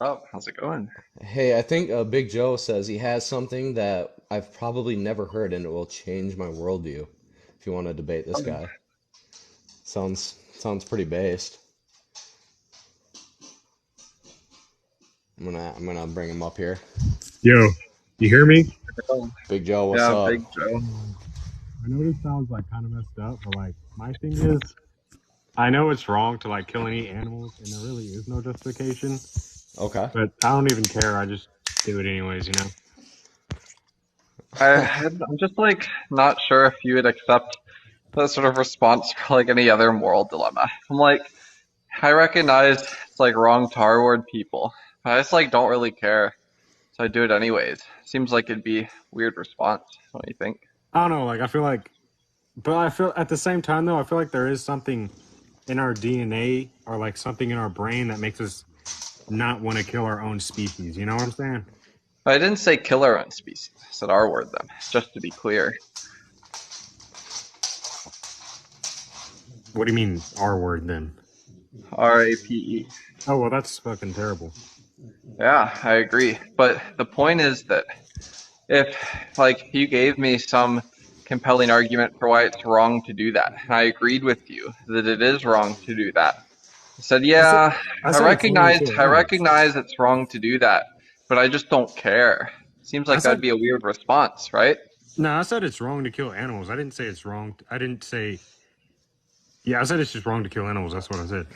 up? How's it going? Hey, I think Big Joe says he has something that I've probably never heard and it will change my worldview. If you want to debate this Um, guy. Sounds pretty based. I'm gonna bring him up here. Yo, you hear me? Big Joe, what's Yeah, up? Big Joe. I know this sounds like kind of messed up, but like my thing is, I know it's wrong to like kill and eat animals, and there really is no justification. Okay. But I don't even care. I just do it anyways, you know. I'm just like not sure if you would accept that sort of response for like any other moral dilemma. I'm like, I recognize it's like wrong to reward people, but I just like don't really care, so I do it anyways. Seems like it'd be a weird response. What do you think? I don't know. Like I feel like, but I feel at the same time though, I feel like there is something in our DNA or like something in our brain that makes us not want to kill our own species. You know what I'm saying? I didn't say kill our own species. I said reward them, just to be clear. What do you mean R word then? RAPE. Oh well, that's fucking terrible. Yeah, I agree. But the point is that if like you gave me some compelling argument for why it's wrong to do that, and I agreed with you that it is wrong to do that. I said, I said yeah, I I said it's wrong to recognize kill I animals. recognize it's wrong to do that, but I just don't care. Seems I like that'd said be a weird response, right? no, I said it's wrong to kill animals. I didn't say it's wrong. I didn't say. Yeah, I said it's just wrong to kill animals. That's what I said.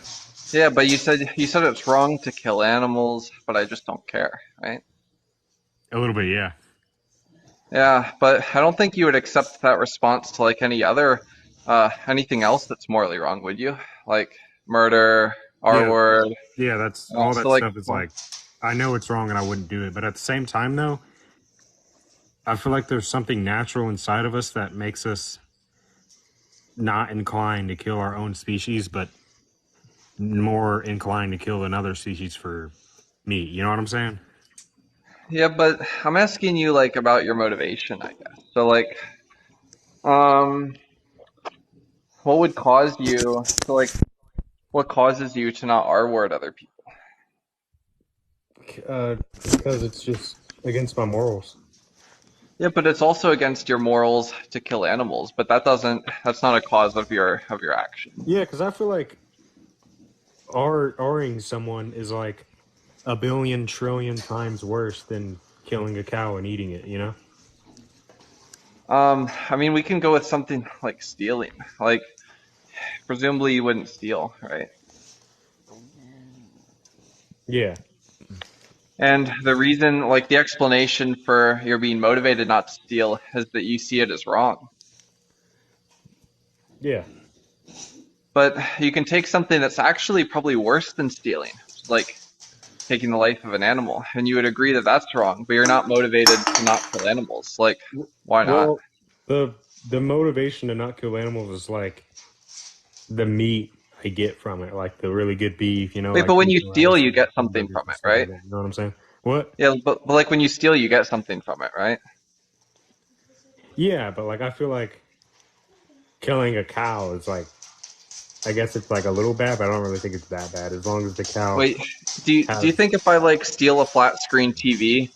Yeah, but you said it's wrong to kill animals, but I just don't care, right? A little bit, yeah. Yeah, but I don't think you would accept that response to like any other anything else that's morally wrong, would you? Like murder, R Yeah, word. yeah, that's all So that like, stuff is well, like I know it's wrong and I wouldn't do it, but at the same time though, I feel like there's something natural inside of us that makes us not inclined to kill our own species, but more inclined to kill another species for meat. You know what I'm saying? yeah, but I'm asking you like about your motivation, I guess. So like, um, what would cause you so like what causes you to not R word other people? Because it's just against my morals. Yeah, but it's also against your morals to kill animals, but that's not a cause of your action. Yeah, because I feel like R'ing someone is like a billion trillion times worse than killing a cow and eating it, you know? I mean, we can go with something like stealing. Like, presumably you wouldn't steal, right? Yeah. And the reason, like the explanation for your being motivated not to steal is that you see it as wrong. Yeah. But you can take something that's actually probably worse than stealing, like taking the life of an animal, and you would agree that that's wrong, but you're not motivated to not kill animals. Like, why not? Well, the the motivation to not kill animals is like the meat I get from it, like the really good beef, you know, Wait, like but when you chicken steal, rice you and get something hamburgers from and it, stuff right? like that. You know what I'm saying? What? Yeah, but like when you steal, you get something from it, right? Yeah, but like I feel like killing a cow is like I guess it's like a little bad, but I don't really think it's that bad as long as the cow Wait, do you has think if I like steal a flat screen TV,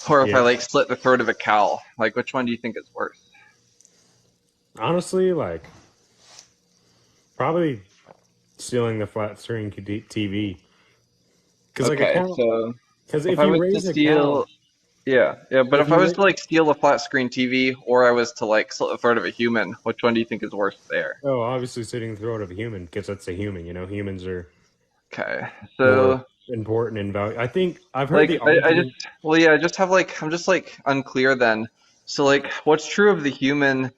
or if I yeah. like slit the throat of a cow, like which one do you think is worse? Honestly, like probably stealing the flat screen TV because like a Okay, cow. so Because if if I you was to raise a cow, steal, yeah, yeah, but if if I you was raise to like steal a flat screen TV, or I was to like slit the throat of a human, which one do you think is worse there? oh, obviously sitting the throat of a human because that's a human. You know, humans are Okay, more so important in value. I think I've heard like the I just argument. well yeah, I just have like I'm just like unclear then. So like, what's true of the human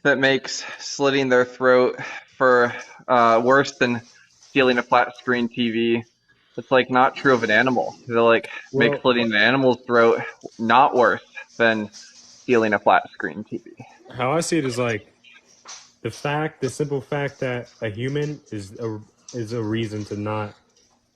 that makes slitting their throat for worse than stealing a flat screen TV? It's like not true of an animal. They like make Well, slitting an animal's throat not worse than stealing a flat screen TV. how I see it is like the simple fact that a human is a reason to not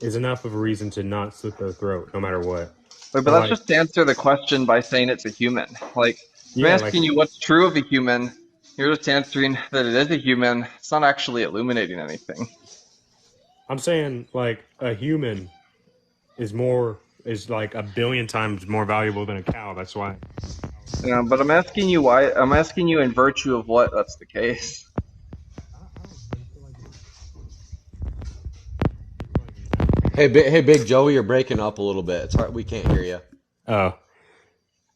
is enough of a reason to not slit their throat, no matter what. But Or that's like, just to answer the question by saying it's a human. Like, I'm yeah, like asking you what's true of a human. You're just answering that it is a human. It's not actually illuminating anything. I'm saying, like a human is like a billion times more valuable than a cow. That's why. Yeah, but I'm asking you why. I'm asking you in virtue of what that's the case. Hey, Big Joey, you're breaking up a little bit. It's hard. We can't hear you. Oh,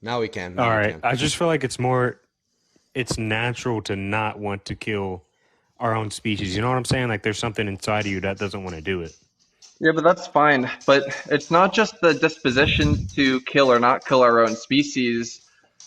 Now we can. all Now we right. can. I just feel like it's natural to not want to kill our own species. You know what I'm saying? Like there's something inside of you that doesn't want to do it. Yeah, but that's fine. But it's not just the disposition to kill or not kill our own species.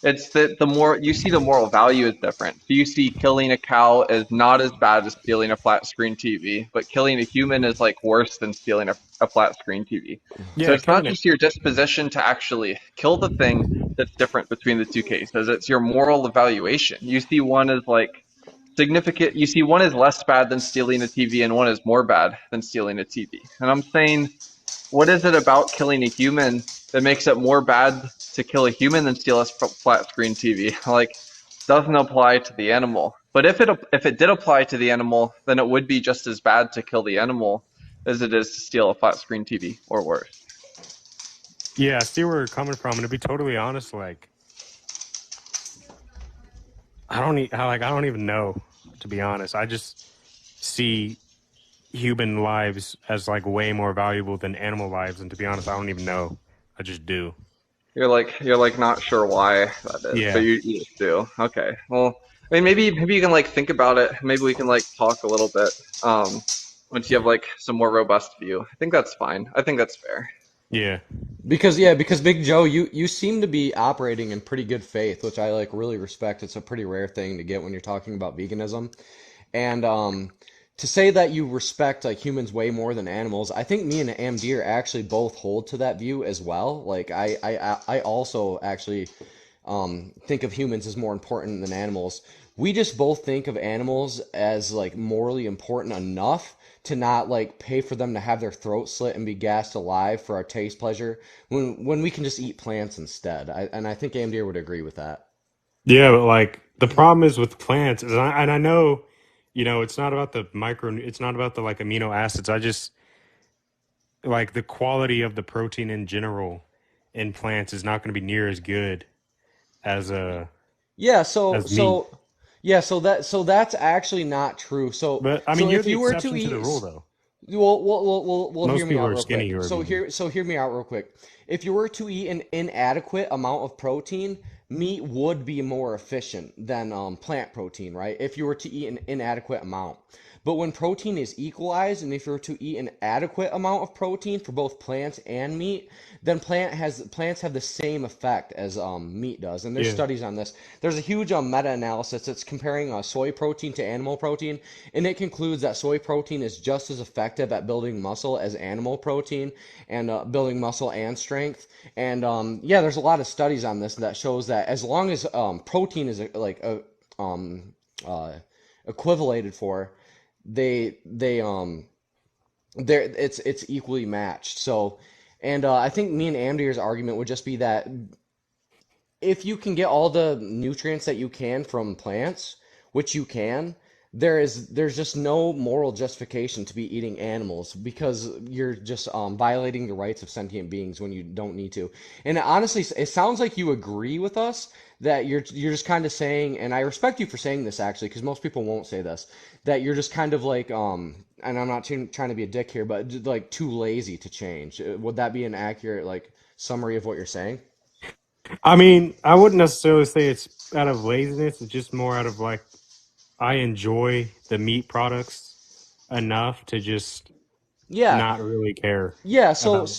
It's that the more you see, the moral value is different. So you see killing a cow is not as bad as stealing a flat screen TV, but killing a human is like worse than stealing a flat screen TV. So Yeah, it's not killing it. just your disposition to actually kill the thing that's different between the two cases. It's your moral evaluation. You see one as like significant. You see one is less bad than stealing a TV, and one is more bad than stealing a TV. And I'm saying, what is it about killing a human that makes it more bad to kill a human than steal a flat screen TV? Like, doesn't apply to the animal. But if it did apply to the animal, then it would be just as bad to kill the animal as it is to steal a flat screen TV, or worse. Yeah, I see where you're coming from, and to be totally honest, like I don't even know. To be honest, I just see human lives as like way more valuable than animal lives, and to be honest, I don't even know. I just do. You're like not sure why that is, but Yeah. you just do. Okay. Well, I mean, maybe you can like think about it. Maybe we can like talk a little bit. Once you have like some more robust view. I think that's fine. I think that's fair. Yeah. Because Big Joe, you seem to be operating in pretty good faith, which I like really respect. It's a pretty rare thing to get when you're talking about veganism. And to say that you respect like humans way more than animals, I think me and Amdir actually both hold to that view as well. Like I also actually think of humans as more important than animals. We just both think of animals as like morally important enough to not like pay for them to have their throat slit and be gassed alive for our taste pleasure when we can just eat plants instead. And I think Amdir would agree with that. Yeah, but like the problem is with plants, and I know, it's not about the it's not about the like amino acids. I just like the quality of the protein in general in plants is not going to be near as good as Yeah, so as meat. so yeah, so that's actually not true. So But I mean, so you're if the you were to exception to the eat, rule, though. well, hear Most me people out are real skinny quick. who are vegan. So hear me out real quick. If you were to eat an inadequate amount of protein, meat would be more efficient than plant protein, right? If you were to eat an inadequate amount. But when protein is equalized, and if you were to eat an adequate amount of protein for both plants and meat, then plants have the same effect as meat does. And there's Yeah. studies on this. There's a huge meta-analysis that's comparing soy protein to animal protein, and it concludes that soy protein is just as effective at building muscle as animal protein and building muscle and strength. And yeah, there's a lot of studies on this that shows that as long as protein is um, uh, equivalated for, they there it's equally matched. So, and I think me and Amdir's argument would just be that if you can get all the nutrients that you can from plants, which you can, there's just no moral justification to be eating animals because you're just violating the rights of sentient beings when you don't need to. And honestly, it sounds like you agree with us that you're just kind of saying, and I respect you for saying this actually, because most people won't say this, that you're just kind of like and I'm not trying to be a dick here, but like too lazy to change. Would that be an accurate like summary of what you're saying? I mean, I wouldn't necessarily say it's out of laziness. It's just more out of like I enjoy the meat products enough to just Yeah, not really care yeah, about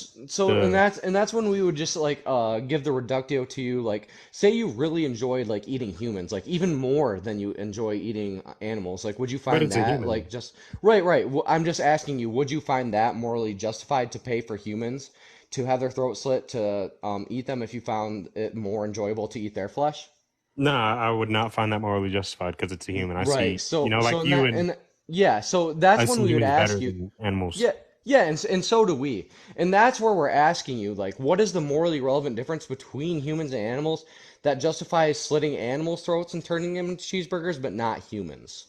and the. that's when we would just like give the reductio to you, like say you really enjoyed like eating humans, like even more than you enjoy eating animals. Like would you But find it's a that human. like just right. I'm just asking you, would you find that morally justified to pay for humans to have their throat slit to eat them if you found it more enjoyable to eat their flesh? No, I would not find that morally justified because it's a human. I Right. see, So like in you that and yeah, so that's I when see we would humans ask better you. than animals. Yeah, yeah, and so do we. And that's where we're asking you, like, what is the morally relevant difference between humans and animals that justifies slitting animals' throats and turning them into cheeseburgers, but not humans?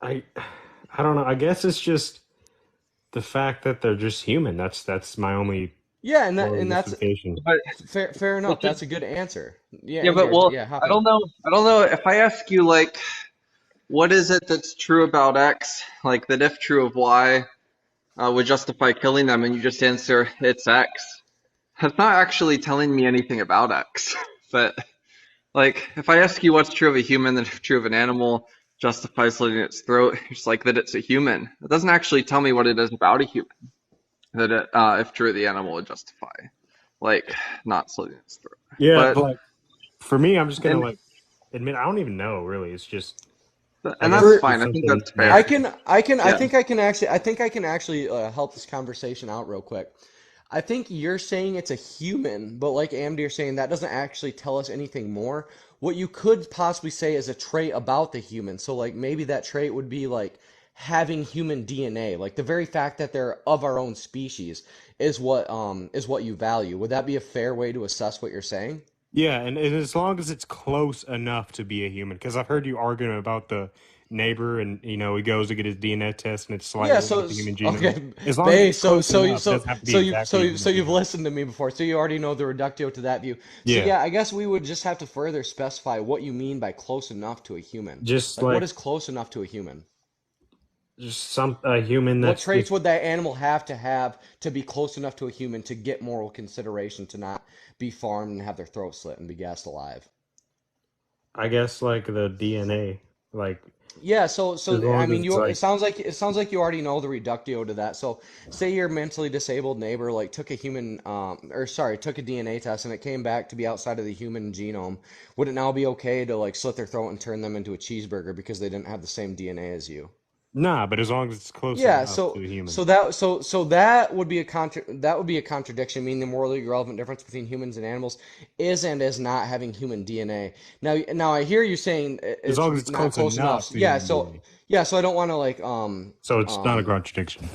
I, I don't know. I guess it's just the fact that they're just human. That's my only Yeah, moral and that's justification. But fair enough. but That's a good answer. Yeah, yeah, but Amdir, well, yeah, hop I in. don't know. I don't know if I ask you like, what is it that's true about X? Like that if true of Y would justify killing them, and you just answer it's X. That's not actually telling me anything about X. But like, if I ask you what's true of a human, then if true of an animal justifies slitting its throat, it's like that it's a human. It doesn't actually tell me what it is about a human that it, if true of the animal would justify, like, not slitting its throat. Yeah, But but like for me, I'm just gonna and like admit I don't even know really. It's just I and guess that's it's For just fine. I think something that's fair. natural. Yeah. I think I can actually help this conversation out real quick. I think you're saying it's a human, but like Amdir saying, that doesn't actually tell us anything more. What you could possibly say is a trait about the human. So like maybe that trait would be like having human DNA. Like the very fact that they're of our own species is what you value. Would that be a fair way to assess what you're saying? Yeah, and as long as it's close enough to be a human, because I've heard you arguing about the neighbor, and he goes to get his DNA test, and it's Yeah, slightly like the human genome. okay, As long as Bay. it's close enough, it doesn't have to be exactly the human You've genome. listened to me before, so you already know the reductio to that view. So Yeah, yeah, I guess we would just have to further specify what you mean by close enough to a human. just Like, what like is close enough to a human? just some a human What that's traits just would that animal have to be close enough to a human to get moral consideration to not be farmed and have their throat slit and be gassed alive? I guess like the DNA, like Yeah, as I long as mean, it's you like it sounds like you already know the reductio to that. So, say your mentally disabled neighbor like took a human or sorry, took a DNA test and it came back to be outside of the human genome. Would it now be okay to like slit their throat and turn them into a cheeseburger because they didn't have the same DNA as you? nah, but as long as it's close Yeah, enough to a human. that would be a that would be a contradiction, meaning the morally relevant difference between humans and animals is and is not having human DNA. Now I hear you saying As it's long as it's not close close enough. enough to human DNA. Yeah, so I don't want to like So it's not a um contradiction.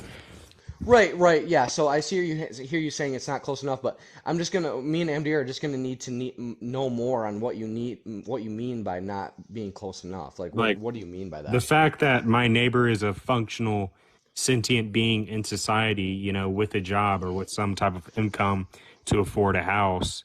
right, yeah. So I see hear you saying it's not close enough, but me and MD are just gonna need to know more on what you mean by not being close enough. Like Like what do you mean by the that? fact that my neighbor is a functional, sentient being in society, with a job or with some type of income to afford a house,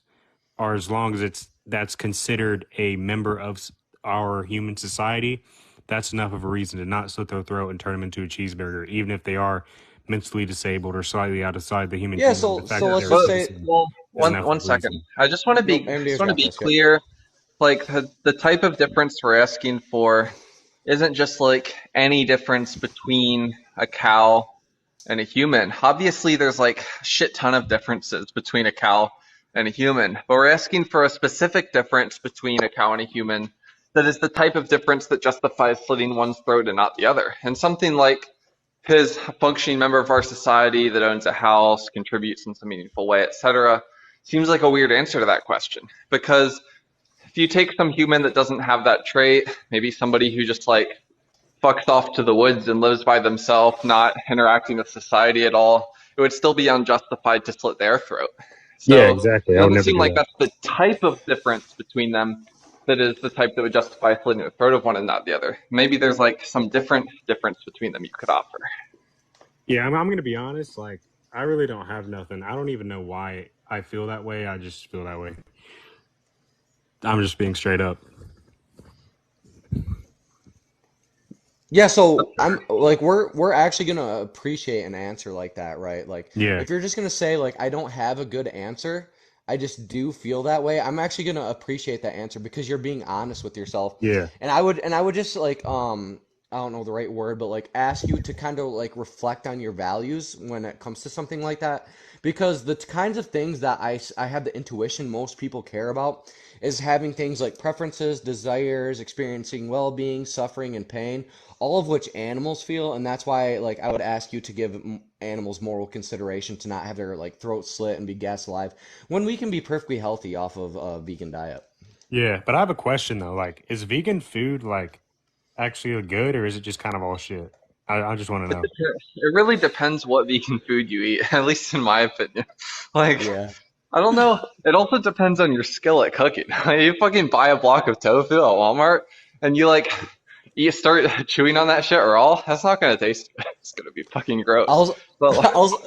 or as long as that's considered a member of our human society, that's enough of a reason to not slit their throat and turn them into a cheeseburger, even if they are mentally disabled or slightly outside the human Yeah, genome. The fact so that let's they're a just But say citizen well, is one enough one of a second. reason. I nope, just MD's want to got be this. Yep. clear. Like the type of difference we're asking for isn't just like any difference between a cow and a human. Obviously, there's like a shit ton of differences between a cow and a human, but we're asking for a specific difference between a cow and a human that is the type of difference that justifies slitting one's throat and not the other. And something like his a functioning member of our society that owns a house, contributes in some meaningful way, etc., seems like a weird answer to that question. Because if you take some human that doesn't have that trait, maybe somebody who just like fucks off to the woods and lives by themselves, not interacting with society at all, it would still be unjustified to slit their throat. Yeah, So exactly. it I would doesn't never seem do like that. that's the type of difference between them that is the type that would justify slitting the throat of one and not the other. Maybe there's like some different difference between them you could offer. Yeah, I'm going to be honest. Like, I really don't have nothing. I don't even know why I feel that way. I just feel that way. I'm just being straight up. Yeah, so I'm like we're actually gonna appreciate an answer like that, right? Like Yeah, if you're just gonna say like I don't have a good answer, I just do feel that way. I'm actually gonna appreciate that answer because you're being honest with yourself. yeah, And I would just like I don't know the right word, but like ask you to kind of like reflect on your values when it comes to something like that because the kinds of things that I have the intuition most people care about is having things like preferences, desires, experiencing well-being, suffering and pain, all of which animals feel, and that's why like I would ask you to give animals moral consideration to not have their like throat slit and be gassed alive when we can be perfectly healthy off of a vegan diet. yeah. But I have a question though. Like, is vegan food like actually good, or is it just kind of all shit? I just want to know. It really depends what vegan food you eat, at least in my opinion. Like, Yeah. I don't know. It also depends on your skill at cooking. You fucking buy a block of tofu at Walmart and you like you start chewing on that shit raw, that's not gonna taste good. It's gonna be fucking gross. I'll But I'll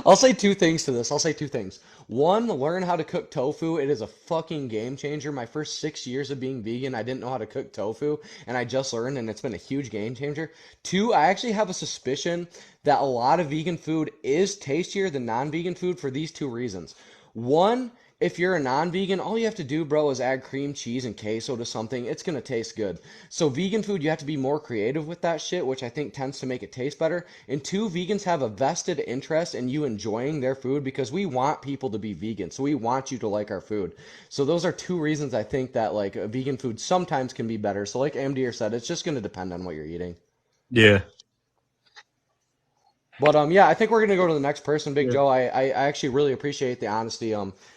I'll say two things to this. I'll say two things. One, learn how to cook tofu. It is a fucking game changer. My first 6 years of being vegan, I didn't know how to cook tofu, and I just learned, and it's been a huge game changer. Two, I actually have a suspicion that a lot of vegan food is tastier than non-vegan food for these two reasons. One, if you're a non-vegan, all you have to do, bro, is add cream cheese and queso to something. It's gonna taste good. So vegan food, you have to be more creative with that shit, which I think tends to make it taste better. And two, vegans have a vested interest in you enjoying their food because we want people to be vegan. So we want you to like our food. So those are two reasons I think that like vegan food sometimes can be better. So like Amdir said, it's just gonna depend on what you're eating. Yeah. But yeah, I think we're gonna go to the next person, Big Yeah. Joe. I actually really appreciate the honesty.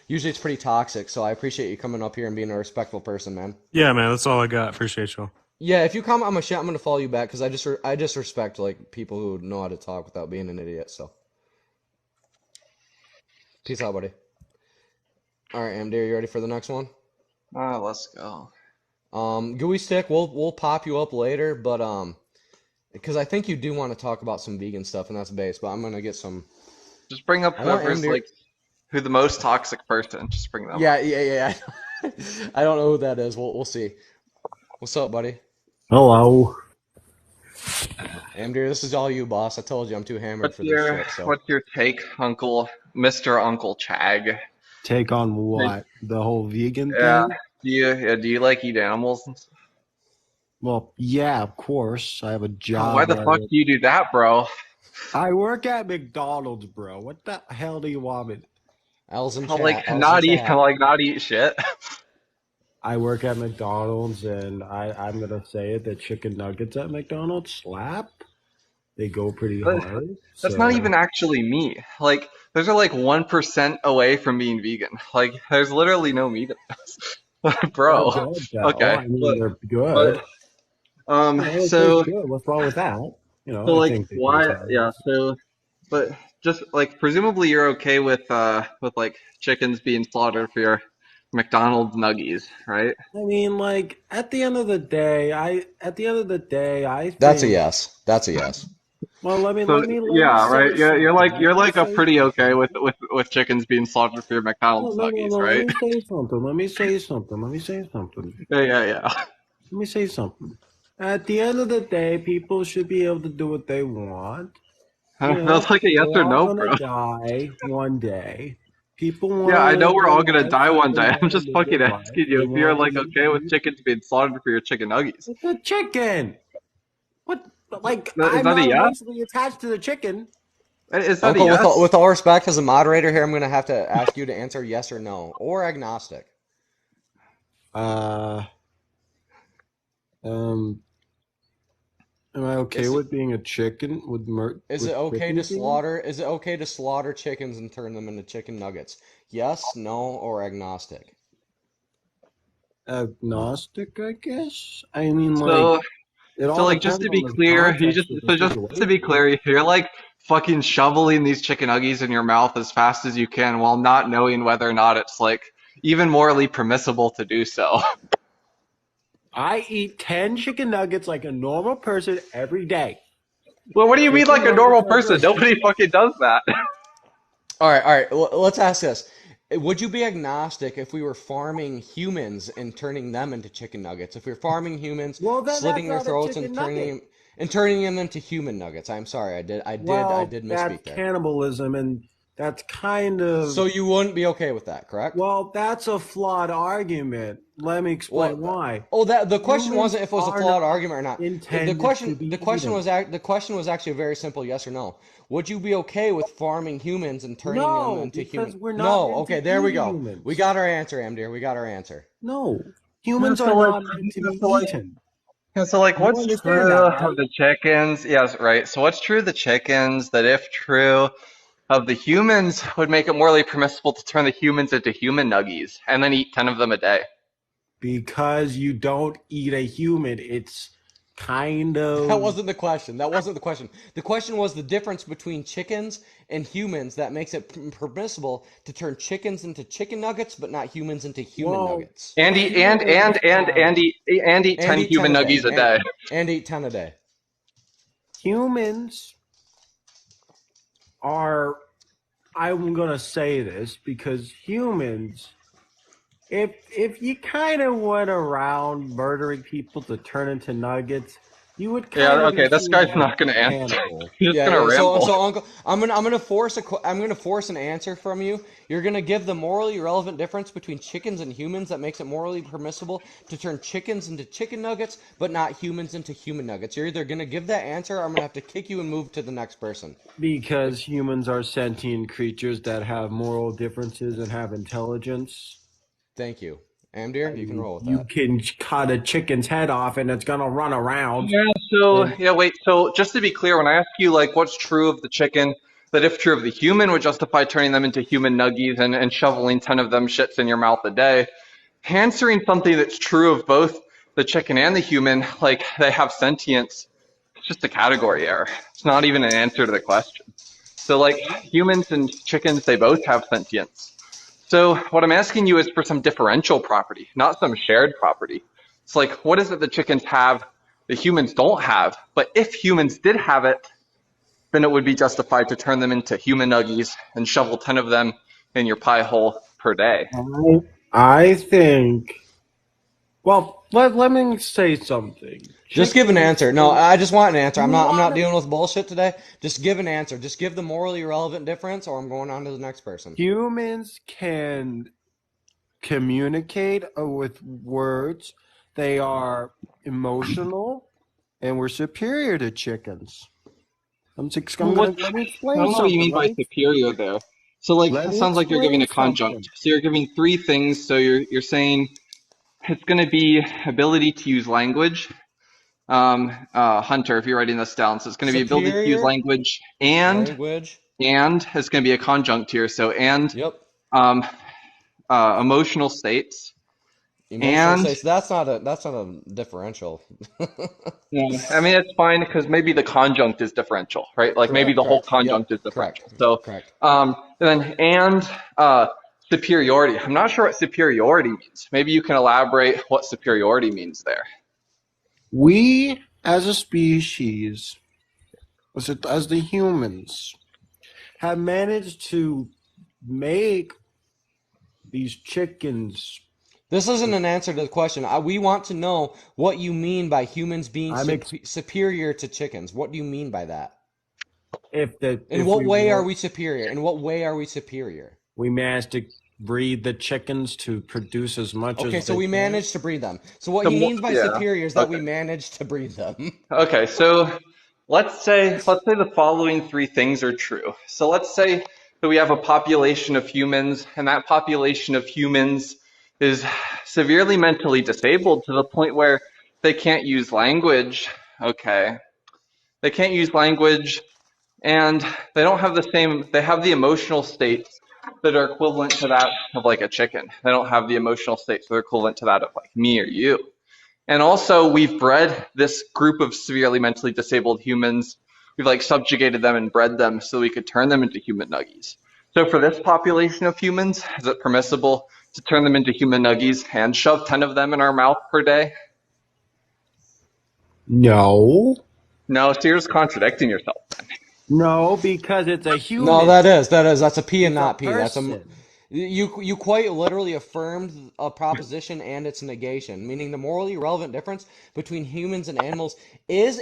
Usually it's pretty toxic, so I appreciate you coming up here and being a respectful person, man. Yeah, man. That's all I got. Appreciate y'all. Yeah, if you comment on my shit, I'm gonna follow you back because I just respect like people who know how to talk without being an idiot. So peace out, buddy. All right, Amdir, you ready for the next one? let's go. Gooey Stick, we'll pop you up later, but because I think you do want to talk about some vegan stuff, and that's base. But I'm gonna get some. Just bring up I want whoever's Amdir. like who the most toxic person. Just bring them up. Yeah. I don't know who that is. We'll see. What's up, buddy? Hello. Amdir, this is all you, boss. I told you I'm too hammered What's for this your shit. So what's your take, Mr. Uncle Chag? Take on what? The whole vegan Yeah. thing? Do you like eat animals and stuff? Well, yeah, of course. I have a Why job the where fuck do you do that, bro? I work at McDonald's, bro. What the hell do you want me? L's in I'll chat. like L's in not eat chat. not eat shit. I work at McDonald's, and I'm gonna say it. The chicken nuggets at McDonald's slap. They go pretty But hard. that's not So even actually me. Like those are like 1% away from being vegan. Like there's literally no meat in this. they're Bro. good, though. Okay. I mean, they're But good. They so taste good. What's wrong with that? so I like think they taste why alright. yeah, so but just like presumably you're okay with like chickens being slaughtered for your McDonald's nuggies, right? I mean, like at the end of the day, I That's a think. yes. That's a yes. Well, So let me yeah, say right. You're something. like Let you're me like a say pretty okay something. with chickens being slaughtered for your No, McDonald's no, no, nuggies, no. Let right? me say something. Let me say something. Let me say something. Yeah. Let me say something. At the end of the day, people should be able to do what they want. That's like a yes We're or all no, gonna bro. die one day. People want Yeah, to I know live we're their all gonna life die how one they day. I'm want to just live their fucking life. asking you They if you're want to like eat okay with meat. chickens being slaughtered for your chicken nuggies. It's a chicken. What? Like, Is I'm that a not yes? emotionally attached to the chicken. Is that a Uncle, yes? with all respect, as a moderator here, I'm gonna have to ask you to answer yes or no or agnostic. Uh, um, am I okay Is with being a chicken is it with okay to chicken being? slaughter? Is it okay to slaughter chickens and turn them into chicken nuggets? Yes, no, or agnostic. Agnostic, I guess. I mean, like, So it so all like just depends to on be the clear, context of the just to be situation. clear, you're like fucking shoveling these chicken nuggies in your mouth as fast as you can while not knowing whether or not it's like even morally permissible to do so. I eat 10 chicken nuggets like a normal person every day. Well, what do you mean Chicken like a nuggets normal are person? good. Nobody fucking does that. All right. Let's ask this: would you be agnostic if we were farming humans and turning them into chicken nuggets? If we were farming humans, Well, then that's slitting their not a throats chicken nugget. and turning them into human nuggets. I'm sorry, I Well, did that's misspeak there. cannibalism, and that's kind So of. you wouldn't be okay with that, correct? Well, that's a flawed argument. Let me explain Well, why. the question Humans wasn't if it was a are flawed not argument or not. intended to be eaten. The question was actually a very simple yes or no. Would you be okay with farming humans and turning them No, into human? because we're not No. meant to Okay, there we eat go. We humans. got our answer, Amdir. We got our answer. No, Yeah, humans so are like, not meant to be so like, eaten. so like, You what's understand true that, of right? the chickens? Yes, right. So what's true of the chickens that if true of the humans would make it morally permissible to turn the humans into human nuggies and then eat 10 of them a day? Because you don't eat a human. It's kind That of. wasn't the question. That wasn't the question. The question was the difference between chickens and humans that makes it permissible to turn chickens into chicken nuggets, but not humans into human Well, nuggets. And eat humans and eat And 10 eat 10 human a day. nuggies a day. And eat 10 a day. humans are. I'm gonna say this because humans, if you kind of went around murdering people to turn into nuggets, you would Yeah, kind of be okay, this seen guy's as a not gonna answer. cannibal. He's just Yeah, gonna yeah. So, ramble. so Uncle, I'm gonna force an answer from you. You're gonna give the morally relevant difference between chickens and humans that makes it morally permissible to turn chickens into chicken nuggets, but not humans into human nuggets. You're either gonna give that answer, or I'm gonna have to kick you and move to the next person. If Because humans are sentient creatures that have moral differences and have intelligence. Thank you, Amdir, you can roll with You that. can cut a chicken's head off and it's gonna run around. Yeah, so And yeah, wait. So just to be clear, when I ask you like what's true of the chicken, that if true of the human would justify turning them into human nuggies and shoveling 10 of them shits in your mouth a day, answering something that's true of both the chicken and the human, like they have sentience, it's just a category error. It's not even an answer to the question. So like humans and chickens, they both have sentience. So what I'm asking you is for some differential property, not some shared property. It's like, what is it that chickens have that humans don't have? But if humans did have it, then it would be justified to turn them into human nuggies and shovel 10 of them in your pie hole per day. I think. Well, let me say something. just give an Chickens answer. No, can. I just want an answer. You I'm not want dealing with bullshit today. Just give an answer. Just give the morally relevant difference, or I'm going on to the next person. humans can communicate with words. They are emotional, and we're superior to chickens. I'm Well, gonna what let me I explain don't know what you something. mean by superior there. So like Let it me sounds like you're giving explain a conjunct. something. So you're giving three things. So you're saying it's going to be ability to use language. Hunter, if you're writing this down, so it's going to be ability to use Superior language language. and it's going to be a conjunct here. So and Yep. um, emotional states Emotional and states. That's not a differential. yeah, I mean it's fine because maybe the conjunct is differential, right? Like maybe Correct. the whole Correct. Yep. conjunct is Correct. differential. So Correct. then and superiority. I'm not sure what superiority means. Maybe you can elaborate what superiority means there. We, as a species, as the humans, have managed to make these chickens. This isn't an answer to the question. We want to know what you mean by humans being I'm ex- superior to chickens. What do you mean by that? In if what we way are were we superior? In what way are we superior? we managed to breed the chickens to produce as much Okay, as so they we can. managed to breed them. So what The he more, means by yeah. superior is that we Okay. managed to breed them. Okay, so let's say the following three things are true. So let's say that we have a population of humans, and that population of humans is severely mentally disabled to the point where they can't use language. Okay. They can't use language and they don't have the same, they have the emotional states that are equivalent to that of like a chicken. They don't have the emotional states that are equivalent to that of like me or you. And also, we've bred this group of severely mentally disabled humans. We've like subjugated them and bred them so we could turn them into human nuggies. So for this population of humans, is it permissible to turn them into human nuggies and shove 10 of them in our mouth per day? No, No, so you're just contradicting yourself. no, because it's a No, human. that's a P and It's a not P. That's a person. you quite literally affirmed a proposition and its negation, meaning the morally relevant difference between humans and animals is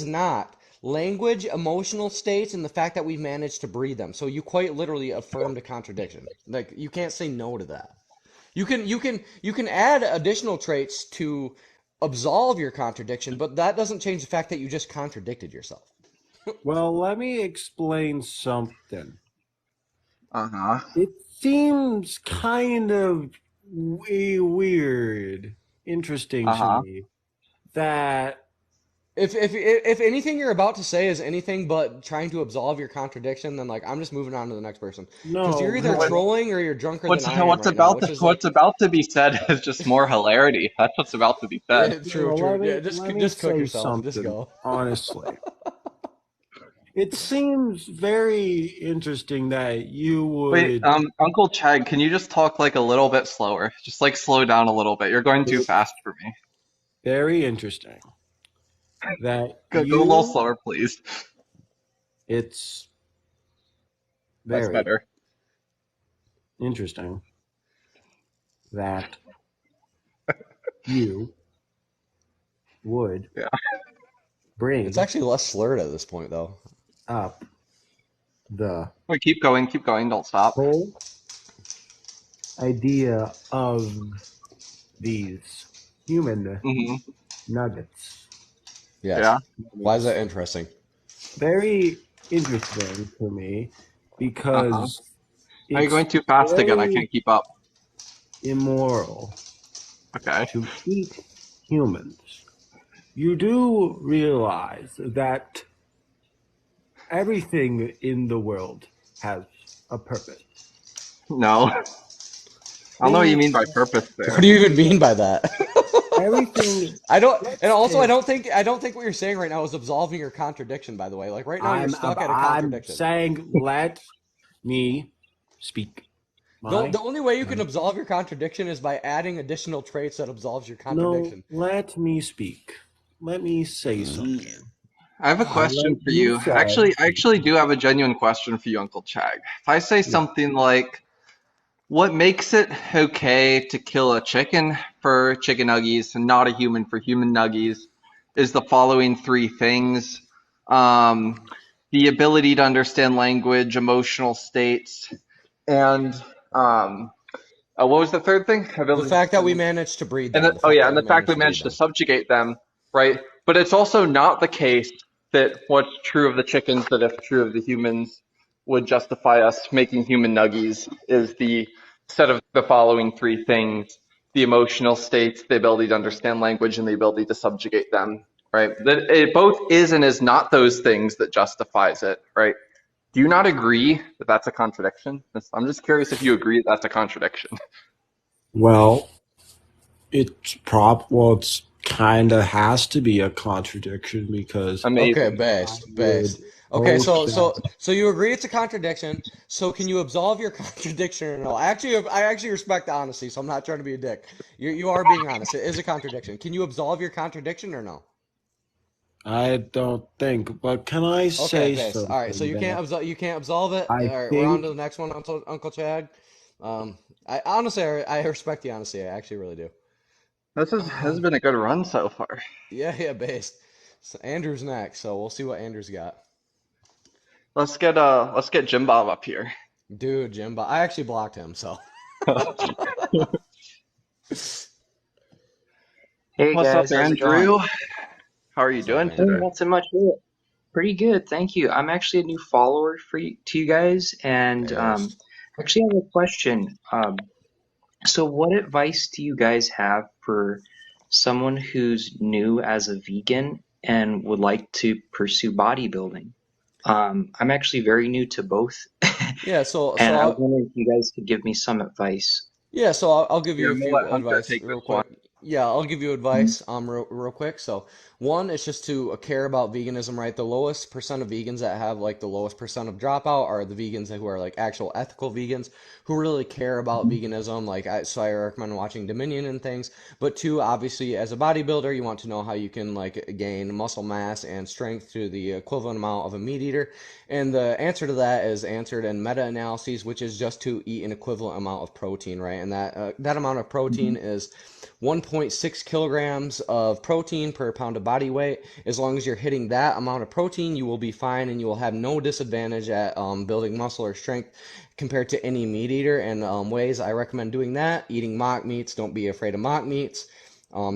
not language, emotional states, and the fact that we've managed to breed them. So you quite literally affirmed a contradiction. Like you can't say no to that. You can add additional traits to absolve your contradiction, but that doesn't change the fact that you just contradicted yourself. Well, let me explain something. Uh-huh. It seems kind of weird, interesting to Uh-huh. me that If anything you're about to say is anything but trying to absolve your contradiction, then like I'm just moving on to the next person because No, you're either What, no. trolling or you're drunker than I am what's right now, about which is like what's about to be said is just more hilarity. That's what's about to be said. true, No, true. Yeah, let me just cook say yourself. Just something go. honestly. It seems very interesting that you Wait, would. Uncle Chad, can you just talk like a little bit slower? Just like slow down a little bit. You're going too It's fast for me. very interesting that Go a little you. slower, please. It's That's very better. interesting that you would Yeah. It's bring actually less slurred at this point though. up the Wait, keep going, don't stop. whole idea of these human Hmm. nuggets. Yes. Yeah. Why is that It's interesting? very interesting to me Uh-huh. because Are you it's going too fast again? I very can't keep up. immoral Okay. to eat humans. You do realize that everything in the world has a purpose. No. I don't know what you Things, mean by purpose What do there. you even mean by that? everything. I don't, and Let's also say I don't think what you're saying right now is absolving your contradiction. By the way, like right now you're stuck at a I'm contradiction. saying let me speak. The My only way you can turn. absolve your contradiction is by adding additional traits that absolves your No, contradiction. let me speak. Let me say something. I have a question Like for you you. said, I actually do have a genuine question for you, Uncle Chag. If I say yeah. something like, what makes it okay to kill a chicken for chicken nuggies and not a human for human nuggies is the following three things. Um, the ability to understand language, emotional states, and what was the third thing? The Ability to fact that we understand. managed to breed And them. The oh fact yeah, that and we the fact we managed to breed managed to them. subjugate them, right? But it's also not the case that what's true of the chickens that if true of the humans would justify us making human nuggies is the set of the following three things: the emotional states, the ability to understand language, and the ability to subjugate them, right? That it both is and is not those things that justifies it, right? Do you not agree that that's a contradiction? I'm just curious if you agree that that's a contradiction. Well, it's kind of has to be a contradiction because Okay, Amazing. I based, would based. Okay, hope that so you agree it's a contradiction. So can you absolve your contradiction or no? I actually respect the honesty, so I'm not trying to be a dick. You are being honest. It is a contradiction. Can you absolve your contradiction or no? I don't think. But can I Okay, say based. All right, so something that you can't absolve it. I All right, we're on to think? the next one, Uncle Chad. I honestly I respect the honesty. I actually really do. This has been a good run so far. Yeah, yeah, based. So Andrew's next, so we'll see what Andrew's got. Let's get Jim Bob up here. Dude, Jim, but I actually blocked him, so. Hey What's up, guys, how's it going? Andrew? How are you What's up, doing Hey, today? Andrew? not so much. Hey, pretty good, thank you. I'm actually a new follower to you guys, and Based. actually I have a question. So what advice do you guys have for someone who's new as a vegan and would like to pursue bodybuilding? I'm actually very new to both, Yeah, and I was wondering if you guys could give me some advice. yeah, so I'll give Yeah, you a I'm gonna few let Hunter advice take real this one. quick. Yeah, I'll give you advice real quick. So one is just to care about veganism, right? The lowest percent of vegans that have like the lowest percent of dropout are the vegans who are like actual ethical vegans who really care about veganism. So I recommend watching Dominion and things. But two, obviously, as a bodybuilder, you want to know how you can like gain muscle mass and strength to the equivalent amount of a meat eater. And the answer to that is answered in meta-analyses, which is just to eat an equivalent amount of protein, right? And that amount of protein is 1.6 kilograms of protein per pound of body weight. As long as you're hitting that amount of protein, you will be fine, and you will have no disadvantage at building muscle or strength compared to any meat eater. And ways I recommend doing that: eating mock meats. Don't be afraid of mock meats.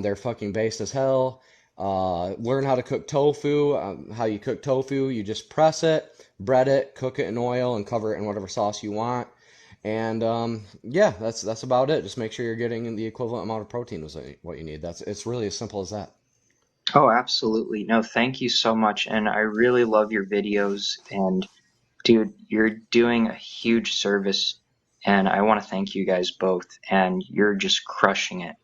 They're fucking based as hell. Learn how to cook tofu. How you cook tofu: you just press it, bread it, cook it in oil, and cover it in whatever sauce you want. And yeah, that's about it. Just make sure you're getting the equivalent amount of protein is what you need. It's really as simple as that. Oh, absolutely. No, thank you so much. And I really love your videos. And dude, you're doing a huge service. And I want to thank you guys both. And you're just crushing it.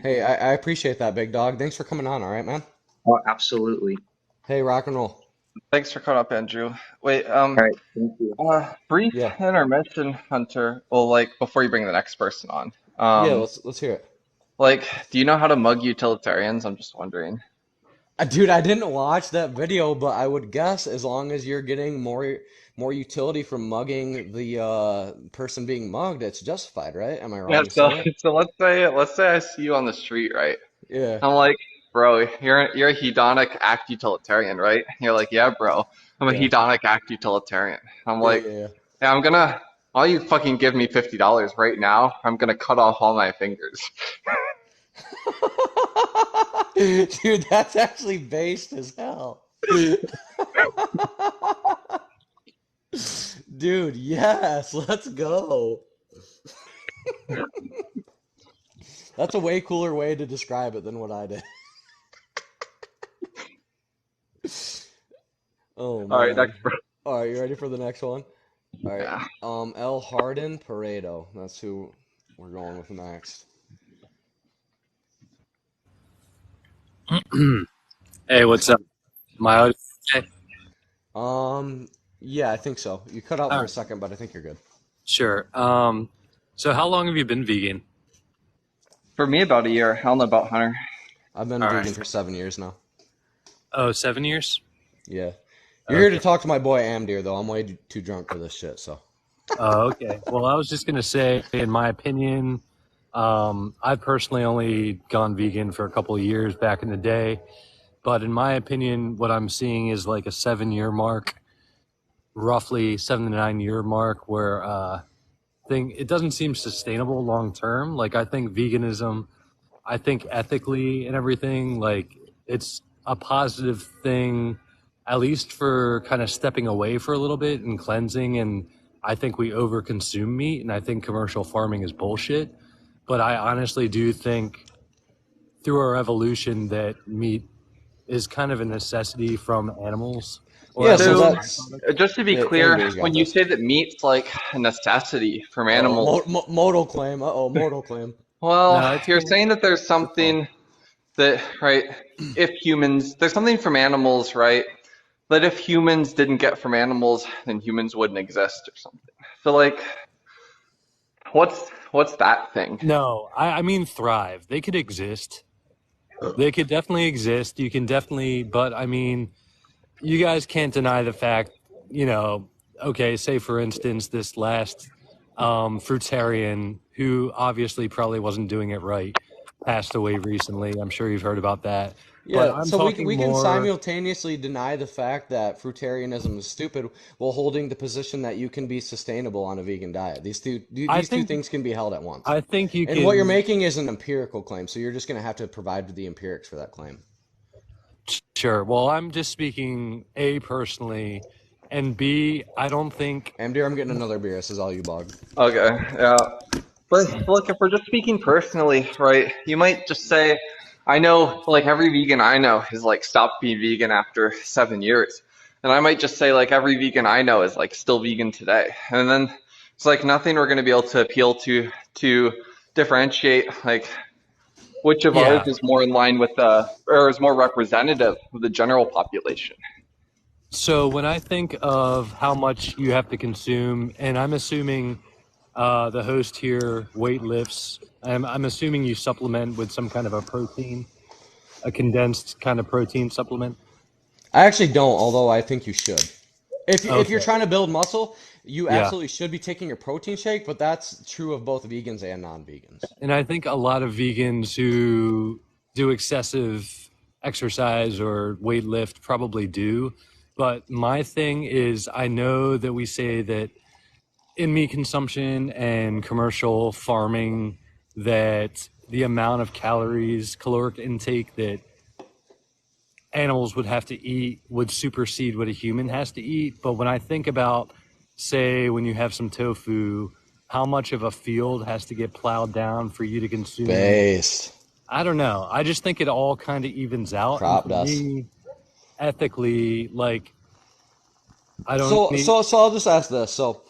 Hey, I appreciate that, big dog. Thanks for coming on, all right, man? Oh, absolutely. Hey, rock and roll. Thanks for coming up, Andrew. Wait, All right. Thank you. brief Yeah. intermission, Hunter. Well, like before you bring the next person on. Yeah, let's hear it. Like, do you know how to mug utilitarians? I'm just wondering. Dude, I didn't watch that video, but I would guess as long as you're getting more utility from mugging the person being mugged, it's justified, right? Am I Yeah, wrong to so say it? so let's say I see you on the street, right? Yeah. I'm like, bro, you're a hedonic act utilitarian, right? You're like, yeah, bro, I'm a Yeah. hedonic act utilitarian. I'm Yeah, like, yeah, yeah, I'm gonna, why don't you fucking give me $50 right now? I'm gonna cut off all my fingers. yeah. Dude, that's actually based as hell. Dude, yes, let's go. That's a way cooler way to describe it than what I did. Oh All right, man. next, bro. All right, you ready for the next one? All right. Yeah. L. Harden Pareto. That's who we're going with next. Hey, what's up? My audio okay? Yeah, I think so. You cut out All for a right, second, but I think you're good. sure. So how long have you been vegan? For me, about a year. I don't know about Hunter. I've been All vegan right. for 7 years now. Oh, 7 years? Yeah. You're here to Okay. talk to my boy Amdir, though. I'm way too drunk for this shit, so. Oh, okay. Well, I was just gonna say, in my opinion, I've personally only gone vegan for a couple of years back in the day, but in my opinion, what I'm seeing is like a 7 year mark, roughly 7 to 9 year mark, where thing it doesn't seem sustainable long term. Like I think veganism, I think ethically and everything, like it's a positive thing, at least for kind of stepping away for a little bit and cleansing. And I think we overconsume meat, and I think commercial farming is bullshit. But I honestly do think through our evolution that meat is kind of a necessity from animals, or Yeah, at so least So, that's. just to be Yeah, clear, Amdir's got when you this. say that meat's like a necessity from Uh-oh, animals, modal claim. Uh-oh, modal claim. well, no, it's you're cool. saying that there's It's fine. something that, right, if humans, there's something from animals, right, that if humans didn't get from animals, then humans wouldn't exist or something. So, like, what's that thing? No, I mean thrive. They could exist. They could definitely exist. You can definitely, but I mean, you guys can't deny the fact, you know, okay, say for instance, this last fruitarian who obviously probably wasn't doing it right passed away recently. I'm sure you've heard about that. But Yeah, I'm so we talking we can more, simultaneously deny the fact that fruitarianism is stupid while holding the position that you can be sustainable on a vegan diet. I These two think, things can be held at once. I think you And what you're can, making is an empirical claim, so you're just going to have to provide the empirics for that claim. sure. Well, I'm just speaking A, personally, and B, I don't think, Amdir, I'm getting another beer. This is all you, Bog. Okay, yeah. But look, if we're just speaking personally, right, you might just say, I know, like every vegan I know has like stopped being vegan after 7 years. And I might just say like every vegan I know is like still vegan today. And then it's like nothing we're going to be able to appeal to differentiate like which of ours yeah. is more in line with the or is more representative of the general population. So when I think of how much you have to consume, and I'm assuming the host here weight lifts, I'm assuming you supplement with some kind of a protein, a condensed kind of protein supplement. I actually don't, although I think you should. If you're Okay. trying to build muscle, you Yeah. absolutely should be taking a protein shake, but that's true of both vegans and non-vegans. And I think a lot of vegans who do excessive exercise or weight lift probably do. But my thing is, I know that we say that in meat consumption and commercial farming that the amount of calories, caloric intake that animals would have to eat would supersede what a human has to eat. But when I think about, say, when you have some tofu, how much of a field has to get plowed down for you to consume Based. I don't know. I just think it all kind of evens out. And Crop for dust. me, ethically, like, I don't So need. so so I'll just ask this. So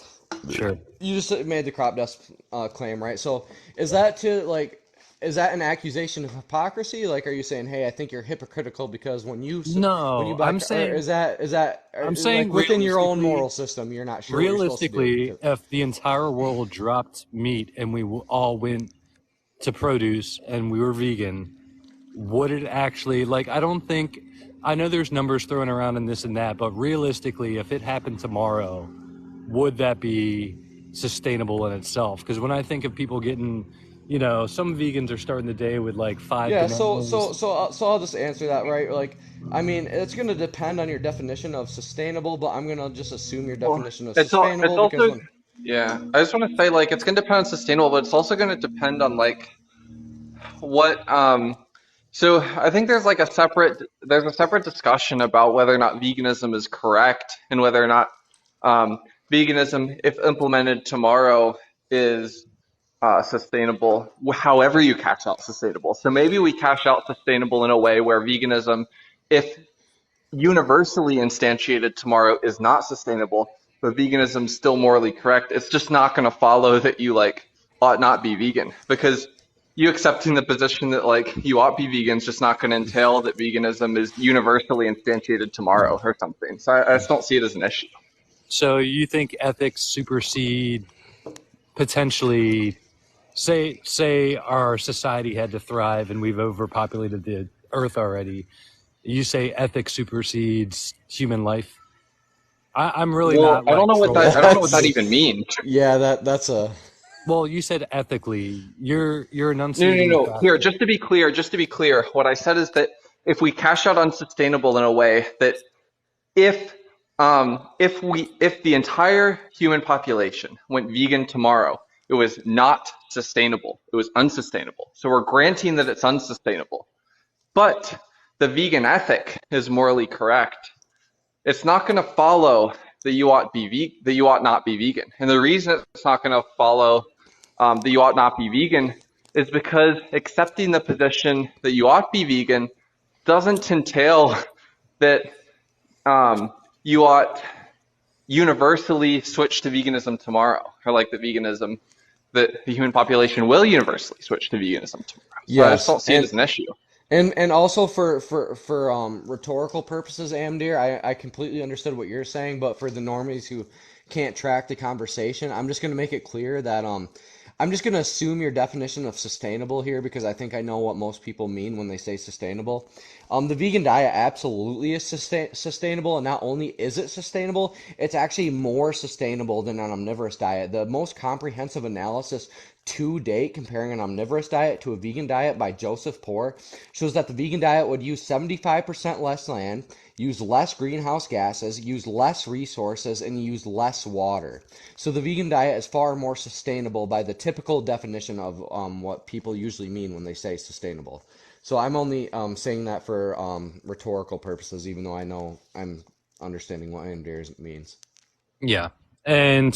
Sure. you just made the crop dust claim, right? So is that to like is that an accusation of hypocrisy? Like, are you saying, hey, I think you're hypocritical because when you No, buy, or I'm like saying within your own realistically, moral system, you're not sure what you're supposed to do? if the entire world dropped meat and we all went to produce and we were vegan, would it actually, like, I don't think, I know there's numbers thrown around and this and that, but realistically, if it happened tomorrow, would that be sustainable in itself? Because when I think of people getting, some vegans are starting the day with like five Yeah, bananas. so I'll just answer that, right? Like, I mean, it's going to depend on your definition of sustainable, but I'm going to just assume your Well, definition of it's sustainable because also, when yeah. I just want to say, like, it's going to depend on sustainable, but it's also going to depend on like what. So I think there's a separate discussion about whether or not veganism is correct and whether or not um, veganism, if implemented tomorrow, is sustainable. However you cash out sustainable. So maybe we cash out sustainable in a way where veganism, if universally instantiated tomorrow is not sustainable, but veganism is still morally correct. It's just not going to follow that you like ought not be vegan because you accepting the position that like you ought be vegan is just not going to entail that veganism is universally instantiated tomorrow or something. So I just don't see it as an issue. So you think ethics supersede potentially, say our society had to thrive and we've overpopulated the earth already. You say ethics supersedes human life. I'm really Well, not like I don't know trolling what that that's even means. yeah, that's a Well, you said ethically. You're No, no, enunciating the no. fact Here, that just to be clear, what I said is that if we cash out unsustainable in a way that if if the entire human population went vegan tomorrow, it was not sustainable. It was unsustainable. So we're granting that it's unsustainable. But the vegan ethic is morally correct. It's not going to follow that you ought not be vegan. And the reason it's not going to follow that you ought not be vegan is because accepting the position that you ought be vegan doesn't entail that you ought universally switch to veganism tomorrow, or like that the human population will universally switch to veganism tomorrow. So I just yes, don't see it as an issue. and also for rhetorical purposes, Amdir, I completely understood what you're saying, but for the normies who can't track the conversation, I'm just going to make it clear that I'm just going to assume your definition of sustainable here because I think I know what most people mean when they say sustainable. The vegan diet absolutely is sustainable, and not only is it sustainable, it's actually more sustainable than an omnivorous diet. The most comprehensive analysis to date comparing an omnivorous diet to a vegan diet by Joseph Poore shows that the vegan diet would use 75% less land, use less greenhouse gases, use less resources, and use less water. So the vegan diet is far more sustainable by the typical definition of what people usually mean when they say sustainable. So I'm only saying that for rhetorical purposes, even though I know I'm understanding what Amdir means. yeah. And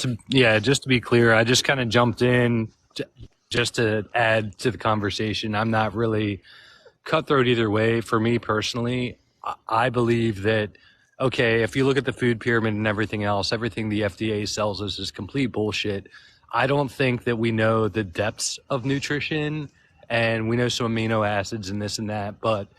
just to be clear, I just kind of jumped in just to add to the conversation. I'm not really cutthroat either way. For me personally, I believe that, okay, if you look at the food pyramid and everything else, everything the FDA sells us is complete bullshit. I don't think that we know the depths of nutrition, and we know some amino acids and this and that, but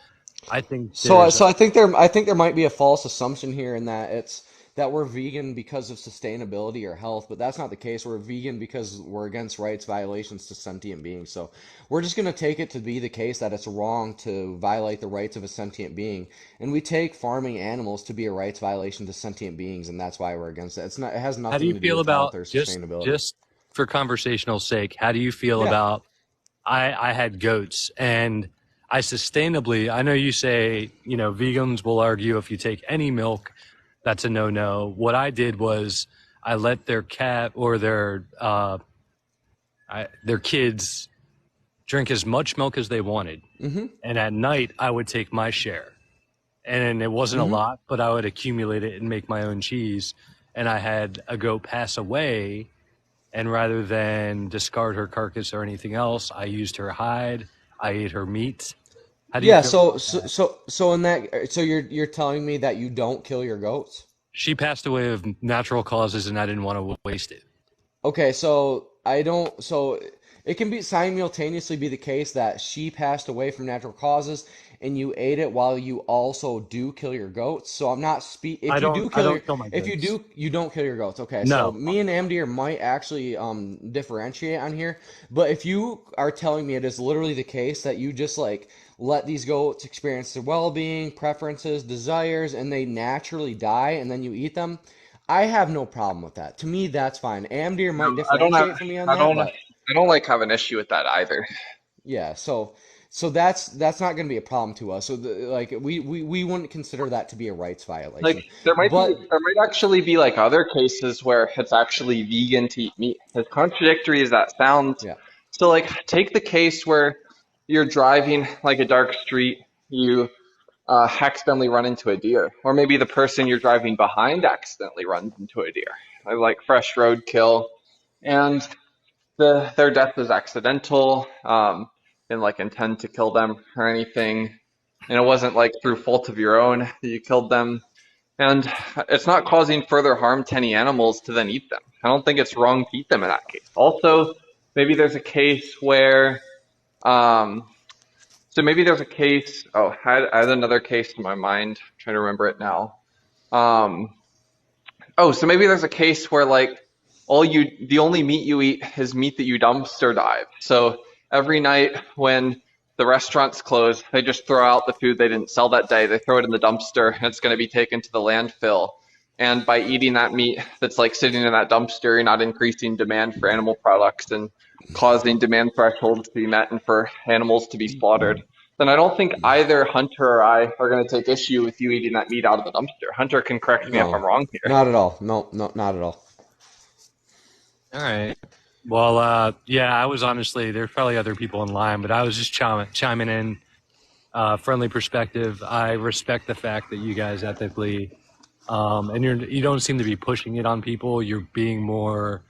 I think So, there's so I think there might be a false assumption here in that it's that we're vegan because of sustainability or health, but that's not the case. We're vegan because we're against rights violations to sentient beings. So we're just going to take it to be the case that it's wrong to violate the rights of a sentient being, and we take farming animals to be a rights violation to sentient beings, and that's why we're against it. It's not. It has how do nothing you to do feel with health about or sustainability. just for conversational sake, how do you feel Yeah. about I had goats and I sustainably, I know you say, vegans will argue if you take any milk, that's a no-no. What I did was I let their cat or their kids drink as much milk as they wanted. Mm-hmm. And at night I would take my share. And it wasn't a Mm-hmm. lot, but I would accumulate it and make my own cheese. And I had a goat pass away, and rather than discard her carcass or anything else, I used her hide. I ate her meat. How do you Yeah, feel so about so that? so so in that so you're telling me that you don't kill your goats? She passed away of natural causes, and I didn't want to waste it. Okay, so I don't. So it can be simultaneously be the case that she passed away from natural causes and you ate it while you also do kill your goats. So I'm not I if you don't. do I kill your don't kill my if you goats. do you don't kill your goats. Okay, so No, me and Amdir might actually differentiate on here. But if you are telling me it is literally the case that you just like let these goats experience their well-being, preferences, desires, and they naturally die and then you eat them, I have no problem with that. To me, that's fine. Amdir might I don't have, differentiate from me on I that, don't, but I don't like have an issue with that either. yeah. So that's not going to be a problem to us. So like we wouldn't consider that to be a rights Like violation. there But might actually be like other cases where it's actually vegan to eat meat. As contradictory as that sounds, yeah, so like take the case where you're driving like a dark street, you accidentally run into a deer, or maybe the person you're driving behind accidentally runs into a deer, like fresh roadkill, and their death is accidental, and like intend to kill them or anything, and it wasn't like through fault of your own that you killed them, and it's not causing further harm to any animals to then eat them. I don't think it's wrong to eat them in that case. Also, maybe there's a case where, um, so maybe there's a case. Oh, I had another case in my mind. I'm trying to remember it now. Um, Oh, so maybe there's a case where like the only meat you eat is meat that you dumpster dive. So every night when the restaurants close, they just throw out the food they didn't sell that day. They throw it in the dumpster and it's going to be taken to the landfill. And by eating that meat that's like sitting in that dumpster, you're not increasing demand for animal products and causing demand thresholds to be met and for animals to be slaughtered. Then I don't think either Hunter or I are going to take issue with you eating that meat out of the dumpster. Hunter can correct me if I'm no, wrong here. not at all. No, no, not at all. all right. Well, yeah, I was honestly, there's probably other people in line, but I was just chiming in, friendly perspective. I respect the fact that you guys ethically, and you don't seem to be pushing it on people. You're being more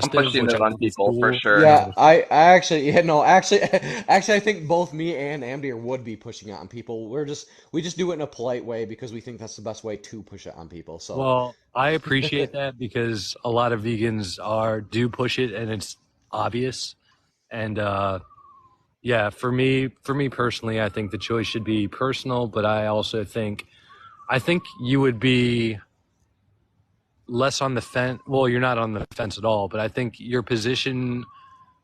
I'm suggestive, pushing which this I on think is people for cool. sure. Yeah, I actually, yeah, no, actually, actually, I think both me and Amdir would be pushing it on people. We just do it in a polite way because we think that's the best way to push it on people. So, Well, I appreciate that because a lot of vegans do push it, and it's obvious. And yeah, for me personally, I think the choice should be personal. But I also I think you would be less on the fence. Well, you're not on the fence at all, but I think your position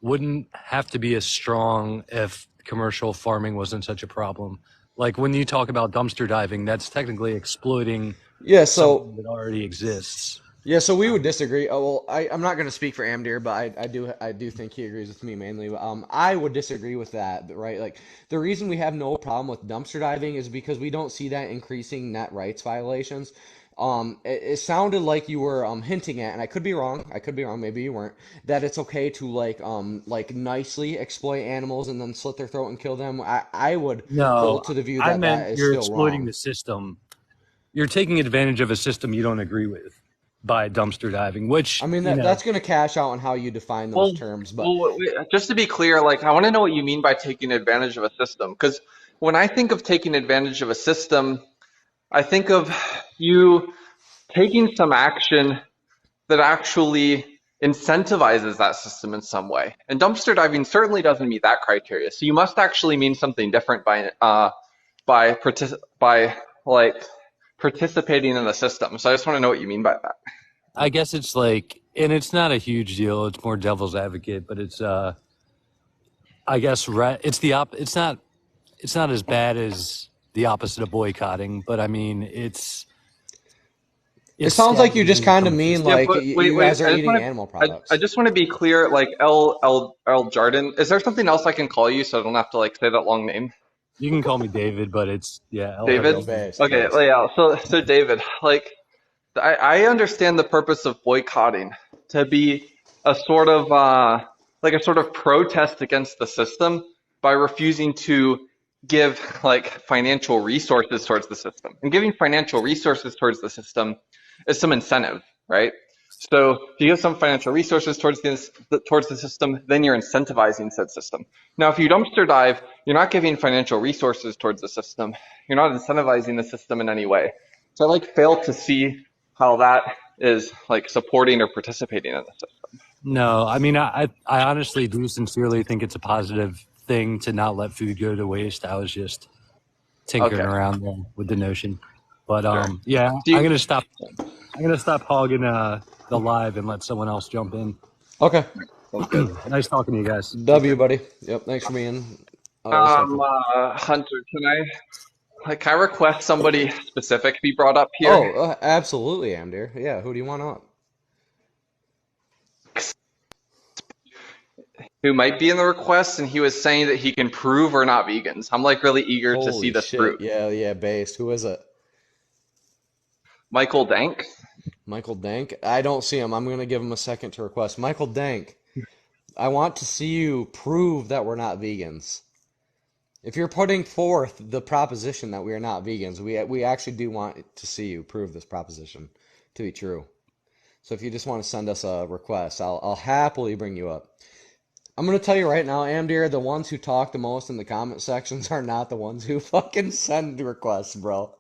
wouldn't have to be as strong if commercial farming wasn't such a problem. Like when you talk about dumpster diving, that's technically exploiting yeah, something that already exists. so we would disagree. Oh, well, I'm not going to speak for Amdir, but I do think he agrees with me mainly. I would disagree with that, right? Like the reason we have no problem with dumpster diving is because we don't see that increasing net rights violations. It sounded like you were hinting at, and I could be wrong. I could be wrong. Maybe you weren't. That it's okay to like nicely exploit animals and then slit their throat and kill them. I would No, hold to the view I that meant that is you're still exploiting wrong. the system. You're taking advantage of a system you don't agree with by dumpster diving, which, I mean you know, that's going to cash out on how you define those Well, terms, but just to be clear, like I want to know what you mean by taking advantage of a system. Because when I think of taking advantage of a system, I think of you taking some action that actually incentivizes that system in some way. And dumpster diving certainly doesn't meet that criteria. So you must actually mean something different by like participating in the system. So I just want to know what you mean by that. I guess it's like, and it's not a huge deal. It's more devil's advocate, but it's, I guess, it's it's not as bad as the opposite of boycotting, but I mean, it it's sounds like you just stagnating kind of from a mean Yeah, system. like but you wait. guys are eating animal I products. just want to be clear. Like L Jordan. Is there something else I can call you so I don't have to like say that long name? You can call me David, but it's, yeah, El David. Okay, Jordan. based, Okay. based. Yeah. So David, like I understand the purpose of boycotting to be a sort of like a sort of protest against the system by refusing to give like financial resources towards the system. And giving financial resources towards the system is some incentive, right? So if you give some financial resources towards the system, then you're incentivizing said system. Now, if you dumpster dive, you're not giving financial resources towards the system. You're not incentivizing the system in any way. So I like fail to see how that is like supporting or participating in the system. No, I mean, I honestly do sincerely think it's a positive thing to not let food go to waste. I was just tinkering Okay, around there with the notion. But sure. yeah, Do you, I'm gonna stop hogging the live and let someone else jump in. Okay. sounds good. Nice talking to you guys. Take W, care. buddy. Yep. Thanks for being respectful. Hunter, can I request somebody specific be brought up here? Oh, absolutely, Amdir. Yeah. Who do you want up? Who might be in the request, and he was saying that he can prove we're not vegans. I'm like really eager to see Holy this shit. proof. Yeah. Yeah. Based. Who is it? Michael Dank. Michael Dank. I don't see him. I'm gonna give him a second to request. Michael Dank. I want to see you prove that we're not vegans. If you're putting forth the proposition that we are not vegans, we actually do want to see you prove this proposition to be true. So if you just want to send us a request, I'll happily bring you up. I'm gonna tell you right now, Amdir, the ones who talk the most in the comment sections are not the ones who fucking send requests, bro.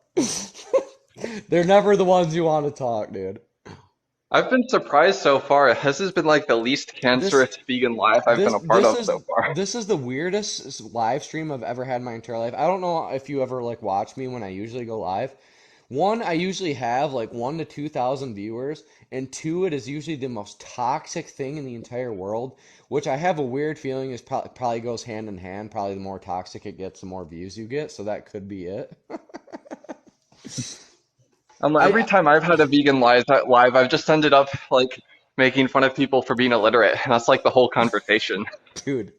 They're never the ones you want to talk, dude. I've been surprised so far. This has been like the least This cancerous vegan life I've been This a part this of is so far. this is the weirdest live stream I've ever had in my entire life. I don't know if you ever like watch me when I usually go live. One, I usually have like 1 to 2,000 viewers, and two, it is usually the most toxic thing in the entire world, which I have a weird feeling is probably goes hand in hand. Probably the more toxic it gets, the more views you get. So that could be it. Every I, time I've had a vegan live, I've just ended up like making fun of people for being illiterate, and that's like the whole conversation. dude.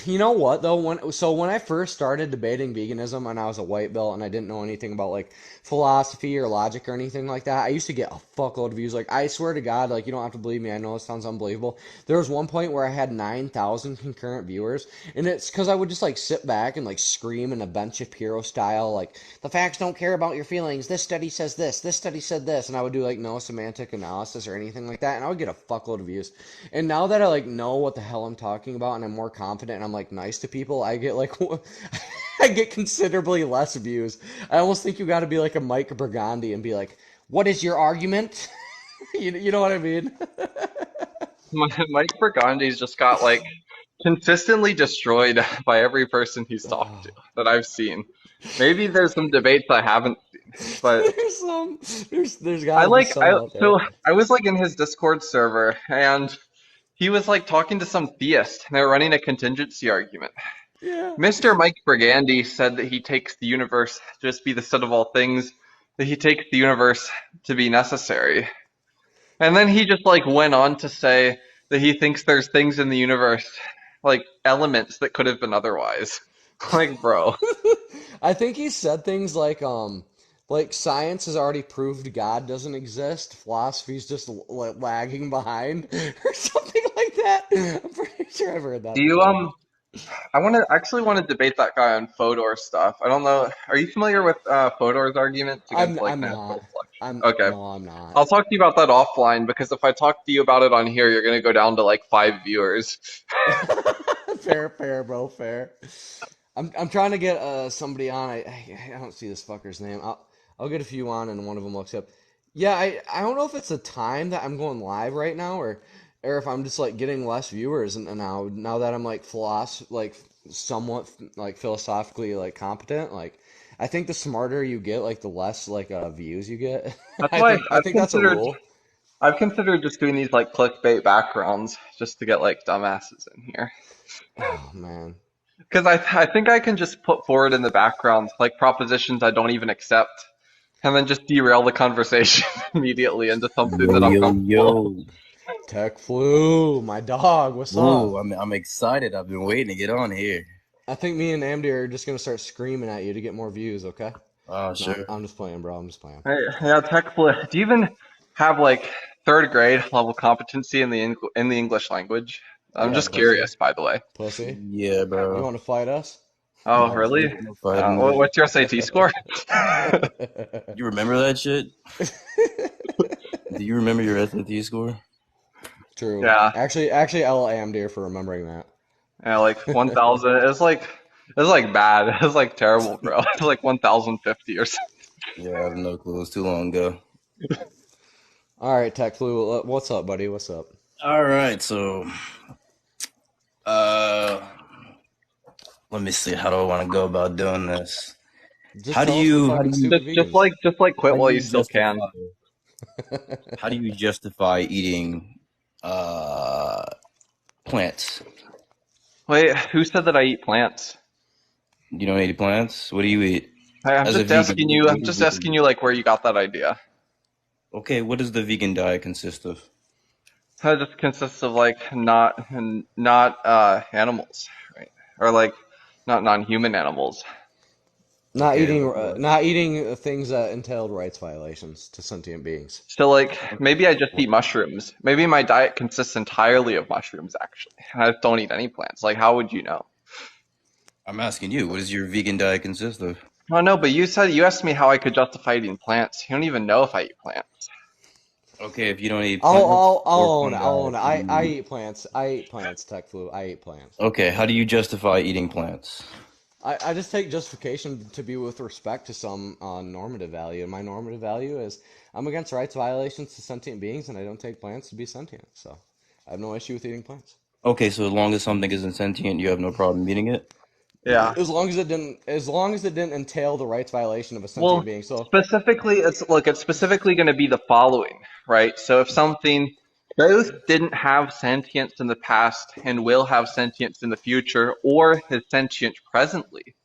You know what though, when I first started debating veganism and I was a white belt and I didn't know anything about like philosophy or logic or anything like that, I used to get a fuckload of views. Like I swear to God, like you don't have to believe me, I know it sounds unbelievable. There was one point where I had 9,000 concurrent viewers, and it's because I would just like sit back and like scream in a Ben Shapiro style, like the facts don't care about your feelings. This study says this study said this, and I would do like no semantic analysis or anything like that, and I would get a fuckload of views. And now that I like know what the hell I'm talking about and I'm more confident and I'm like nice to people, I get like I get considerably less views. I almost think you got to be like a Mike Burgundy and be like, "What is your argument?" You know what I mean? Mike Burgundy's just got like consistently destroyed by every person he's talked to Oh. that I've seen. Maybe there's some debates I haven't seen, but There's some there's got to be some out there. so I was like in his Discord server, and he was like talking to some theist, and they were running a contingency argument. Yeah. Mr. Mike Brigandy said that he takes the universe to just be the set of all things, that he takes the universe to be necessary. And then he just like went on to say that he thinks there's things in the universe, like elements that could have been otherwise. Like, bro. I think he said things like science has already proved God doesn't exist. Philosophy's just lagging behind or something like that. I'm pretty sure I've heard that Do you before. I want to debate that guy on Fodor stuff. I don't know. Are you familiar with Fodor's arguments against like I'm natural not. selection? Okay. I'm not. I'll talk to you about that offline because if I talk to you about it on here, you're gonna go down to like 5 viewers. Fair, bro, fair. I'm trying to get somebody on. I don't see this fucker's name. I'll get a few on, and one of them looks up. Yeah, I don't know if it's the time that I'm going live right now, or if I'm just like getting less viewers, and now that I'm like somewhat like philosophically like competent, like I think the smarter you get, like the less like views you get. That's I why think I think that's a rule. I've considered just doing these like clickbait backgrounds just to get like dumbasses in here. Oh man. Because I think I can just put forward in the background like propositions I don't even accept, and then just derail the conversation immediately into something Yo, that I'm yo, comfortable. yo. Tech flu, my dog, what's up? Ooh, I'm excited. I've been waiting to get on here. I think me and Amdir are just gonna start screaming at you to get more views, okay? Oh, No, sure. I'm just playing, bro. I'm just playing. Hey, yeah, tech flip. Do you even have like third grade level competency in the English language? I'm Yeah, just pussy. curious, by the way. Pussy. Yeah, You bro. want to fight us? Oh, No, I'm just really? kidding. No fighting, man. What's your SAT score? You remember that shit? do you remember your SAT score? True. Yeah, Actually, L Amdir for remembering that. yeah, like 1,000. It's like bad. It's like terrible, bro. It's like 1,050 or something. Yeah, I have no clue. It was too long ago. All right, Tech Flu, what's up, buddy? What's up? All right, so uh, let me see. How do I want to go about doing this? Just How do tell us we're you fucking stupid Just vegans. like just like quit how do while you you still justify can. how do you justify eating plants? Wait, who said that I eat plants? You don't eat plants? What do you eat I'm as a just vegan? asking you. What I'm is just it? asking you like where you got that idea. Okay, what does the vegan diet consist of? It just consists of like not animals, right? Or like not non-human animals. Okay, Not eating things that entailed rights violations to sentient beings. So like okay. maybe I just eat mushrooms. Maybe my diet consists entirely of mushrooms actually. I just don't eat any plants. Like how would you know? I'm asking you, what does your vegan diet consist of? Oh no, but you asked me how I could justify eating plants. You don't even know if I eat plants. Okay, if you don't eat plants I'll or own it. plant I'll own diet, it. what do I you eat? eat plants. I eat plants, Tech Flu. I eat plants. Okay, how do you justify eating plants? I just take justification to be with respect to some normative value. And my normative value is I'm against rights violations to sentient beings, and I don't take plants to be sentient. So I have no issue with eating plants. Okay, so as long as something isn't sentient, you have no problem eating it? Yeah. As long as it didn't entail the rights violation of a sentient Well, being. So it's specifically going to be the following, right? So if something both didn't have sentience in the past and will have sentience in the future, or is sentient presently,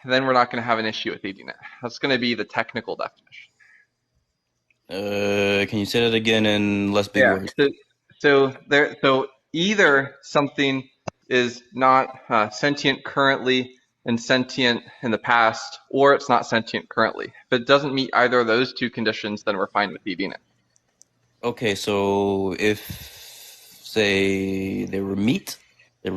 then we're not going to have an issue with eating it. That's going to be the technical definition. Can you say that again in less big Yeah. words? So either something is not sentient currently and sentient in the past, or it's not sentient currently. If it doesn't meet either of those two conditions, then we're fine with eating it. Okay, so if say there was meat that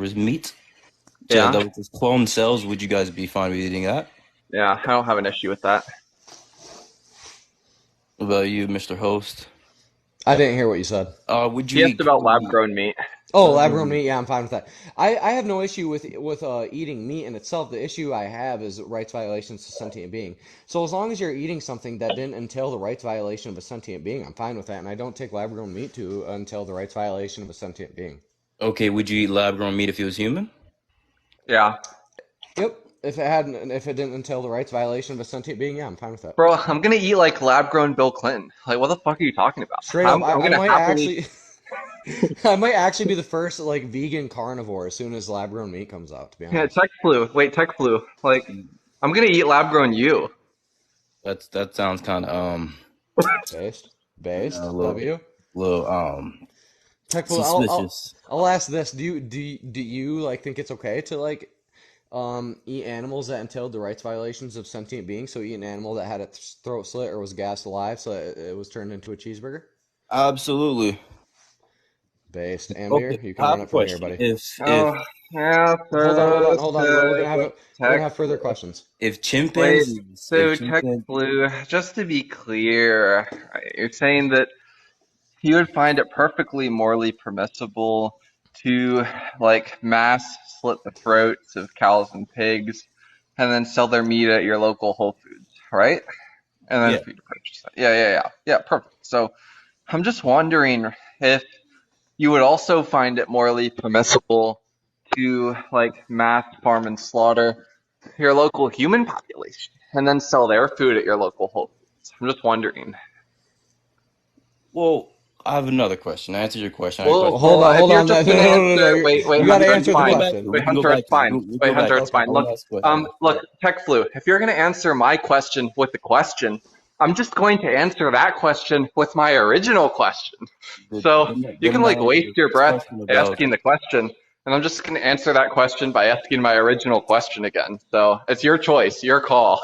Yeah. was just cloned cells, would you guys be fine with eating that? Yeah. I don't have an issue with that. What about you, Mr. Host? I didn't hear what you said. Would He you asked eat about lab meat? grown meat. Oh, Lab lab grown grown meat. meat. Yeah, I'm fine with that. I have no issue with eating meat in itself. The issue I have is rights violations to sentient being. So as long as you're eating something that didn't entail the rights violation of a sentient being, I'm fine with that, and I don't take lab grown meat to entail the rights violation of a sentient being. Okay, would you eat lab grown meat if it was human? Yeah. Yep. If it didn't entail the rights violation of a sentient being, yeah, I'm fine with that. Bro, I'm gonna eat like lab grown Bill Clinton. Like, what the fuck are you talking about? Straight up, I'm I gonna might happily. actually I might actually be the first like vegan carnivore as soon as lab grown meat comes out, to be Yeah, honest. tech flu. Wait, tech flu. Like, I'm gonna eat lab grown you. That sounds kind of Based. a Based. little W. Techful, suspicious. I'll ask this. Do you like think it's okay to like eat animals that entailed the rights violations of sentient beings? So eat an animal that had its throat slit or was gassed alive so that it was turned into a cheeseburger? Absolutely. Based. Okay, Amdir, you can I run have a it from here, question. buddy. Oh, yeah. Hold on. We're Tech gonna have further questions. If Wait. chimpanzees, if So tech chimpanzees, flu. Just to be clear, right, you're saying that you would find it perfectly morally permissible to like mass slit the throats of cows and pigs, and then sell their meat at your local Whole Foods, right? And then yeah. for you to purchase it. Yeah, perfect. So I'm just wondering if you would also find it morally permissible to like mass farm and slaughter your local human population and then sell their food at your local Whole Foods. I'm just wondering. Well, I have another question. I answered your question. I have a Well, question. well, if Hold you're on. just No, gonna no, no, no. answer, wait, You got to Hunter, it's answer We the can go fine. back to it. question. We Wait, can go Hunter, back it's to it. fine. We'll Wait, go back. Hunter, it's Okay. fine. One Look, last question. look, Tech Flu, if you're gonna answer my question with the question, I'm just going to answer that question with my original question. So you can Didn't I like answer waste your your first breath question about? asking the question, and I'm just gonna answer that question by asking my original question again. So it's your choice, your call.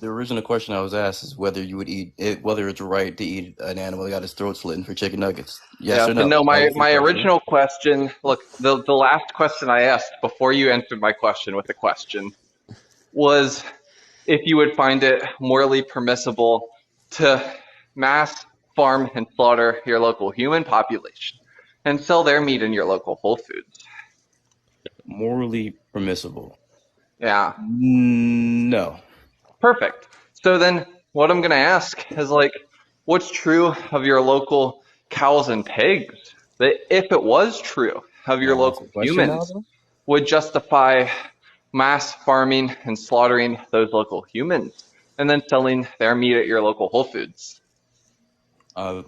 The original question I was asked is whether you would eat it, whether it's right to eat an animal that got his throat slit for chicken nuggets. Yes Yeah, or but no? no, That my was the my question. original question, look, the last question I asked before you answered my question with a question was if you would find it morally permissible to mass farm and slaughter your local human population and sell their meat in your local Whole Foods? Morally permissible? Yeah, No. perfect. So then what I'm going to ask is like, what's true of your local cows and pigs? That if it was true of Can your I ask local a question now, humans, though? would justify mass farming and slaughtering those local humans and then selling their meat at your local Whole Foods.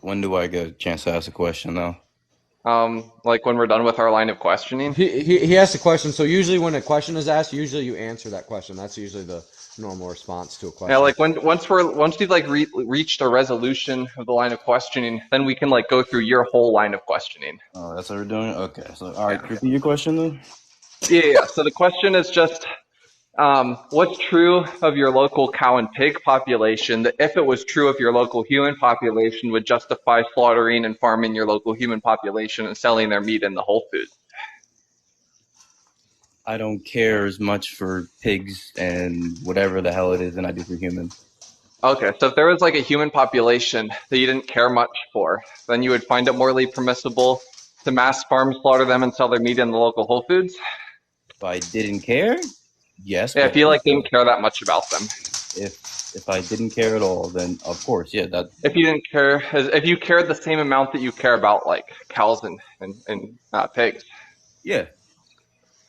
When do I get a chance to ask a question now? Like when we're done with our line of questioning. He asked a question. So usually when a question is asked, usually you answer that question. That's usually the normal response to a question. Yeah, like once we've like reached a resolution of the line of questioning, then we can like go through your whole line of questioning. Oh, that's what we're doing? Okay. So, all right, Yeah. repeat your question then. Yeah. So the question is just, what's true of your local cow and pig population that if it was true of your local human population would justify slaughtering and farming your local human population and selling their meat in the Whole Foods? I don't care as much for pigs and whatever the hell it is than I do for humans. Okay, so if there was like a human population that you didn't care much for, then you would find it morally permissible to mass farm slaughter them and sell their meat in the local Whole Foods? If I didn't care, yes, Yeah, but if you like didn't care that much about them. if I didn't care at all, then of course, yeah, that If you didn't care, if you cared the same amount that you care about like cows and pigs, yeah.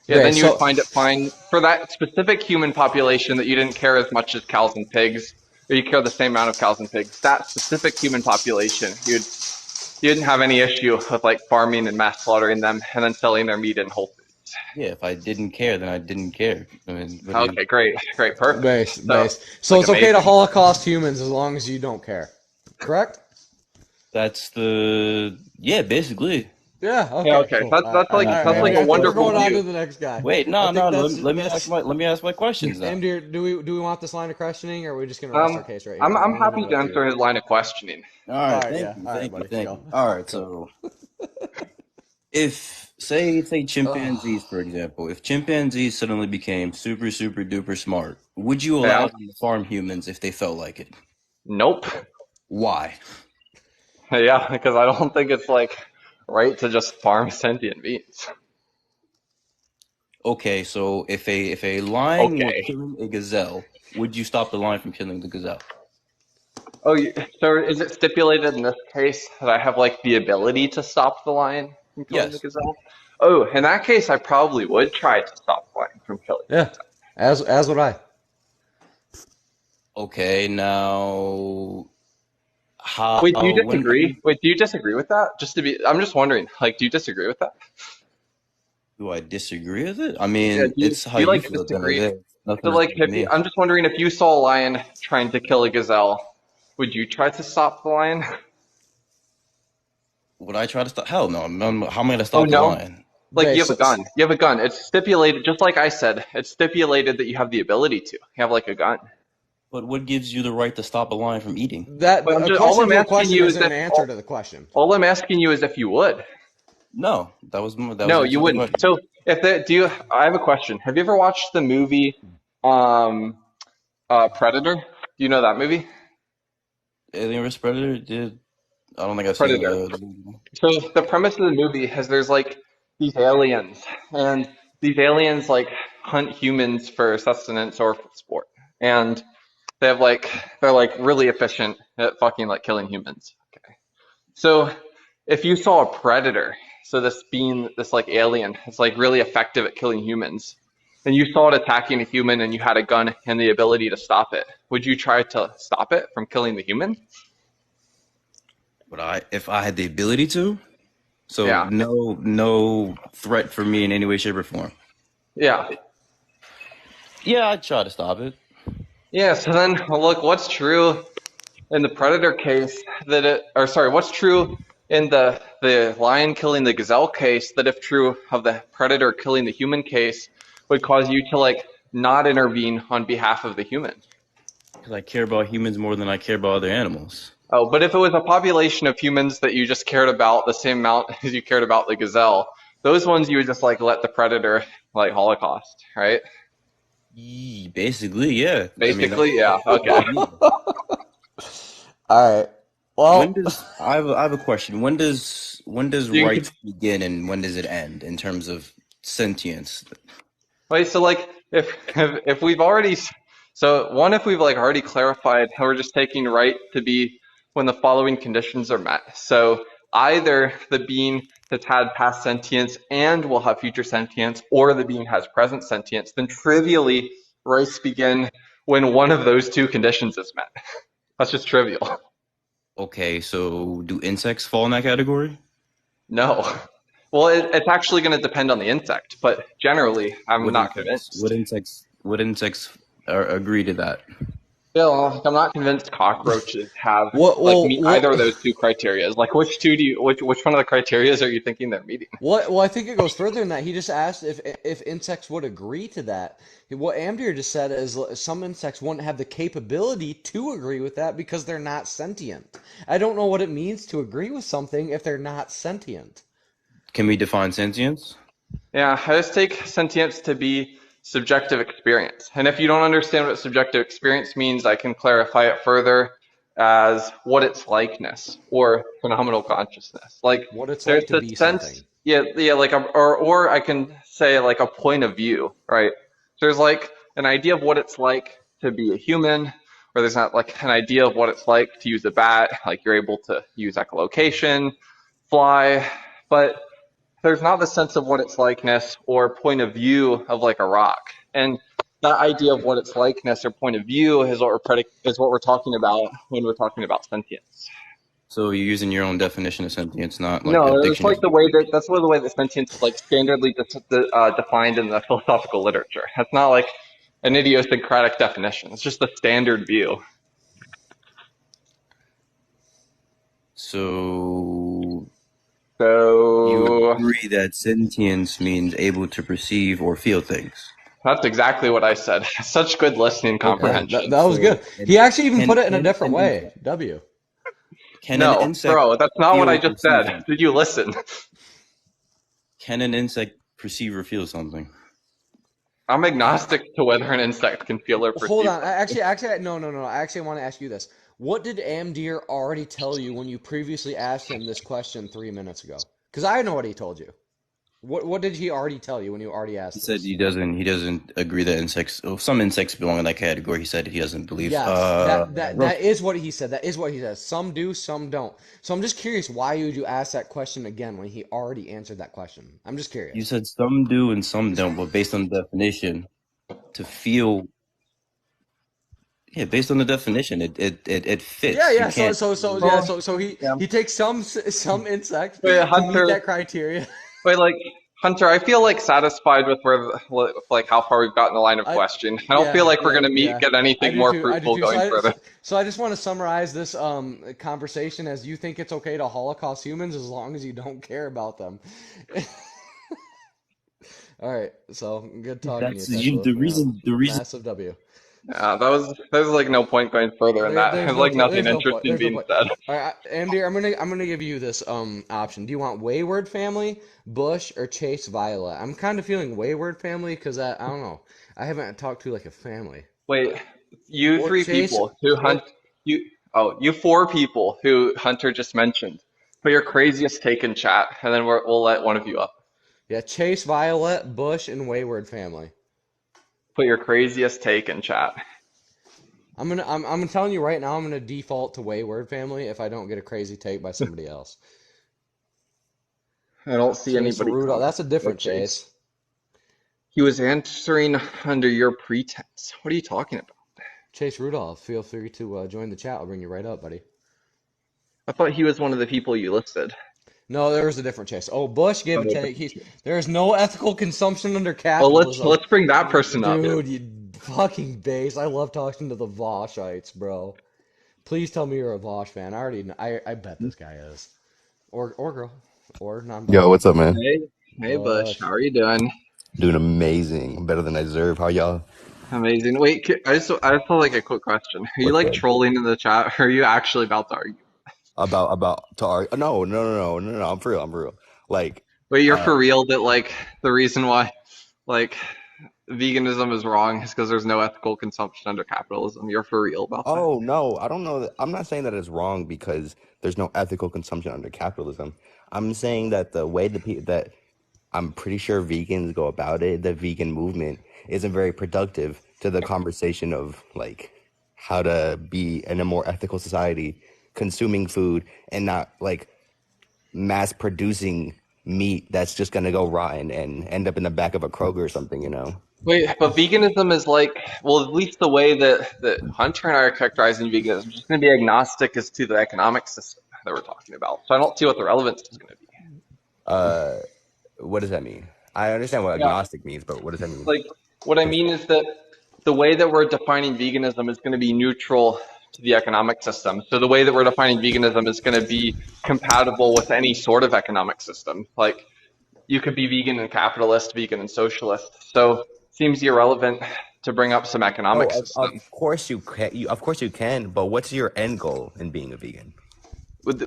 yeah, Okay, then you so would find it fine for that specific human population that you didn't care as much as cows and pigs, or you care the same amount of cows and pigs. That specific human population, you didn't have any issue with like farming and mass slaughtering them and then selling their meat in Whole Foods. Yeah, if I didn't care, then I didn't care. I mean, what do you, Okay, great, perfect. base. So Like it's okay to amazing. Holocaust humans as long as you don't care. Correct? that's the yeah, basically. Yeah. Okay. Yeah, okay. Cool. That's like All that's right, like I a think we're wonderful going on to view. the next guy. Wait, I no, think no. that's Let me ask my questions now. Amdir, do we want this line of questioning, or are we just going to rest our case right here? I'm I'll leave happy it to up to answer you. his line of questioning. All All right, right. Yeah. All right, buddy. thank Go. you. All right, so if say chimpanzees, for example, if chimpanzees suddenly became super duper smart, would you allow Yeah. them to farm humans if they felt like it? Nope. Why? Yeah, because I don't think it's like right to just farm sentient beings. Okay, so if a lion were Okay. killing a gazelle, would you stop the lion from killing the gazelle? Oh, so is it stipulated in this case that I have like the ability to stop the lion from killing the Yes. gazelle? Oh, in that case, I probably would try to stop the lion from killing the Yeah. gazelle. As would I. Okay, now how Wait, do you when disagree? Wait, do you disagree with that? I'm just wondering, like, do you disagree with that? do I disagree with it? I Yeah, mean, it's do how you you like feel at the end of the disagree? day. So Nothing to do like, with me. I'm just wondering if you saw a lion trying to kill a gazelle, would you try to stop the lion? Would I try to stop? Hell no. How am I gonna Oh stop the no. lion? Like you Okay. have a gun. You have a gun. It's stipulated, just like I said, it's stipulated that you have the ability to. You have like a gun. But what gives you the right to stop a lion from eating? That But a all question I'm to a asking question you is isn't an answer to the question. all I'm asking you is if you would. No, that was No, the answer you to the wouldn't. question. So I have a question. Have you ever watched the movie um Predator? Do you know that movie? Alien vs Predator did. I don't think I've seen Predator. the. So the premise of the movie is there's like these aliens, and these aliens like hunt humans for sustenance or for sport, and they have like they're like really efficient at fucking like killing humans. Okay, so if you saw a predator, so this being this like alien, it's like really effective at killing humans, and you saw it attacking a human, and you had a gun and the ability to stop it, would you try to stop it from killing the human? But if I had the ability to, so Yeah, no threat for me in any way, shape, or form. yeah. Yeah, I'd try to stop it. Yeah, so then well, look, what's true in the predator case what's true in the lion killing the gazelle case that if true of the predator killing the human case would cause you to like not intervene on behalf of the human? Because I care about humans more than I care about other animals. Oh, but if it was a population of humans that you just cared about the same amount as you cared about the gazelle, those ones you would just like let the predator like holocaust, right? Basically, yeah. Basically, yeah. Okay. All right. when Well, does I have a question. When does You could, rights begin and when does it end in terms of sentience? wait, so like if we've already so one if we've like already clarified how we're just taking right to be when the following conditions are met. So either the being has had past sentience and will have future sentience, or the being has present sentience, then trivially rights begin when one of those two conditions is met. That's just trivial. Okay, so do insects fall in that category? No. Well, it's actually going to depend on the insect, but generally, I'm What not insects? What convinced. insects? What insects agree to that? Bill, I'm not convinced cockroaches have what? like Well, meet either of what? those two criteria. Like, which two do you, which one of the criterias are you thinking they're meeting? What? Well, I think it goes further than that. He just asked if insects would agree to that. What Amdir just said is some insects wouldn't have the capability to agree with that because they're not sentient. I don't know what it means to agree with something if they're not sentient. Can we define sentience? Yeah, I just take sentience to be subjective experience. And if you don't understand what subjective experience means, I can clarify it further as what its likeness or phenomenal consciousness. Like What it's there's like to the be sense, something. yeah, like or I can say like a point of view, right? So there's like an idea of what it's like to be a human, or there's not like an idea of what it's like to use a bat, like you're able to use echolocation, fly, but there's not the sense of what its likeness or point of view of like a rock. And that idea of what its likeness or point of view is is what we're talking about when we're talking about sentience. So you're using your own definition of sentience, not like a No, it's like dictionary. the way that that's the way that sentience is like standardly defined in the philosophical literature. That's not like an idiosyncratic definition. It's just the standard view. So you So agree that sentience means able to perceive or feel things. that's exactly what I said. Such good listening Okay, comprehension. that was good. So He and actually even can put it in a can different an way. insect W. can an No, insect bro, that's not what feel I or just perceive said. something? Did you listen? Can an insect perceive or feel something? I'm agnostic to whether an insect can feel or Hold perceive on. something. No. I actually want to ask you this. What did Amdir already tell you when you previously asked him this question 3 minutes ago? Because I know what he told you. What did he already tell you when you already He asked said this? he doesn't agree that insects some insects belong in that category. He said he doesn't believe. Yes, Roach. that is what he said. That is what he says. Some do, some don't. So I'm just curious, why would you ask that question again when he already answered that question? I'm just You curious. said some do and some don't, but based on the definition, to feel, yeah, based on the definition, it Yeah, fits. You yeah. can't. Well, So yeah. he takes some insects Wait, to meet Hunter. that criteria. Wait, like Hunter. I feel like satisfied with with, like how far we've got in the line of I question. I don't feel like we're gonna yeah. get anything more I do fruitful too. going further. So I just want to summarize this conversation as you think it's okay to Holocaust humans as long as you don't care about them. All right. So good talking to you, That's you, Tesla. the reason. The reason. Massive W. Yeah, there's like no point going further in that. There's like nothing There's no point. interesting There's no being point. said. All right, Amdir, I'm gonna give you this option. Do you want Wayward Family, Bush, or Chase Violet? I'm kind of feeling Wayward Family because I don't know. I haven't talked to like a family. Wait, you Or three Chase people who or hunt you. Oh, you four people who Hunter just mentioned. Put your craziest take in chat, and then we'll let one of you up. yeah, Chase Violet, Bush, and Wayward Family. Put your craziest take in chat. I'm telling you right now, I'm gonna default to Wayward Family if I don't get a crazy take by somebody else. I don't see Chase anybody Rudolph. comment. That's a different Chase. Chase. He was answering under your pretense. What are you talking about? Chase Rudolph. Feel free to join the chat. I'll bring you right up, buddy. I thought he was one of the people you listed. No, there was a different Chase. Oh, Bush gave a take. There is no ethical consumption under Well, capitalism. let's bring that person up. Dude, you fucking base. I love talking to the Voshites, bro. Please tell me you're a Vosh fan. I already know, I bet this guy is. Or girl. Or Yo, non-binary. what's up, man? Hey, Bush. Bush. How are you doing? Doing amazing. Better than I deserve. How y'all? Amazing. Wait, I just have like a quick question. Are you What's like good? trolling in the chat, or are you actually about to argue? About to argue? No. I'm for real. Like, Wait, you're uh, for real that like the reason why like veganism is wrong is because there's no ethical consumption under capitalism. You're for real about that? Oh no, I don't know. I'm not saying that it's wrong because there's no ethical consumption under capitalism. I'm saying that the way that I'm pretty sure vegans go about it, the vegan movement isn't very productive to the conversation of like how to be in a more ethical society, consuming food and not like mass producing meat that's just gonna go rotten and end up in the back of a Kroger or something, you know? Wait, but veganism is like, well, at least the way that Hunter and I are characterizing veganism is just going to be agnostic as to the economic system that we're talking about. So I don't see what the relevance is going to be. Uh, what does that mean? I understand what Yeah, agnostic means, but what does that mean? like what I mean is that the way that we're defining veganism is going to be neutral to the economic system. So the way that we're defining veganism is going to be compatible with any sort of economic system. Like you could be vegan and capitalist, vegan and socialist. So it seems irrelevant to bring up some Oh, economic of system. course you can. Of course you can. But what's your end goal in being a vegan?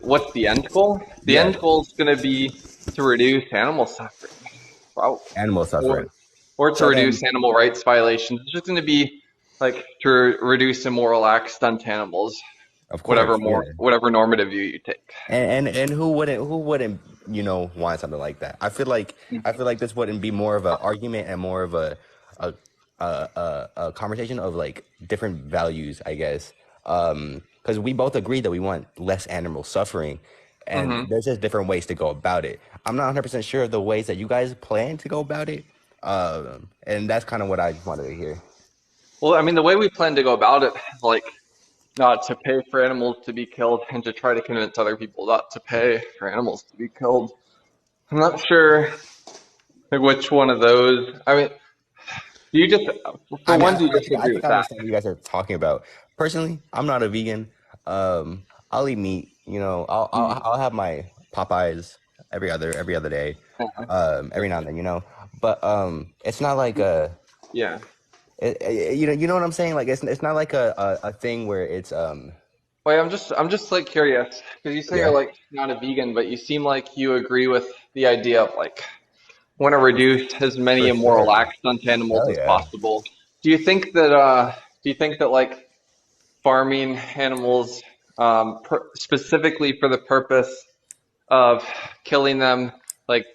What's the end goal? The Yeah, end goal is going to be to reduce animal suffering, probably, animal or suffering. to So reduce then, animal rights violations. It's just going to be like to reduce immoral acts done to animals, of course, yeah. whatever normative view you take. And who wouldn't want something like that? I feel like this wouldn't be more of an argument and more of a a conversation of like different values, I guess. Because we both agree that we want less animal suffering, and Hmm. there's just different ways to go about it. I'm not 100% sure of the ways that you guys plan to go about it. And that's kind of what I wanted to hear. Well, I mean, the way we plan to go about it is like not to pay for animals to be killed and to try to convince other people not to pay for animals to be killed. I'm not sure like which one of those. I mean, do you just, I for mean, one, I, do you I think I disagree think with I that? understand what you guys are talking about. Personally, I'm not a vegan. I'll eat meat. I'll have my Popeyes every other day. Every now and then. But it's not like Yeah. you know what I'm saying? Like it's not like a thing where it's Wait, I'm just like curious because you say you're yeah. like not a vegan, but you seem like you agree with the idea of like want to reduce as many For immoral sure. acts done to animals Hell as yeah. possible. Do you think that like farming animals specifically for the purpose of killing them like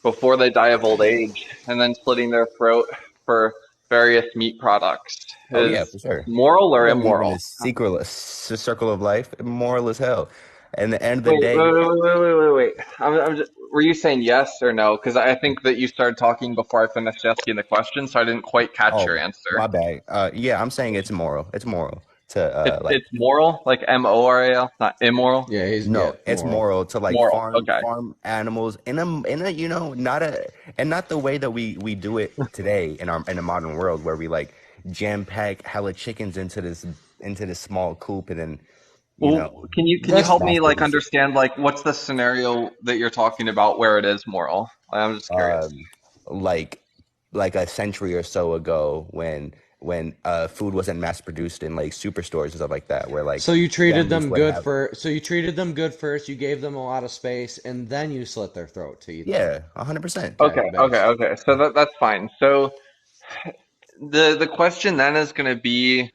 before they die of old age and then slitting their throat for various meat products Oh yeah, is for sure. moral I or believe in immoral? this circle of life, moral as hell. And the end of the Wait, day, wait, wait, wait, wait, wait, wait. I'm just, were you saying yes or no? Because I think that you started talking before I finished asking the question, so I didn't quite catch oh your my answer. bad. Yeah, I'm saying it's immoral. It's moral to like It's moral, like MORAL, not immoral. Yeah, no, it's moral. moral to like Moral. farm Okay. farm animals in a not a and not the way that we do it today in the modern world where we like jam pack hella chickens into this small coop and then you Well, know can you That's help mass me like produce it. understand like what's the scenario that you're talking about where it is moral? I'm just curious. Um, like a century or so ago when food wasn't mass produced in like superstores and stuff like that, where like so you treated families them would good have for so you treated them good first. You gave them a lot of space, and then you slit their throat to eat them. yeah 100%. Okay, Okay, okay, based. okay. So that's fine. So the question then is going to be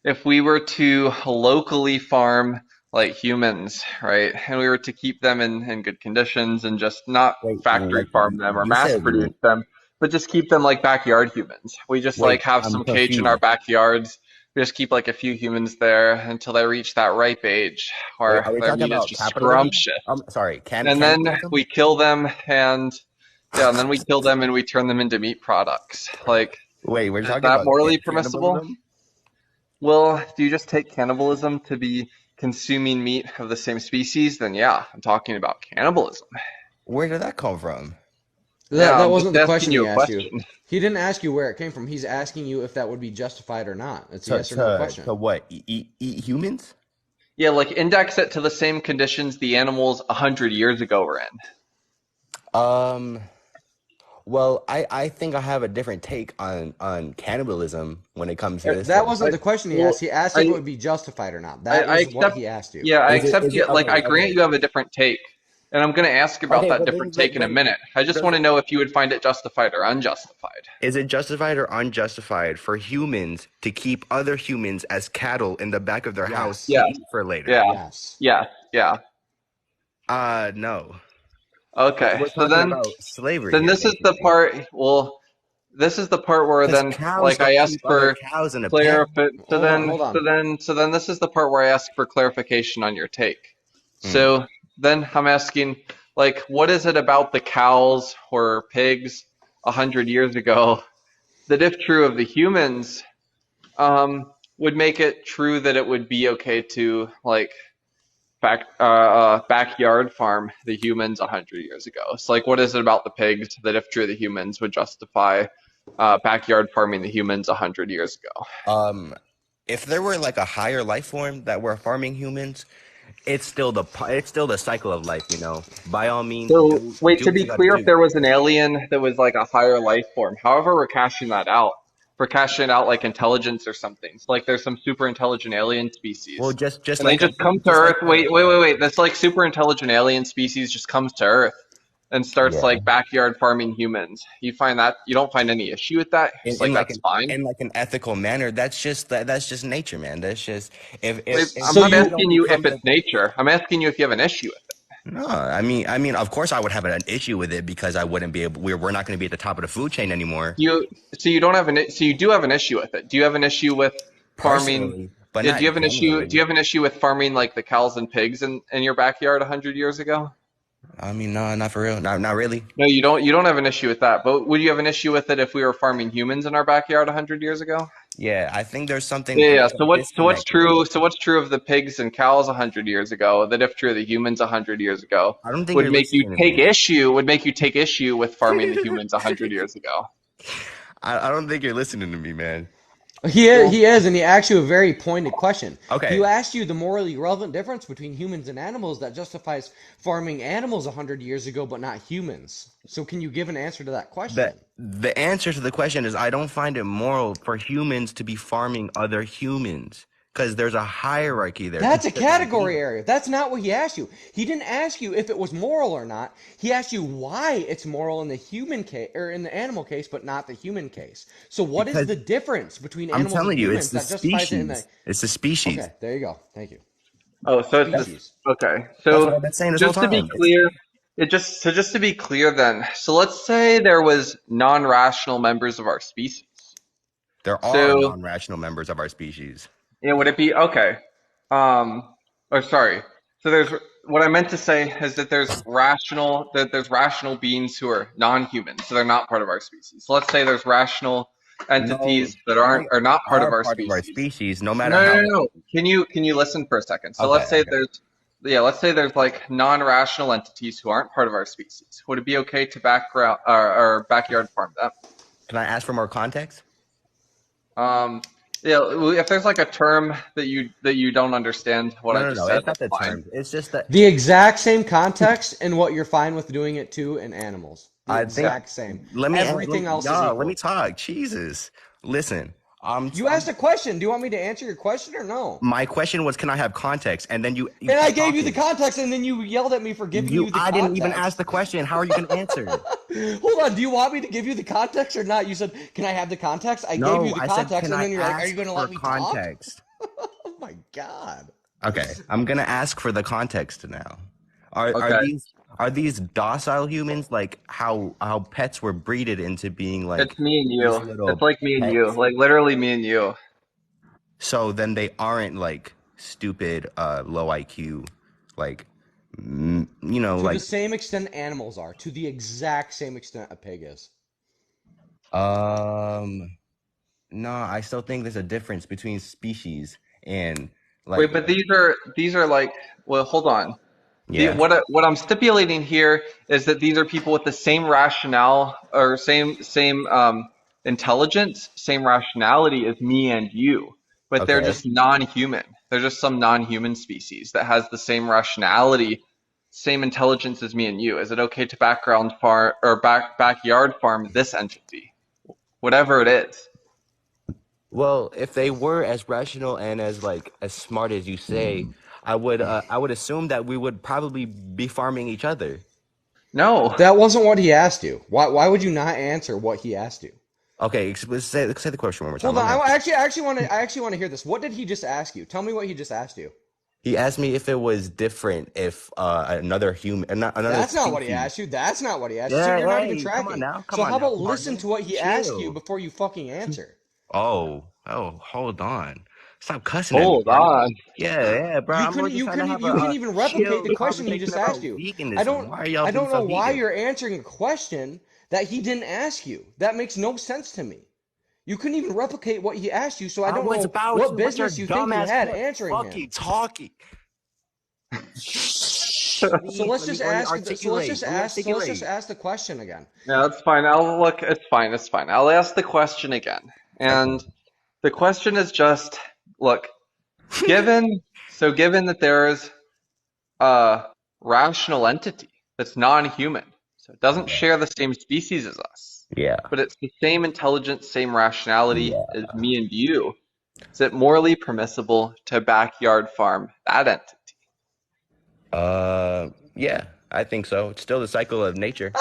if we were to locally farm like humans, right? And we were to keep them in good conditions and just not Wait, factory like farm them or you mass said, produce them, but just keep them like backyard humans. We just like wait, have I'm some cage in our confused. backyards. We just keep like a few humans there until they reach that ripe age Wait, where are we their talking meat is about just capitalism? scrumptious. Sorry, And then cannibalism? we kill them and yeah, and then we kill them and we turn them into meat products. Like, Wait, we're is talking that about morally permissible? cannibalism? Well, do you just take cannibalism to be consuming meat of the same species? Then yeah, I'm talking about cannibalism. Where did that come from? Yeah, That I'm just wasn't the asking question you he a asked you. question. He didn't ask you where it came from. He's asking you if that would be justified or not. It's a To yes or no to question. to what? Eat humans? Yeah, like index it to the same conditions the animals 100 years ago were in. Um. Well, I think I have a different take on cannibalism when it comes to this That thing. wasn't I, the question he well, asked. He asked if it I, would be justified or not. That I was what accept. he asked you. Yeah, I Is it accept is it you. Like, okay, I grant okay. you have a different take. And I'm going to ask about Okay, that but different take in a then minute. I just want to doesn't know if you would find it justified or unjustified. is it justified or unjustified for humans to keep other humans as cattle in the back of their house Yes. to Yeah, eat for later? yeah, Yes. yeah, yeah. No. Okay, We're so talking about slavery then here, this is the basically. part. Well, this is the part where Because then, cows like, I don't ask keep other for cows in a pen. So Hold on, then, hold on. this is the part where I ask for clarification on your take. Mm. So then I'm asking, like, what is it about the cows or pigs 100 years ago that, if true of the humans, would make it true that it would be okay to like backyard farm the humans 100 years ago? It's like, what is it about the pigs that, if true, the humans would justify backyard farming the humans 100 years ago? Um, if there were like a higher life form that were farming humans, it's still the cycle of life, you know. By all means, So, wait, do to what be you got to clear, if do. there was an alien that was like a higher life form, however we're cashing that out, we're cashing out like intelligence or something. So, like, there's some super intelligent alien Well, species, just and they like just come to just like Earth. Wait. This like super intelligent alien species just comes to Earth and starts yeah, like backyard farming humans. You don't find any issue with that? It's like, that's fine. in like an ethical manner. That's just nature, man. That's just Wait, if I'm So not humans you don't asking you if become the it's nature. I'm asking you if you have an issue with it. no, of course, I would have an issue with it because I wouldn't be able. We're not going to be at the top of the food chain anymore, You don't have so you do have an issue with it. Do you have an issue with farming? personally, but Yeah, do not you have an issue? Do generally. you have an issue with farming like the cows and pigs in your backyard 100 years ago? I mean, no, not for real. Not really. No, you don't. You don't have an issue with that. But would you have an issue with it if we were farming humans in our backyard 100 years ago? Yeah, I think there's something. Yeah, yeah. There's a So what's disconnect there. true? So what's true of the pigs and cows 100 years ago that, if true, of the humans 100 years ago I don't think you're listening to would make you take issue with farming the me. humans 100 years ago? I don't think you're listening to me, man. Well, he is, and he asked you a very pointed question. He Okay, asked you the morally relevant difference between humans and animals that justifies farming animals 100 years ago, but not humans. So can you give an answer to that question? the answer to the question is I don't find it moral for humans to be farming other humans because there's a hierarchy there. That's a People that don't believe category area. That's not what he asked you. He didn't ask you if it was moral or not. He asked you why it's moral in the human case or in the animal case, but not the human case. So what is because the difference between I'm animals and telling you, it's humans the that justifies it in the? species. It's the species. Okay, there you go. Thank you. oh, so it's just Species. okay. That's what So I've been saying this whole just to be time. clear, just to be clear then. So let's say there was non-rational members of our species. There are So non-rational members of our species. yeah, would it be okay? Or sorry. So there's what I meant to say is that there's rational beings who are non-human, so they're not part of our species. So let's say there's rational No, entities that they are not part of are our part of our species. species, no matter No, no, how. no, no. Can you listen for a second? So Okay, okay. let's say there's like non-rational entities who aren't part of our species. Would it be okay to background or backyard farm them? Can I ask for more context? Um, yeah, if there's like a term that you don't understand what I No, no, just no. said, It's not that's the fine. term. It's just that The exact same context and what you're fine with doing it to in animals. The I think. exact same. Let me. Everything else is Y'all, let equal. me talk. Jesus, listen. You asked a question. Do you want me to answer your question or no? My question was, can I have context? And then you And I keep gave you the talking. context, and then you yelled at me for giving you the I didn't even ask context. the question. How are you going to answer? Hold on. Do you want me to give you the context or not? You said, "Can I have the context?" I gave No, you the I said, context, can and I then you're like, "Are you ask going to for let me talk?" context? Oh my god. Okay, I'm gonna ask for the context now. Are Okay. these docile humans like how pets were breeded into being like It's me and these you. little It's like me and you. pets? Like literally me and you. So then they aren't like stupid, low IQ, like you know, To the like same extent animals are. To the exact same extent a pig is. um. No, I still think there's a difference between species and Wait, like but these are like, well, hold on. yeah. What I'm stipulating here is that these are people with the same rationale or same intelligence, same rationality as me and you, but they're Okay. just non-human. They're just some non-human species that has the same rationality, same intelligence as me and you. Is it okay to background farm or backyard farm this entity, whatever it is? Well, if they were as rational and as like as smart as you say, I would assume that we would probably be farming each other. No. That wasn't what he asked you. Why would you not answer what he asked you? Okay, say the question one more time. Hold on. I actually want to hear this. What did he just ask you? Tell me what he just asked you. He asked me if it was different if another human, another. That's not what he species- asked you. That's not what he asked you. Yeah, So you're not hey, even come on tracking. now, come So on how now, about listen partner. to what he asked you before you fucking answer? Oh, hold on. Stop cussing at me, Hold partner. on. Yeah, bro. I'm just trying to have You couldn't a even replicate chill the question he conversation just about asked you. veganism. Why are y'all I don't know so why vegan? you're answering a question that he didn't ask you. That makes no sense to me. You couldn't even replicate what he asked you, so I don't know what business you think you had answering him. talking. So let's just ask. So let's just Let me ask. So let's just articulate. ask the question again. Yeah, that's fine. It's fine. It's fine. I'll ask the question again. And the question is just, look, given that there's a rational entity that's non-human, so it doesn't share the same species as us, Yeah. but it's the same intelligence, same rationality Yeah. as me and you, is it morally permissible to backyard farm that entity? Yeah, I think so. It's still the cycle of nature.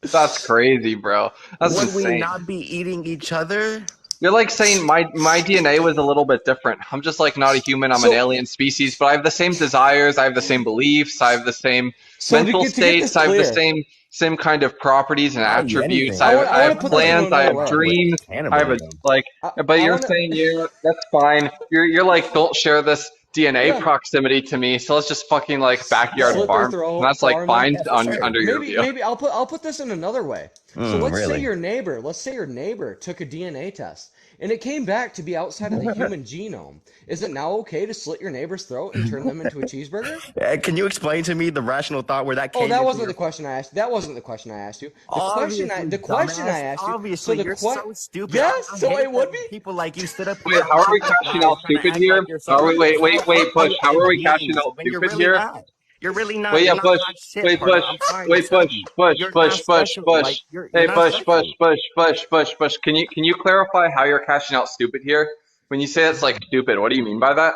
That's crazy, bro. That's Would we insane. not be eating each other? You're like saying my DNA was a little bit different. I'm just like not a human. I'm an So alien species, but I have the same desires. I have the same beliefs. I have the same so mental to get this states. I have the clear, same kind of properties and I'll eat attributes. anything. I have, I want have to put this in plans. I another have way. With dreams. I have a cannibalism. like. But I you're want to. saying that's fine. You're like don't share this DNA Yeah. proximity to me. So let's just fucking like backyard Slit their farm. And throat, that's like farm them. fine Yeah, for sure. under your view. Maybe I'll put this in another way. So let's say Really? your neighbor, took a DNA test and it came back to be outside of the human genome. Is it now okay to slit your neighbor's throat and turn them into a cheeseburger? Can you explain to me the rational thought where that Oh, came that into wasn't your... the question I asked. That wasn't the question I asked you. Obviously, The question I dumbass. asked you. Obviously, you're so stupid. Yes, I so hate it would that be. people like you stood up Wait, here how on are we TikTok cashing live out trying to stupid act here? like you're How are so we, wait, Bush, up how in are we cashing beans out when you're stupid really here? not. You're really not. Wait, You're yeah, not Bush, hot shit, wait, partner. Bush, I'm sorry to wait, tell Bush, you. Bush, You're Bush, not Bush, special. Bush. Like you're Hey, not Bush, Bush, special. Bush, Bush, Bush, Bush. Can you clarify how you're cashing out stupid here? When you say it's like stupid, what do you mean by that?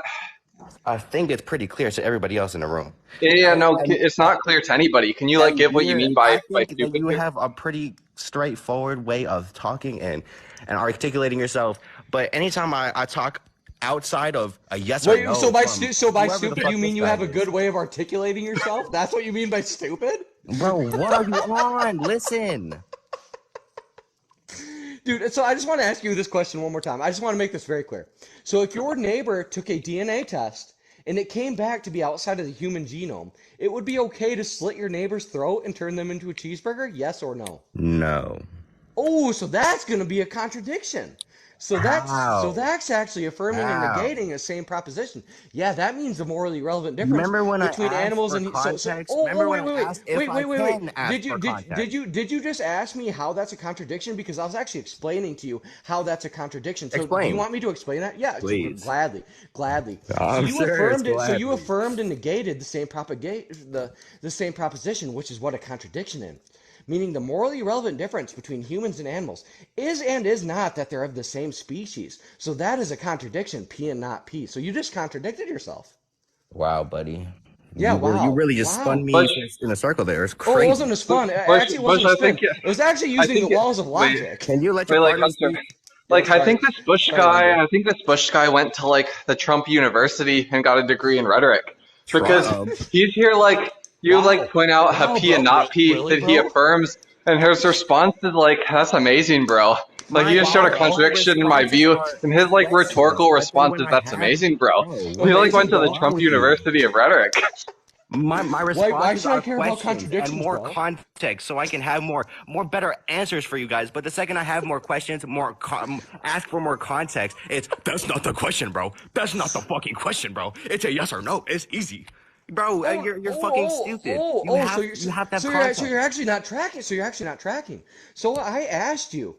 I think it's pretty clear to everybody else in the room. Yeah, no, And it's not clear to anybody. Can you like give what you Amdir, mean I by think that stupid you here? have a pretty straightforward way of talking and articulating yourself. But anytime I talk outside of a yes or Wait, no from so by whoever the stupid fuck you this mean you guy have a is, good way of articulating yourself? That's what you mean by stupid? bro, what are you on? Listen. Dude, so I just want to ask you this question one more time. I just want to make this very clear. So if your neighbor took a DNA test and it came back to be outside of the human genome, it would be okay to slit your neighbor's throat and turn them into a cheeseburger? Yes or no? No. Oh, so that's going to be a contradiction. How? That's actually affirming and How? negating the same proposition. Yeah, that means the morally relevant difference Remember when I between asked animals for and context? Remember when I asked if I can ask for context? Did you just ask me how that's a contradiction? Because I was actually explaining to you how that's a contradiction. So do you Explain, want me to explain that? Yeah, please. gladly. I'm sure it's So you gladly. affirmed and negated the same proposition, which is what a contradiction is. Meaning the morally relevant difference between humans and animals is and is not that they're of the same species. So that is a contradiction, P and not P. So you just contradicted yourself. Wow, buddy. Yeah, You wow. really just spun Wow. me Bush, in a circle there. It's Oh, it crazy. wasn't as fun. It Bush, actually Bush. wasn't a spin. It was actually I using the think, laws of wait, logic. Can you let your wait, like partner Hunter. speak? Yeah, Like, I sorry. think this Bush Sorry, guy, Amdir. I think this Bush guy went to like the Trump University and got a degree in rhetoric because Trump. he's here like you like Wow. point out a Wow, P and bro. not P Really, that he bro? affirms, and his response is like, "That's amazing, bro." Like he just showed a All contradiction in my responses view, are and his like questions. rhetorical But then response when is, I "That's have, amazing, bro." bro, He like Amazing, went to the bro. what's wrong Trump with you? University of rhetoric. My Why responses should I are care about questions and contradictions, more bro? context, so I can have more better answers for you guys. But the second I have more questions, ask for more context, it's that's not the question, bro. That's not the fucking question, bro. It's a yes or no. It's easy, bro. You're fucking stupid. So You have to have you're context. actually not tracking. So you're actually not tracking. So I asked you,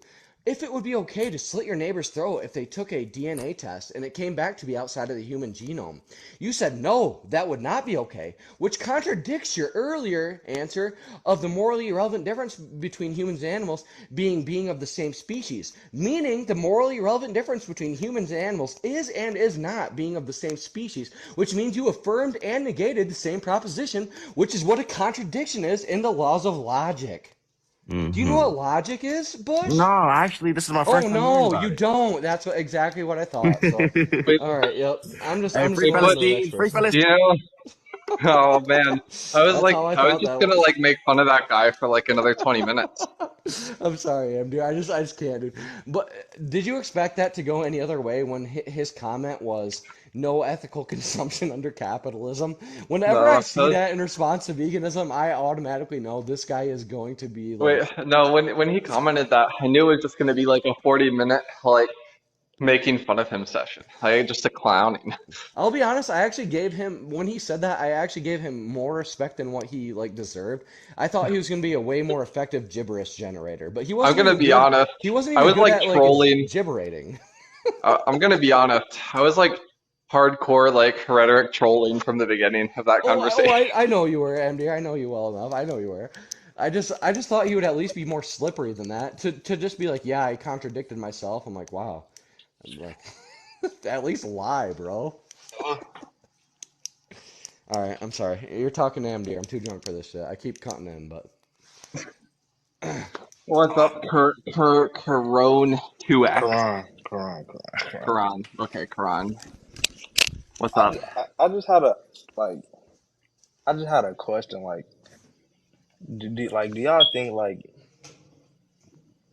if it would be okay to slit your neighbor's throat if they took a DNA test and it came back to be outside of the human genome. You said no, that would not be okay, which contradicts your earlier answer of the morally irrelevant difference between humans and animals being of the same species. Meaning the morally irrelevant difference between humans and animals is not being of the same species, which means you affirmed and negated the same proposition, which is what a contradiction is in the laws of logic. Do you know what logic is, Bush? No, actually, this is my Oh first time hearing no, about you it. don't. That's exactly what I thought. So, Wait, all right, yep. Hey, I'm just free going with but those Palestine, free experts. do Palestine. you know? Oh man, That's how I I was thought just that gonna was. like make fun of that guy for like another 20 minutes. I'm sorry, Amdir. I just can't, dude. But did you expect that to go any other way when his comment was no ethical consumption under capitalism? Whenever I No, see that in response to veganism, I automatically know this guy is going to be wait, like, no. When he commented that, I knew it was just gonna be like a 40-minute like making fun of him session, like just a clowning. I'll be honest, I actually gave him when he said that, I actually gave him more respect than what he like deserved. I thought he was going to be a way more effective gibberish generator, but he I'm wasn't gonna even be good. honest. He wasn't I even was good like at like trolling. gibberating. I'm gonna be honest. I was like hardcore like rhetoric trolling from the beginning of that conversation. I know you were, MD. I know you well enough. I know you were. I just thought he would at least be more slippery than that. To just be like, yeah, I contradicted myself. I'm like, wow. I'm like, at least lie, bro. All right, I'm sorry. You're talking to MD. I'm too drunk for this shit. I keep cutting in, but What's up, Corone 2X? Quran. Karan. Okay, Karan. What's up? I just had a like. I just had a question. Like, do y'all think like,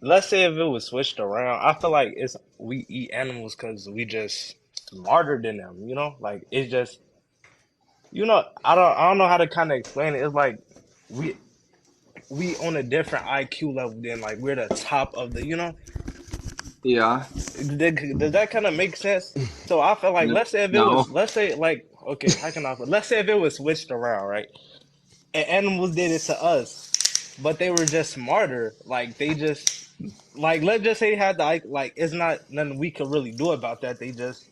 let's say if it was switched around, I feel like it's we eat animals because we just smarter than them. You know, like it's just I don't know how to kind of explain it. It's like we we on a different IQ level than like we're the top of the. Yeah. Does that kind of make sense? So I feel like No. let's say like okay, how can I put? Let's say if it was switched around, right? And animals did it to us, but they were just smarter. Like they just like let's just say they had the like it's not nothing we could really do about that. They just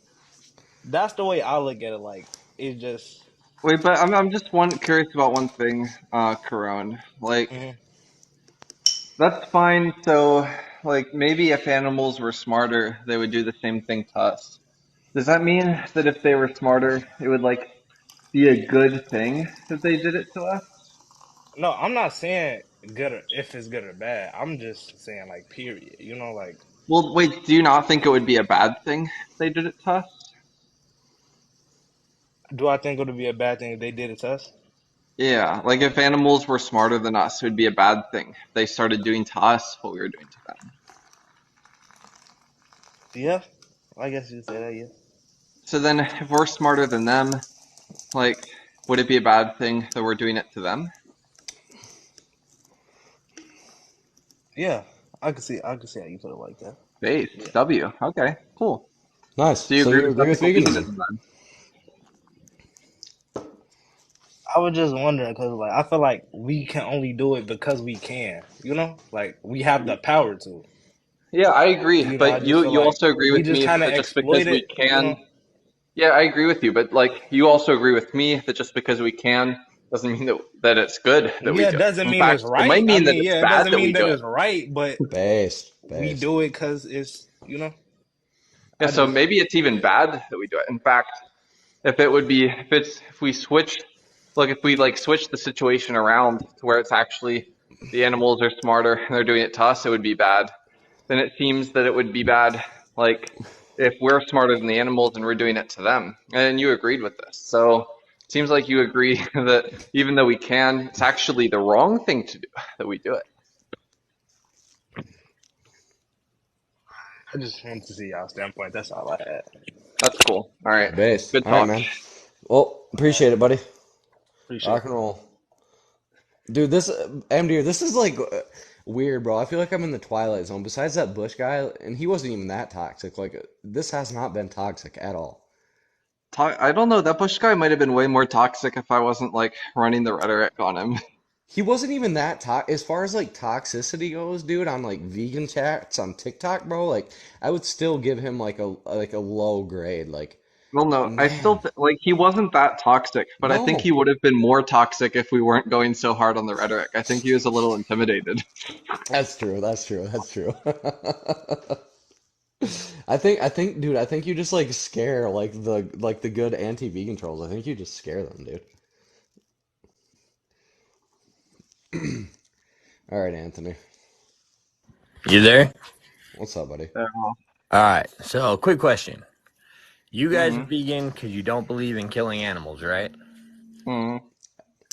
that's the way I look at it. Like it just Wait, but I'm just curious about one thing, Karan. Like, mhm. that's fine. So, like, maybe if animals were smarter, they would do the same thing to us. Does that mean that if they were smarter, it would like be a good thing that they did it to us? No, I'm not saying good or if it's good or bad. I'm just saying like period. Like Well, wait, do you not think it would be a bad thing if they did it to us? do I think it would be a bad thing if they did it to us? Yeah, like if animals were smarter than us, it would be a bad thing if they started doing to us what we were doing to them. Yeah, I guess you'd say that. Yeah. So then, if we're smarter than them, like, would it be a bad thing that we're doing it to them? Yeah, I could see how you put it like that. Base, Yeah. W. Okay, cool. nice. So you So agree you with agree with ethical veganism? veganism then? I was just wondering because, like, I feel like we can only do it because we can. Like we have the power to. Yeah, I agree. I But just feel you like also agree we with just me kind of that just because exploit we it. can. Yeah, I agree with you. But like, you also agree with me that just because we can doesn't mean that it's good that we Yeah, it do it. doesn't In mean it's fact, it might right. I mean that mean, it's yeah, it bad doesn't that we mean that do it. it's right, but Based, we based. do it because it's. Yeah, I so just maybe it's even bad that we do it. In fact, if we switch, look, if we like switch the situation around to where it's actually the animals are smarter and they're doing it to us, it would be bad. Then it seems that it would be bad, like if we're smarter than the animals and we're doing it to them. And you agreed with this. So it seems like you agree that even though we can, it's actually the wrong thing to do that we do it. I just wanted to see y'all standpoint. That's all I had. That's cool. All right. Based. Good All right, talk. man. Well, appreciate it, buddy. Appreciate Rock it. and roll. Dude, this MD, this is like weird, bro. I feel like I'm in the twilight zone. Besides that Bush guy, and he wasn't even that toxic. Like this has not been toxic at all. I don't know. That Bush guy might have been way more toxic if I wasn't like running the rhetoric on him. He wasn't even that as far as like toxicity goes, dude. On like vegan chats on TikTok, bro. Like I would still give him like a low grade. Like Well, no, I still man, like he wasn't that toxic, but I think he no. would have been more toxic if we weren't going so hard on the rhetoric. I think he was a little intimidated. That's true. That's true. That's true. Dude. I think you just like scare like the good anti-vegan trolls. I think you just scare them, dude. All right, Anthony. You there? What's up, buddy? All right. So, quick question. You guys are Mm-hmm. vegan because you don't believe in killing animals, right? Mm-hmm.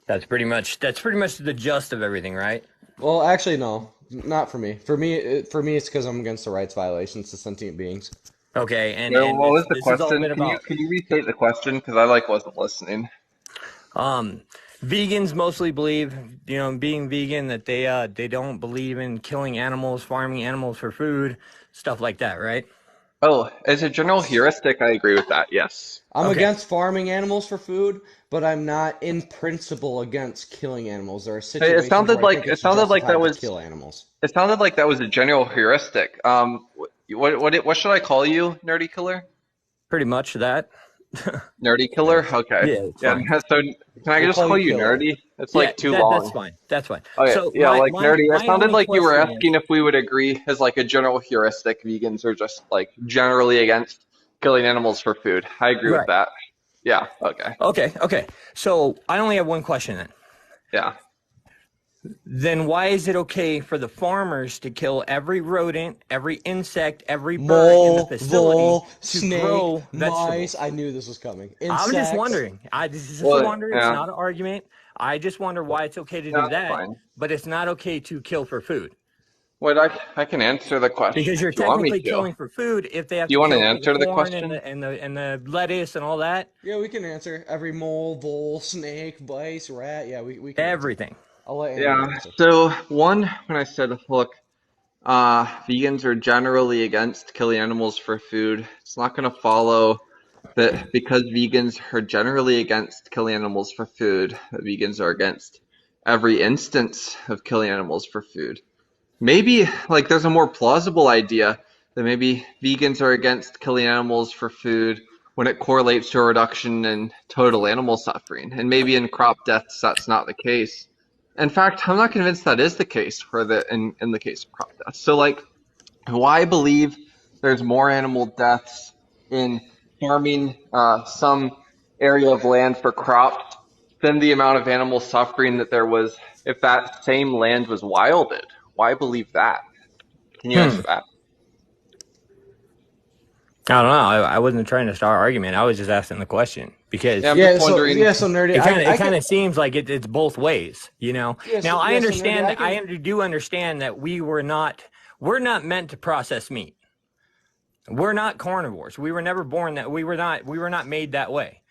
That's pretty much the gist of everything, right? Well, actually, no, not for me. For me, it's because I'm against the rights violations to sentient beings. Okay, and Yeah, what was the this has all question? been about Can you restate the question? Because I like wasn't listening. vegans mostly believe, being vegan, that they don't believe in killing animals, farming animals for food, stuff like that, right? Oh, as a general heuristic, I agree with that. Yes. I'm Okay. against farming animals for food, but I'm not in principle against killing animals. There are It situations sounded where I like think it's justified to kill animals. it sounded like that was a general heuristic. What should I call you, nerdy killer? Pretty much that. Nerdy killer? Okay. Yeah, it's Yeah. fine. So can I We'll just call call you you Killer. nerdy? It's Yeah, like too that's long. fine. That's fine. Okay. So Yeah, like nerdy. It my sounded only like you were question is, asking if we would agree as like a general heuristic. Vegans are just like generally against killing animals for food. I agree with right. that. Yeah. Okay. Okay. So I only have one question then. Yeah. Then why is it okay for the farmers to kill every rodent, every insect, every bird in the Mole, facility vole, to snake, grow mice. vegetables? I knew this was coming. I'm just Insects. wondering. This is just a Well, wonder. It's yeah. not an argument. I just wonder why it's okay to Yeah, do that's that, fine. but it's not okay to kill for food. Wait, I can answer the question Because you're if you want me technically to. Do killing for food if they have to you want to kill for the answer the corn and question? the lettuce and all that. Yeah, we can answer. Every mole, vole, snake, mice, rat. Yeah, we can answer. Everything. I'll let Andy Yeah. answer. So when I said, look, vegans are generally against killing animals for food, it's not going to follow that because vegans are generally against killing animals for food, that vegans are against every instance of killing animals for food. Maybe like there's a more plausible idea that maybe vegans are against killing animals for food when it correlates to a reduction in total animal suffering. And maybe in crop deaths that's not the case. In fact, I'm not convinced that is the case for in the case of crop deaths. So like why believe there's more animal deaths in farming some area of land for crops than the amount of animal suffering that there was if that same land was wilded? Why believe that? Can you Hmm. answer that? I don't know. I wasn't trying to start an argument. I was just asking the question because Yeah, I'm Yeah, just wondering. so nerdy. it I kind can. of seems like it's both ways, Now I So nerdy. understand I can. do understand that we're not meant to process meat. We're not carnivores. We were never born that we were not made that way.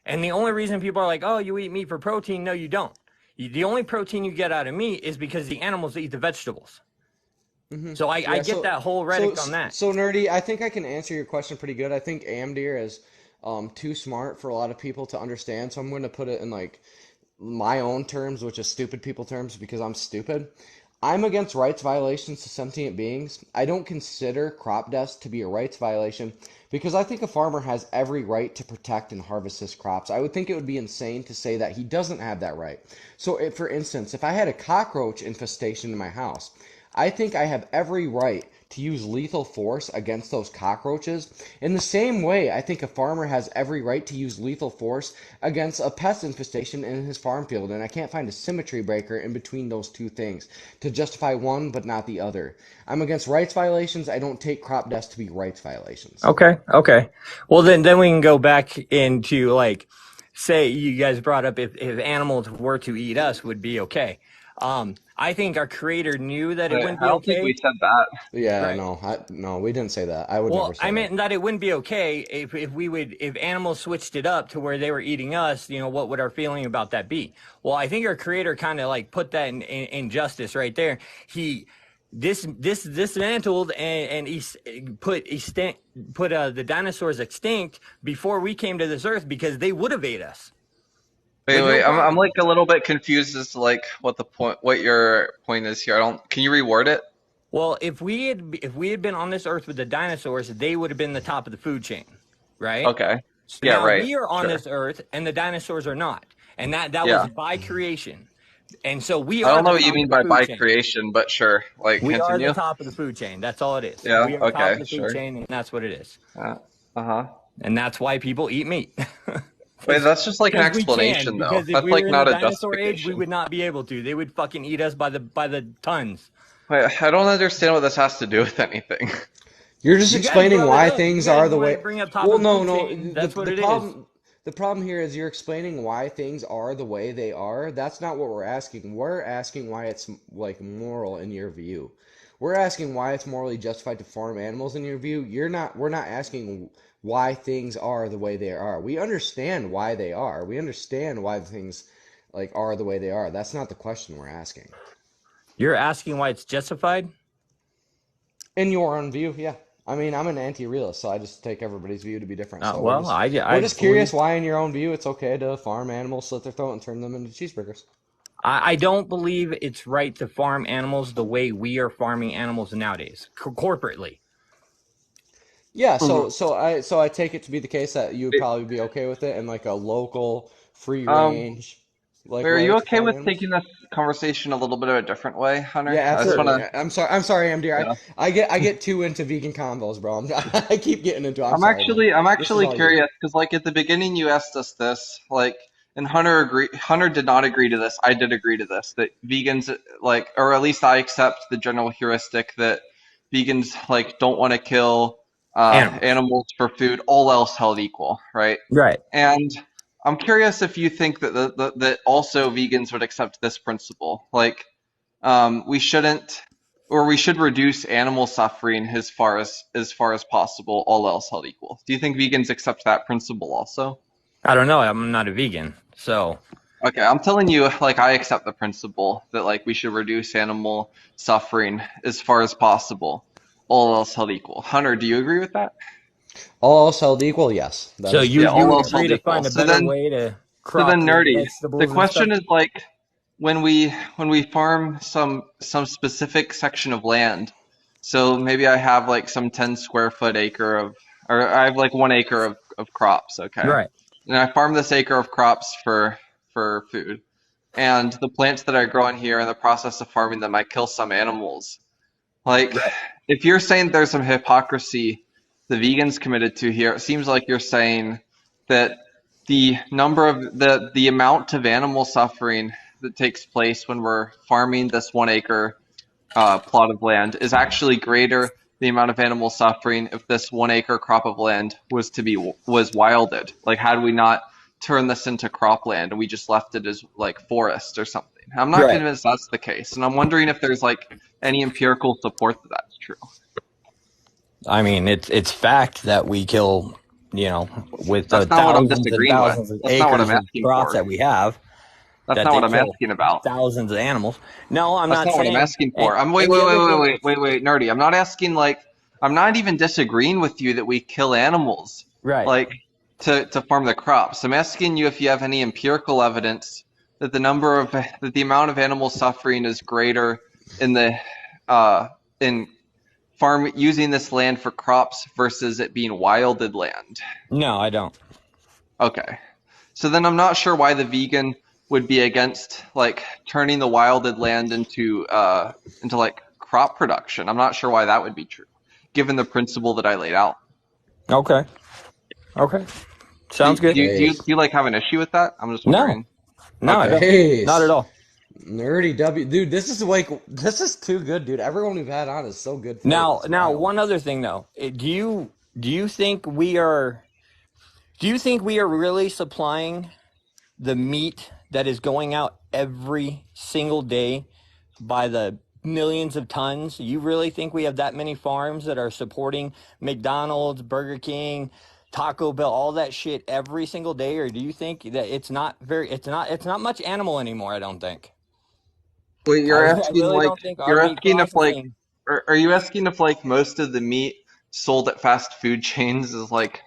And the only reason people are like, "Oh, you eat meat for protein." No, you don't. The only protein you get out of meat is because the animals eat the vegetables. So I Yeah, get that whole rhetoric on that. So nerdy, I think I can answer your question pretty good. I think Amdir is too smart for a lot of people to understand, so I'm going to put it in like my own terms, which is stupid people terms, because I'm stupid. I'm against rights violations to sentient beings. I don't consider crop deaths to be a rights violation because I think a farmer has every right to protect and harvest his crops. I would think it would be insane to say that he doesn't have that right. So, for instance, if I had a cockroach infestation in my house, I think I have every right to use lethal force against those cockroaches. In the same way, I think a farmer has every right to use lethal force against a pest infestation in his farm field, and I can't find a symmetry breaker in between those two things to justify one but not the other. I'm against rights violations. I don't take crop deaths to be rights violations. Okay. Well, then we can go back into like, say you guys brought up if animals were to eat us would be okay. I think our creator knew that it I wouldn't be don't think we okay. said that. Yeah, Right. no, we didn't say that. I would never Well, say I that. meant that it wouldn't be okay if animals switched it up to where they were eating us, what would our feeling about that be? Well, I think our creator kind of like put that in justice right there. He dismantled and he put the dinosaurs extinct before we came to this earth because they would have ate us. Wait, With no wait. I'm problem. like a little bit confused as to like what your point is here. I don't. Can you reword it? Well, if we had been on this earth with the dinosaurs, they would have been the top of the food chain, right? Okay. So Yeah. now Right. we are on Sure. this earth, and the dinosaurs are not, and that was Yeah. by creation, and so we I are don't know the what you top of mean the by food chain. creation, but sure. Like, We are the continue. top of the food chain. That's all it is. Yeah. We are top of Okay. the food Sure. chain, and that's what it is. Uh-huh. And that's why people eat meat. Wait, that's just like an Because we can. explanation, though. Because if That's we were like in the not a dinosaur age, we justification. would not be able to. They would fucking eat us by the tons. Wait, I don't understand what this has to do with anything. You're just You guys explaining brought it why up. You things guys are the wanted to way. bring up top Well, of the no, food no. chain. The That's what the it is. problem here is you're explaining why things are the way they are. That's not what we're asking. We're asking why it's like moral in your view. We're asking why it's morally justified to farm animals in your view. You're not. We're not asking why things are the way they are. We understand why they are. We understand why things like are the way they are. That's not the question we're asking. You're asking why it's justified? In your own view, yeah. I mean, I'm an anti-realist, so I just take everybody's view to be different. So Well, we're I just believe. curious why, in your own view, it's okay to farm animals, slit their throat, and turn them into cheeseburgers. I don't believe it's right to farm animals the way we are farming animals nowadays, corporately. Yeah, Mhm. so I take it to be the case that you would Wait, probably be okay with it in like a local, free Um, range, like wait, are way you to okay farm with animals. taking this conversation a little bit of a different way, Yeah, Hunter? I just Sure. wanna, absolutely. I'm sorry, Amdir. yeah. I get too into vegan combos, bro. I keep getting into. I'm I'm sorry, man. actually I'm This is actually all you. curious because like at the beginning you asked us this, like, and Hunter did not agree to this. I did agree to this, that vegans like, or at least I accept the general heuristic that vegans like don't want to kill Animals. animals for food, all else held equal, right? Right. And I'm curious if you think that that also vegans would accept this principle, like we shouldn't, or we should reduce animal suffering as far as possible, all else held equal. Do you think vegans accept that principle also? I don't know. I'm not a vegan, so Okay, I'm telling you, like I accept the principle that like we should reduce animal suffering as far as possible, all else held equal. Hunter, do you agree with that? All else held equal, yes, that so is you true. Yeah, you all would else agree held to equal. find a So better then, way to so crop then, your nerdy. The vegetables and stuff? question is like when we farm some specific section of land. So maybe I have like some 10 square foot acre of, or I have like 1 acre of crops, okay? Right. And I farm this acre of crops for food. And the plants that I grow in here, in the process of farming them, I kill some animals. Like, Right. if you're saying there's some hypocrisy the vegans committed to here, it seems like you're saying that the amount of animal suffering that takes place when we're farming this 1 acre plot of land is actually greater the amount of animal suffering if this 1 acre crop of land was wilded. Like, had we not turned this into cropland and we just left it as like forest or something. I'm not Right. convinced that's the case, and I'm wondering if there's like any empirical support that that's true. I mean, it's fact that we kill, with the That's not what I'm thousands and disagreeing with. thousands of That's not what I'm acres of asking crops for. that we have, That's that not they what I'm kill asking about. thousands of animals. No, I'm That's not not what I'm saying. asking And for. I'm wait, and wait, the wait, other wait, thing wait, is wait, wait, nerdy. I'm not asking like I'm not even disagreeing with you that we kill animals right. like to farm the crops. I'm asking you if you have any empirical evidence that the amount of animal suffering is greater in the in farm using this land for crops versus it being wilded land. No, I don't. Okay. So then I'm not sure why the vegan would be against like turning the wilded land into like crop production. I'm not sure why that would be true, given the principle that I laid out. Okay. Okay. Do, Sounds good. do, you, do, you, Hey, do you like have an issue with that? I'm just No, wondering. no, I Okay. don't. hey, Not at all. nerdy W, dude. This is too good, dude. Everyone we've had on is so good for it. It's Now, wild. one other thing though. Do you think we are? Do you think we are really supplying the meat that is going out every single day by the millions of tons? You really think we have that many farms that are supporting McDonald's, Burger King, Taco Bell, all that shit every single day? Or do you think that it's not much animal anymore? I don't think. Wait, I, you're I asking really like don't think our you're meat asking if like processing. are you asking if like most of the meat sold at fast food chains is like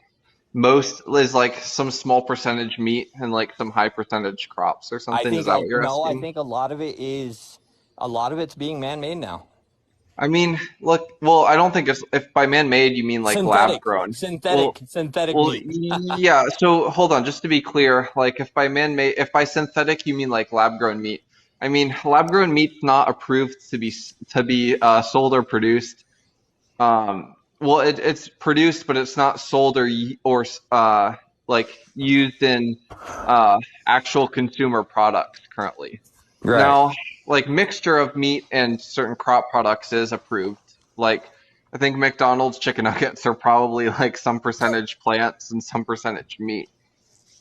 most is like some small percentage meat and like some high percentage crops or I something? Is think that what you're no, I asking? think a lot of it's being man-made now. I mean, look, well, I don't think if by man-made you mean like lab Synthetic, grown. synthetic, Well, synthetic well, meat. yeah. So hold on, just to be clear, like if by man-made, if by synthetic you mean like lab-grown meat, I mean lab-grown meat's not approved to be sold or produced. Well, it's produced, but it's not sold or like used in uh, actual consumer products currently. Right. Now, like mixture of meat and certain crop products is approved. Like I think McDonald's chicken nuggets are probably like some percentage plants and some percentage meat.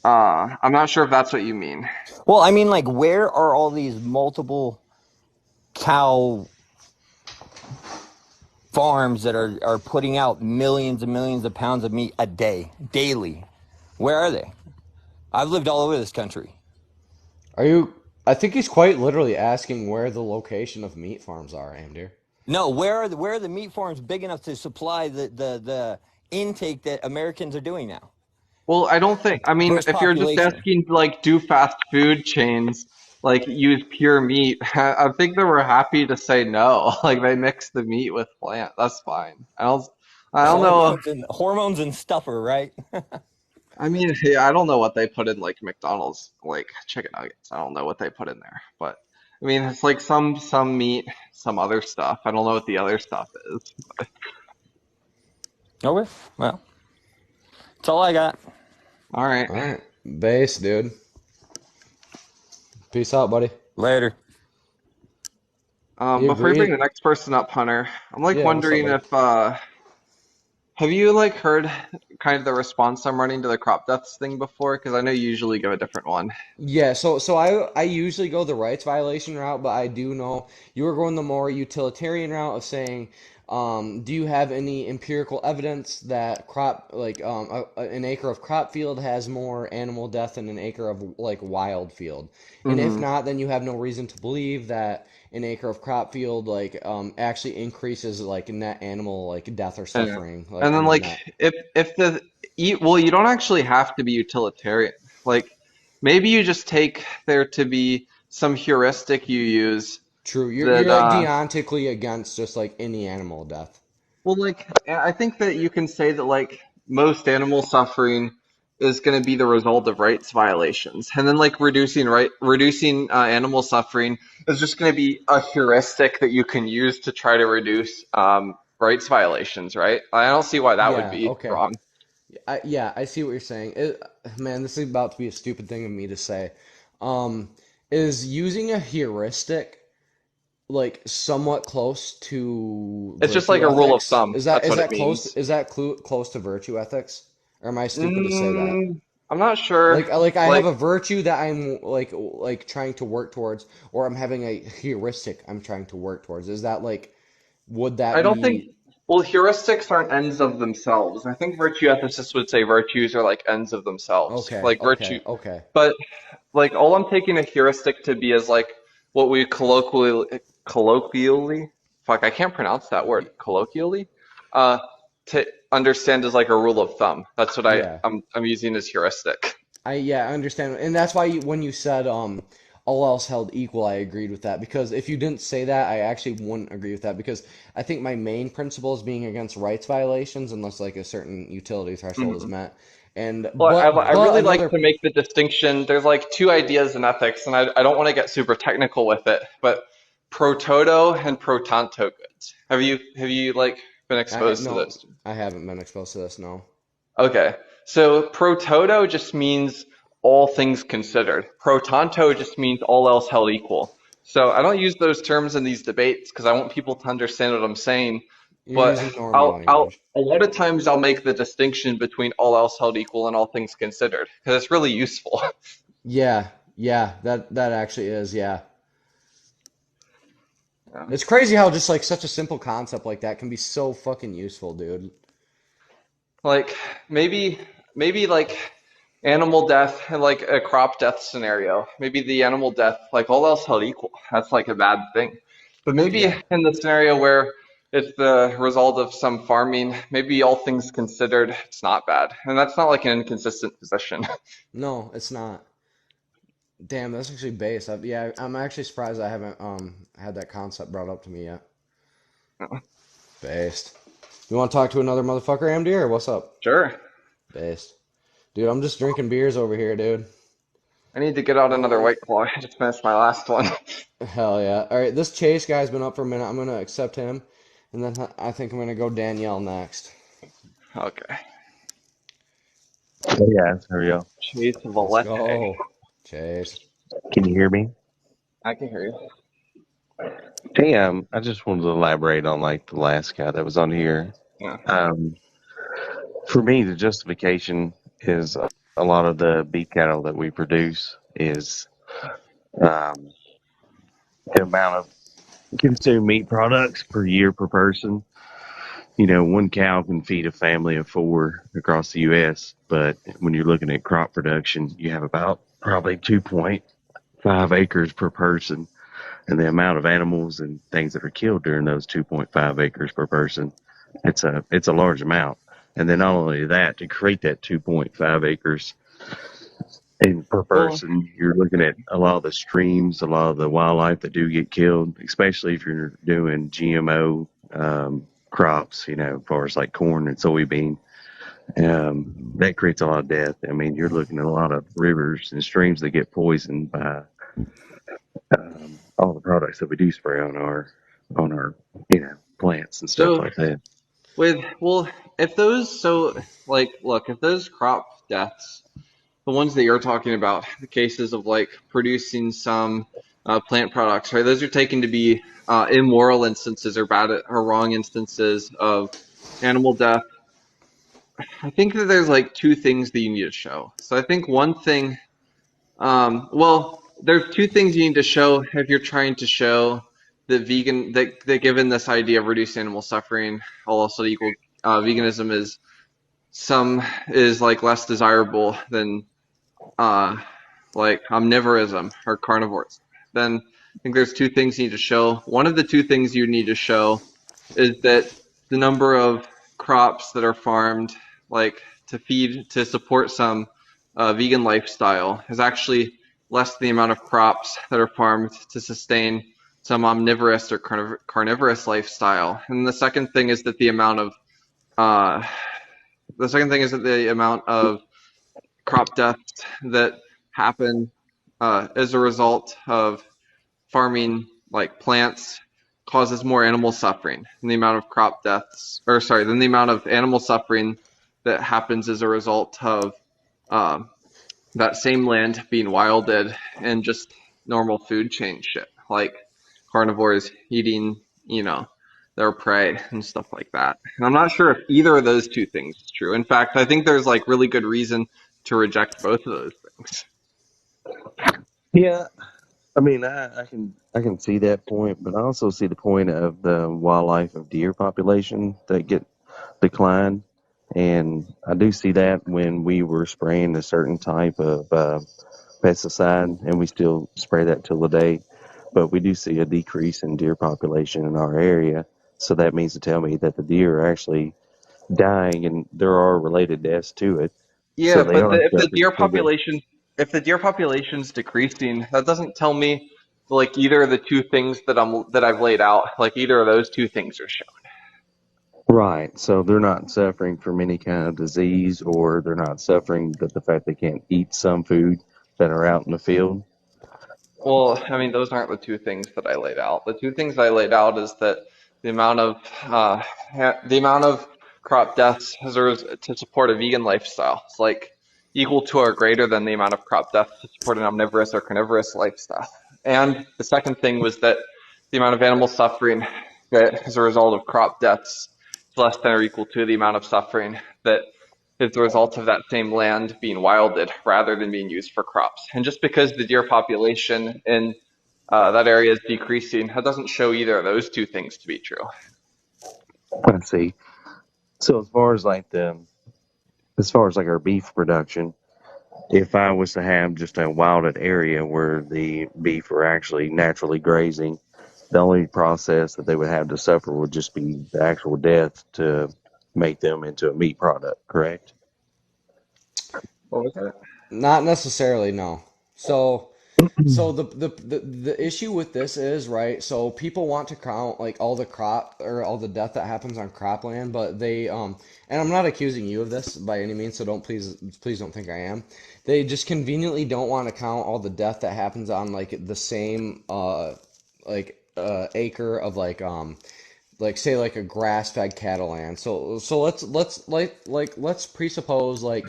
I'm not sure if that's what you mean. Well, I mean, like, where are all these multiple cow farms that are putting out millions and millions of pounds of meat a day, daily? Where are they? I've lived all over this country. Are you? I think he's quite literally asking where the location of meat farms are, Amdir. No, where are the meat farms big enough to supply the intake that Americans are doing now Well, I don't think, I mean, versus if you're just population? asking to like do fast food chains, like use pure meat, I think they were happy to say no. Like they mix the meat with plant. That's fine. I don't know. Hormones and stuffer, right? I mean, yeah, I don't know what they put in like McDonald's, like chicken nuggets. I don't know what they put in there, but I mean, it's like some meat, some other stuff. I don't know what the other stuff is. Okay, well, that's all I got. All right. All right, base, dude. Peace out, buddy. Later. You Before you bring agree? the next person up, Hunter, I'm like Yeah. What's up, wondering buddy? if have you like heard kind of the response I'm running to the crop deaths thing before? Because I know you usually give a different one. Yeah, so I usually go the rights violation route, but I do know you were going the more utilitarian route of saying, do you have any empirical evidence that an acre of crop field has more animal death than an acre of like wild field? And if Hmm. not, then you have no reason to believe that an acre of crop field actually increases like net animal like death or Yeah. suffering like And then on the like net. if the well, you don't actually have to be utilitarian. Like maybe you just take there to be some heuristic you use True, you're that like deontically against just like any animal death. well, like I think that you can say that like most animal suffering is going to be the result of rights violations, and then like reducing animal suffering is just going to be a heuristic that you can use to try to reduce rights violations, right? I don't see why that would Yeah, be okay. wrong. I see what you're saying. Man, this is about to be a stupid thing of me to say. Um, is using a heuristic like somewhat close to It's just like virtue a rule of ethics? thumb. That's Is what it that close? means. Is that close to virtue ethics? Or am I stupid to say that? I'm not sure. Like I have Like a virtue that I'm like trying to work towards, or I'm having a heuristic I'm trying to work towards. Is that like would I that don't think. be Well, heuristics aren't ends of themselves. I think virtue ethicists would say virtues are like ends of themselves. okay? Like virtue, Okay. but like all I'm taking a heuristic to be is like what we colloquially fuck I can't pronounce that word colloquially uh to understand as like a rule of thumb. That's what Yeah. I'm using as heuristic. I understand, and that's why when you said all else held equal, I agreed with that because if you didn't say that, I actually wouldn't agree with that because I think my main principle is being against rights violations unless like a certain utility threshold is Mhm. met, and Well, I but really like another to make the distinction. There's like two ideas in ethics, and I don't want to get super technical with it, but pro toto and pro tanto goods. Have you like been exposed to no, those? I haven't been exposed to this. No. Okay. So pro toto just means all things considered. Pro tanto just means all else held equal. So I don't use those terms in these debates because I want people to understand what I'm saying. You're But using normie I'll language. a lot of times I'll make the distinction between all else held equal and all things considered because it's really useful. Yeah, that actually is, yeah. Yeah. It's crazy how just like such a simple concept like that can be so fucking useful, dude. Like maybe like animal death and like a crop death scenario. Maybe the animal death, like all else held equal, that's like a bad thing. But maybe Yeah. in the scenario where it's the result of some farming. Maybe all things considered, it's not bad. And that's not like an inconsistent position. No, it's not. Damn, that's actually based. Yeah, I'm actually surprised I haven't had that concept brought up to me yet. Based. You want to talk to another motherfucker, Amdir, or what's up? Sure. Based. Dude, I'm just drinking beers over here, dude. I need to get out another White Claw. I just finished my last one. Hell yeah. All right, this Chase guy's been up for a minute. I'm gonna accept him, and then I think I'm gonna go Danielle next. Okay. Hey guys, how are y'all? Chase Let's Valette. go, Chase. Can you hear me? I can hear you. Hey, I just wanted to elaborate on like the last guy that was on here. Yeah. Um, for me, the justification is a lot of the beef cattle that we produce is um, the amount of consumed meat products per year per person. You know, one cow can feed a family of 4 across the U.S., but when you're looking at crop production, you have about probably 2.5 acres per person. And the amount of animals and things that are killed during those 2.5 acres per person, it's a large amount. And then not only that, to create that 2.5 acres and per Well, person, you're looking at a lot of the streams, a lot of the wildlife that do get killed, especially if you're doing GMO crops, you know, as far as like corn and soybean. That creates a lot of death. I mean, you're looking at a lot of rivers and streams that get poisoned by all the products that we do spray on our plants and stuff so like that. if those look, if those crop deaths, the ones that you're talking about, the cases of like producing some plant products, right? Those are taken to be immoral instances or bad or wrong instances of animal death. I think that there's like two things that you need to show. So I think one thing, there's two things you need to show if you're trying to show that given this idea of reducing animal suffering, also equal veganism is like less desirable than like omnivorism or carnivores. Then I think there's two things you need to show. One of the two things you need to show is that the number of crops that are farmed, like to support some vegan lifestyle, is actually less than the amount of crops that are farmed to sustain some omnivorous or carnivorous lifestyle. And uh, the second thing is that the amount of crop deaths that happen as a result of farming like plants causes more animal suffering than the amount of crop deaths, or sorry, than the amount of animal suffering that happens as a result of um, that same land being wilded and just normal food chain shit, like carnivores eating, their prey and stuff like that. And I'm not sure if either of those two things is true. In fact, I think there's like really good reason to reject both of those things. Yeah, I mean, I can see that point, but I also see the point of the wildlife of deer population that get declined, and I do see that when we were spraying a certain type of pesticide, and we still spray that till today, but we do see a decrease in deer population in our area. So that means to tell me that the deer are actually dying, and there are related deaths to it. Yeah, So they but are if the suffering deer for the population if the deer population's decreasing, that doesn't tell me like either of the two things that I've laid out, like either of those two things are shown. right. So they're not suffering from any kind of disease, or they're not suffering the fact they can't eat some food that are out in the field. Well, I mean, those aren't the two things that I laid out. The two things I laid out is that the amount of uh, the amount of crop deaths to support a vegan lifestyle is like equal to or greater than the amount of crop deaths to support an omnivorous or carnivorous lifestyle. And the second thing was that the amount of animal suffering that as a result of crop deaths is less than or equal to the amount of suffering that is the result of that same land being wilded rather than being used for crops. And just because the deer population in that area is decreasing, that doesn't show either of those two things to be true. I see. So as far as like our beef production, if I was to have just a wilded area where the beef are actually naturally grazing, The only process that they would have to suffer would just be the actual death to make them into a meat product, correct? What was that? Not necessarily, no. So, so the issue with this is, right, so people want to count like all the crop or all the death that happens on cropland, but they and I'm not accusing you of this by any means, so don't please don't think I am. They just conveniently don't want to count all the death that happens on like the same acre of like say like a grass-fed cattle land. So let's presuppose like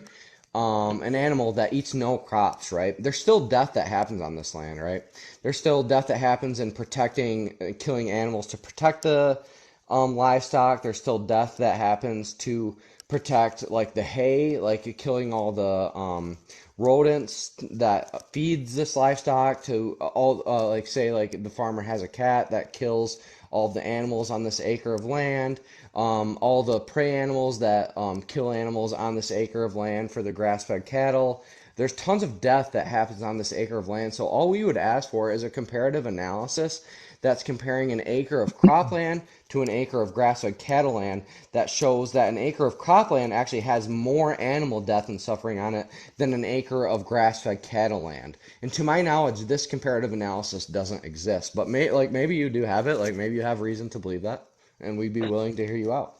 an animal that eats no crops, right? There's still death that happens on this land, right? There's still death that happens in protecting, killing animals to protect the livestock. There's still death that happens to protect like the hay, like killing all the rodents that feeds this livestock. To all like say like the farmer has a cat that kills all the animals on this acre of land, all the prey animals that kill animals on this acre of land for the grass-fed cattle. There's tons of death that happens on this acre of land. So all we would ask for is a comparative analysis that's comparing an acre of cropland to an acre of grass-fed cattle land that shows that an acre of cropland actually has more animal death and suffering on it than an acre of grass-fed cattle land. And to my knowledge, this comparative analysis doesn't exist. But maybe you do have it. Like maybe you have reason to believe that, and we'd be willing to hear you out.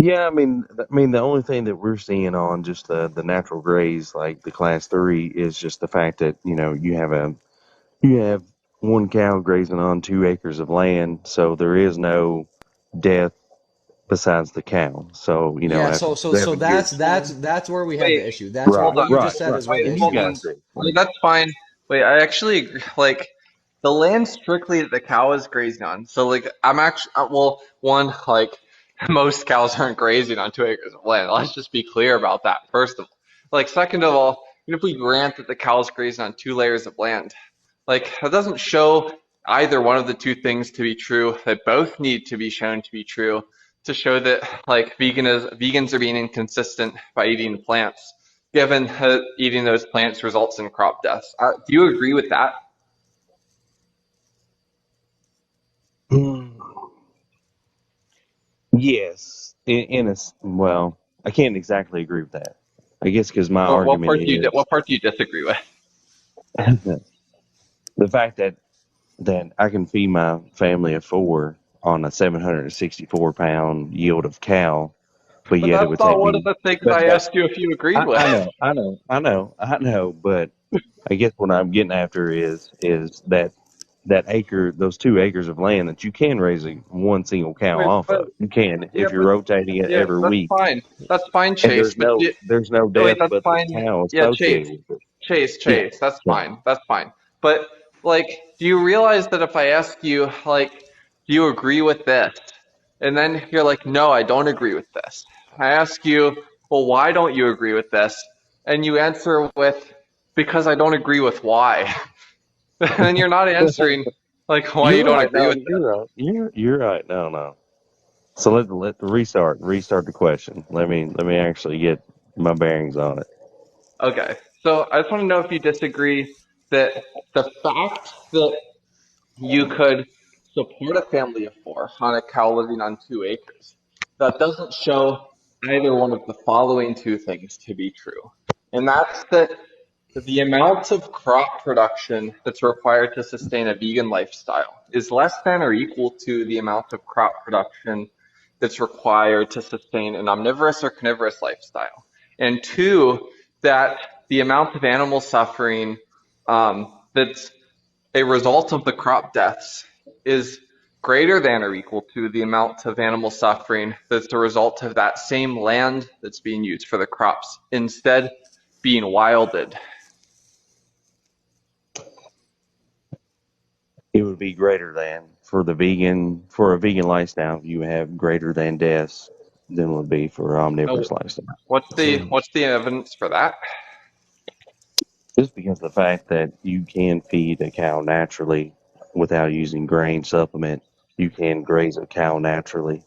Yeah, the only thing that we're seeing on just the natural graze, like the class three, is just the fact that you have one cow grazing on 2 acres of land, so there is no death besides the cow. So Yeah, after so 7 years, that's where we have Wait, the issue. That's right, hold what on. you right, just said right, is where Wait, the and you issue hold guys on. is. do. Wait, that's fine. Wait, I actually agree. Like the land strictly that the cow is grazing on. So like I'm actually well, one like most cows aren't grazing on 2 acres of land. Let's just be clear about that. First of all, like second of all, even if we grant that the cow is grazing on 2 layers of land, like that doesn't show either one of the two things to be true. That both need to be shown to be true to show that like vegans are being inconsistent by eating plants, given that eating those plants results in crop deaths. Do you agree with that? Mm, yes, well, I can't exactly agree with that. I guess because my What argument part do you is what part do you disagree with? the fact that I can feed my family of four on a 764 pound yield of cow, but But yet it that's would not take one of me. the things But I asked you if you agreed with. I know, I know. But I guess what I'm getting after is that acre, those 2 acres of land that you can raise one single cow Wait, off but of. You can yeah, if you're but rotating it yeah, every that's week, fine. That's fine, and Chase. But there's no wait, death that's but the fine. cow Yeah, Chase. associated with it. Chase, Yeah. Chase, that's So, fine. That's fine. But like, do you realize that if I ask you, like, do you agree with this? And then you're like, no, I don't agree with this. I ask you, well, why don't you agree with this? And you answer with, because I don't agree with why. And you're not answering like why you're you don't right. agree No, with you're right. You're right. No, no. So let the restart the question. Let me actually get my bearings on it. it. Okay. So I just want to know if you disagree that the fact that you could support a family of four on a cow living on 2 acres. That doesn't show either one of the following two things to be true. And that's that the amount of crop production that's required to sustain a vegan lifestyle is less than or equal to the amount of crop production that's required to sustain an omnivorous or carnivorous lifestyle. And two, that the amount of animal suffering that's a result of the crop deaths is greater than or equal to the amount of animal suffering that's a result of that same land that's being used for the crops instead being wilded. It would be greater than for a vegan lifestyle. You have greater than deaths than would be for an Oh, omnivorous lifestyle. what's the evidence for that? Just because of the fact that you can feed a cow naturally without using grain supplement, you can graze a cow naturally.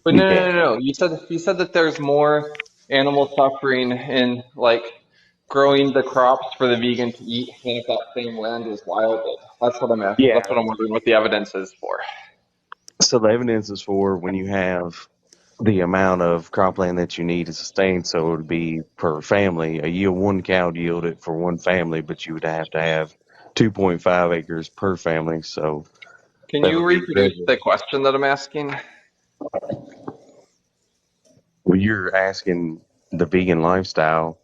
But You no, no, can. no, no. You said that there's more animal suffering in like growing the crops for the vegan to eat, and if that same land is wilded. Yeah. That's what I'm wondering what the evidence is for. So the evidence is for when you have the amount of cropland that you need to sustain. So it would be per family. A yield one cow would yield it for one family, but you would have to have 2.5 acres per family. So Can that you would be reproduce greater. the question that I'm asking? Well, you're asking the vegan lifestyle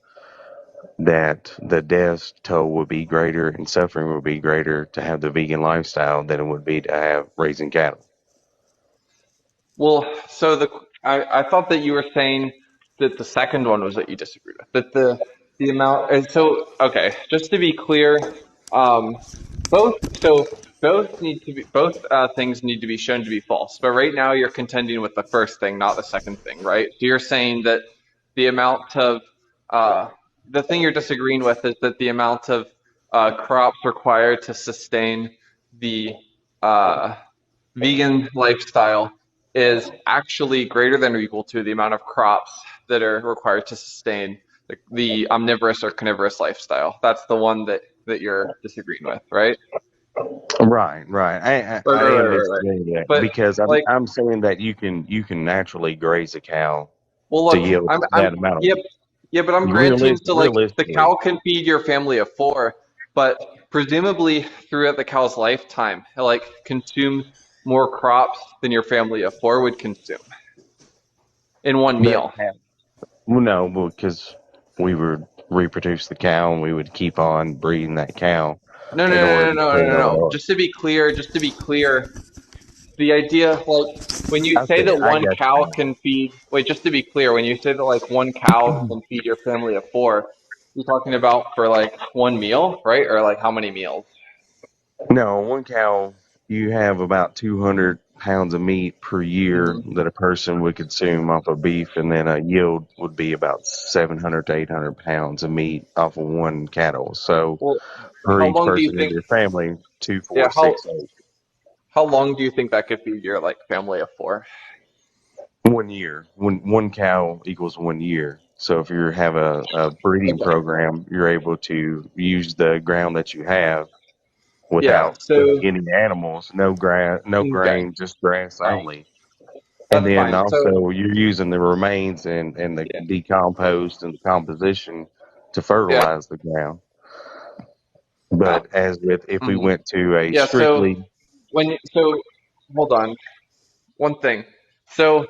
that the death toll would be greater and suffering would be greater to have the vegan lifestyle than it would be to have raising cattle. Well, I thought that you were saying that the second one was that you disagreed with. That the amount and so okay, just to be clear, um, both so both things need to be shown to be false. But right now you're contending with the first thing, not the second thing, right? So you're saying that the amount of uh, the thing you're disagreeing with is that the amount of crops required to sustain the uh, vegan lifestyle is actually greater than or equal to the amount of crops that are required to sustain the omnivorous or carnivorous lifestyle. That's the one that you're disagreeing with, right? Right, right. Right, I right, am right, right, right. disagreeing with that But because like, I'm saying that you can naturally graze a cow well, to look, yield I'm, that amount of yep, yeah, but I'm granting so like the realistically. cow can feed your family of four, but presumably throughout the cow's lifetime, it like consumes more crops than your family of four would consume in one That meal. well, no, because we would reproduce the cow and we would keep on breeding that cow No, no, in no, order no, to no, no, sustain no, no. our. Just to be clear, the idea, like, when you say that I one got cow you. can feed, wait, just to be clear, when you say that, like, one cow can feed your family of four, you're talking about for, like, one meal, right? Or, like, how many meals? No, one cow, you have about 200 pounds of meat per year Hmm. that a person would consume off of beef, and then a yield would be about 700 to 800 pounds of meat off of one cattle. So Well, for how each long do you person in think, your family, two, yeah, four, six, eight, how long do you think that could feed your, like, family of four? 1 year. One cow equals 1 year. So if you have a breeding Okay. program, you're able to use the ground that you have Yeah, without so, any animals, no grass, no okay, grain, just grass all right, only. And that's then fine. So, also you're using the remains and the yeah, decompost and the composition to yeah, fertilize the ground. uh, But as with if we mhm. went to a Yeah, so, strictly so, hold on, one thing. So,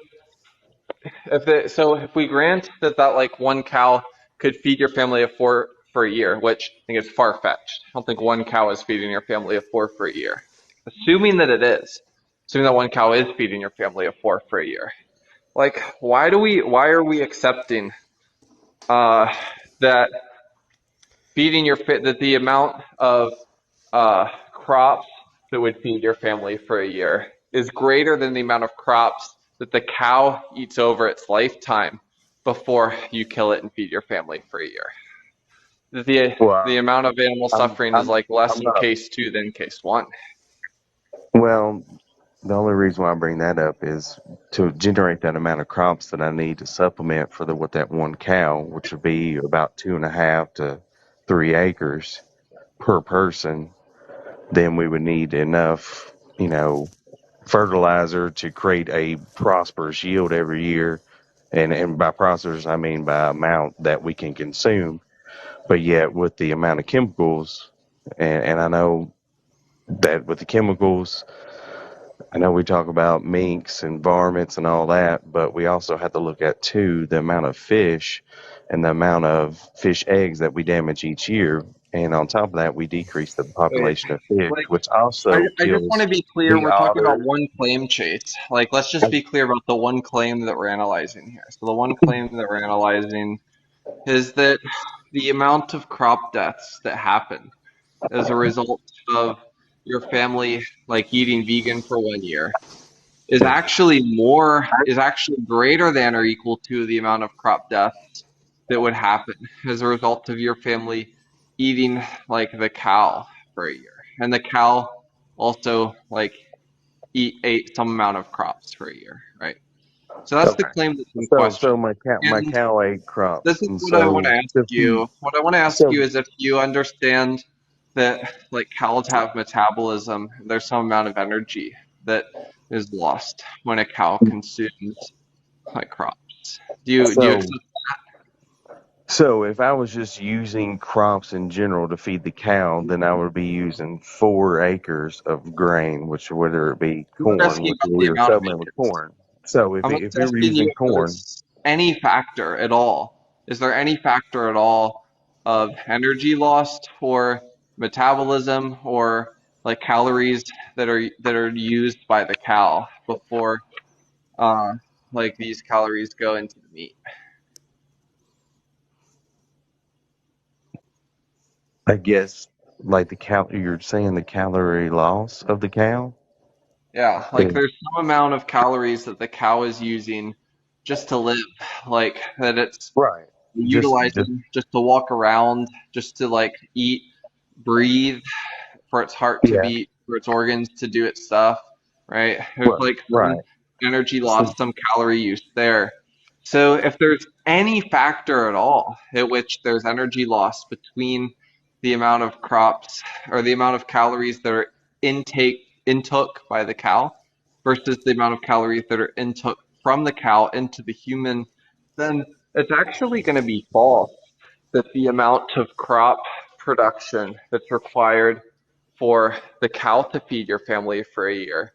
if we grant that like one cow could feed your family of four for a year, which I think is far fetched. I don't think one cow is feeding your family of four for a year. Assuming that it is, assuming that one cow is feeding your family of four for a year, like why are we accepting uh that that the amount of crops that would feed your family for a year is greater than the amount of crops that the cow eats over its lifetime before you kill it and feed your family for a year. The well, amount of animal suffering is like less I'm in not case two than case one. well. The only reason why I bring that up is to generate that amount of crops that I need to supplement for the with that one cow, which would be about 2.5 to 3 acres per person. Then we would need enough, fertilizer to create a prosperous yield every year. And by prosperous, I mean by amount that we can consume. But yet, with the amount of chemicals, and I know that with the chemicals, I know we talk about minks and varmints and all that, but we also have to look at too the amount of fish and the amount of fish eggs that we damage each year. And on top of that, we decrease the Wait, population of fish, like which also I just want kills to be clear. the We're talking about otters. one claim, Chase. Like, let's just be clear about the one claim that we're analyzing here. So the one claim that we're analyzing is that the amount of crop deaths that happen as a result of your family like eating vegan for 1 year is actually greater than or equal to the amount of crop deaths that would happen as a result of your family eating like the cow for a year. And the cow also like ate some amount of crops for a year, right? So that's the Okay. claim that's in So question. my And cow ate this crops, is and what I want to so ask to feed. you. What I want to ask So you is if you understand that like cows have metabolism, there's some amount of energy that is lost when a cow consumes like crops. Do you so accept? so if I was just using crops in general to feed the cow, then I would be using 4 acres of grain, which whether it be I'm not corn, asking which about the we are amount of supplementing with acres. corn. So I'm if just we were asking you using if corn, there's any factor at all. Is there any factor at all of energy lost or metabolism or like calories that are used by the cow before uh like these calories go into the meat? I guess like you're saying the calorie loss of the cow Yeah, like is there's some amount of calories that the cow is using just to live, like that it's right. Just utilizing just to walk around, just to like eat, breathe, for its heart to yeah, beat, for its organs to do its stuff, right? There's right, like some right. energy So, loss, some calorie use there. So if there's any factor at all at which there's energy loss between the amount of crops or the amount of calories that are intook by the cow versus the amount of calories that are intook from the cow into the human, then it's actually going to be false that the amount of crop production that's required for the cow to feed your family for a year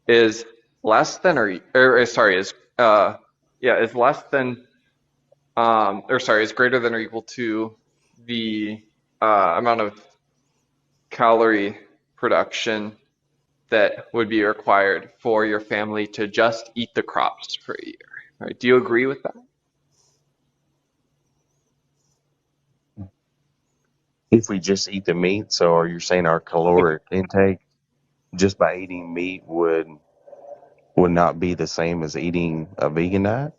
is less than or sorry is yeah is less than or sorry is greater than or equal to the amount of calorie production that would be required for your family to just eat the crops for a year. Right? Do you agree with that? if we just eat the meat, so are you saying our caloric intake just by eating meat would not be the same as eating a vegan diet?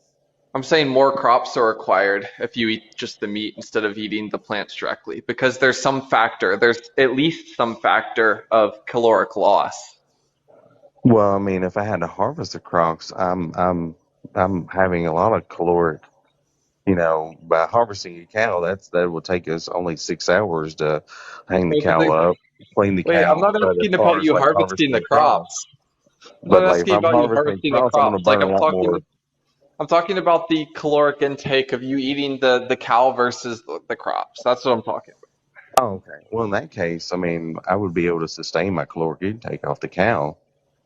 I'm saying more crops are required if you eat just the meat instead of eating the plants directly, because there's at least some factor of caloric loss. Well, I mean, if I had to harvest the crops, I'm having a lot of caloric. By harvesting a cow, that will take us only 6 hours to hang the Wait, but cow up, clean the wait, I'm cow. not But as asking far about as you like harvesting harvesting the the crops, crops. I'm but not like if asking I'm about you harvesting harvesting the crops, I'm gonna crops. Like burn a lot more. I'm talking about the caloric intake of you eating the cow versus the crops. That's what I'm talking about. Oh, okay. Well, in that case, I mean, I would be able to sustain my caloric intake off the cow.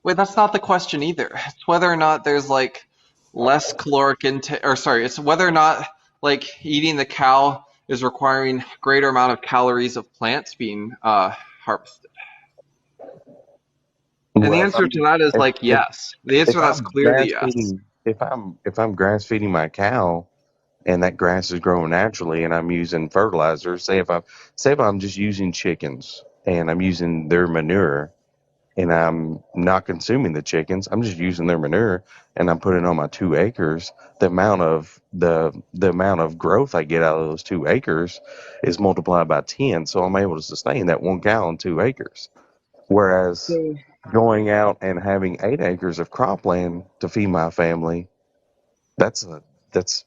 Wait, that's not the question either. It's whether or not there's like less caloric intake, or sorry, it's whether or not like eating the cow is requiring greater amount of calories of plants being harvested. And the Well, answer to that is if like if yes. The answer if to that's I'm clearly grass yes. feeding, if I'm grass feeding my cow, and that grass is growing naturally, and I'm using fertilizer. Say if I'm just using chickens and I'm using their manure, and I'm not consuming the chickens, I'm just using their manure, and I'm putting on my 2 acres. The amount of growth I get out of those 2 acres is multiplied by 10, so I'm able to sustain that one cow on 2 acres. Whereas going out and having 8 acres of cropland to feed my family, that's a that's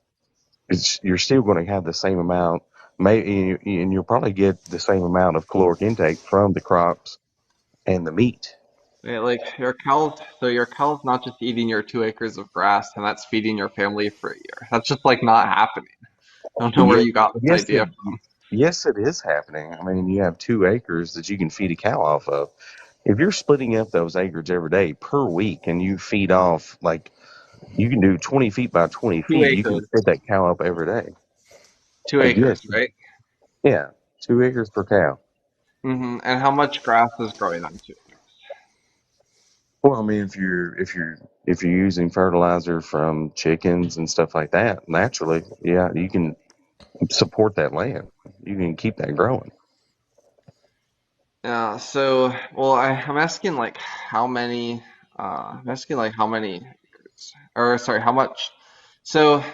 you're still going to have the same amount, and you'll probably get the same amount of caloric intake from the crops and the meat. Yeah, like your cow's not just eating your 2 acres of grass and that's feeding your family for a year. That's just like not happening. I don't know where Yes, you got this yes, idea from. yes, it is happening. I mean, you have 2 acres that you can feed a cow off of. If you're splitting up those acres every day per week, and you feed off like you can do 20 feet by 20 Two feet, you can acres. feed that cow up every day. Two acres, Yes, right? yeah, 2 acres per cow. And how much grass is growing on 2 acres? Well, I mean, if you're using fertilizer from chickens and stuff like that, naturally, yeah, you can support that land. You can keep that growing. Yeah, so, well, I'm asking like how many, I'm asking like how many acres, or sorry, how much. So, I'm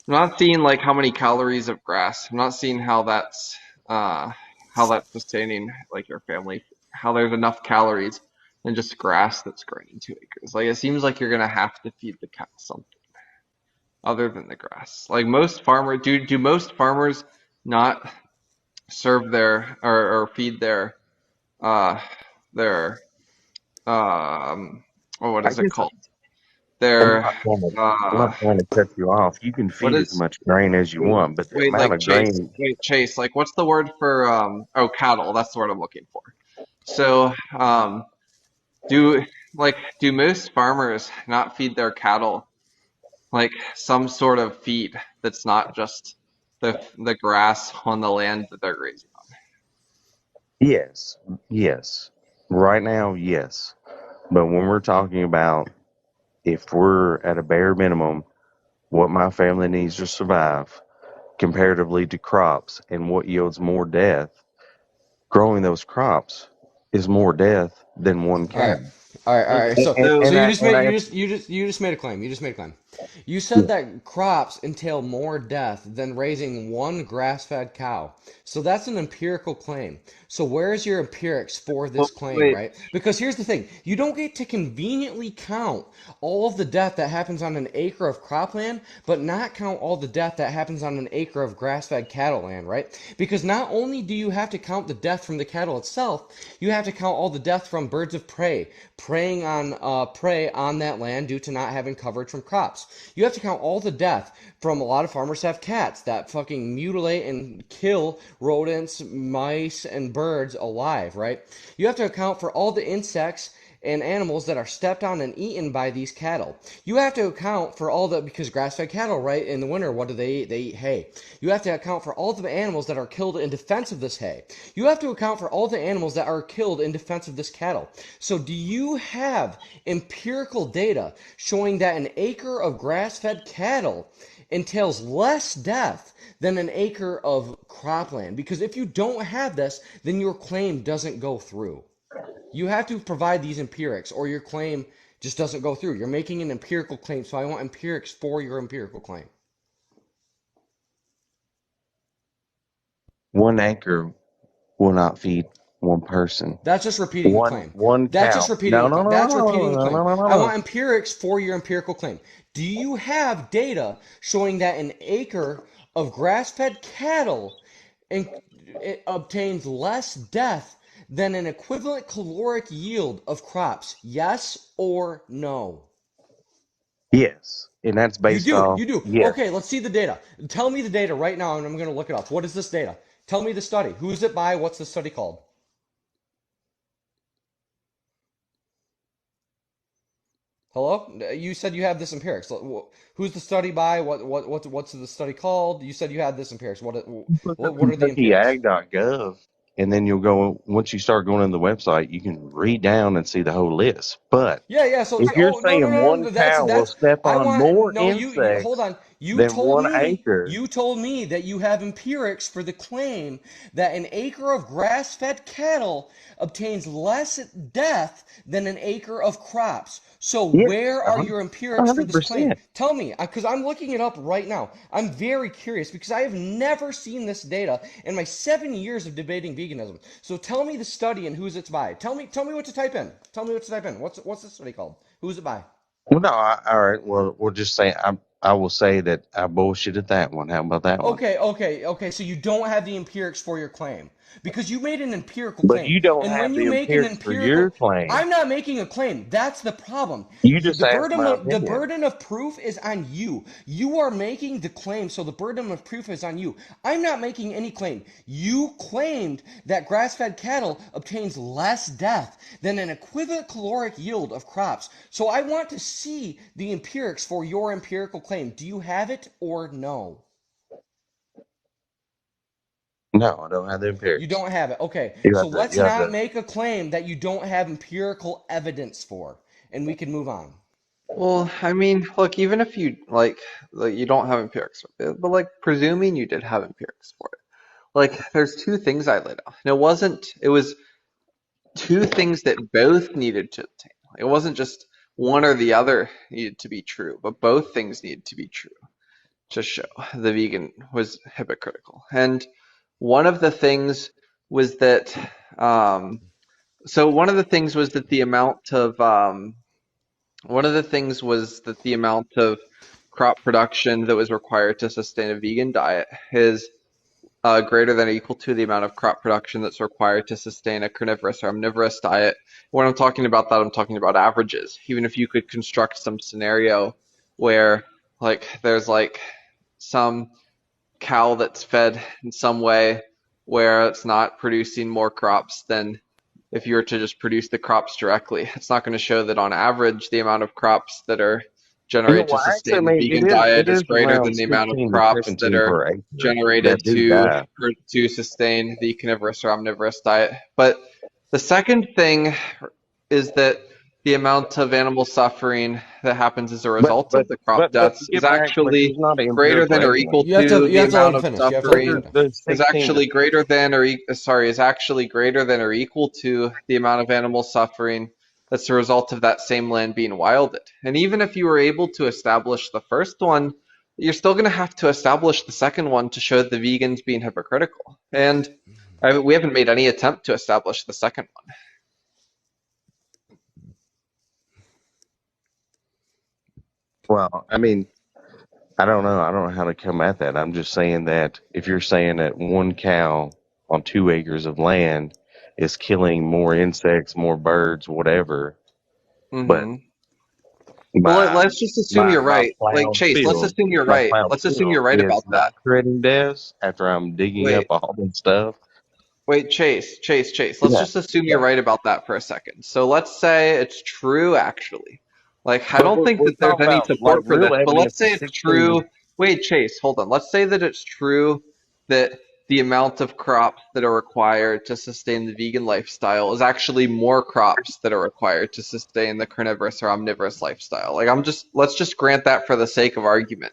not seeing like how many calories of grass. I'm not seeing uh, how that's sustaining like your family, how there's enough calories in just grass that's growing in 2 acres. Like, it seems like you're gonna have to feed the cow something. other than the grass? Like most farmers, do most farmers not serve or feed uh their um what I is it guess called? I'm Their not trying to, I'm uh not trying to cut you off. You can what feed as is much grain as you want, but the wait amount like of grain, Chase, like what's the word for cattle? That's the word I'm looking for. So do do most farmers not feed their cattle like some sort of feed that's not just the grass on the land that they're grazing yes, yes. Right now, yes. But when we're talking about if we're at a bare minimum, what my family needs to survive comparatively to crops and what yields more death, growing those crops is more death than one All right, cow. all right. on? So, So you just And made I, you just made a claim. You just made a claim. You yeah. said that crops entail more death than raising one grass-fed cow. So that's an empirical claim. So where's your empirics for well, this claim, wait. right? Because here's the thing: you don't get to conveniently count all of the death that happens on an acre of cropland, but not count all the death that happens on an acre of grass-fed cattle land, right? Because not only do you have to count the death from the cattle itself, you have to count all the death from birds of prey prey on that land due to not having coverage from crops. You have to count all the death from a lot of farmers have cats that fucking mutilate and kill rodents, mice, and birds alive, right? You have to account for all the insects and animals that are stepped on and eaten by these cattle. You have to account for all the, because grass-fed cattle, right, in the winter, what do they eat? They eat hay. You have to account for all the animals that are killed in defense of this hay. You have to account for all the animals that are killed in defense of this cattle. So do you have empirical data showing that an acre of grass-fed cattle entails less death than an acre of cropland? Because if you don't have this, then your claim doesn't go through. You have to provide these empirics, or your claim just doesn't go through. You're making an empirical claim, so I want empirics for your empirical claim. One acre will not feed one person. That's just repeating the claim. One That's just cow. repeating No, the no, claim. no, no, That's no, repeating the no, claim. no, no, no, I no. want empirics for your empirical claim. Do you have data showing that an acre of grass-fed cattle it obtains less death than an equivalent caloric yield of crops? Yes or no? Yes, and that's You based do. off You do. yes. Okay, let's see the data. Tell me the data right now, and I'm going to look it up. What is this data? Tell me the study. Who's it by? What's the study called? Hello? You said you have this empirics. Who's the study by? What's the study called? You said you had this empirics. Look up What are the empirics? KentuckyAg.gov, and then you'll go. Once you start going on the website, you can read down and see the whole list. But Yeah, yeah. So, if you're oh no, no, saying no, one no. cow will That's. step I on want more no. You hold insects on. You than told one me. acre, You told me that you have empirics for the claim that an acre of grass-fed cattle obtains less death than an acre of crops. So yes, where are your a empirics for hundred this claim? percent. Tell me, because I'm looking it up right now. I'm very curious because I have never seen this data in my 7 years of debating veganism. So tell me the study and who's it's by. Tell me what to type in. Tell me what to type in. What's the study called? Who's it by? Well, no, all right. Well, we'll just say I will say that I bullshitted that one. How about that one? Okay. So you don't have the empirics for your claim because you made an empirical But claim. you don't And have when the you make an empirics for your empirical, claim. I'm not making a claim. That's the problem. You just asked my The opinion. burden of proof is on you. You are making the claim, so the burden of proof is on you. I'm not making any claim. You claimed that grass-fed cattle obtains less death than an equivalent caloric yield of crops. So I want to see the empirics for your empirical claim. Do you have it or no? No, I don't have the You empirics. don't have it. Okay, You so have to. let's You have not to. make a claim that you don't have empirical evidence for, and we can move on. Well, I mean, look, even if you like you don't have empirics for it, but like presuming you did have empirics for it, like there's two things I laid out. And it was two things that both needed to obtain. It wasn't just one or the other needed to be true, but both things needed to be true to show the vegan was hypocritical. And one of the things was that, one of the things was that the amount of crop production that was required to sustain a vegan diet is greater than or equal to the amount of crop production that's required to sustain a carnivorous or omnivorous diet. When I'm talking about that, I'm talking about averages. Even if you could construct some scenario where like there's like some cow that's fed in some way where it's not producing more crops than if you were to just produce the crops directly. It's not going to show that on average the amount of crops that are Yeah, generated to well, actually, I sustain the mean, vegan it diet is is greater around than the amount of 16 to crops that 17 are per acre generated that do die. to sustain the carnivorous or omnivorous diet. But the second thing is that the amount of animal suffering that happens as a But result but of the crop but to deaths is get back, but actually there's not an greater empirical than or evidence. equal to You the have to let amount him of finish. You have to let But him suffering finish. there's is 16 to actually greater than or sorry is actually greater than or equal to the amount of animal suffering that's the result of that same land being wilded. And even if you were able to establish the first one, you're still going to have to establish the second one to show the vegans being hypocritical. And we haven't made any attempt to establish the second one. Well, I mean, I don't know. I don't know how to come at that. I'm just saying that if you're saying that one cow on 2 acres of land is killing more insects, more birds, whatever, but Hmm. Well, my let's just assume you're my right. Like plowed Chase, let's field, assume you're my right. plowed Let's assume field you're right is about not that. creating deaths after I'm digging up Wait, all this stuff. wait, Chase. Let's Yeah, just assume yeah. you're right about that for a second. So let's say it's true, actually. Like, I But don't think we're that there's talking any about like support for real this, but let's evidence say is it's 16. true. Wait, Chase, hold on. Let's say that it's true that the amount of crops that are required to sustain the vegan lifestyle is actually more crops that are required to sustain the carnivorous or omnivorous lifestyle. Like, let's just grant that for the sake of argument.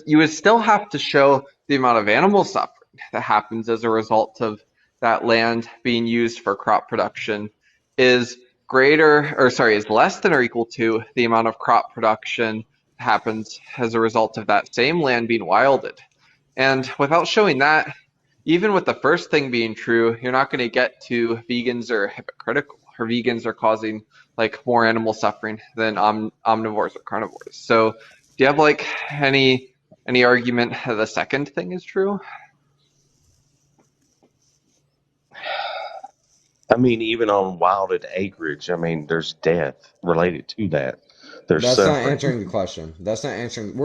You would still have to show the amount of animal suffering that happens as a result of that land being used for crop production is is less than or equal to the amount of crop production that happens as a result of that same land being wilded. And without showing that, even with the first thing being true, you're not going to get to vegans are hypocritical or vegans are causing like more animal suffering than omnivores or carnivores. So, do you have like any argument that the second thing is true? I mean, even on wilded acreage, I mean, there's death related to that. There's That's not suffering. answering the question. That's not answering.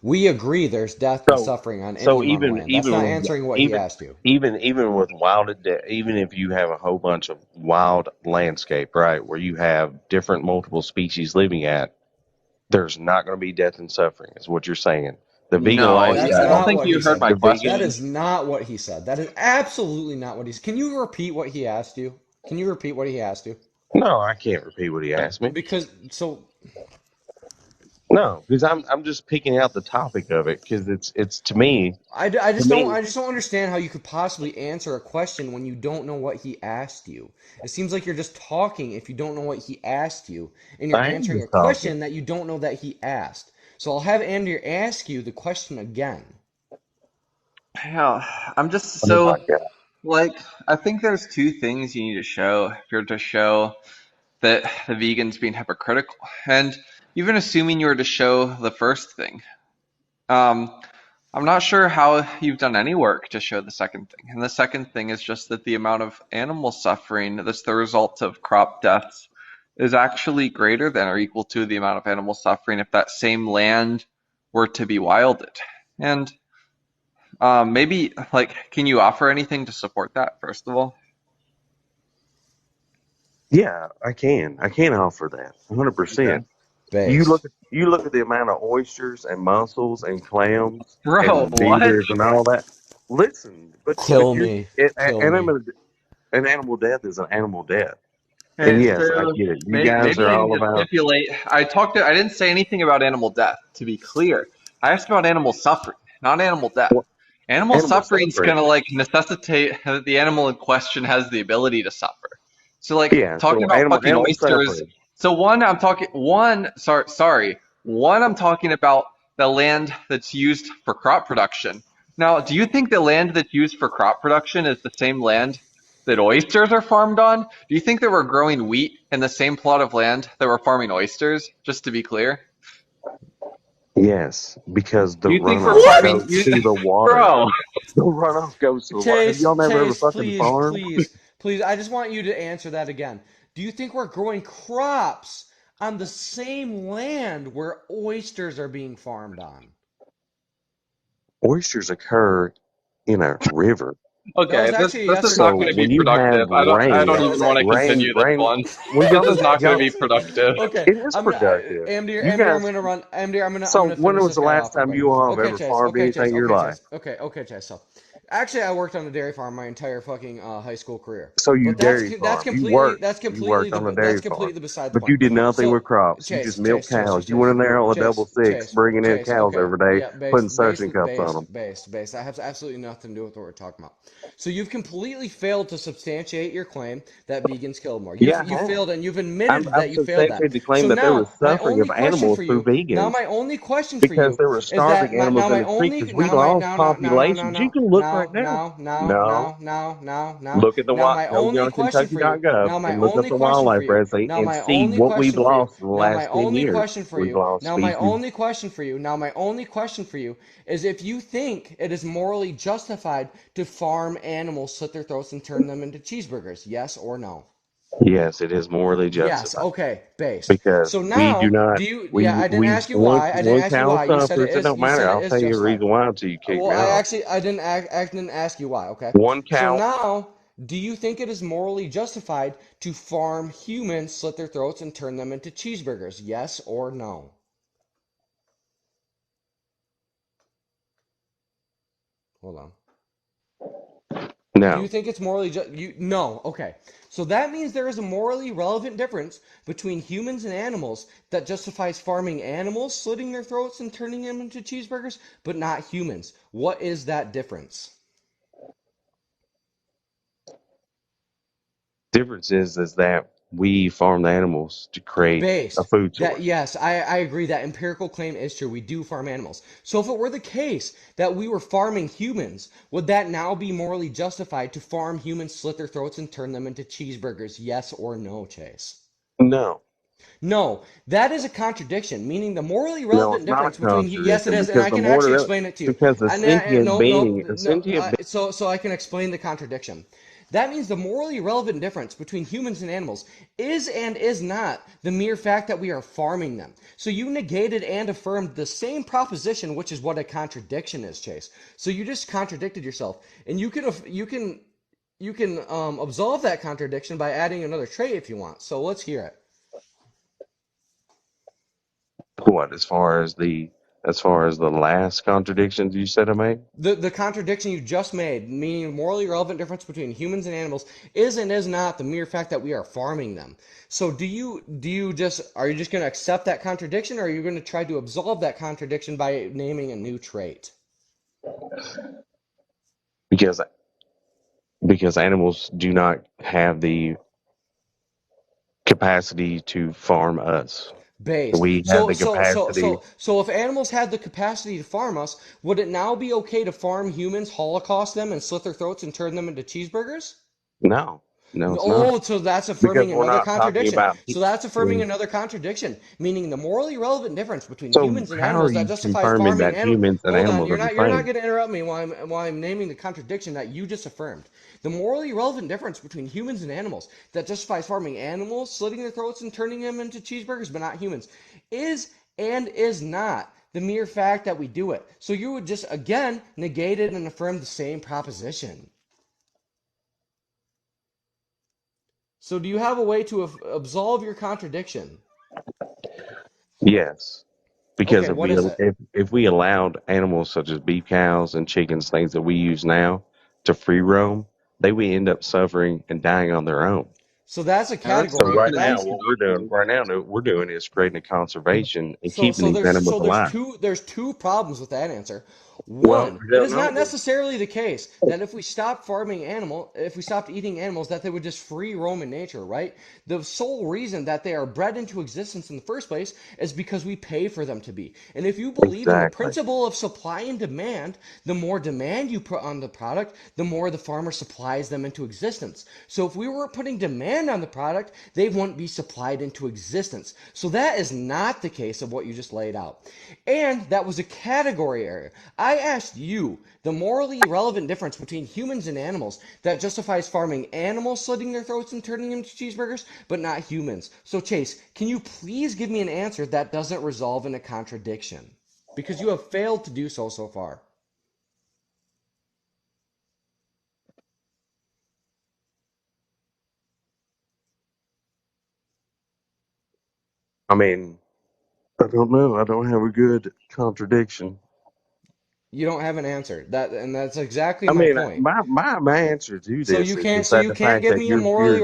We agree there's death and So, suffering on any so amount of even land. That's even not with answering what he even asked you. even with even if you have a whole bunch of wild landscape, right, where you have different multiple species living at, there's not going to be death and suffering, is what you're saying. The vegan No, That's I don't lifestyle, not think what you he heard said. my the vegan. That question. is not what he said. That is absolutely not what he's. Can you repeat what he asked you? Can you repeat what he asked you? No, I can't repeat what he asked me. Because so No, because I'm just picking out the topic of it because it's to me. I just don't understand how you could possibly answer a question when you don't know what he asked you. It seems like you're just talking if you don't know what he asked you, and you're I am answering a just talking. question that you don't know that he asked. So I'll have Amdir ask you the question again. Yeah, I'm just Oh my so god. like I think there's two things you need to show if you're to show that the vegans being hypocritical. And even assuming you were to show the first thing, um, I'm not sure how you've done any work to show the second thing. And the second thing is just that the amount of animal suffering that's the result of crop deaths is actually greater than or equal to the amount of animal suffering if that same land were to be wilded. And maybe, like, can you offer anything to support that, first of all? Yeah, I can. I can offer that. Okay. 100%. Based. You look at the amount of oysters and mussels and clams Bro, and what? beavers and all that. Listen, but Kill you're me. Kill me. an animal death is an animal death. And Okay, yes, I so get it. You guys maybe are I need all to about stipulate. I didn't say anything about animal death, to be clear. I asked about animal suffering, not animal death. well, Animal animal suffering's suffering. gonna like necessitate that the animal in question has the ability to suffer. So like Yeah, talking so about fucking animal oysters. suffering. So one I'm talking about the land that's used for crop production. Now, do you think the land that's used for crop production is the same land that oysters are farmed on? Do you think that we're growing wheat in the same plot of land that we're farming oysters? Just to be clear. Yes, because the You think we're runoff farming? goes to the water. Bro, The runoff goes to the water. Have y'all never ever Chase, fucking please, farmed? please, please. I just want you to answer that again. Do you think we're growing crops on the same land where oysters are being farmed on? Oysters occur in a river. That was okay, this actually a this yes is or no not So going to be when question. you have productive. I don't rain, That was even want to rain, continue this rain, one. when This y'all is just, not going to y'all, be productive. okay. it is I'm gonna productive. You Amdir. I'm guys, gonna run. Amdir. I'm so gonna when finish was this the guy last off real time quick. you all have Okay, ever Chase. farmed Okay, anything Chase. in your Okay, life? Chase. Okay, Chase. So, actually, I worked on a dairy farm my entire fucking high school career. So you But dairy farm. You worked on a that's dairy farm, completely beside the but you point. did nothing with So, crops. You just Chase, milked Chase, Chase, cows. Chase, You went Chase, in there on a double Chase, six, Chase, bringing in Chase. cows Okay, every day, yeah, putting suction cups on them. based. That has absolutely nothing to do with what we're talking about. So you've completely failed to substantiate your claim that vegans kill more. Yeah, You I have. failed, and you've admitted I've that you failed that. substantiated the claim So that there was now my suffering only of question animals for through you, vegans now my only question for you because there were is that starving animals in the street because we lost populations. You can look right now. No, look at the go on Kentucky.gov and look up the wildlife residency and see what we've lost in the last 10 years. We've lost species. my only question for you is if you think it is morally justified to farm animals, slit their throats, and turn them into cheeseburgers. Yes or no? Yes, it is morally Yes. justified Okay. Based. because So we do now, not. do you? Yeah, We I didn't we ask you why. I didn't one ask you cow why. You said it suffers. It is. don't You matter. said it I'll is tell you the justified. reason why until you kick Well, me off. I didn't ask you why. Okay. One So cow. now, do you think it is morally justified to farm humans, slit their throats, and turn them into cheeseburgers? Yes or no? Hold on. Do you No, think it's morally just you no, okay. So that means there is a morally relevant difference between humans and animals that justifies farming animals, slitting their throats and turning them into cheeseburgers, but not humans. What is that difference? difference is that we farm the animals to create a Based. food That source. yes, I agree that empirical claim is true. We do farm animals. So if it were the case that we were farming humans, would that now be morally justified to farm humans, slit their throats, and turn them into cheeseburgers? Yes or no, Chase? No, No, that is a contradiction, meaning the morally no, relevant it's not a difference between yes, it contradiction is, and because I the can more actually that explain it to you. because a sentient being, a sentient being. So I can explain the contradiction. That means the morally relevant difference between humans and animals is and is not the mere fact that we are farming them. So you negated and affirmed the same proposition, which is what a contradiction is, Chase. So you just contradicted yourself, and you can absolve that contradiction by adding another trait if you want. So let's hear it. What as far as the last contradictions you said I made? The contradiction you just made, meaning morally relevant difference between humans and animals, is and is not the mere fact that we are farming them. So do you just are you just going to accept that contradiction, or are you going to try to absolve that contradiction by naming a new trait? Because animals do not have the capacity to farm us. Based. We have the capacity. So if animals had the capacity to farm us, would it now be okay to farm humans, holocaust them, and slit their throats and turn them into cheeseburgers? No, no, it's not Oh, so that's because affirming we're another not talking contradiction. about. So that's affirming another contradiction, meaning the morally relevant difference between So humans and how are animals that you justifies confirming farming that animals. humans and Hold on, animals are the you're not same? going to interrupt me while I'm naming the contradiction that you just affirmed. The morally relevant difference between humans and animals that justifies farming animals, slitting their throats and turning them into cheeseburgers, but not humans, is and is not the mere fact that we do it. So you would just again negate it and affirm the same proposition. So do you have a way to absolve your contradiction? Yes, because Okay, what is it? if we allowed animals such as beef cows and chickens, things that we use now, to free roam, they would end up suffering and dying on their own. So that's a Yeah, that's So category. not right going to be now, That's what we're doing productive. right now, we're doing is creating a conservation and keeping so these animals alive. there's two problems with that answer. Well, One, we it don't is know. not necessarily the case that if we stopped if we stopped eating animals, that they would just free roam in nature, right? The sole reason that they are bred into existence in the first place is because we pay for them to be. And if you believe in the Exactly. principle of supply and demand, the more demand you put on the product, the more the farmer supplies them into existence. So if we weren't putting demand on the product, they wouldn't be supplied into existence. So that is not the case of what you just laid out. And that was a category area. I asked you the morally relevant difference between humans and animals that justifies farming animals, slitting their throats and turning them into cheeseburgers, but not humans. So, Chase, can you please give me an answer that doesn't resolve in a contradiction? Because you have failed to do so far. I mean, I don't know. I don't have a good contradiction. You don't have an answer. And that's exactly I my mean, point. my answer to So this you is can't just so that you the can't fact give that me a morally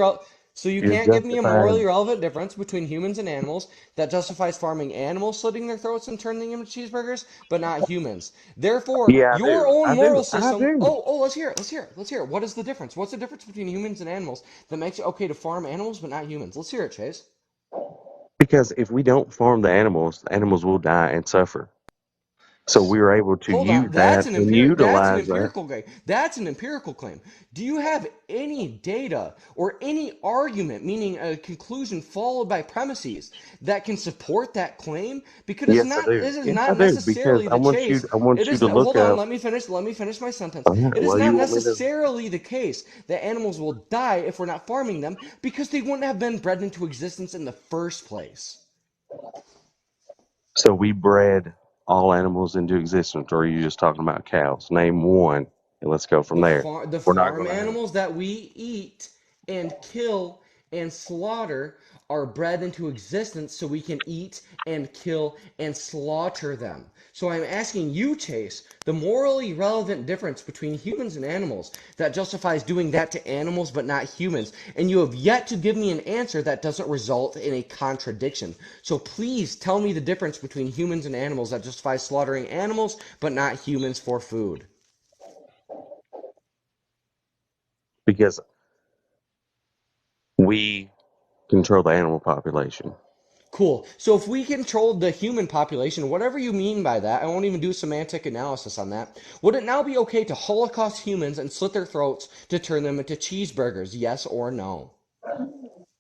so you you're can't give me a morally justifying relevant difference between humans and animals that justifies farming animals, slitting their throats and turning them into cheeseburgers, but not humans. Therefore, Yeah, I your do. own I do. moral I system. do. Oh, let's hear it. Let's hear it. Let's hear it. What is the difference? What's the difference between humans and animals that makes it okay to farm animals but not humans? Let's hear it, Chase. Because if we don't farm the animals will die and suffer. So we were able to Hold on, use that and utilize that. empirical claim. That's an empirical claim. Do you have any data or any argument, meaning a conclusion followed by premises, that can support that claim? Because Yes, I do. this is Yes, I not do. Because necessarily the case. I want It you is to not, look hold on, up. let me finish my sentence. All right, It is well, not you want me to? necessarily the case that animals will die if we're not farming them because they wouldn't have been bred into existence in the first place. So we bred all animals into existence, or are you just talking about cows? Name one, and let's go from there. The We're not farm going to have. animals that we eat and kill and slaughter are bred into existence so we can eat and kill and slaughter them. So I'm asking you, Chase, the morally relevant difference between humans and animals that justifies doing that to animals but not humans. And you have yet to give me an answer that doesn't result in a contradiction. So please tell me the difference between humans and animals that justifies slaughtering animals but not humans for food. Because we control the animal population. Cool. So if we controlled the human population, whatever you mean by that, I won't even do semantic analysis on that. Would it now be okay to Holocaust humans and slit their throats to turn them into cheeseburgers? Yes or no?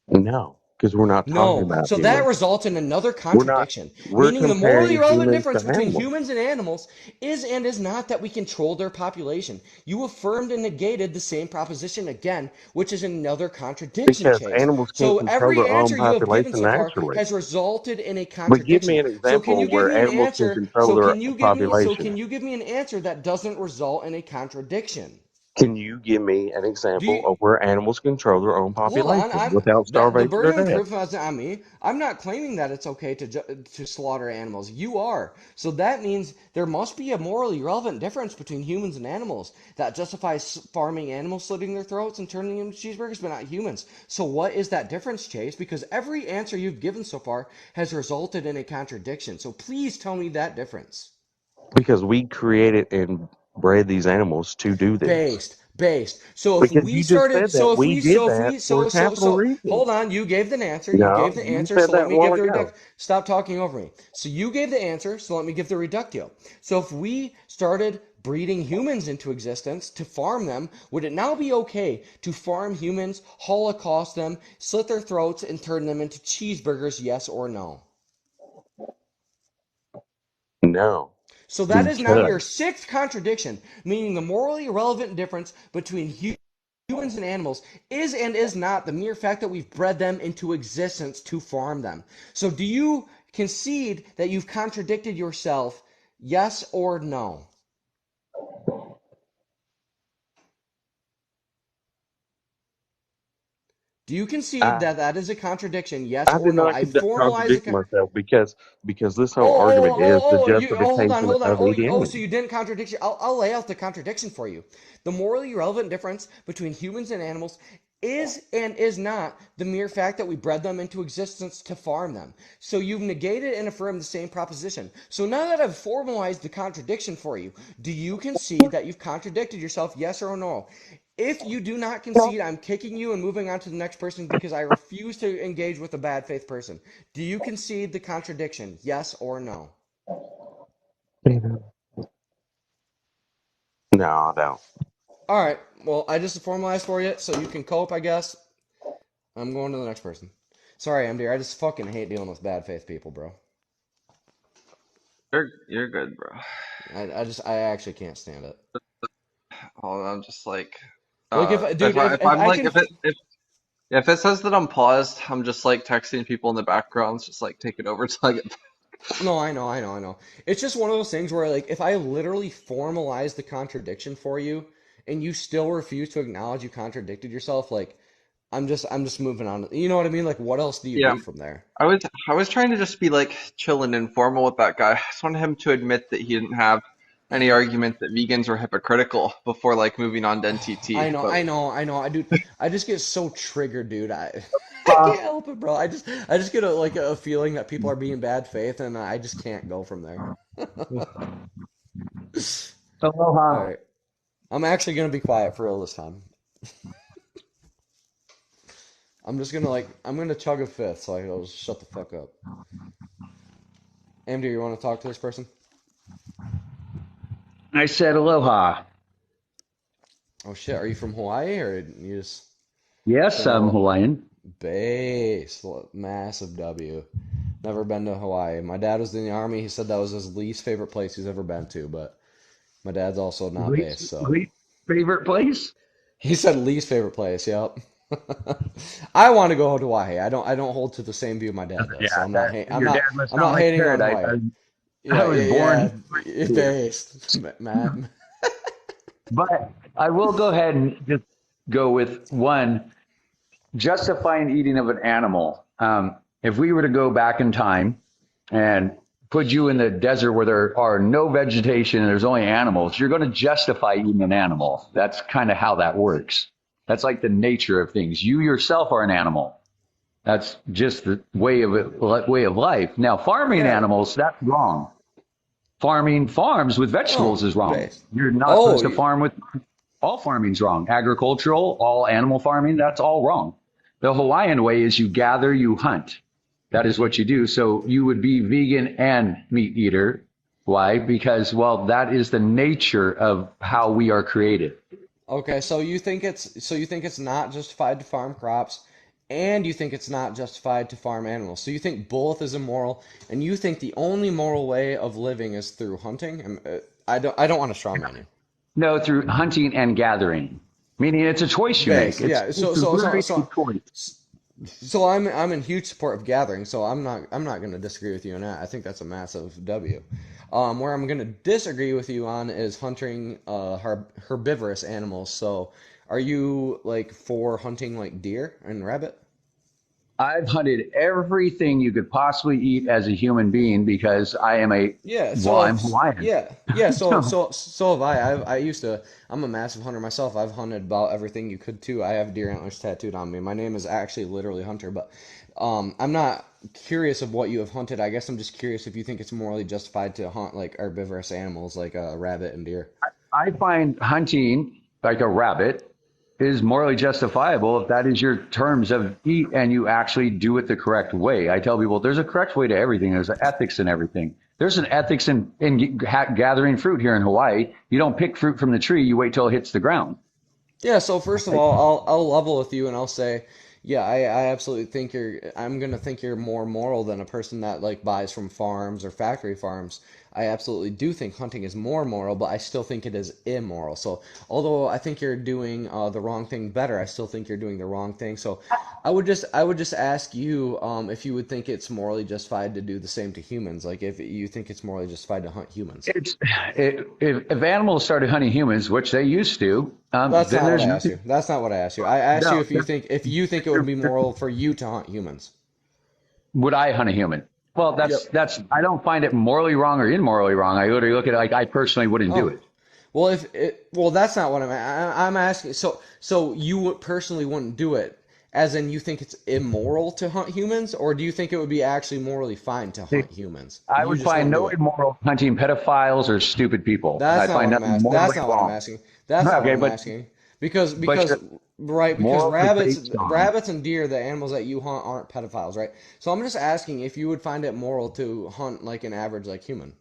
No, because we're not talking No. about So that humans. results in another We're not. contradiction, We're meaning the morally comparing relevant humans to difference between animals. humans and animals is and is not that we control their population. You affirmed and negated the same proposition again, which is another contradiction, Because Chase. animals can't So control every their own answer you have given population so far naturally. has resulted in a But give me contradiction. an So can example you give where me an animals can answer? control their population. Can you give me an answer that doesn't result in a contradiction? Can you give me an Do example you, of where animals control their own hold on, population I'm without that the starvation or burden of death? proof is on me. I'm not claiming that it's okay to slaughter animals. You are. So that means there must be a morally relevant difference between humans and animals that justifies farming animals, slitting their throats and turning them into cheeseburgers, but not humans. So what is that difference, Chase? Because every answer you've given so far has resulted in a contradiction. So please tell me that difference. Because we created and bred these animals to do this. Based. So if Because we you just started, said that we did that for a capital reason. hold on, you gave the answer. You No, gave the you answer. said So that let a me while give the ago. Stop talking over me. So you gave the answer. So let me give the reductio. So if we started breeding humans into existence to farm them, would it now be okay to farm humans, holocaust them, slit their throats, and turn them into cheeseburgers? Yes or no? No, So that is now your because sixth contradiction, meaning the morally irrelevant difference between humans and animals is and is not the mere fact that we've bred them into existence to farm them. So do you concede that you've contradicted yourself? Yes or no? Do you concede I that that is a contradiction? Yes I or did no? not I formalize contradict a myself because this whole argument is the justification hold on. of eating So animals. you didn't contradiction. I'll lay out the contradiction for you. The morally relevant difference between humans and animals is and is not the mere fact that we bred them into existence to farm them. So you've negated and affirmed the same proposition. So now that I've formalized the contradiction for you, do you concede that you've contradicted yourself, yes or no? If you do not concede, I'm kicking you and moving on to the next person because I refuse to engage with a bad faith person. Do you concede the contradiction, yes or no? No, I don't. All right. Well, I just formalized for you so you can cope, I guess. I'm going to the next person. Sorry, Amdir. I just fucking hate dealing with bad faith people, bro. You're good, bro. I actually can't stand it. Oh, I'm just like, Like dude, if if I'm I like, can, if it says that I'm paused, I'm just like texting people in the background, just like take it over till I get. no, I know. It's just one of those things where like if I literally formalize the contradiction for you and you still refuse to acknowledge you contradicted yourself, like I'm just moving on. You know what I mean? Like what else do you Yeah, do from there? I was trying to just be like chill and informal with that guy. I just wanted him to admit that he didn't have any argument that vegans were hypocritical before like moving on to NTT. But I know. I just get so triggered, dude. I Uh, can't help it, bro. I just get a feeling that people are being bad faith, and I just can't go from there. All aloha. right, I'm actually gonna be quiet for real this time. I'm gonna chug a fifth, so I'll just shut the fuck up. Amdir, you want to talk to this person? I said aloha. Oh shit, are you from Hawaii or you just Yes, saying I'm hello? Hawaiian. Base, massive W. Never been to Hawaii. My dad was in the army. He said that was his least favorite place he's ever been to, but my dad's also not Least, base, so least favorite place? he said least favorite place. Yep. I want to go to Hawaii. I don't hold to the same view my dad does, so Yeah, that your dad must I'm not not like hating on paradise. Hawaii. I Yeah, was yeah, born yeah. here. Based, Matt. But I will go ahead and just go with one justifying eating of an animal. If we were to go back in time and put you in the desert where there are no vegetation and there's only animals, you're going to justify eating an animal. That's kind of how that works. That's like the nature of things. You yourself are an animal. That's just the way of life. Now, farming Yeah. animals, that's wrong. Farming farms with vegetables Oh, is wrong. based. You're not Oh, supposed to farm with all farming's wrong. Agricultural, all animal farming, that's all wrong. The Hawaiian way is you gather, you hunt. That is what you do. So you would be vegan and meat eater. Why? Because, well, that is the nature of how we are created. okay. So you think it's not justified to farm crops, and you think it's not justified to farm animals. So you think both is immoral, and you think the only moral way of living is through hunting. I don't want to strawman you. No, through hunting and gathering, meaning it's a choice you make. Base, It's, yeah. it's a very big So choice. So I'm in huge support of gathering. So I'm not going to disagree with you on that. I think that's a massive W. Where I'm going to disagree with you on is hunting herbivorous animals. So are you like for hunting like deer and rabbit? I've hunted everything you could possibly eat as a human being because Yeah. well, I'm Hawaiian. Yeah. So So have I. I used to. I'm a massive hunter myself. I've hunted about everything you could too. I have deer antlers tattooed on me. My name is actually literally Hunter, but I'm not curious of what you have hunted. I guess I'm just curious if you think it's morally justified to hunt like herbivorous animals like a rabbit and deer. I find hunting like a rabbit is morally justifiable if that is your terms of eat and you actually do it the correct way. I tell people there's a correct way to everything. There's an ethics in everything. There's an ethics in gathering fruit here in Hawaii. You don't pick fruit from the tree. You wait till it hits the ground. Yeah, so first of all, I'll level with you and I'll say, yeah, I absolutely think I'm gonna think you're more moral than a person that like buys from farms or factory farms. I absolutely do think hunting is more moral, but I still think it is immoral. So although I think you're doing the wrong thing better, I still think you're doing the wrong thing. So I would just ask you if you would think it's morally justified to do the same to humans, like if you think it's morally justified to hunt humans. It's if animals started hunting humans, which they used to, That's then not what I there's asked nothing. you. That's not what I asked you. I asked you No, if you think it would be moral for you to hunt humans. would I hunt a human? Well, Yep. that's I don't find it morally wrong or immorally wrong. I literally look at it like I personally wouldn't do Oh, it. Well, that's not what I'm asking. So you personally wouldn't do it, as in you think it's immoral to hunt humans, or do you think it would be actually morally fine to hunt humans? I You would just find wouldn't do no it. immoral hunting pedophiles or stupid people. That's I not find what I'm nothing asking. That's morally not what I'm wrong. asking. That's not what Okay, I'm asking. Because but because your right because morals are based on. rabbits and deer, the animals that you hunt, aren't pedophiles, right? So I'm just asking if you would find it moral to hunt like an average like human.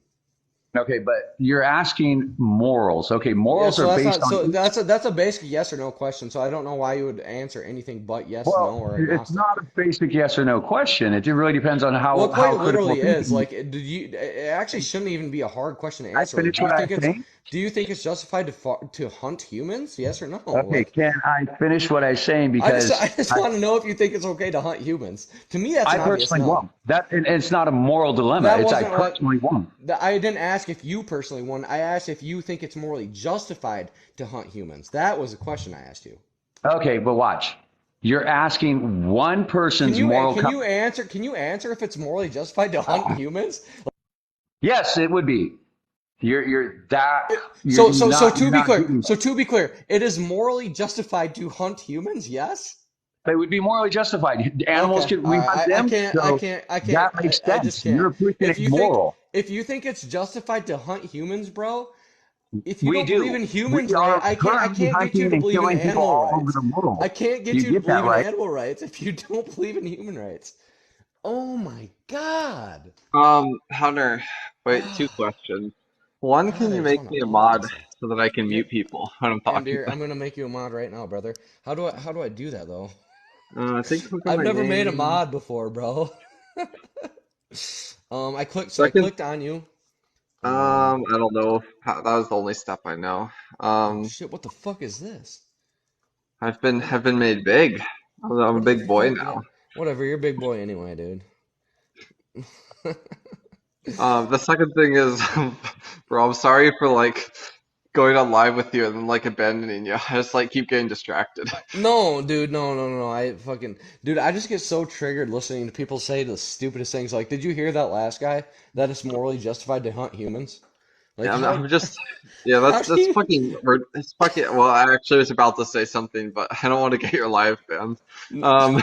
Okay, but you're asking morals. Okay, Yeah, morals so are that's based not on so each. that's a basic yes or no question. So I don't know why you would answer anything but yes, no, Well, or it's agnostic. not a basic yes or no question. It really depends on Well, it how quite critical literally is. thinking. Like, it actually shouldn't even be a hard question to I answer. Like, finish what I say. do you think it's justified to hunt humans? Yes or no? Okay, Like, can I finish what I'm saying? I Because just want to know if you think it's okay to hunt humans. To me, that's I an obvious personally no. won't. And it's not a moral dilemma. That It's I wasn't what personally won't. I didn't ask if you personally won. I asked if you think it's morally justified to hunt humans. That was the question I asked you. Okay, but watch. You're asking one Can person's you moral can you compass. answer can you answer if it's morally justified to hunt humans? Yes, it would be. You're that you're To be not clear, getting it. it is morally justified to hunt humans. Yes. They would be morally justified. Animals Okay. can All we right. hunt them, so that makes I just sense. can't. You're pushing it moral. If you think it's justified to hunt humans, bro, if you We don't believe do. in We humans' right, are I currently can't get you hunting to and believe in killing people animal all over rights. the I world. can't get You you to get that believe in right? animal rights if you don't believe in human rights. Oh my God. Hunter, wait, two God, questions. One, can I you just make want to me a punch mod myself. so that I can Here, mute people when I'm talking Amdir, to I'm gonna make you a mod right now, brother. How do I do that though? them? I think click on I've my never made a name. mod before, bro. I Second, clicked on you. Um, I don't know. That was the only step I know. oh shit, what the fuck is this? What Have been made big. I'm a what the big boy fuck? Yeah, now. whatever. You're a big boy anyway, dude. The second thing is, bro, I'm sorry for like going on live with you and then like abandoning you. I just like keep getting distracted. No, dude, no. Dude, I just get so triggered listening to people say the stupidest things. Like, did you hear that last guy? That it's morally justified to hunt humans? Like, Yeah, how, I'm just, yeah, how do that's you? fucking, it's fucking. Well, I actually was about to say something, but I don't want to get your live banned. Um,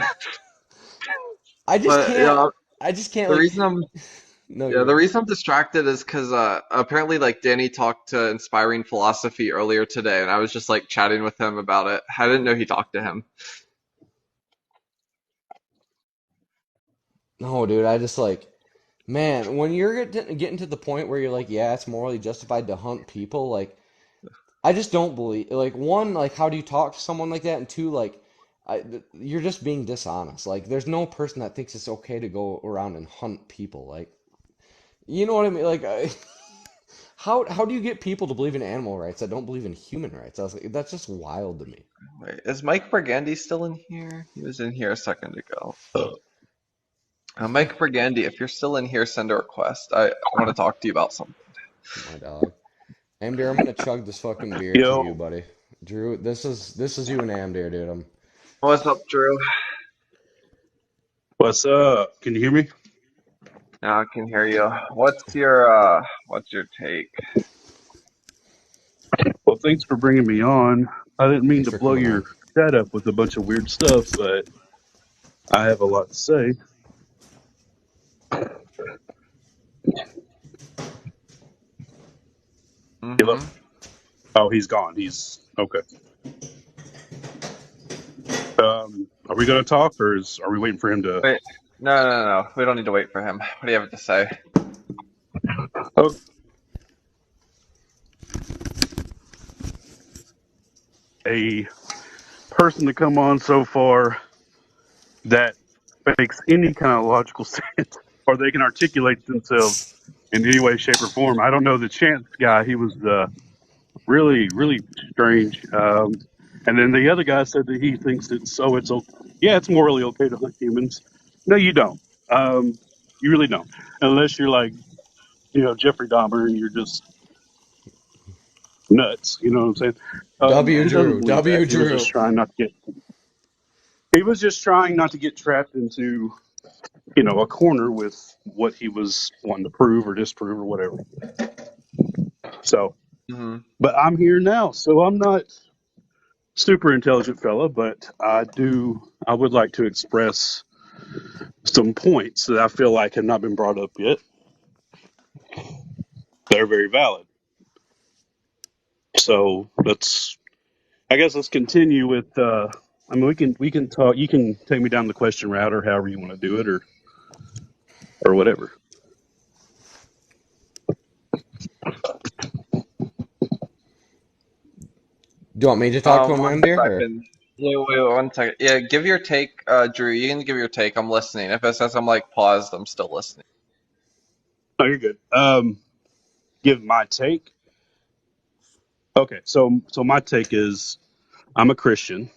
I just but can't. I just can't the like. reason I'm, No, yeah, you're the good. reason I'm distracted is because apparently like Danny talked to Inspiring Philosophy earlier today, and I was just like chatting with him about it. I didn't know he talked to him. No, dude, I just like. Man, when you're getting to the point where you're like, yeah, it's morally justified to hunt people, like, I just don't believe. Like, one, like, how do you talk to someone like that? And two, like, you're just being dishonest. Like, there's no person that thinks it's okay to go around and hunt people. Like, you know what I mean? Like, how do you get people to believe in animal rights that don't believe in human rights? I was like, that's just wild to me. Wait, is Mike Burgandy still in here? He was in here a second ago. Mike Burgandy, if you're still in here, send a request. I want to talk to you about something. My dog. Amdir, I'm gonna chug this fucking beer to you, Yo, buddy. Drew, this is you and Amdir, dude. What's up, Drew? what's up? Can you hear me? Now I can hear you. What's your take? Well, thanks for bringing me on. I didn't mean Thanks to for blow coming your on. setup with a bunch of weird stuff, but I have a lot to say. Hello? Mm-hmm. Oh, he's gone. He's okay. Are we going to talk, or are we waiting for him to? Wait, no. We don't need to wait for him. What do you have to say? Oh, a person to come on so far that makes any kind of logical sense, or they can articulate themselves in any way, shape, or form. I don't know the Chance guy. He was really, really strange. And then the other guy said that he thinks it's okay. Yeah, it's morally okay to hunt humans. No, you don't. You really don't, unless you're like Jeffrey Dahmer and you're just nuts. You know what I'm saying? W He doesn't Drew, believe that. W He was just Drew. trying not to get. He was just trying not to get trapped into a corner with what he was wanting to prove or disprove or whatever. So. Hmm. But I'm here now, so I'm not super intelligent fella, but I would like to express some points that I feel like have not been brought up yet. They're very valid. So let's continue with. I mean, we can talk. You can take me down the question route, or however you want to do it, or whatever. Do you want me to talk to him, One Amdir? Or? second. Wait, 1 second. Yeah, give your take, Drew. You can give your take. I'm listening. If it says I'm like paused, I'm still listening. No, you're good. Give my take. Okay, so my take is I'm a Christian.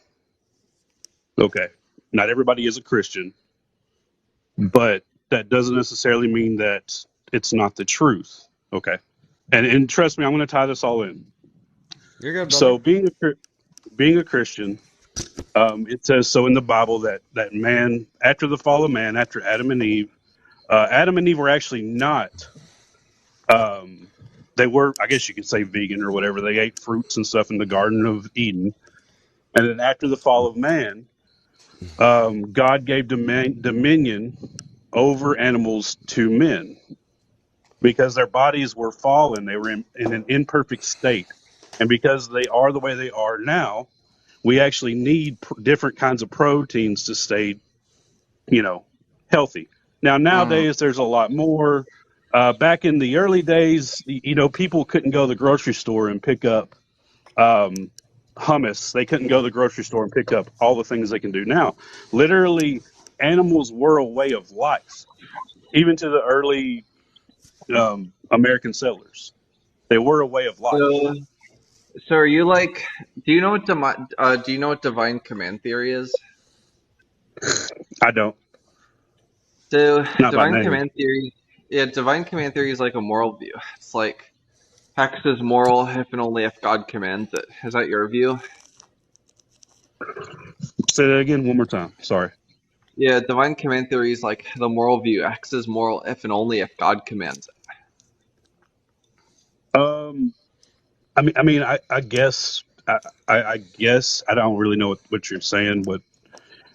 Okay, not everybody is a Christian, but that doesn't necessarily mean that it's not the truth. Okay, and trust me, I'm going to tie this all in. You're good, brother. So being a Christian, it says so in the Bible that man, after the fall of man, after Adam and Eve were actually not. Um, they were, I guess you could say, vegan or whatever. They ate fruits and stuff in the Garden of Eden, and then after the fall of man, God gave dominion over animals to men because their bodies were fallen. They were in an imperfect state. And because they are the way they are now, we actually need different kinds of proteins to stay, you know, healthy. Now, Mm. nowadays, there's a lot more. Back in the early days, people couldn't go to the grocery store and pick up um, hummus. They couldn't go to the grocery store and pick up all the things they can do now. Literally, animals were a way of life, even to the early American settlers. They were a way of life. So, so are you like? Do you know what divine command theory is? I don't, So, not by divine name. command theory. Yeah, divine command theory is like a moral view. It's like Hex is moral if and only if God commands it. Is that your view? Say that again one more time. Sorry. Yeah, divine command theory is like the moral view. X is moral if and only if God commands it. Um, I guess, I guess I don't really know what you're saying.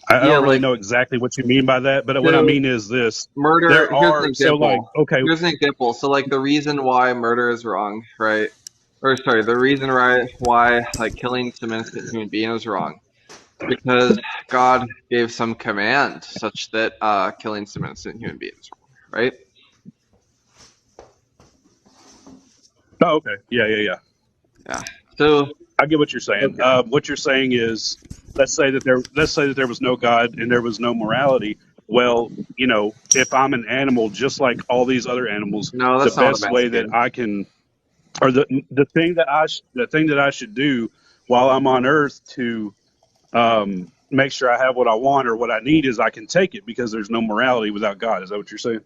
I Yeah, don't really like know exactly what you mean by that. But what I so mean is this: murder. there Here's an are so like example. okay, Here's an example. So like the reason why murder is wrong, right? Or sorry, the reason why like killing some innocent human being is wrong is because God gave some command such that killing some innocent human beings is wrong, right? oh, okay, yeah. Yeah. So I get what you're saying. okay. What you're saying is, let's say that there was no God and there was no morality. Well, if I'm an animal just like all these other animals, No, the that's not what best I'm way that asking. I can, or the thing that I should do while I'm on Earth to make sure I have what I want or what I need is I can take it because there's no morality without God. Is that what you're saying?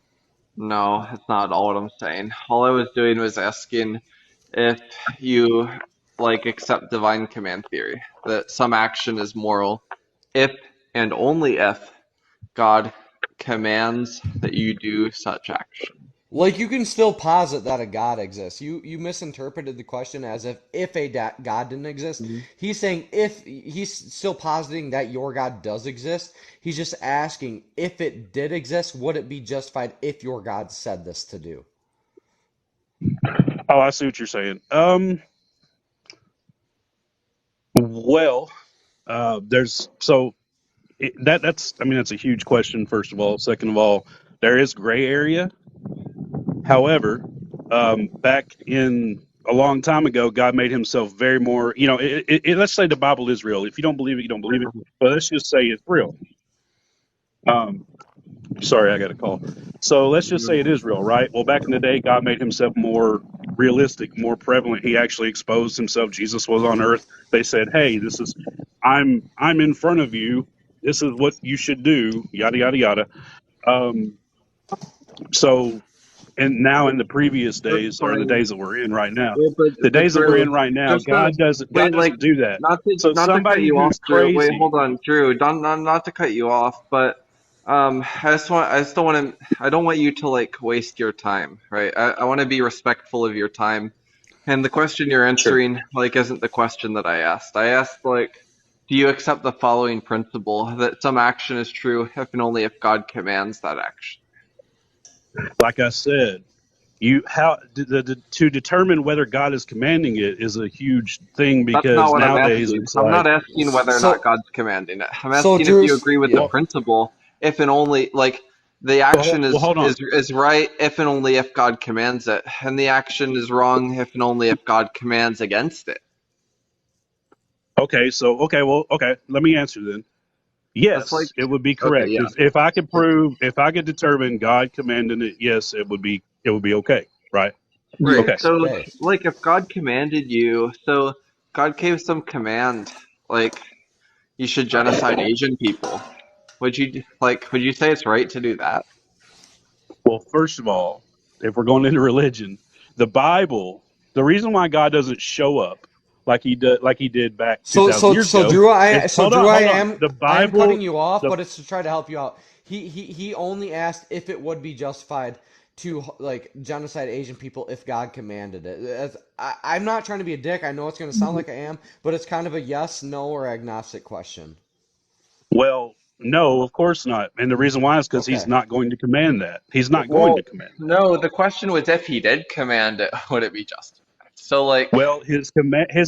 No, that's not all what I'm saying. All I was doing was asking if you like accept divine command theory, that some action is moral if and only if God commands that you do such action. Like you can still posit that a God exists. You misinterpreted the question as if a God didn't exist. Mhm. He's saying if he's still positing that your God does exist. He's just asking if it did exist, would it be justified if your God said this to do? Oh, I see what you're saying. Well, there's so that's I mean that's a huge question. First of all, second of all, there is gray area. However, back in a long time ago, God made Himself very more. Let's say the Bible is real. If you don't believe it, you don't believe it. But let's just say it's real. Um, Sorry, I got a call. So let's just say it is real, right? Well, back in the day, God made Himself more realistic, more prevalent. He actually exposed Himself. Jesus was on Earth. They said, "Hey, I'm in front of you. This is what you should do." Yada yada yada. Um, so, and now in the previous That's days, or in the fine. days that we're in right now, Wait, the but days that we're Drew, in right now, just to God wait, like doesn't do that. So not to cut somebody you off, who's Drew. Wait, crazy. hold on, Drew. Not to cut you off, but I just don't want to. I don't want you to like waste your time, right? I want to be respectful of your time. And the question you're Sure. answering, like, isn't the question that I asked. I asked, like, do you accept the following principle that some action is true if and only if God commands that action? Like I said, you how to determine whether God is commanding it is a huge thing That's not because what I'm nowadays asking. it's I'm like, not asking whether or not So, God's commanding it. I'm so asking if Drew, you agree with the yeah. well, principle if and only, like, the action well, hold on. is right if and only if God commands it, and the action is wrong if and only if God commands against it. Okay, so okay. Let me answer then. That's like, Yes, it would be okay, correct yeah. if I could prove, if I could determine God commanding it. Yes, it would be okay, right? Right. Okay. Yes. So, Okay. like, if God commanded you, so God gave some command, like, you should genocide Asian people. Would you say it's right to do that? Well, first of all, if we're going into religion, the Bible, the reason why God doesn't show up like he did back So 2,000 so years so ago Drew, is so Drew, hold on. The I am cutting Bible, you off, the but it's to try to help you out. He only asked if it would be justified to like genocide Asian people if God commanded it. I'm not trying to be a dick. I know it's going to sound like I am, but it's kind of a yes, no, or agnostic question. well, no, of course not. And the reason why is because he's Okay. not going to command that. He's not going Well, to command that. no, the question was if he did command it, would it be justified? So, like, Well, his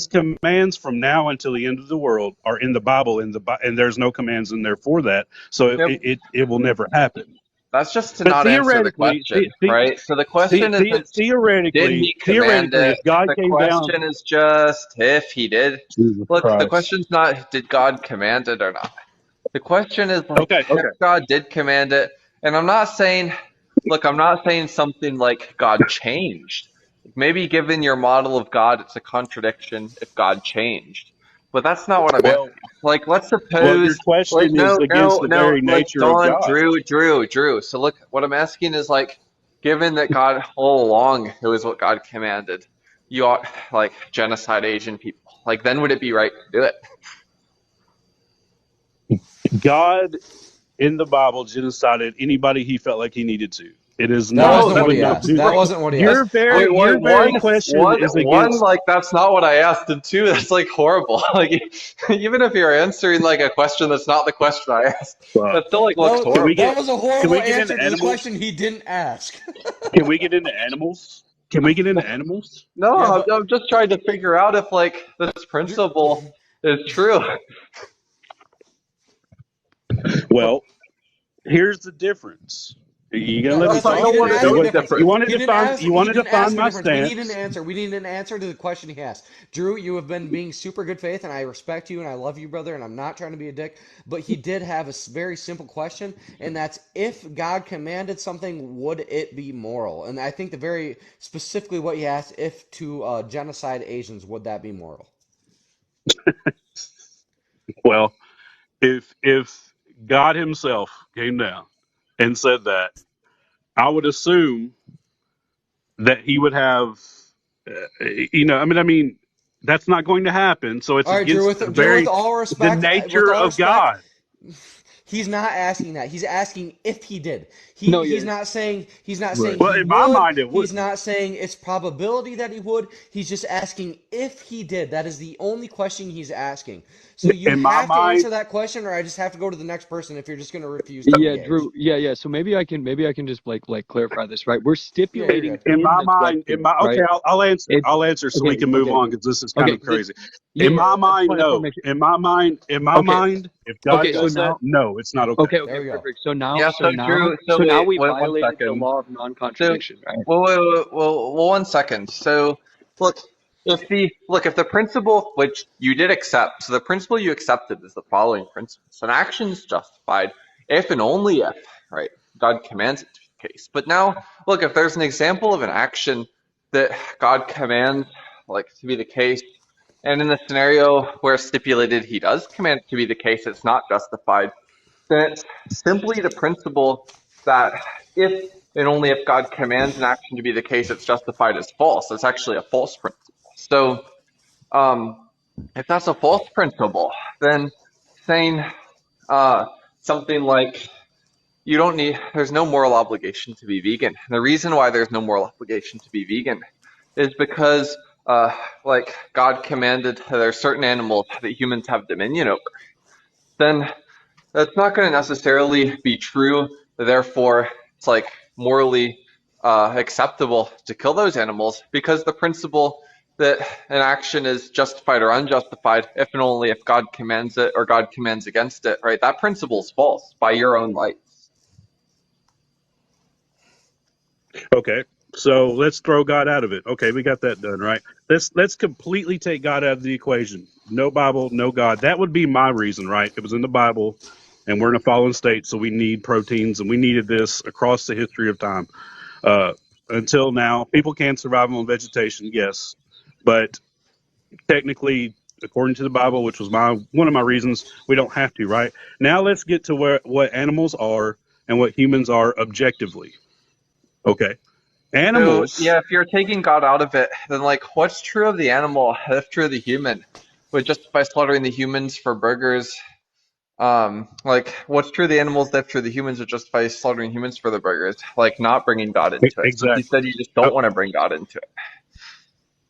commands from now until the end of the world are in the Bible, and there's no commands in there for that, so yep, it will never happen. that's just to But not answer the theoretically, question, right? So the question isn't did theoretically, he command it? if God The came down, question is just if he did. Jesus Look, the Christ. question's not did God command it or not. The question is like Okay, if okay. God did command it, and I'm not saying, look, I'm not saying something like God changed. Maybe given your model of God, it's a contradiction if God changed. But that's not what I'm asking. Well, Like, let's your suppose, like, question is no, against no, the no, very like, nature of Don, God. Drew. So look, what I'm asking is like, given that God all along it was what God commanded, you ought like genocide Asian people. Like, then would it be right to do it? God in the Bible genocided anybody he felt like he needed to. It is That not No, wasn't what good he enough to asked. do That that. like, wasn't what he Your asked. wait, very wait, your very question is against. like that's not what I asked, and two, that's like horrible. Like, even if you're answering like a question that's not the question I asked, Uh, that still like looks can we horrible. That get was a can horrible we get answer into to the animals? question he didn't ask. Can we get into animals? Can we get into animals? No, Yeah, but I'm just trying to figure out if like this Drew- principle is true. but Well, here's the difference. You gonna no, let me That's not, so no he talk? didn't one, no ask a one's difference. different. You want He to didn't define ask a my difference. We need an stance? answer. We need an answer to the question he asked. Drew, you have been being super good faith, and I respect you and I love you, brother. And I'm not trying to be a dick, but he did have a very simple question, and that's if God commanded something, would it be moral? And I think the very specifically what he asked, if to genocide Asians, would that be moral? Well, if God Himself came down and said that, I would assume that He would have, I mean, that's not going to happen. So it's All right, Drew. against Drew, the nature of God. he's not asking that. He's asking if he did. No, He's yeah, not saying right. Well, he in my would. mind, it He's wouldn't. not saying it's probability that he would. He's just asking if he did. That is the only question he's asking. So you In my have to mind, answer that question, or I just have to go to the next person if you're just going to refuse to Yeah, engage. Drew. Yeah, yeah. So maybe I can just like clarify this, right? We're Yeah, you're stipulating good. in in my the mind, question, okay, right? I'll answer. It's I'll answer so we okay, can move okay, on because this is kind okay. of crazy. Yeah, In yeah. my I just mind, want to no. make sure. In my Okay, mind, if God okay. So does that, now, no, it's not okay. okay, There okay, we go. perfect. So now, Yeah, so so now, Drew, so so now wait, we wait one violated the second. law of So, non-contradiction, right? well, 1 second. So, look, if the principle which you did accept, so the principle you accepted is the following principle: so an action is justified if and only if, right, God commands it to be the case. But now, look, if there's an example of an action that God commands, like, to be the case, and in the scenario where stipulated He does command it to be the case, it's not justified, then it's simply the principle that if and only if God commands an action to be the case, it's justified as false. It's actually a false principle. So, if that's a false principle, then saying uh, something like there's no moral obligation to be vegan. And the reason why there's no moral obligation to be vegan is because like God commanded there's certain animals that humans have dominion over, then that's not going to necessarily be true. Therefore, it's like morally acceptable to kill those animals because the principle that an action is justified or unjustified if and only if God commands it or God commands against it, right? That principle is false by your own lights. Okay, so let's throw God out of it. Okay, we got that done, right? Let's completely take God out of the equation. No Bible, no God. That would be my reason, right? It was in the Bible, and we're in a fallen state, so we need proteins, and we needed this across the history of time. Uh, until now, people can survive on vegetation, yes, but technically, according to the Bible, which was one of my reasons, we don't have to, right? Now let's get to what animals are and what humans are objectively. Okay, So animals. yeah, if you're taking God out of it, then like what's true of the animal if true of the human? Would justify slaughtering the humans for burgers. Like what's true of the animals that true of the humans would justify slaughtering humans for the burgers? Like not bringing God into it. Since you Exactly. said you just don't want to bring God into it.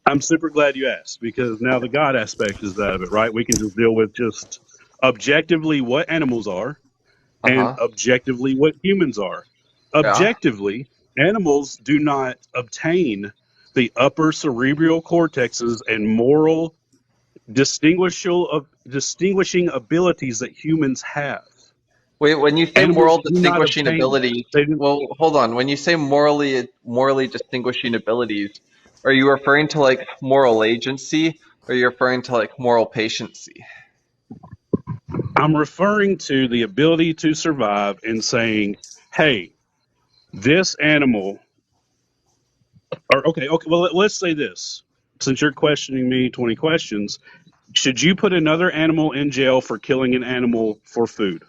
I'm super glad you asked because now the God aspect is out of it, right? We can just deal with just objectively what animals are and Uh-huh. objectively what humans are. Yeah. Objectively, animals do not obtain the upper cerebral cortexes and moral distinguishing abilities that humans have. Wait, when you say Animals moral do not distinguishing obtain that. abilities, They do, well, hold on. When you say morally distinguishing abilities, are you referring to like moral agency or are you referring to like moral patiency? I'm referring to the ability to survive and saying, hey, this animal, or okay, well, let's say this. Since you're questioning me 20 questions, should you put another animal in jail for killing an animal for food?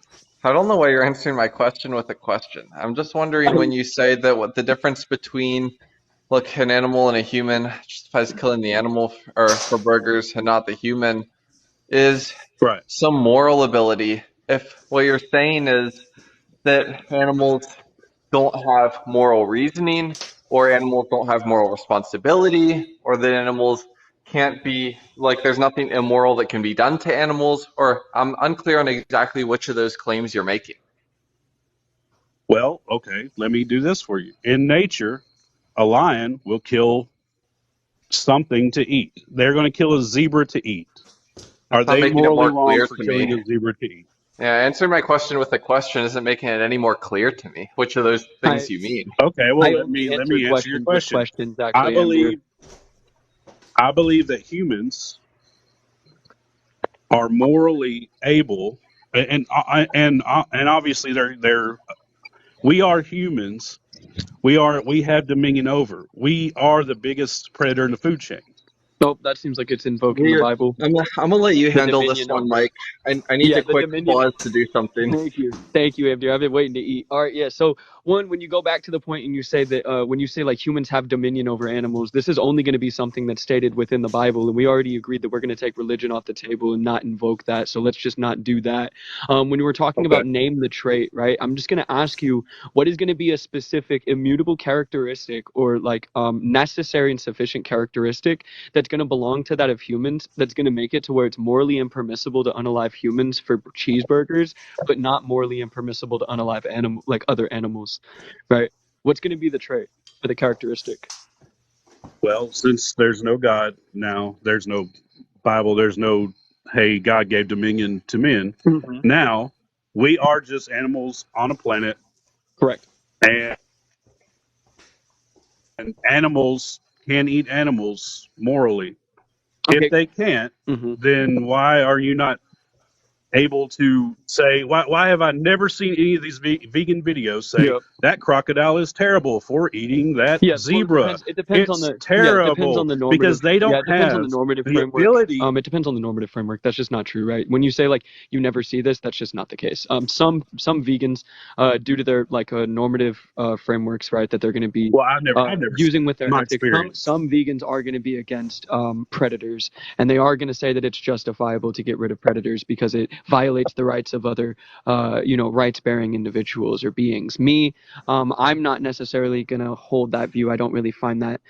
I don't know why you're answering my question with a question. I'm just wondering when you say that what the difference between like an animal and a human justifies killing the animal or for burgers and not the human is Right. some moral ability. If what you're saying is that animals don't have moral reasoning, or animals don't have moral responsibility, or that animals can't be like there's nothing immoral that can be done to animals, or I'm unclear on exactly which of those claims you're making. Well, okay, let me do this for you. In nature, a lion will kill something to eat. They're going to kill a zebra to eat. Are That's not they making it morally more wrong clear for to me. killing a zebra to eat? Yeah, answering my question with a question isn't making it any more clear to me which of those things I you mean. Okay, well I let only me let answer me answer your questions with question. questions, I actually, Amdir. believe I believe that humans are morally able, and obviously they're we are humans. We have dominion over. We are the biggest predator in the food chain. Nope, that seems like it's invoking the We're, Bible. I'm gonna let you The handle this dominion one, over. Mike. I need Yeah, to the quick dominion. pause to do something. Thank you, Amdir. I've been waiting to eat. All right, yeah. So one, when you go back to the point and you say that when you say like humans have dominion over animals, this is only going to be something that's stated within the Bible, and we already agreed that we're going to take religion off the table and not invoke that. So let's just not do that. When you were talking Okay. about name the trait, right? I'm just going to ask you what is going to be a specific immutable characteristic or like necessary and sufficient characteristic that's going to belong to that of humans that's going to make it to where it's morally impermissible to unalive humans for cheeseburgers but not morally impermissible to unalive animal like other animals, right? What's going to be the trait or the characteristic? Well, since there's no God now, there's no Bible, there's no hey, God gave dominion to men. Mm-hmm. Now we are just animals on a planet, Correct. and animals can eat animals morally. If Okay. they can't, Mm-hmm. then why are you not able to say why have I never seen any of these vegan videos say Yeah. that crocodile is terrible for eating that Yeah, well, zebra? it depends on It's the yeah, it depends on terrible the normative because they yeah, don't it depends on have the normative the framework. ability. It depends on the normative framework. That's just not true, right? When you say like you never see this, that's just not the case. Some vegans, due to their like normative frameworks, right, that they're going to be Well, I've never seen using it with in their my ethics. experience. Some vegans are going to be against predators, and they are going to say that it's justifiable to get rid of predators because it violates the rights of other, rights-bearing individuals or beings. Me, I'm not necessarily going to hold that view. I don't really find that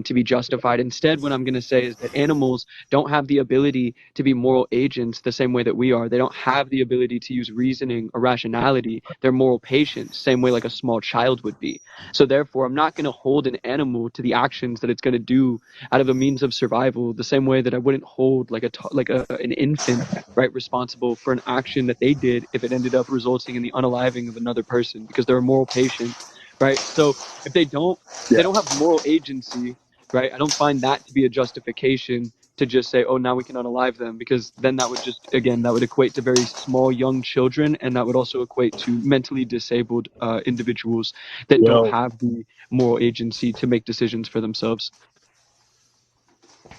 to be justified. Instead, what I'm going to say is that animals don't have the ability to be moral agents the same way that we are. They don't have the ability to use reasoning or rationality. They're moral patients, same way like a small child would be. So therefore, I'm not going to hold an animal to the actions that it's going to do out of a means of survival, the same way that I wouldn't hold an infant, right, responsible for an action that they did if it ended up resulting in the unaliving of another person, because they're a moral patient, right? So if they don't have moral agency, right, I don't find that to be a justification to just say, oh, now we can unalive them, because then that would equate to very small young children, and that would also equate to mentally disabled individuals that don't Well, have the moral agency to make decisions for themselves.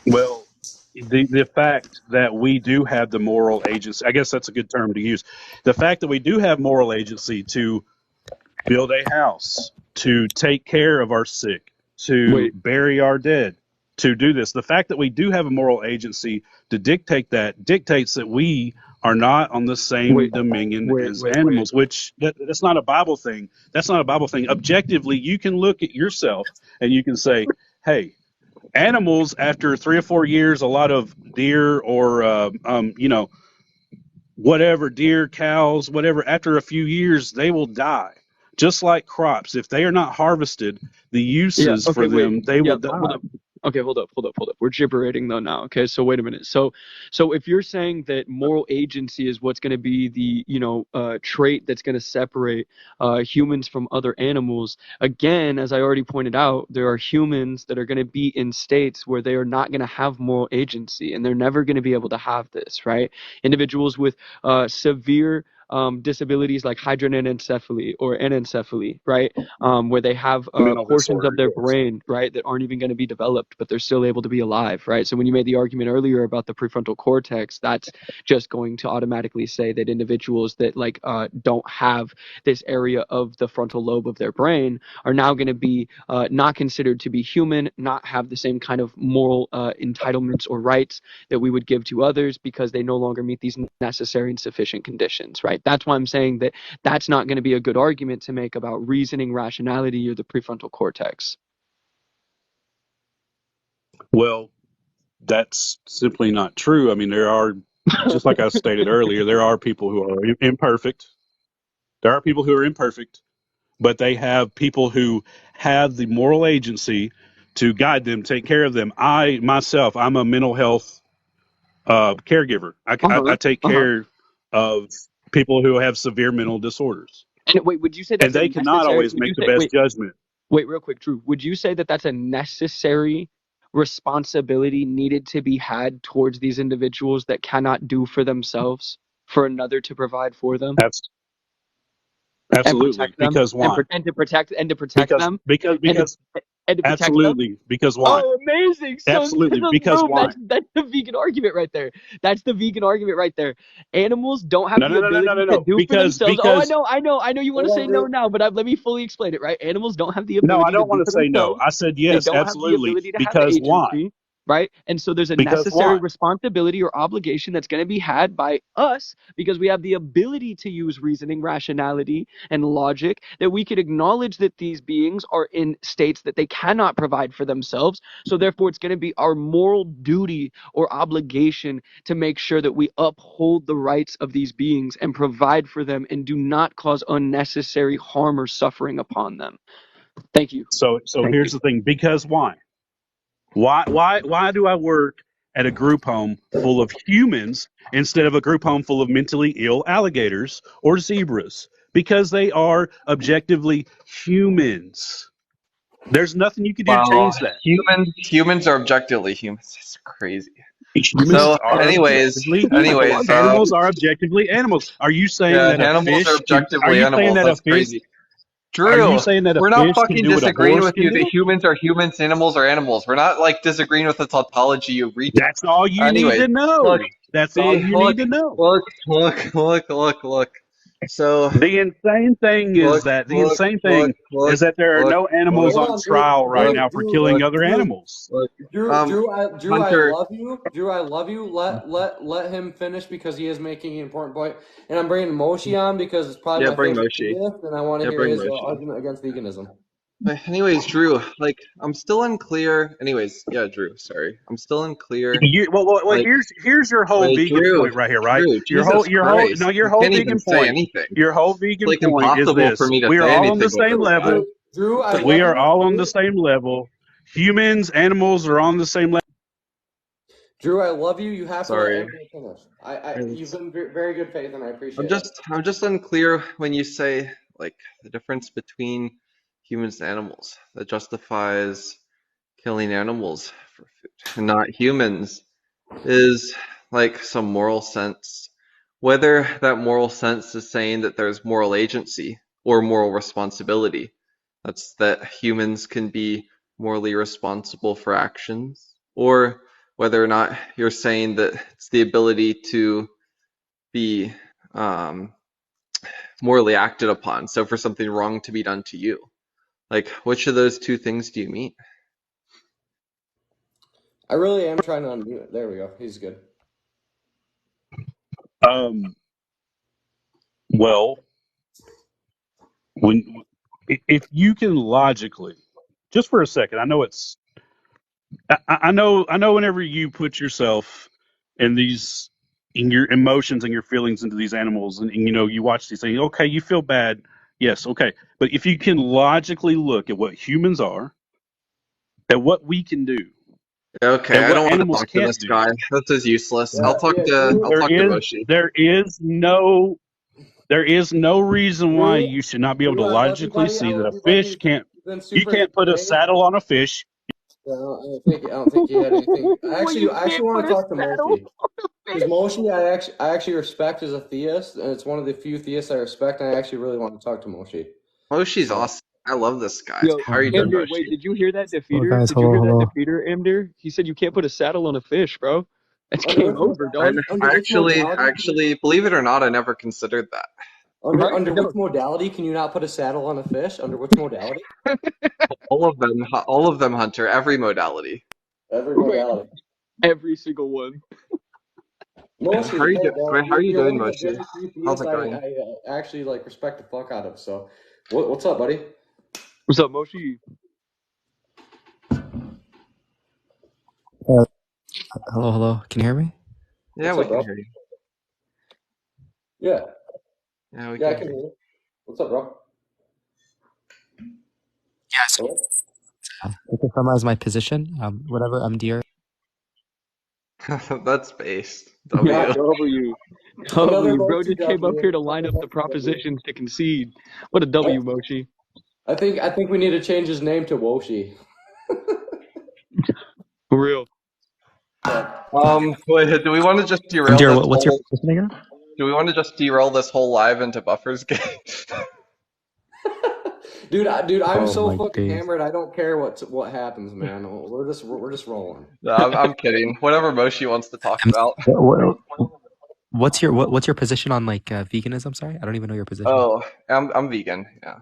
well, the fact that we do have the moral agency, I guess that's a good term to use. The fact that we do have moral agency to build a house, to take care of our sick, to Wait, bury our dead, to do this. The fact that we do have a moral agency to dictate that dictates that we are not on the same wait, dominion wait, as wait, wait. animals, which that's not a Bible thing. That's not a Bible thing. Objectively, you can look at yourself and you can say, hey, animals after 3 or 4 years, a lot of deer or whatever, deer, cows, whatever, after a few years, they will die. Just like crops, if they are not harvested, the Yeah. uses Okay. for Wait. them, they Yeah. will Hold die. up. Okay. Hold up. We're gibberating though now. Okay. So wait a minute. So if you're saying that moral agency is what's going to be the trait that's going to separate humans from other animals, again, as I already pointed out, there are humans that are going to be in states where they are not going to have moral agency, and they're never going to be able to have this. Right? Individuals with severe disabilities like hydranencephaly or anencephaly, right? Where they have Mental portions of disorder, their yes. brain, right, that aren't even going to be developed, but they're still able to be alive, right? So when you made the argument earlier about the prefrontal cortex, that's just going to automatically say that individuals that don't have this area of the frontal lobe of their brain are now going to be not considered to be human, not have the same kind of moral entitlements or rights that we would give to others, because they no longer meet these necessary and sufficient conditions, right? That's why I'm saying that that's not going to be a good argument to make about reasoning, rationality, or the prefrontal cortex. Well, that's simply not true. I mean, there are, just like I stated earlier, there are people who are imperfect. There are people who are imperfect, but they have people who have the moral agency to guide them, take care of them. I myself, I'm a mental health caregiver. Uh-huh. I take Uh-huh. care of people who have severe mental disorders, And wait, would you say and that's a they cannot necessary? always Would you make the say best judgment. wait, real quick, Drew? Would you say that that's a necessary responsibility needed to be had towards these individuals that cannot do for themselves, for another to provide for them Abs- and Absolutely. protect them Because why? and to protect Because them because and because to protect them? absolutely. Because why? Oh, amazing! So, Absolutely. Because boom, why? that's the vegan argument right there. That's the vegan argument right there. Animals don't have No, the no, no, no, no, no, ability to no. do for themselves. Oh, I know. You want to say no No, now, but let me fully explain it. Right? Animals don't have the I ability to don't do want to for say no. themselves. I said They yes, don't have the absolutely. ability to have Because why? agency, right? And so there's a Because necessary why? responsibility or obligation that's going to be had by us, because we have the ability to use reasoning, rationality, and logic, that we could acknowledge that these beings are in states that they cannot provide for themselves. So therefore, it's going to be our moral duty or obligation to make sure that we uphold the rights of these beings and provide for them and do not cause unnecessary harm or suffering upon them. Thank you. So Thank here's you. the thing. Because why? Why do I work at a group home full of humans instead of a group home full of mentally ill alligators or zebras? Because they are objectively humans. There's nothing you can do to Well, change that. humans are objectively humans. It's crazy. Humans So, are objectively humans. anyways, Animals are objectively animals. Are you saying yeah, that a animals are fish can? Are objectively you saying animals. that a That's fish? crazy. Are you Drew, saying that a we're not fish can fucking do what a disagreeing horse with can you that do? humans are humans, animals are animals. We're not like disagreeing with the tautology, you retard. That's all you need Anyways, to look, know. That's all see, you look, need to know. look, look, look, look, look. So The insane thing is look, that the look, insane look, thing look, is that there are look, no look, animals Hold on on, Drew. trial right look, Drew, now for Drew, killing look, other Drew, animals. look. Drew, I Hunter, love you. Drew, I love you. Let him finish because he is making an important point. And I'm bringing Moshi on because it's probably yeah, my bring favorite Moshi. theist, and I want to Yeah, hear bring his Moshi. argument against veganism. But anyways, Drew, like, I'm still unclear. Anyways, yeah, Drew, sorry. I'm still unclear. Well, Like, here's your whole wait, vegan Drew, point right here, right? Drew, Jesus Christ. Your You whole can't even vegan say point. anything. Your whole It's vegan like point is impossible for this: me to we are say all on the anything same over that. level. Drew, I We love are you. all on the same level. Humans, animals are on the same level. Drew, I love you. You have to let Sorry. Amdir finish. You've It's- been very good faith, and I appreciate it. I'm just unclear when you say like the difference between humans and animals that justifies killing animals for food and not humans is like some moral sense. Whether that moral sense is saying that there's moral agency or moral responsibility. That's that humans can be morally responsible for actions, or whether or not you're saying that it's the ability to be um, morally acted upon. So for something wrong to be done to you. Like, which of those two things do you mean? I really am trying to unmute it. There we go. He's good. Well, when if you can logically, just for a second, I know whenever you put yourself in these in your emotions and your feelings into these animals and you know you watch these things, okay, you feel bad, yes, okay, but if you can logically look at what humans are, at what we can do, Okay, at I what don't want to animals talk to can't this do, guy. This is useless. Yeah, yeah, Drew. I'll talk to Moshi. there is no there is no reason why Drew, you should not be able to Drew, I love you, logically buddy. I see that a love you, fish buddy. can't You've been you super can't put a great. saddle on a fish. Yeah, I don't think he had anything. Well, you I actually can't want put to a talk to saddle Moshi on a because fish. Moshi, I actually respect as a theist, and it's one of the few theists I respect. And I actually really want to talk to Moshi. Moshi's So, awesome. I love this guy. Yo, How are you doing, Amdir, wait, Moshi? did you hear that Hello defeater? guys, Did you hello, hear that hello. defeater, Amdir? He said you can't put a saddle on a fish, bro. That's under game over, dog. which modality? Believe it or not, I never considered that. Right? Under No, which modality can you not put a saddle on a fish? Under which modality? All of them, Hunter. Every modality. Every wait, modality. every single one. Moshi, hey, bro, How are you you're doing, one of the Moshi? very few How's theists it going? I actually like respect the fuck out of. So, what's up, buddy? What's up, Moshi? Uh, hello, hello. Can you hear me? Yeah, What's we up, can bro? hear you. Yeah, Yeah, we yeah, I can can hear hear you. you. What's up, bro? Yes. Hello? To summarize my position, whatever Amdir. That's based. Yeah, W. W. Another W. Bro Mochi just came up W. here to line Another up the Mochi W. propositions to concede. What a W, Mochi. I think we need to change his name to Woshi. For real. Wait, do we want to just derail Amdir, this what's your whole? position again? Do we want to just derail this whole live into Buffer's game? Dude, I'm Oh so my fucking days. hammered. I don't care what happens, man. We're just rolling. No, I'm kidding. Whatever Moshi wants to talk Am- about. what's your position on like veganism? Sorry, I don't even know your position. Oh, I'm vegan. Yeah.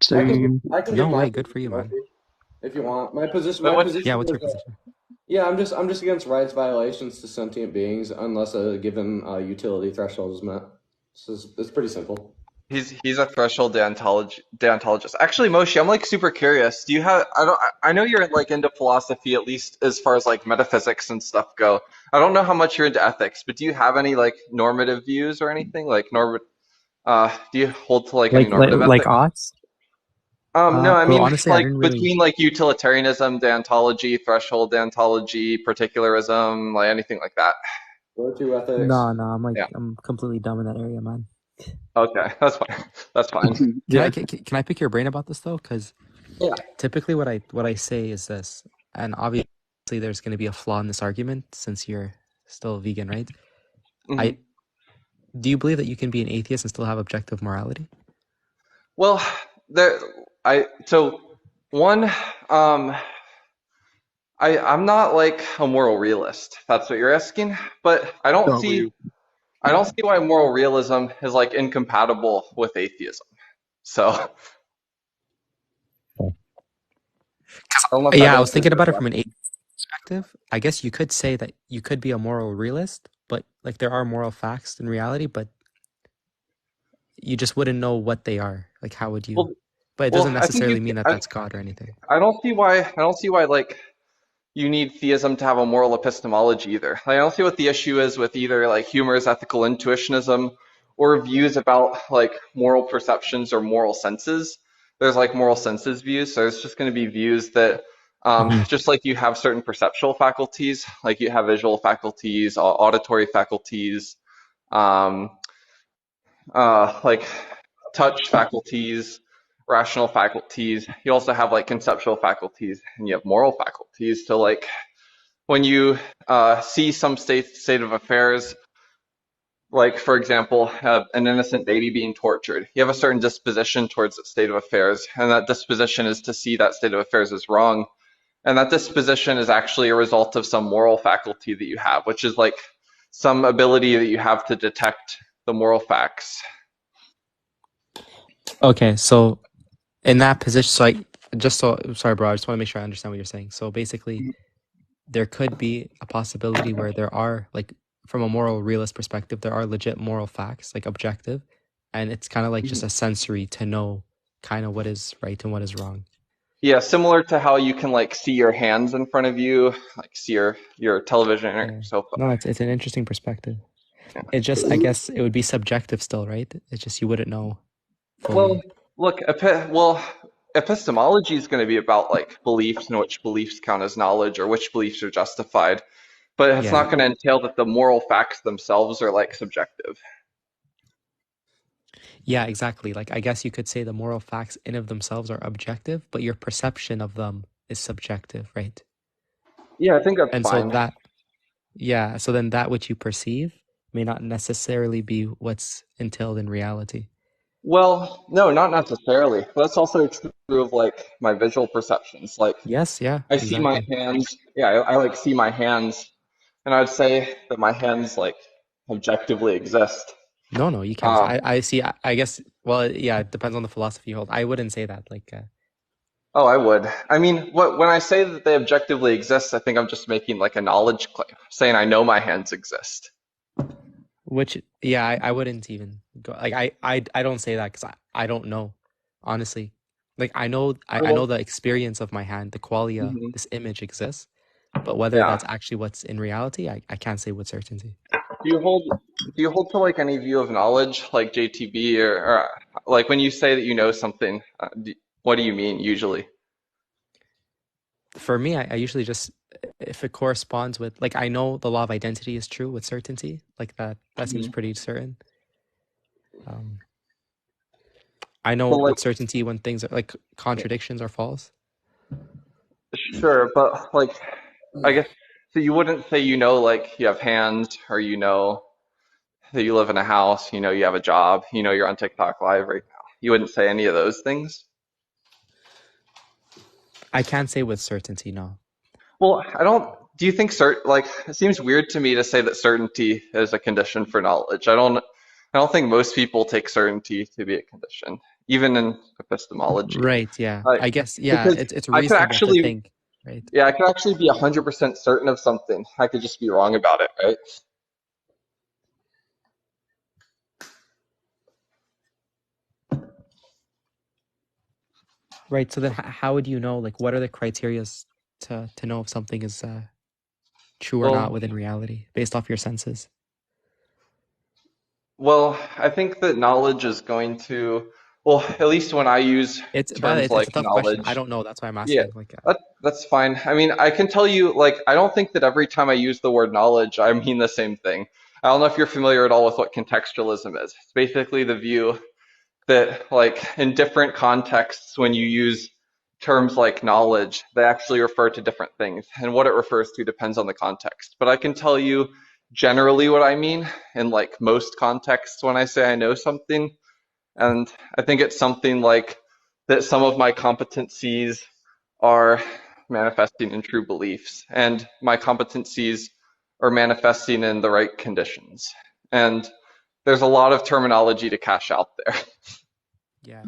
Same. I can give No my way, good for position, you, man. Mochi, if you want. My position But what? Yeah, is what's your position? yeah, I'm just against rights violations to sentient beings unless a given utility threshold is met. It's pretty simple. He's a threshold deontologist. Actually, Moshi, I'm like super curious. Do you have? I know you're like into philosophy, at least as far as like metaphysics and stuff go. I don't know how much you're into ethics, but do you have any like normative views or anything like do you hold to like any normative Like ethics? odds? No, I Well, mean honestly, I like didn't really. between like utilitarianism, deontology, threshold deontology, particularism, like anything like that. Virtue ethics. No, Yeah. I'm completely dumb in that area, man. Okay, that's fine. That's fine. Yeah. Can I pick your brain about this though? Because Yeah. typically what I say is this, and obviously there's going to be a flaw in this argument since you're still vegan, right? Mhm. Do you believe that you can be an atheist and still have objective morality? Well, there, so one, I'm not like a moral realist, if that's what you're asking, but I don't see, W. I don't see why moral realism is like incompatible with atheism. So I don't know if that Yeah, I was answers thinking your about it from an question. atheist perspective. I guess you could say that you could be a moral realist, but like there are moral facts in reality, but you just wouldn't know what they are. Like how would you? Well, But it well, doesn't I think you. necessarily mean that that's God or anything. I don't see why. I don't see why like you need theism to have a moral epistemology either. Like, I don't see what the issue is with either like humorous ethical intuitionism or views about like moral perceptions or moral senses. There's like moral senses views, so it's just going to be views that Hmm. just like you have certain perceptual faculties, like you have visual faculties, auditory faculties, um, like touch faculties, rational faculties. You also have like conceptual faculties, and you have moral faculties. So like when you see some state of affairs, like for example, an innocent baby being tortured, you have a certain disposition towards that state of affairs, and that disposition is to see that state of affairs as wrong. And that disposition is actually a result of some moral faculty that you have, which is like some ability that you have to detect the moral facts. Okay, so in that position, so I just so sorry, bro. I just want to make sure I understand what you're saying. So basically, there could be a possibility where there are like from a moral realist perspective, there are legit moral facts, like objective, and it's kind of like just a sensory to know kind of what is right and what is wrong. Yeah, similar to how you can like see your hands in front of you, like see your television or Yeah. your sofa. No, it's an interesting perspective. It just I guess it would be subjective still, right? It's just you wouldn't know Well, fully. look, epistemology is going to be about like beliefs and which beliefs count as knowledge or which beliefs are justified, but it's Yeah. not going to entail that the moral facts themselves are like subjective. Yeah, exactly. Like I guess you could say the moral facts in of themselves are objective, but your perception of them is subjective, right? Yeah, I think that's And so fine. that yeah, so then that which you perceive may not necessarily be what's entailed in reality. Well, no, not necessarily. That's also true of like my visual perceptions. Like Yes, yeah, I see my exactly. hands, yeah, I like see my hands, and I'd say that my hands like objectively exist. No, no, you can't. Um, I see. I guess. Well, yeah, it depends on the philosophy you hold. I wouldn't say that. Like, oh, I would. I mean, when I say that they objectively exist, I think I'm just making like a knowledge claim, saying I know my hands exist. which, yeah, I wouldn't even go. Like, I don't say that because I don't know, honestly. Like, I know Well, the experience of my hand, the qualia, mhm. this image exists, but whether Yeah. that's actually what's in reality, I can't say with certainty. Do you hold to like any view of knowledge, like JTB, or like when you say that you know something, what do you mean usually? For me, I usually just if it corresponds with like I know the law of identity is true with certainty, like that seems Mhm. pretty certain. Um, I know But like, with certainty when things are like contradictions are false. sure, but like, I guess so. You wouldn't say you know like you have hands, or you know that you live in a house, you know you have a job, you know you're on TikTok live right now. You wouldn't say any of those things. I can't say with certainty, no. Well, I don't. Do you think like it seems weird to me to say that certainty is a condition for knowledge. I don't think most people take certainty to be a condition, even in epistemology. Right, yeah. Like I guess yeah, because it's I could reasonable to actually, think, right? yeah, I could actually be 100% certain of something. I could just be wrong about it, right? Right. So then how would you know like what are the criterias to know if something is true or not Well, within reality based off your senses? well, I think that knowledge is going to, well, at least when I use It's by the way, terms it's like a tough question. I knowledge, don't know. That's why I'm yeah, asking. Like that's fine. I mean, I can tell you, like, I don't think that every time I use the word knowledge, I mean the same thing. I don't know if you're familiar at all with what contextualism is. It's basically the view that, like, in different contexts, when you use terms like knowledge, they actually refer to different things, and what it refers to depends on the context. But I can tell you generally what I mean in, like, most contexts when I say I know something. And I think it's something like that some of my competencies are manifesting in true beliefs, and my competencies are manifesting in the right conditions. And there's a lot of terminology to cash out there. Yeah.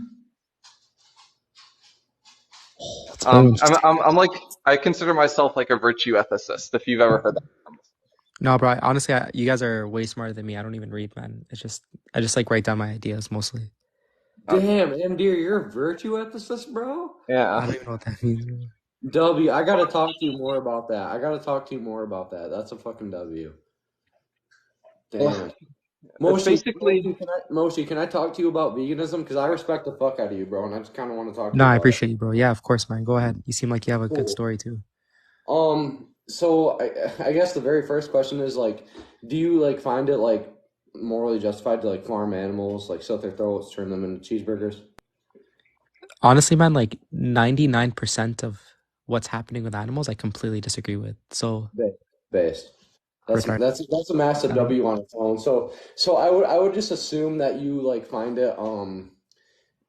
It's very interesting. I'm like, I consider myself like a virtue ethicist, if you've ever heard that. No, bro. Honestly, you guys are way smarter than me. I don't even read, man. I just like write down my ideas mostly. Damn, Amdir, you're a virtue ethicist, bro? Yeah. I don't even know what that means, bro. W, I gotta talk to you more about that. That's a fucking W. Damn. It's basically, Moshi, can I talk to you about veganism? Because I respect the fuck out of you, bro, and I just kind of want to talk to No, you I about it. appreciate you, bro. Yeah, of course, man. Go ahead. You seem like you have a good story too. So I guess the very first question is like, do you like find it like morally justified to like farm animals, like slit their throats, turn them into cheeseburgers? Honestly, man, like 99% of what's happening with animals, I completely disagree with. So Based. retarded. That's a massive W on its own. So I would just assume that you like find it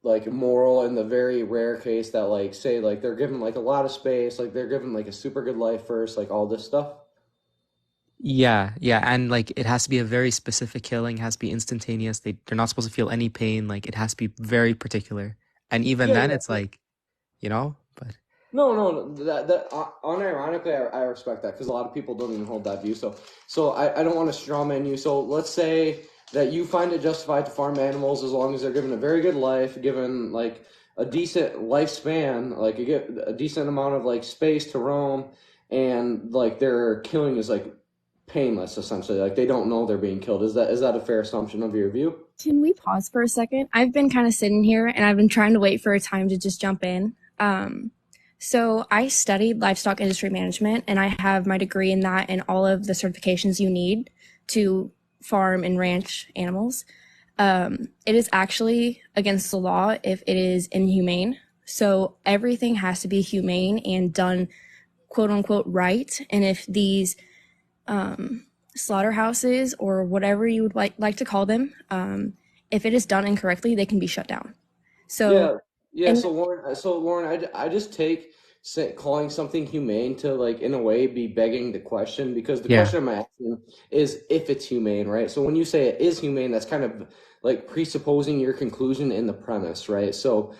like moral in the very rare case that like say like they're given like a lot of space, like they're given like a super good life first, like all this stuff. Yeah, and like it has to be a very specific killing, has to be instantaneous. They're not supposed to feel any pain. Like it has to be very particular. And even then, it's like, but No, that unironically, I respect that because a lot of people don't even hold that view. So I don't want to strawman you. So let's say that you find it justified to farm animals as long as they're given a very good life, given like a decent lifespan, like a decent amount of like space to roam, and like their killing is like painless essentially. Like they don't know they're being killed. Is that a fair assumption of your view? Can we pause for a second? I've been kind of sitting here and I've been trying to wait for a time to just jump in. So I studied livestock industry management and I have my degree in that and all of the certifications you need to farm and ranch animals. It is actually against the law if it is inhumane. So everything has to be humane and done quote unquote right. And if these slaughterhouses or whatever you would like to call them, if it is done incorrectly, they can be shut down. So yeah. So Lauren, I just take calling something humane to like in a way be begging the question because the question I'm asking is if it's humane, right? So when you say it is humane, that's kind of like presupposing your conclusion in the premise, right? So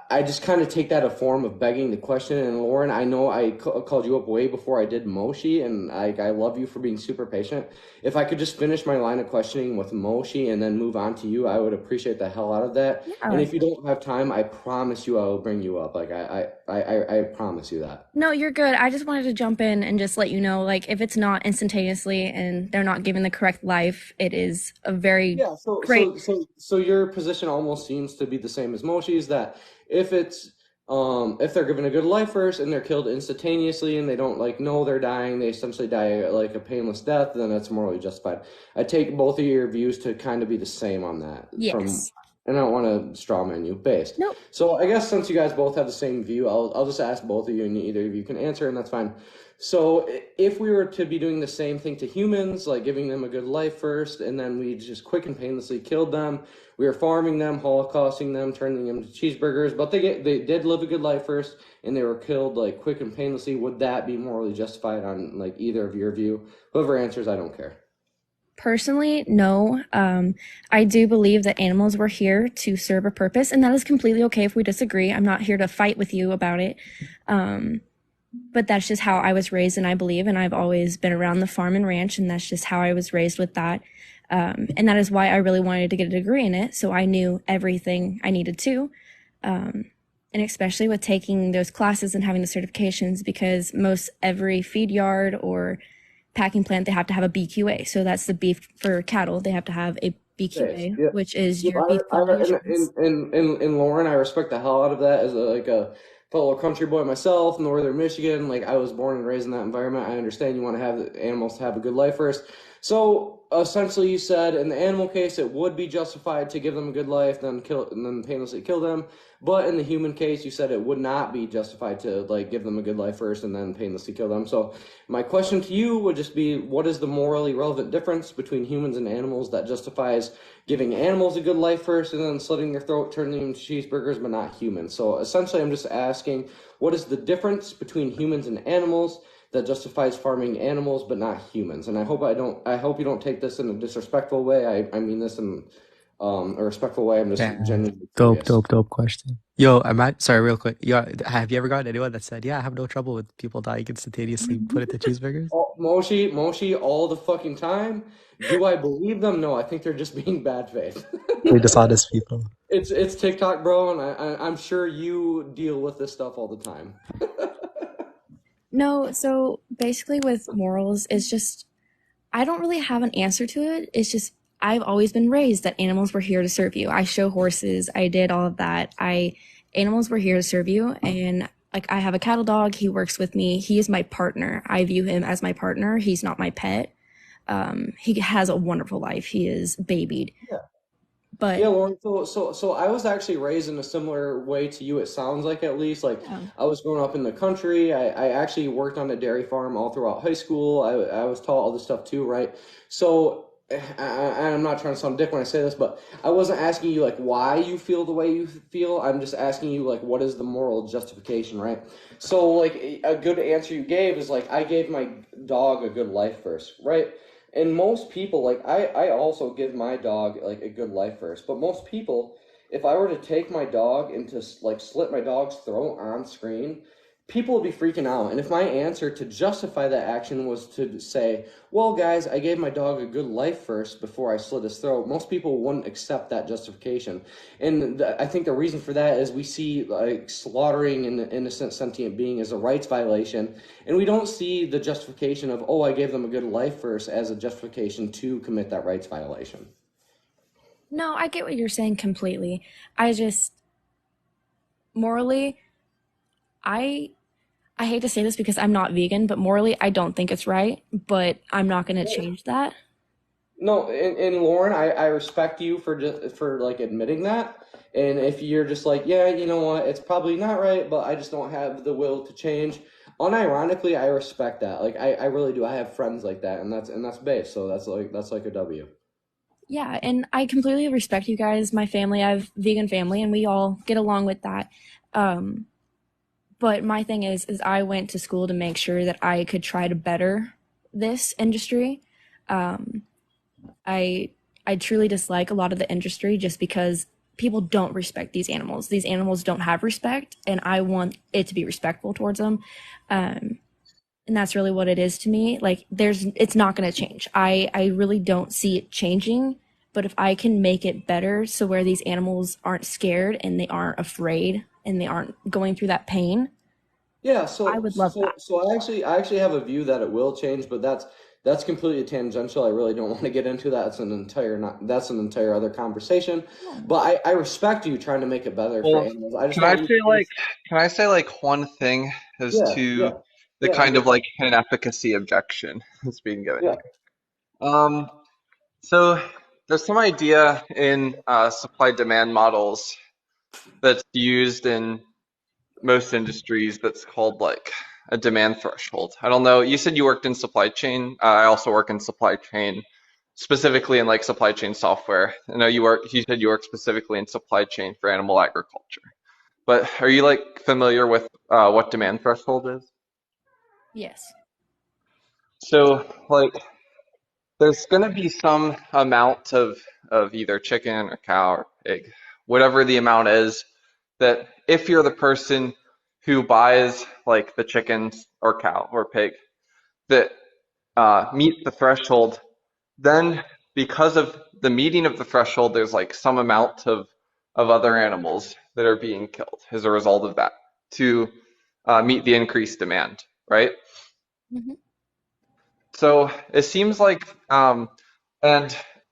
I just kind of take that a form of begging the question. And Lauren, I know I called you up way before I did Moshi, and I love you for being super patient. If I could just finish my line of questioning with Moshi and then move on to you, I would appreciate the hell out of that. Yeah. And if you don't have time, I promise you I will bring you up. Like I promise you that. No, you're good. I just wanted to jump in and just let you know, like if it's not instantaneously and they're not given the correct life, it is a very great. So your position almost seems to be the same as Moshi's, that if they're given a good life first and they're killed instantaneously and they don't like know they're dying, they essentially die like a painless death, then that's morally justified. I take both of your views to kind of be the same on that. Yes. And I don't want to strawman you based. Nope. So I guess since you guys both have the same view, I'll just ask both of you and either of you can answer and that's fine. So if we were to be doing the same thing to humans, like giving them a good life first, and then we just quick and painlessly killed them, we were farming them, holocausting them, turning them into cheeseburgers, but they did live a good life first, and they were killed like quick and painlessly, would that be morally justified on like either of your view? Whoever answers, I don't care. Personally, no. I do believe that animals were here to serve a purpose, and that is completely okay if we disagree. I'm not here to fight with you about it. But that's just how I was raised, and I believe, and I've always been around the farm and ranch, and that's just how I was raised with that. And that is why I really wanted to get a degree in it, so I knew everything I needed to. And especially with taking those classes and having the certifications, because most every feed yard or packing plant, they have to have a BQA. So that's the beef for cattle. They have to have a BQA, which is your beef quality assurance. And Lauren, I respect the hell out of that as a fellow country boy myself, Northern Michigan. Like I was born and raised in that environment. I understand you want to have the animals to have a good life first. So essentially, you said in the animal case, it would be justified to give them a good life, then painlessly kill them. But in the human case, you said it would not be justified to like give them a good life first and then painlessly kill them. So my question to you would just be, what is the morally relevant difference between humans and animals that justifies giving animals a good life first and then slitting their throat, turning them into cheeseburgers, but not humans? So essentially, I'm just asking, what is the difference between humans and animals that justifies farming animals but not humans. And I hope you don't take this in a disrespectful way. I mean this in a respectful way. I'm just Yeah. genuinely Dope, curious. dope, dope question. Yo, sorry, real quick. Yo, have you ever gotten anyone that said, "Yeah, I have no trouble with people dying instantaneously, put it to cheeseburgers"? Oh, Moshi, all the fucking time. Do I believe them? No, I think they're just being bad faith. They're dishonest people. It's TikTok, bro, and I'm sure you deal with this stuff all the time. No, so basically with morals, it's just I don't really have an answer to it. It's just I've always been raised that animals were here to serve you. I show horses, I did all of that. Animals were here to serve you, and like I have a cattle dog, he works with me. He is my partner. I view him as my partner. He's not my pet. He has a wonderful life. He is babied. Yeah. But Yeah, Lauren. So I was actually raised in a similar way to you. It sounds like, at least, like I was growing up in the country. I actually worked on a dairy farm all throughout high school. I was taught all this stuff too, right? So I'm not trying to sound dick when I say this, but I wasn't asking you like why you feel the way you feel. I'm just asking you like what is the moral justification, right? So like a good answer you gave is like I gave my dog a good life first, right? And most people, like I also give my dog like a good life first, but most people, if I were to take my dog and to like slit my dog's throat on screen, people would be freaking out. And if my answer to justify that action was to say, well, guys, I gave my dog a good life first before I slit his throat, most people wouldn't accept that justification. And I think the reason for that is we see like slaughtering an innocent sentient being as a rights violation, and we don't see the justification of, oh, I gave them a good life first as a justification to commit that rights violation. no, I get what you're saying completely. I just morally, I hate to say this because I'm not vegan, but morally, I don't think it's right. But I'm not going to change that. No, and Lauren, I respect you for like admitting that. And if you're just like, yeah, you know what, it's probably not right, but I just don't have the will to change. Unironically, I respect that. Like I really do. I have friends like that, and that's base. So that's like a W. Yeah, and I completely respect you guys. My family, I have vegan family, and we all get along with that. But my thing is I went to school to make sure that I could try to better this industry. I truly dislike a lot of the industry just because people don't respect these animals. These animals don't have respect, and I want it to be respectful towards them. And that's really what it is to me. Like it's not going to change. I really don't see it changing, but if I can make it better so where these animals aren't scared and they aren't afraid and they aren't going through that pain, Yeah, I would love that. so I actually have a view that it will change, but that's completely tangential. I really don't want to get into that. That's an entire other conversation. But I respect you trying to make it better for Well, animals. I just can I want you say to like can I say like one thing as yeah, to yeah, the yeah, kind of like an efficacy objection that's being given yeah. here? So there's some idea in supply demand models that's used in most industries that's called like a demand threshold. I don't know. You said you worked in supply chain. I also work in supply chain, specifically in like supply chain software. I know you said you work specifically in supply chain for animal agriculture. But are you like familiar with what demand threshold is? Yes. So like there's going to be some amount of either chicken or cow or pig, whatever the amount is, that if you're the person who buys like the chickens or cow or pig that meet the threshold, then because of the meeting of the threshold, there's like some amount of other animals that are being killed as a result of that to meet the increased demand, right? Mm-hmm. So it seems like, and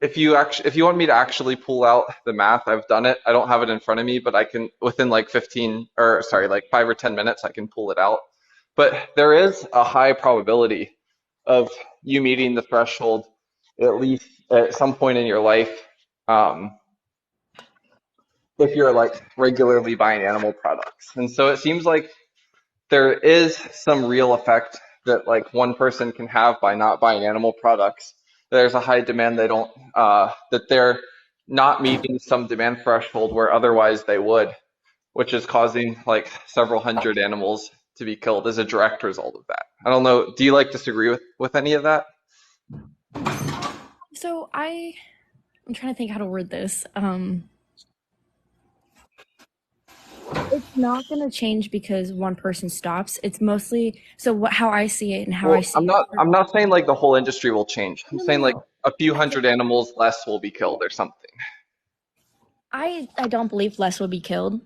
if you want me to actually pull out the math, I've done it. I don't have it in front of me, but I can within like 5 or 10 minutes, I can pull it out. But there is a high probability of you meeting the threshold at least at some point in your life, if you're like regularly buying animal products. And so it seems like there is some real effect that like one person can have by not buying animal products. There's a high demand that they're not meeting some demand threshold where otherwise they would, which is causing like several hundred animals to be killed as a direct result of that. I don't know. Do you like disagree with any of that? So I'm trying to think how to word this. It's not going to change because one person stops. It's mostly how I see it and how I Well, see it. I'm not saying like the whole industry will change. I'm No, no, saying like no. a few hundred animals less will be killed or something. I don't believe less will be killed.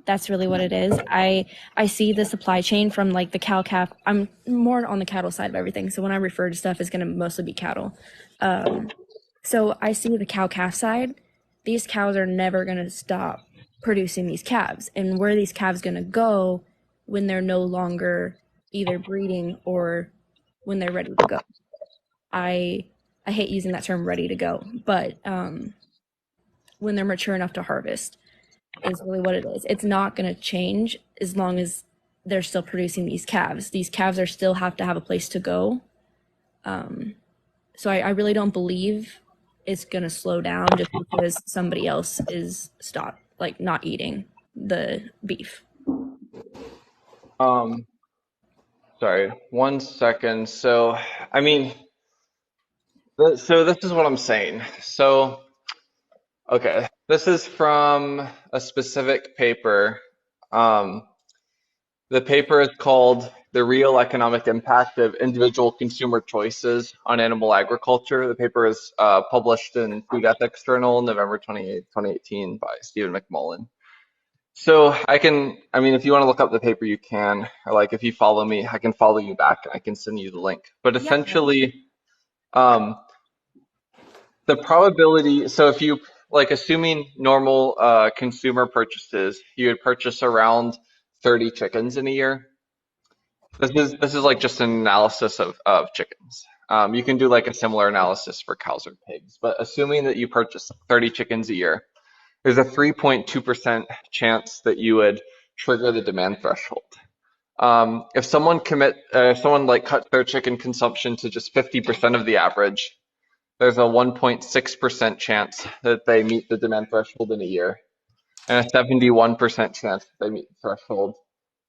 That's really what it is. I see the supply chain from like the cow calf. I'm more on the cattle side of everything. So when I refer to stuff, it's going to mostly be cattle. So I see the cow calf side. These cows are never going to stop producing these calves. And where are these calves going to go when they're no longer either breeding or when they're ready to go? I hate using that term ready to go, but when they're mature enough to harvest is really what it is. It's not going to change as long as they're still producing these calves. These calves are still have to have a place to go. So I really don't believe it's going to slow down just because somebody else is not eating the beef. Sorry, 1 second. So, I mean, so this is what I'm saying. So, okay, this is from a specific paper. Um, the paper is called "The Real Economic Impact of Individual Consumer Choices on Animal Agriculture." The paper is published in Food Ethics Journal, November 28, 2018, by Stephen McMullen. So I mean, if you want to look up the paper, you can. Or like, if you follow me, I can follow you back and I can send you the link. But Yeah. essentially, um, the probability, so if you, like, assuming normal consumer purchases, you would purchase around 30 chickens in a year. This is like just an analysis of chickens. You can do like a similar analysis for cows or pigs, but assuming that you purchase 30 chickens a year, there's a 3.2% chance that you would trigger the demand threshold. If someone like cuts their chicken consumption to just 50% of the average, there's a 1.6% chance that they meet the demand threshold in a year, and a 71% chance that they meet the threshold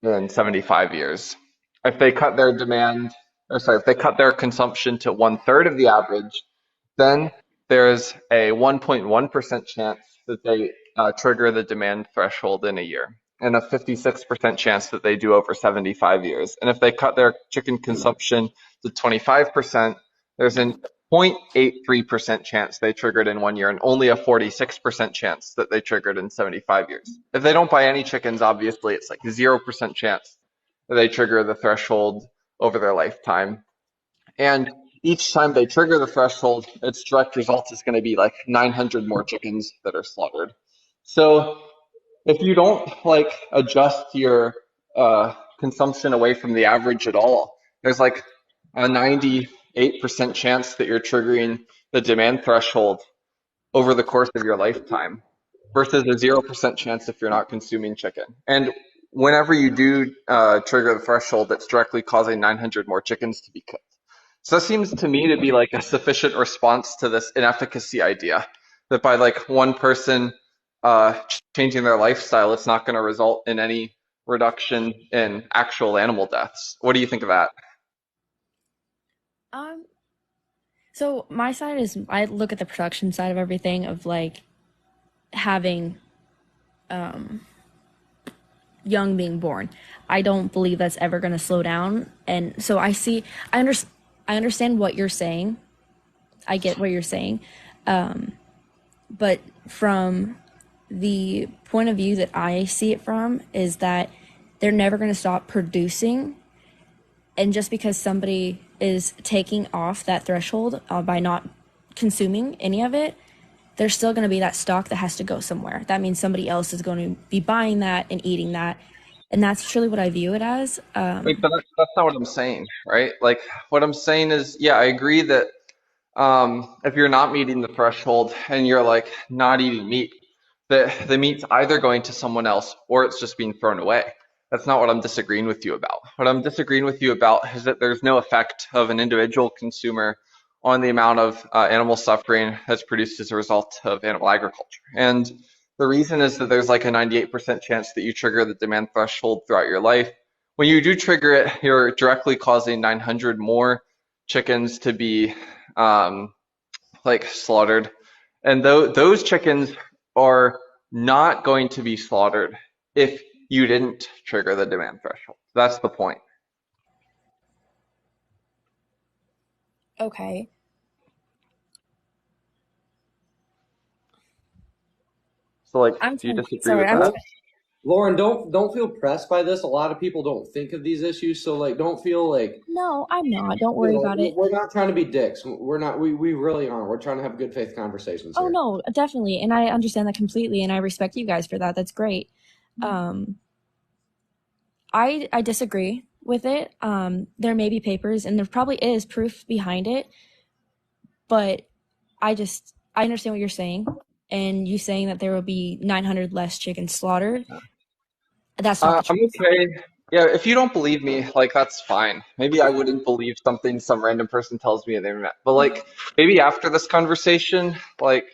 in 75 years. If they cut their if they cut their consumption to 1/3 of the average, then there's a 1.1% chance that they trigger the demand threshold in a year, and a 56% chance that they do over 75 years. And if they cut their chicken consumption to 25%, there's a 0.83% chance they triggered in 1 year, and only a 46% chance that they triggered in 75 years. If they don't buy any chickens, obviously it's like 0% chance that they trigger the threshold over their lifetime. And each time they trigger the threshold, its direct result is going to be like 900 more chickens that are slaughtered. So if you don't like adjust your consumption away from the average at all, there's like a 98% chance that you're triggering the demand threshold over the course of your lifetime versus a 0% chance if you're not consuming chicken. And whenever you do trigger the threshold, it's directly causing 900 more chickens to be killed. So that seems to me to be like a sufficient response to this inefficacy idea that by like one person changing their lifestyle, it's not going to result in any reduction in actual animal deaths. What do you think of that? So my side is I look at the production side of everything of like having young being born. I don't believe that's ever going to slow down. And so I understand what you're saying. I get what you're saying. But from the point of view that I see it from is that they're never going to stop producing. And just because somebody is taking off that threshold by not consuming any of it, there's still going to be that stock that has to go somewhere. That means somebody else is going to be buying that and eating that. And that's truly what I view it as. Wait, but that's not what I'm saying, right? Like, what I'm saying is, yeah, I agree that if you're not meeting the threshold and you're like not eating meat, the meat's either going to someone else or it's just being thrown away. That's not what I'm disagreeing with you about. What I'm disagreeing with you about is that there's no effect of an individual consumer on the amount of animal suffering that's produced as a result of animal agriculture. And the reason is that there's like a 98% chance that you trigger the demand threshold throughout your life, when you do trigger it, you're directly causing 900 more chickens to be like slaughtered, and those chickens are not going to be slaughtered if you didn't trigger the demand threshold. That's the point. Okay. So, like, I'm do you sorry. disagree Sorry, with I'm that? Lauren, don't feel pressed by this. A lot of people don't think of these issues, so like don't feel like No, I'm not. Don't worry about it. we're not trying to be dicks. We're not. We really aren't. We're trying to have good faith conversations Oh here. no, definitely. And I understand that completely and I respect you guys for that. That's great. I disagree with it. There may be papers and there probably is proof behind it, but I understand what you're saying. And you saying that there will be 900 less chickens slaughtered. That's not the I'm truth. okay. Yeah, if you don't believe me, like that's fine. Maybe I wouldn't believe something some random person tells me on the internet. But like maybe after this conversation, like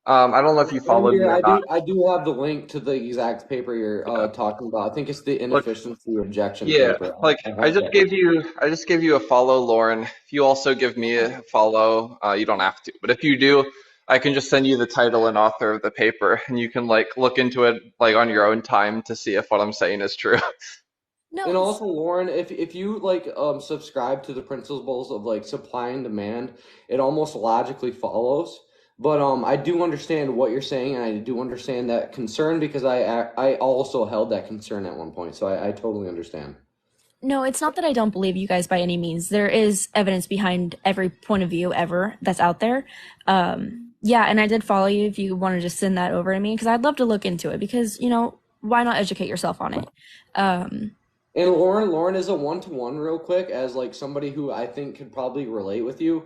I don't know if you followed me Amdir, or not. I do have the link to the exact paper you're Yeah. talking about. I think it's the Look, inefficiency rejection yeah, paper. like I have that. I just gave you a follow, Lauren. If you also give me a follow, you don't have to. But if you do, I can just send you the title and author of the paper, and you can like look into it like on your own time to see if what I'm saying is true. No, And also, Lauren, if you like subscribe to the principles of like supply and demand, it almost logically follows. But I do understand what you're saying, and I do understand that concern because I also held that concern at one point, so I totally understand. no, it's not that I don't believe you guys by any means. There is evidence behind every point of view ever that's out there. Yeah, and I did follow you if you want to just send that over to me because I'd love to look into it because, why not educate yourself on it? And Lauren is a one-to-one real quick as like somebody who I think could probably relate with you.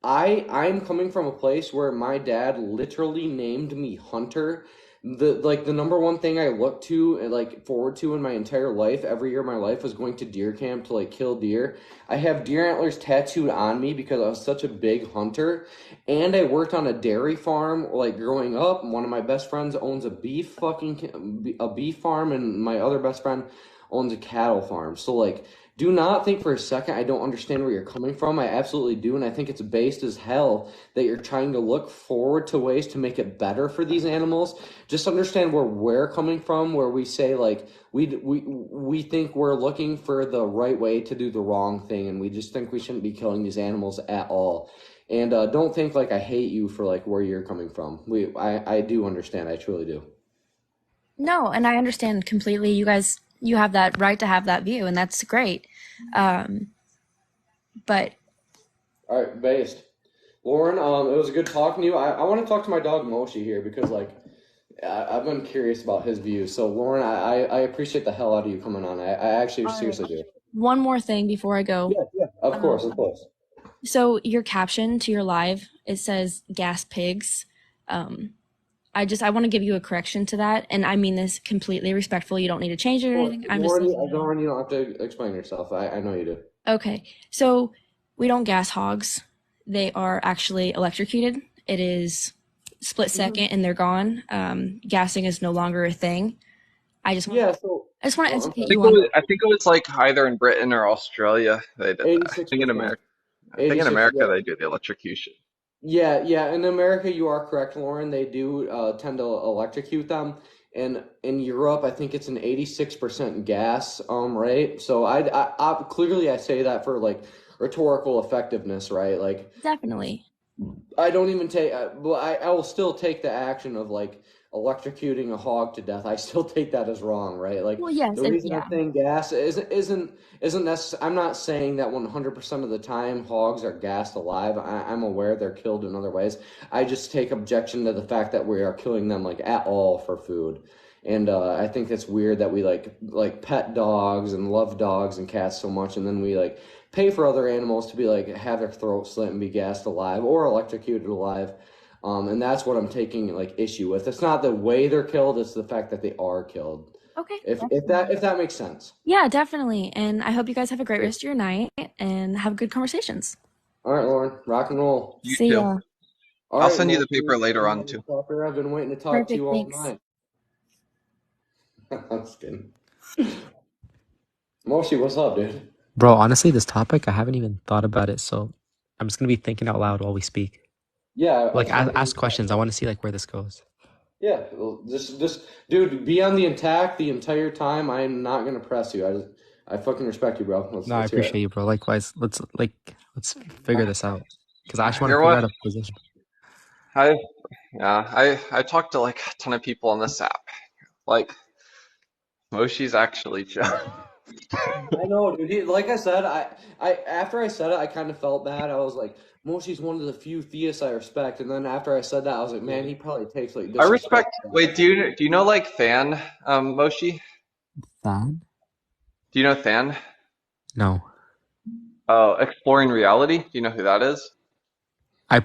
I'm coming from a place where my dad literally named me Hunter. The number one thing I look to and like forward to in my entire life, every year of my life, was going to deer camp to like kill deer. I have deer antlers tattooed on me because I was such a big hunter, and I worked on a dairy farm like growing up. One of my best friends owns a beef farm, and my other best friend owns a cattle farm. So like do not think for a second I don't understand where you're coming from. I absolutely do, and I think it's based as hell that you're trying to look forward to ways to make it better for these animals. Just understand where we're coming from, where we say like we think we're looking for the right way to do the wrong thing, and we just think we shouldn't be killing these animals at all. And don't think like I hate you for like where you're coming from. I do understand. I truly do. No, and I understand completely. You guys, you have that right to have that view, and that's great. But All right, based. Lauren, it was good talking to you. I want to talk to my dog Moshi here because like I've been curious about his views. So Lauren, I appreciate the hell out of you coming on. I actually all right, seriously do. one more thing before I go. Yeah, of course, of course. So your caption to your live, it says gas pigs. I want to give you a correction to that, and I mean this completely respectful. You don't need to change it or anything. I'm just Lauren, you don't have to explain yourself. I know you do. okay. So we don't gas hogs. They are actually electrocuted. It is split second and they're gone. Gassing is no longer a thing. I just want to educate you on. I think it was like either in Britain or Australia they did that. I think in 86%. America. I think in 86. America they do the electrocution. Yeah. In America, you are correct, Lauren. They do tend to electrocute them. And in Europe, I think it's an 86% gas rate. So I clearly I say that for like rhetorical effectiveness, right? Like Definitely. I don't even take. Well, I will still take the action of like electrocuting a hog to death. I still take that as wrong, right? Like Well, yes, the and reason yeah, I'm saying gas isn't necessary. I'm not saying that 100% of the time hogs are gassed alive. I'm aware they're killed in other ways. I just take objection to the fact that we are killing them like at all for food. And I think it's weird that we like pet dogs and love dogs and cats so much, and then we like pay for other animals to be like have their throat slit and be gassed alive or electrocuted alive. And that's what I'm taking like issue with. It's not the way they're killed; it's the fact that they are killed. okay. If that makes sense. Yeah, definitely. And I hope you guys have a great rest of your night and have good conversations. All right, Lauren, rock and roll. You See too. ya. All I'll right, send you the Mochi, paper later on too. I've been waiting to talk to Perfect. you all Thanks. night. I'm just kidding. Moshi, what's up, dude? Bro, honestly, this topic, I haven't even thought about it, so I'm just gonna be thinking out loud while we speak. Yeah, I Like, just want to hear ask your thoughts. questions. I want to see like where this goes. Yeah, well, just, dude, be on the attack the entire time. I'm not gonna press you. I fucking respect you, bro. No, I Let's hear it. appreciate you, bro. Likewise, let's figure this out because I just want to You're figure what? out a position. I talked to like a ton of people on this app. Like Moshi's actually chill. I know, dude. Like I said, I after I said it, I kind of felt bad. I was like, Moshi's one of the few theists I respect. And then after I said that, I was like, man, he probably takes like I disrespect. respect. Wait, do you know like Than, Moshi? Than? Do you know Than? No, Oh, Exploring Reality. Do you know who that is?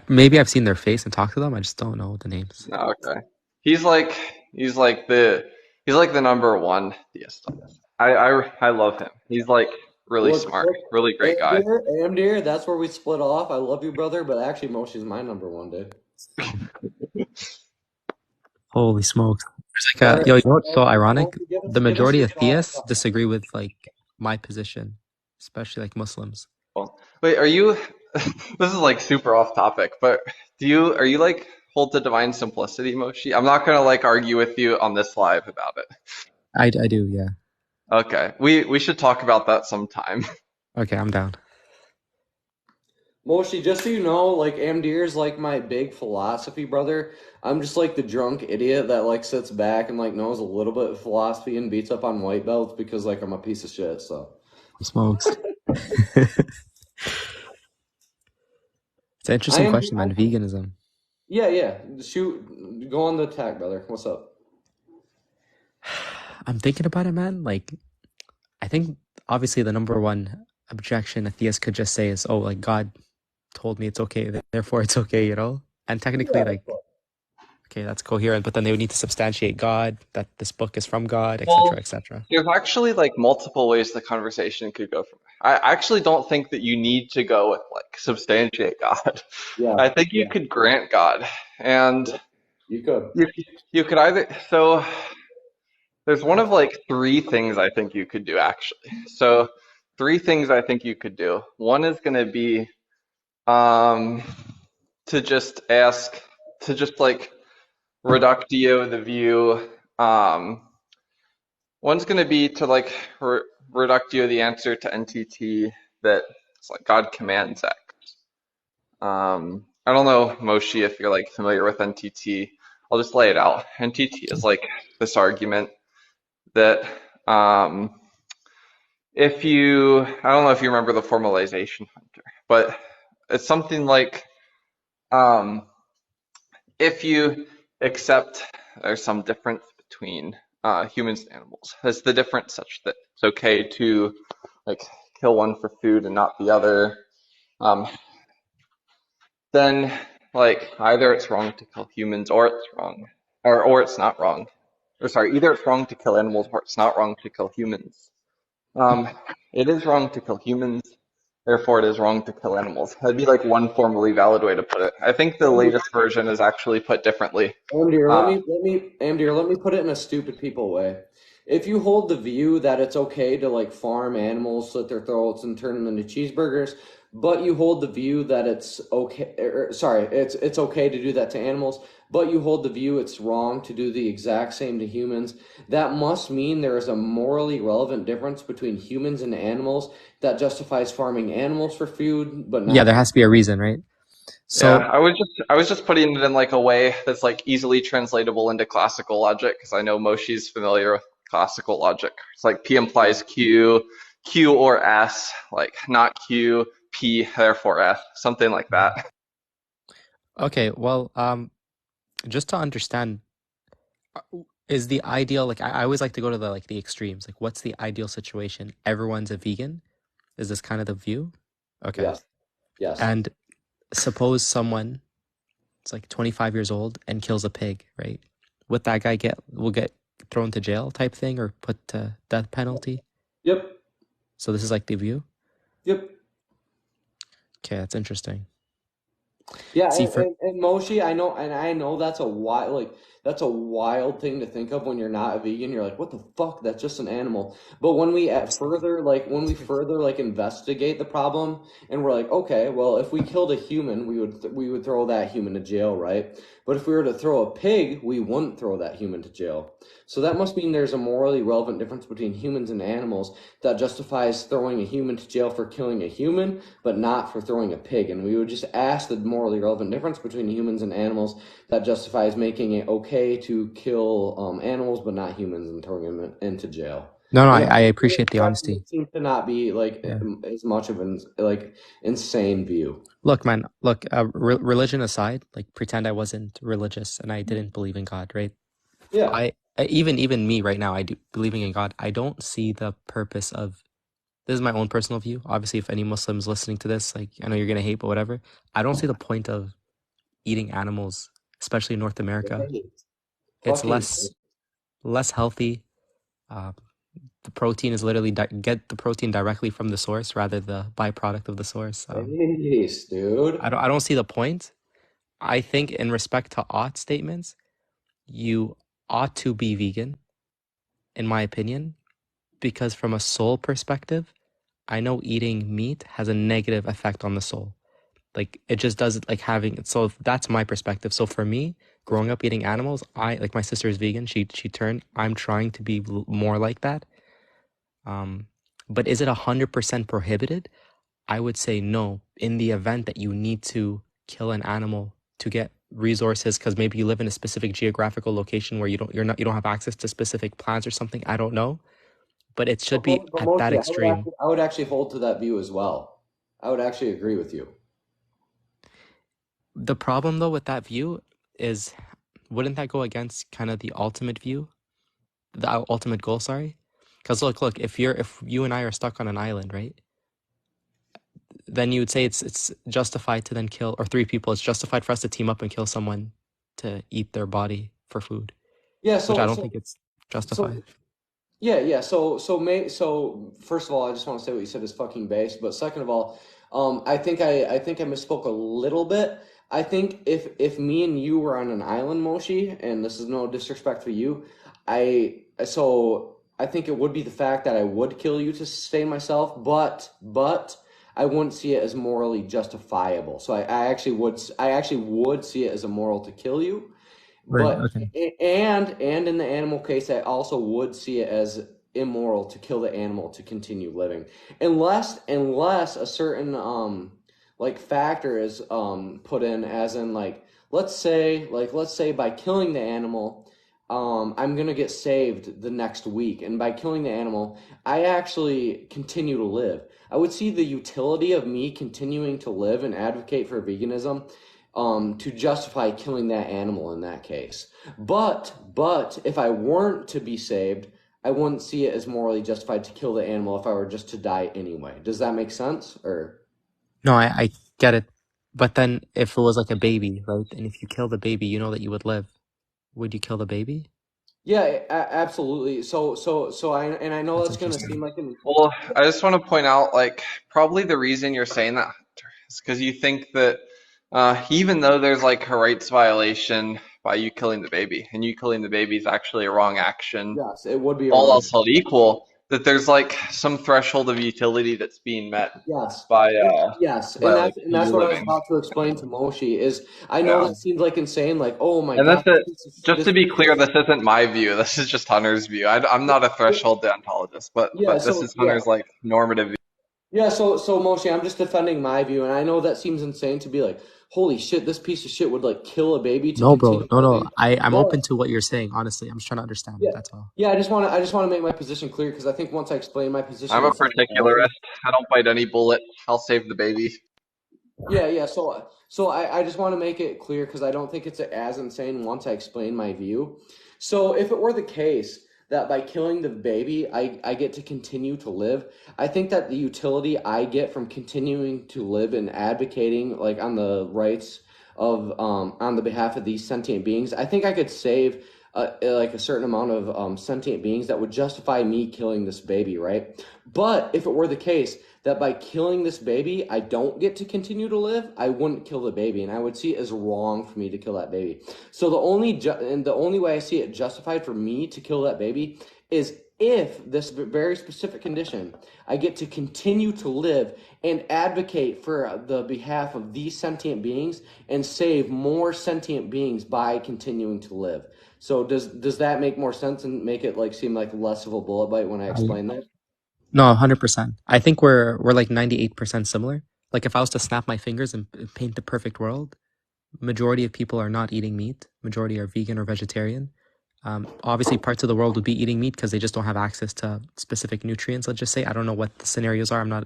maybe I've seen their face and talked to them. I just don't know the names. Oh, okay. He's like he's like the he's like the number one theist on this. I love him. He's like really smart, Look, really great guy. Amdir, that's where we split off. I love you, brother, but actually, Moshi's my number one, dude. Holy smokes! There's All like right, you know what's so ironic? Moshi, The give us majority your of thoughts. theists disagree with like my position, especially like Muslims. Well, wait, are you? This is like super off topic, but are you like hold to divine simplicity, Moshi? I'm not gonna like argue with you on this live about it. I do, yeah. Okay, we should talk about that sometime. Okay, I'm down. Moshi, just so you know, like Amdir's like my big philosophy brother. I'm just like the drunk idiot that like sits back and like knows a little bit of philosophy and beats up on white belts because like I'm a piece of shit. So Smokes. It's an interesting question, man. Veganism. Yeah. Shoot, go on the attack, brother. What's up? I'm thinking about it, man. Like, I think obviously the number one objection a theist could just say is, "Oh, like God told me it's okay, therefore it's okay," you know. And technically, like, okay, that's coherent. But then they would need to substantiate God, that this book is from God, etc., Well, etc. there's actually like multiple ways the conversation could go from. I actually don't think that you need to go with like substantiate God. Yeah. I think you could grant God, and you could. You could either. So there's one of like three things I think you could do actually. So three things I think you could do. One is going to be to just ask to just like reductio the view. One's going to be to like reductio the answer to NTT that it's like God commands X. I don't know, Moshi, if you're like familiar with NTT. I'll just lay it out. NTT is like this argument that if you, I don't know if you remember the formalization hunter, but it's something like if you accept there's some difference between humans and animals, is the difference such that it's okay to like kill one for food and not the other, then like either it's wrong to kill humans or it's wrong, or it's not wrong. Or sorry, either it's wrong to kill animals or it's not wrong to kill humans. It is wrong to kill humans, therefore it is wrong to kill animals. That'd be like one formally valid way to put it. I think the latest version is actually put differently. Amdir, let me put it in a stupid people way. If you hold the view that it's okay to like farm animals, slit their throats, and turn them into cheeseburgers, but you hold the view that it's okay, it's okay to do that to animals, but you hold the view it's wrong to do the exact same to humans, that must mean there is a morally relevant difference between humans and animals that justifies farming animals for food, but not. Yeah, there has to be a reason, right? So yeah, I was just putting it in like a way that's like easily translatable into classical logic because I know Moshi's familiar with classical logic. It's like P implies Q, Q or S, like not Q, P, therefore S, something like that. okay, well, just to understand, is the ideal like I always like to go to the like the extremes. Like, what's the ideal situation? Everyone's a vegan. Is this kind of the view? Okay. Yes. And suppose someone it's like 25 years old and kills a pig, right? Would that guy will get thrown to jail type thing or put to death penalty? Yep. So this is like the view? Yep. Okay, that's interesting. Yeah, See, and Moshi, I know that's a wide like that's a wild thing to think of when you're not a vegan. You're like, what the fuck? That's just an animal. But when we further like investigate the problem, and we're like, okay, well, if we killed a human, we would throw that human to jail, right? But if we were to throw a pig, we wouldn't throw that human to jail. So that must mean there's a morally relevant difference between humans and animals that justifies throwing a human to jail for killing a human, but not for throwing a pig. And we would just ask the morally relevant difference between humans and animals that justifies making it okay to kill animals, but not humans, and throwing them into jail. No, no, And I appreciate the honesty. it seems to not be like Yeah. as much of an like insane view. Look, man, look, religion aside, like pretend I wasn't religious and I didn't believe in God, right? Yeah. I even me right now, I do believing in God. I don't see the purpose of this is my own personal view. Obviously, if any Muslims listening to this, like I know you're gonna hate, but whatever. I don't see the point of eating animals, especially in North America. It's Fucking less healthy. The protein is literally get the protein directly from the source rather the byproduct of the source. Yes, dude. I don't see the point. I think in respect to ought statements, you ought to be vegan, in my opinion, because from a soul perspective, I know eating meat has a negative effect on the soul. Like it just does like having so that's my perspective. So for me, growing up eating animals, I like my sister is vegan. She turned. I'm trying to be more like that. But is it 100% prohibited? I would say no. In the event that you need to kill an animal to get resources, because maybe you live in a specific geographical location where you don't have access to specific plants or something. I don't know, but it should be But at that mostly, extreme. I would actually hold to that view as well. I would actually agree with you. The problem though with that view is, wouldn't that go against kind of the ultimate view, the ultimate goal? Sorry, because look, if you and I are stuck on an island, right? Then you would say it's justified to then kill, or three people. It's justified for us to team up and kill someone to eat their body for food. Yeah. Which I don't think it's justified. Yeah. So first of all, I just want to say what you said is fucking base. But second of all, I think I misspoke a little bit. I think if me and you were on an island, Moshi, and this is no disrespect for you, I think it would be the fact that I would kill you to sustain myself, but I wouldn't see it as morally justifiable. So I actually would see it as immoral to kill you. Right, But okay. and in the animal case, I also would see it as immoral to kill the animal to continue living, unless a certain like factor is put in, as in like let's say by killing the animal, I'm gonna get saved the next week, and by killing the animal, I actually continue to live. I would see the utility of me continuing to live and advocate for veganism to justify killing that animal in that case. But if I weren't to be saved, I wouldn't see it as morally justified to kill the animal if I were just to die anyway. Does that make sense? Or No, I get it. But then if it was like a baby, right? And if you kill the baby, you know that you would live. Would you kill the baby? yeah, absolutely. So I know That's that's gonna interesting. seem like an Well, I just want to point out, like, probably the reason you're saying that is because you think that even though there's like a rights violation by you killing the baby, and you killing the baby is actually a wrong action, yes, it would be a all wrong. else held equal, that there's like some threshold of utility that's being met Yes. by Yes, by and like that's you what I was living. about to explain to Moshi. Is I know Yeah. that seems like insane, like oh my And god, just this to be piece clear, of this isn't my view. This is just Hunter's view. I'm not a yeah, threshold deontologist, yeah. but this So is Hunter's like normative view. yeah. So Moshi, I'm just defending my view, and I know that seems insane to be like, holy shit, this piece of shit would like kill a baby to No, bro. continue No. living. I'm But open to what you're saying, honestly. I'm just trying to understand yeah, it. That's all. I just want to make my position clear because I think once I explain my position, I'm a it seems awful. particularist. I don't bite any bullet. I'll save the baby. Yeah. So I just want to make it clear because I don't think it's as insane once I explain my view. So if it were the case that by killing the baby, I get to continue to live, I think that the utility I get from continuing to live and advocating like on the rights of on the behalf of these sentient beings, I think I could save like a certain amount of sentient beings that would justify me killing this baby, right? But if it were the case that by killing this baby, I don't get to continue to live, I wouldn't kill the baby, and I would see it as wrong for me to kill that baby. So the only way I see it justified for me to kill that baby is if this very specific condition, I get to continue to live and advocate for the behalf of these sentient beings and save more sentient beings by continuing to live. So does that make more sense and make it like seem like less of a bullet bite when I explain that? No, 100%. I think we're like 98% similar. Like if I was to snap my fingers and paint the perfect world, majority of people are not eating meat. Majority are vegan or vegetarian. Obviously, parts of the world would be eating meat because they just don't have access to specific nutrients. Let's just say I don't know what the scenarios are. I'm not,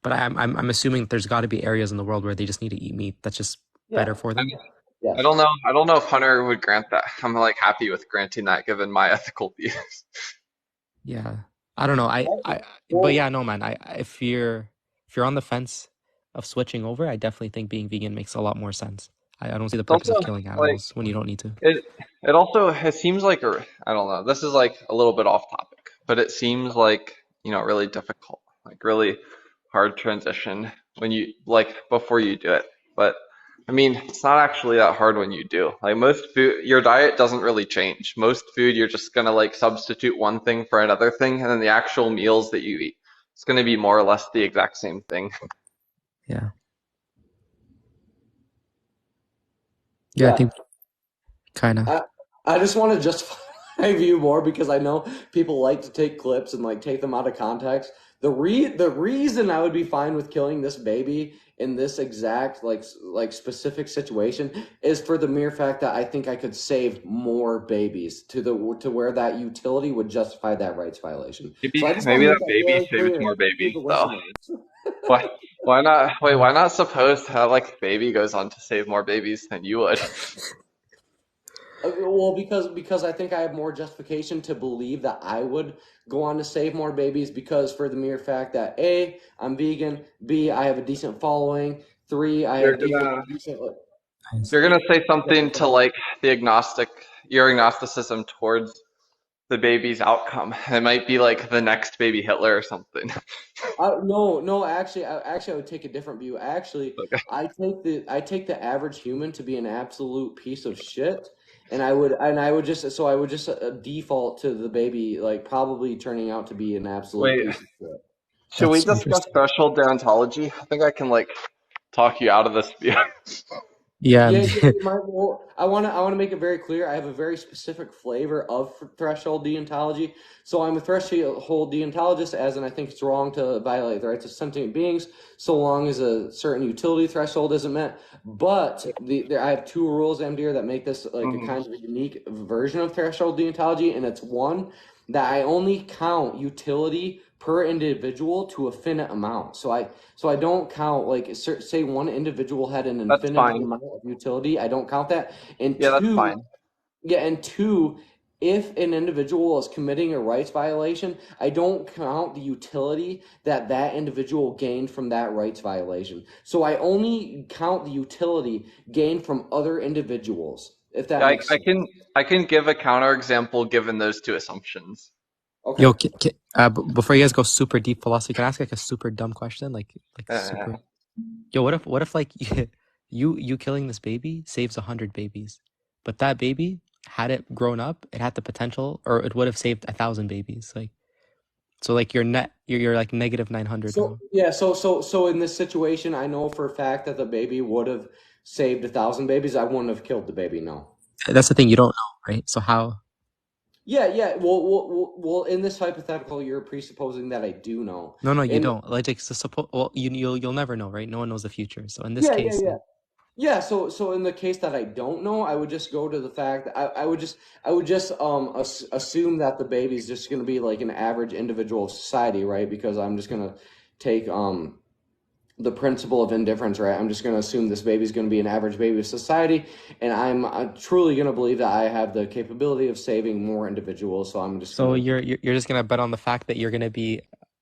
but I'm assuming there's got to be areas in the world where they just need to eat meat. That's just better for them. Yes. I don't know. I don't know if Hunter would grant that. I'm like happy with granting that given my ethical views. Yeah, I don't know. But yeah, no, man. If you're on the fence of switching over, I definitely think being vegan makes a lot more sense. I don't see the It's purpose also of killing like animals when you don't need to. it also it seems like I don't know. This is like a little bit off topic, but it seems like, really difficult, like really hard transition when you like before you do it. But I mean, it's not actually that hard when you do. Like most food, your diet doesn't really change. Most food, you're just gonna like substitute one thing for another thing, and then the actual meals that you eat, it's gonna be more or less the exact same thing. Yeah. Yeah, I think kind of. I just want to justify my view more because I know people like to take clips and like take them out of context. The reason I would be fine with killing this baby in this exact like specific situation is for the mere fact that I think I could save more babies to where that utility would justify that rights violation. So I just want Maybe to that make that baby very saves clear more to babies the though. listeners. Why not? Wait, why not suppose that like baby goes on to save more babies than you would? Well, because I think I have more justification to believe that I would go on to save more babies because for the mere fact that A, I'm vegan, B, I have a decent following, 3, I You're have gonna decent you're gonna say something to like your agnosticism towards the baby's outcome. It might be like the next baby Hitler or something. no, actually, I would take a different view. Actually, Okay. I take the average human to be an absolute piece of shit, and I would just default to the baby like probably turning out to be an absolute Wait, piece of shit. should we That's discuss interesting. threshold deontology? I think I can like talk you out of this view. Yeah, Yeah, well, I want to make it very clear. I have a very specific flavor of threshold deontology. So I'm a threshold deontologist, as in I think it's wrong to violate the rights of sentient beings so long as a certain utility threshold isn't met. But I have 2 rules, Amdir, that make this like a kind of a unique version of threshold deontology, and it's one that I only count utility per individual to a finite amount. So I don't count like say one individual had an That's infinite fine. amount of utility. I don't count that. And Yeah, that's two, fine. yeah, and two, if an individual is committing a rights violation, I don't count the utility that that individual gained from that rights violation. So I only count the utility gained from other individuals. If that Yeah, makes sense. I can give a counterexample given those two assumptions. Okay. yo, before you guys go super deep philosophy, can I ask like a super dumb question? Like super. Yo, what if like you killing this baby saves 100 babies, but that baby had it grown up, it had the potential, or it would have saved 1,000 babies. Like so, like you're like negative 900 So now. yeah, so in this situation, I know for a fact that the baby would have saved 1,000 babies. I wouldn't have killed the baby. No. That's the thing, you don't know, right? So how? Yeah. Well, in this hypothetical, you're presupposing that I do know. No, you And don't. Like well, you'll never know, right? No one knows the future. So in this yeah, case, like, yeah. So in the case that I don't know, I would just go to the fact that I would just assume that the baby's just going to be like an average individual of society, right? Because I'm just going to take the principle of indifference, right? I'm just going to assume this baby's going to be an average baby of society, and I'm truly going to believe that I have the capability of saving more individuals. So I'm just so going to. you're just gonna bet on the fact that you're gonna be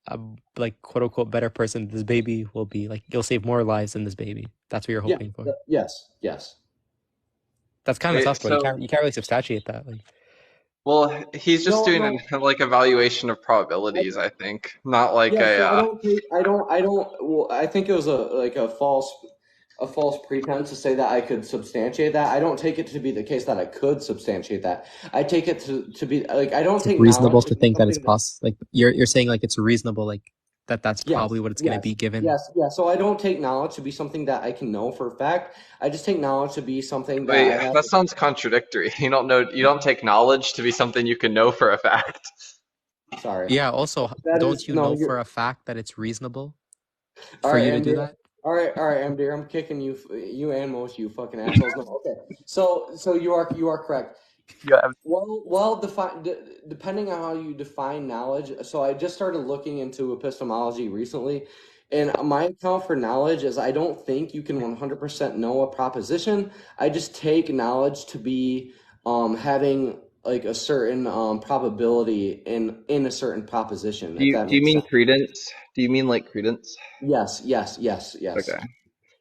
a like quote unquote better person. This baby will be like you'll save more lives than this baby. That's what you're hoping for. Yes. That's kind of Wait, tough, bro. so You can't really substantiate that. Like Well, he's just No, doing no. an like evaluation of probabilities, I think, not like Yeah, a so I don't well, I think it was a false pretense to say that I could substantiate that. I don't take it to be the case that I could substantiate that. I take it to be like I don't It's take reasonable knowledge to to be think that it's something that possible. Like you're saying, like it's reasonable, like that's probably yes, what it's going to yes, be given. yes, yes. So I don't take knowledge to be something that I can know for a fact. I just take knowledge to be something that wait, I have. that sounds contradictory. You don't take knowledge to be something you can know for a fact. Sorry. Yeah. Also, That is don't you no, know you're for a fact that it's reasonable all for right, you to do Amdir. that? All right, Amdir. I'm kicking you, you and most you fucking assholes. No, okay. So you are correct. Yeah. Well, depending on how you define knowledge. So I just started looking into epistemology recently, and my account for knowledge is I don't think you can 100% know a proposition. I just take knowledge to be having like a certain probability in a certain proposition, if that Do you makes mean sense. credence? Do you mean like credence? Yes, yes, yes, yes. Okay.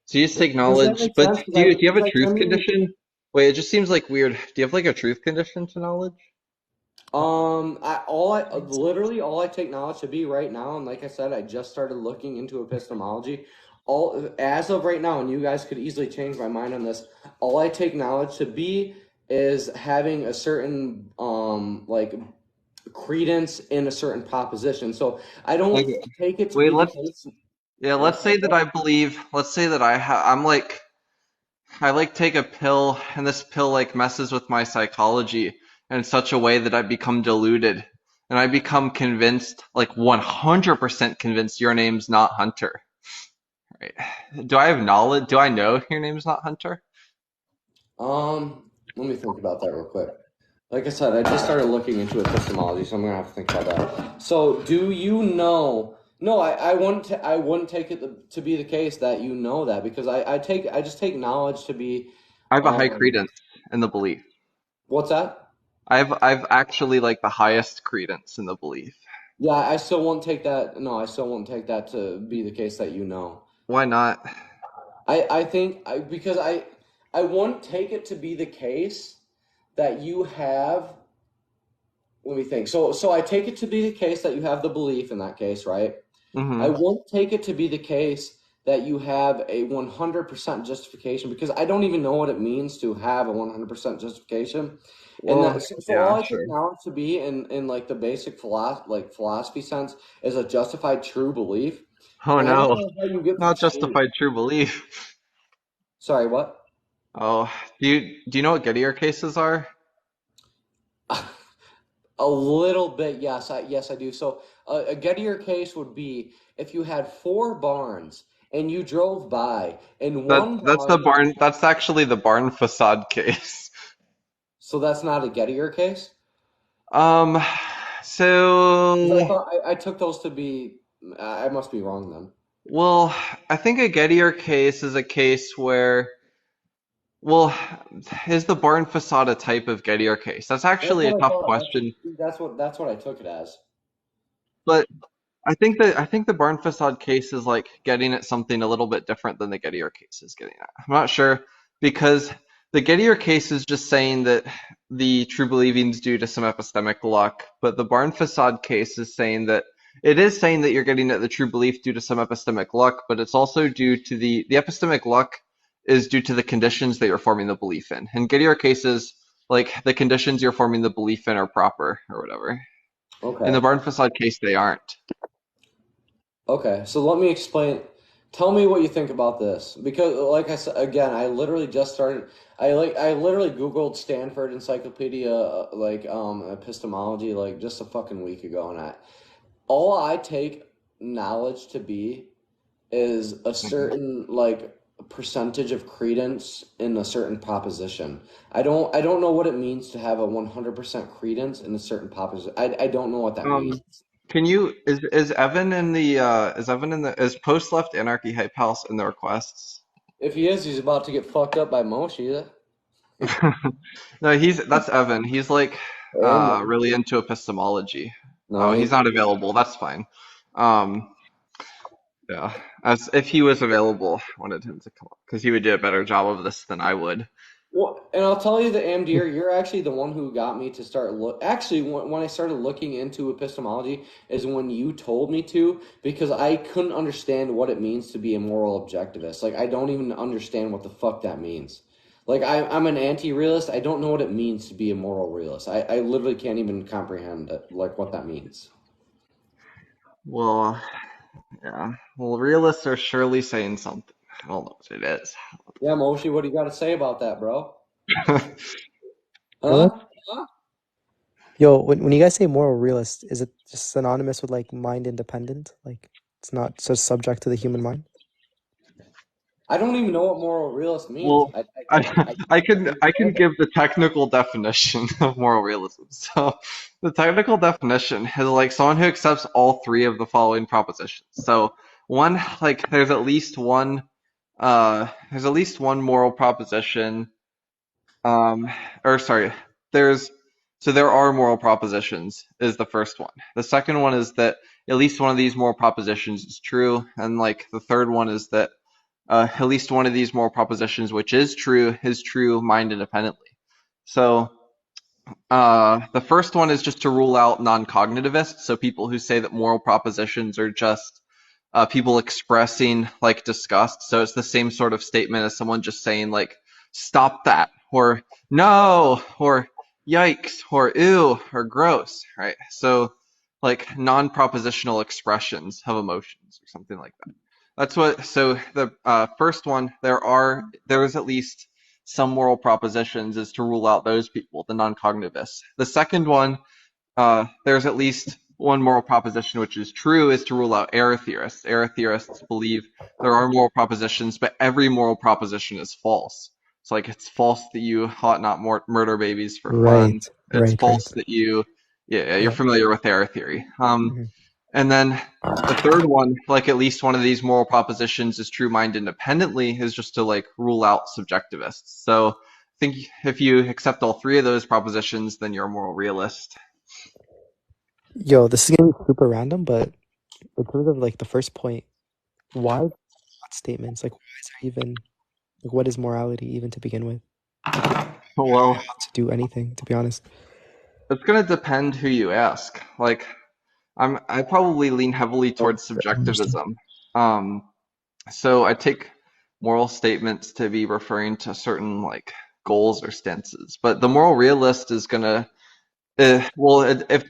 So you just take Does that knowledge, make but sense? Because I do you have because a I truth genuinely condition? Wait, it just seems like weird. Do you have like a truth condition to knowledge? literally all I take knowledge to be right now, and like I said, I just started looking into epistemology. All as of right now, and you guys could easily change my mind on this. All I take knowledge to be is having a certain like credence in a certain proposition. So I don't Okay. take it to Wait, be the case. Yeah, let's sorry, say that what? I believe, let's say that I like take a pill and this pill like messes with my psychology in such a way that I become deluded and I become convinced, like 100% convinced your name's not Hunter. Right. Do I have knowledge? Do I know your name's not Hunter? Let me think about that real quick. Like I said, I just started looking into epistemology, so I'm gonna have to think about that. So, do you know? No, I wouldn't take it to be the case that you know that because I just take knowledge to be, I have a high um, credence in the belief. what's that? I've actually like the highest credence in the belief. Yeah, I still won't take that. No, I still won't take that to be the case that you know. Why not? I think because I won't take it to be the case that you have. Let me think. So I take it to be the case that you have the belief in that case, right? I Hmm. won't take it to be the case that you have a 100% justification because I don't even know what it means to have a 100% justification. And Well, so all yeah, I take sure. knowledge to be in like the basic philosophy sense is a justified true belief. Oh And I don't no, know how you get not from state. justified true belief. Sorry, what? Oh, do you know what Gettier cases are? A little bit, yes. Yes, I do. So a Gettier case would be if you had four barns and you drove by and one That's the barn. barn. That's actually the barn facade case. So that's not a Gettier case? Um, 'Cause I so thought I took those to be. I must be wrong then. well, I think a Gettier case is a case where, well, is the barn facade a type of Gettier case? That's That's actually a what I tough thought. question. That's what I took it as. But I think the barn facade case is like getting at something a little bit different than the Gettier case is getting at. I'm not sure because the Gettier case is just saying that the true believing is due to some epistemic luck, but the barn facade case is saying that it is saying that you're getting at the true belief due to some epistemic luck, but it's also due to the epistemic luck is due to the conditions that you're forming the belief in. In Gettier cases, like the conditions you're forming the belief in are proper or whatever. In the Okay. barn facade case, they aren't. Okay. So let me explain. Tell me what you think about this because, like I said again, I literally just started. I literally Googled Stanford Encyclopedia epistemology like just a fucking week ago, and all I take knowledge to be is a certain like percentage of credence in a certain proposition. I don't know what it means to have a 100% credence in a certain proposition. I don't know what that Um, means. can you is Evan in the is post left anarchy hype house in the requests? If he is, he's about to get fucked up by Moshe. No, that's Evan. He's like And really into epistemology. no, Oh, he's not available. That's fine. Um, yeah, as if he was available, I wanted him to come up because he would do a better job of this than I would. Well, and I'll tell you that Amdir, you're actually the one who got me to start look. Actually, when I started looking into epistemology, is when you told me to, because I couldn't understand what it means to be a moral objectivist. Like, I don't even understand what the fuck that means. Like, I'm an anti-realist. I don't know what it means to be a moral realist. I literally can't even comprehend like what that means. Well, yeah. Well, realists are surely saying something. I don't know what it is. Yeah, Moshi, what do you got to say about that, bro? What? Huh? Huh? Yo, when you guys say moral realist, is it just synonymous with like mind independent? Like it's not so subject to the human mind? I don't even know what moral realist means. Well, I can give the technical definition of moral realism. So the technical definition is like someone who accepts all three of the following propositions. So one, like there's at least one moral proposition. Or sorry, there's so there are moral propositions is the first one. The second one is that at least one of these moral propositions is true, and like the third one is that at least one of these moral propositions, which is true mind independently. So the first one is just to rule out non-cognitivists, so people who say that moral propositions are just people expressing like disgust. So it's the same sort of statement as someone just saying like "stop that" or "no" or "yikes" or "ew" or "gross," right? So like non-propositional expressions of emotions or something like that. That's what. So the first one, there is at least some moral propositions is to rule out those people, the non-cognitivists. The second one, there's at least one moral proposition which is true, is to rule out error theorists. Error theorists believe there are moral propositions, but every moral proposition is false. It's like it's false that you ought not murder babies for fun. Right, It's right, right. false that yeah, you're Yeah. familiar with error theory. Mhm. And then the third one, like at least one of these moral propositions is true mind independently, is just to like rule out subjectivists. So I think if you accept all three of those propositions, then you're a moral realist. Yo, this is gonna be super random, but in terms of like the first point, why not statements? Like why is there even like what is morality even to begin with? Well, To do anything, to be honest. it's gonna depend who you ask. Like I probably lean heavily towards I understand. subjectivism. Um, so I take moral statements to be referring to certain like goals or stances, but the moral realist is gonna well, if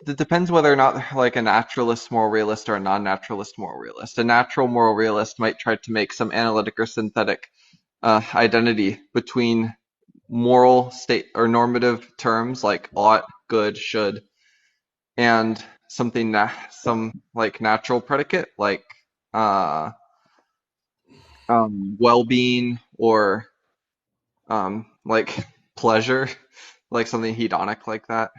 it depends whether or not like a naturalist moral realist or a non-naturalist moral realist. A natural moral realist might try to make some analytic or synthetic identity between moral state or normative terms like ought, good, should, and some like natural predicate like uh, well-being or like pleasure, like something hedonic like that.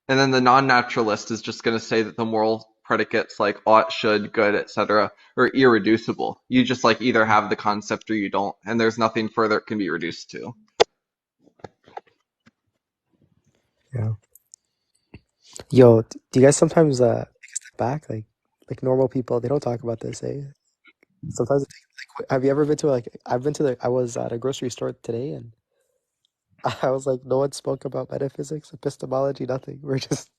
And then the non-naturalist is just going to say that the moral predicates like ought, should, good, etc. are irreducible. You just like either have the concept or you don't, and there's nothing further it can be reduced to. Yeah. Yo, do you guys sometimes take a step back? Like normal people, they don't talk about this, eh? Sometimes like have you ever been to like I was at a grocery store today and I was like no one spoke about metaphysics, epistemology, nothing. We're just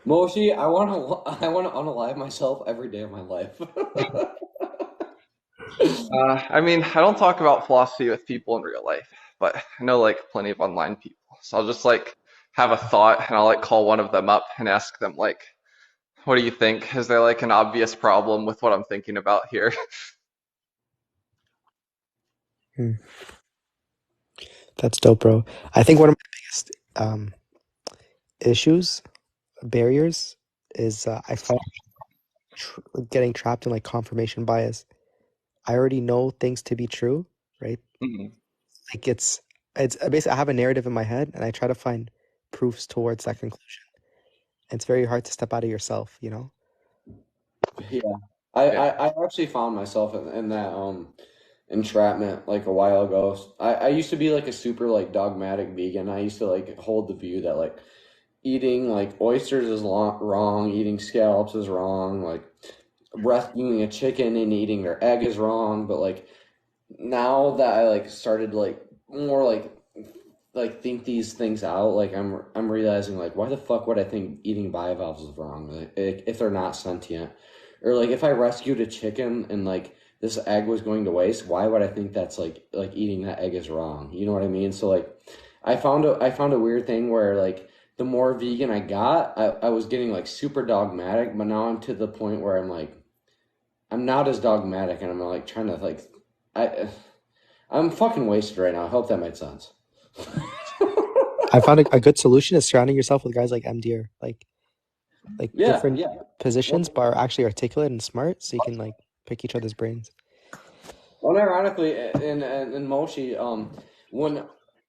Moshi, I want to unalive myself every day of my life. I mean, I don't talk about philosophy with people in real life, but I know like plenty of online people. So I'll just like have a thought and I'll like call one of them up and ask them like, what do you think? Is there like an obvious problem with what I'm thinking about here? Hmm. That's dope, bro. I think one of my biggest issues, barriers, is I find getting trapped in like confirmation bias. I already know things to be true, right? Mhm. Like it's basically I have a narrative in my head and I try to find proofs towards that conclusion. And it's very hard to step out of yourself, you know? Yeah. Yeah. I actually found myself in that entrapment like a while ago. I used to be like a super like dogmatic vegan. I used to like hold the view that like eating like oysters is wrong, eating scallops is wrong, like rescuing a chicken and eating their egg is wrong. But like now that I like started like more like think these things out, like I'm realizing like why the fuck would I think eating bivalves is wrong? Like, if they're not sentient, or like if I rescued a chicken and like this egg was going to waste, why would I think that's like eating that egg is wrong? You know what I mean? So like I found a weird thing where like the more vegan I got, I was getting like super dogmatic, but now I'm to the point where I'm not as dogmatic and I'm like trying to like I I'm fucking wasted right now. I hope that made sense. I found a good solution is surrounding yourself with guys like Amdir, like Yeah, different yeah. positions, Well, but are actually articulate and smart, so you can like pick each other's brains. unironically, in Moshi, when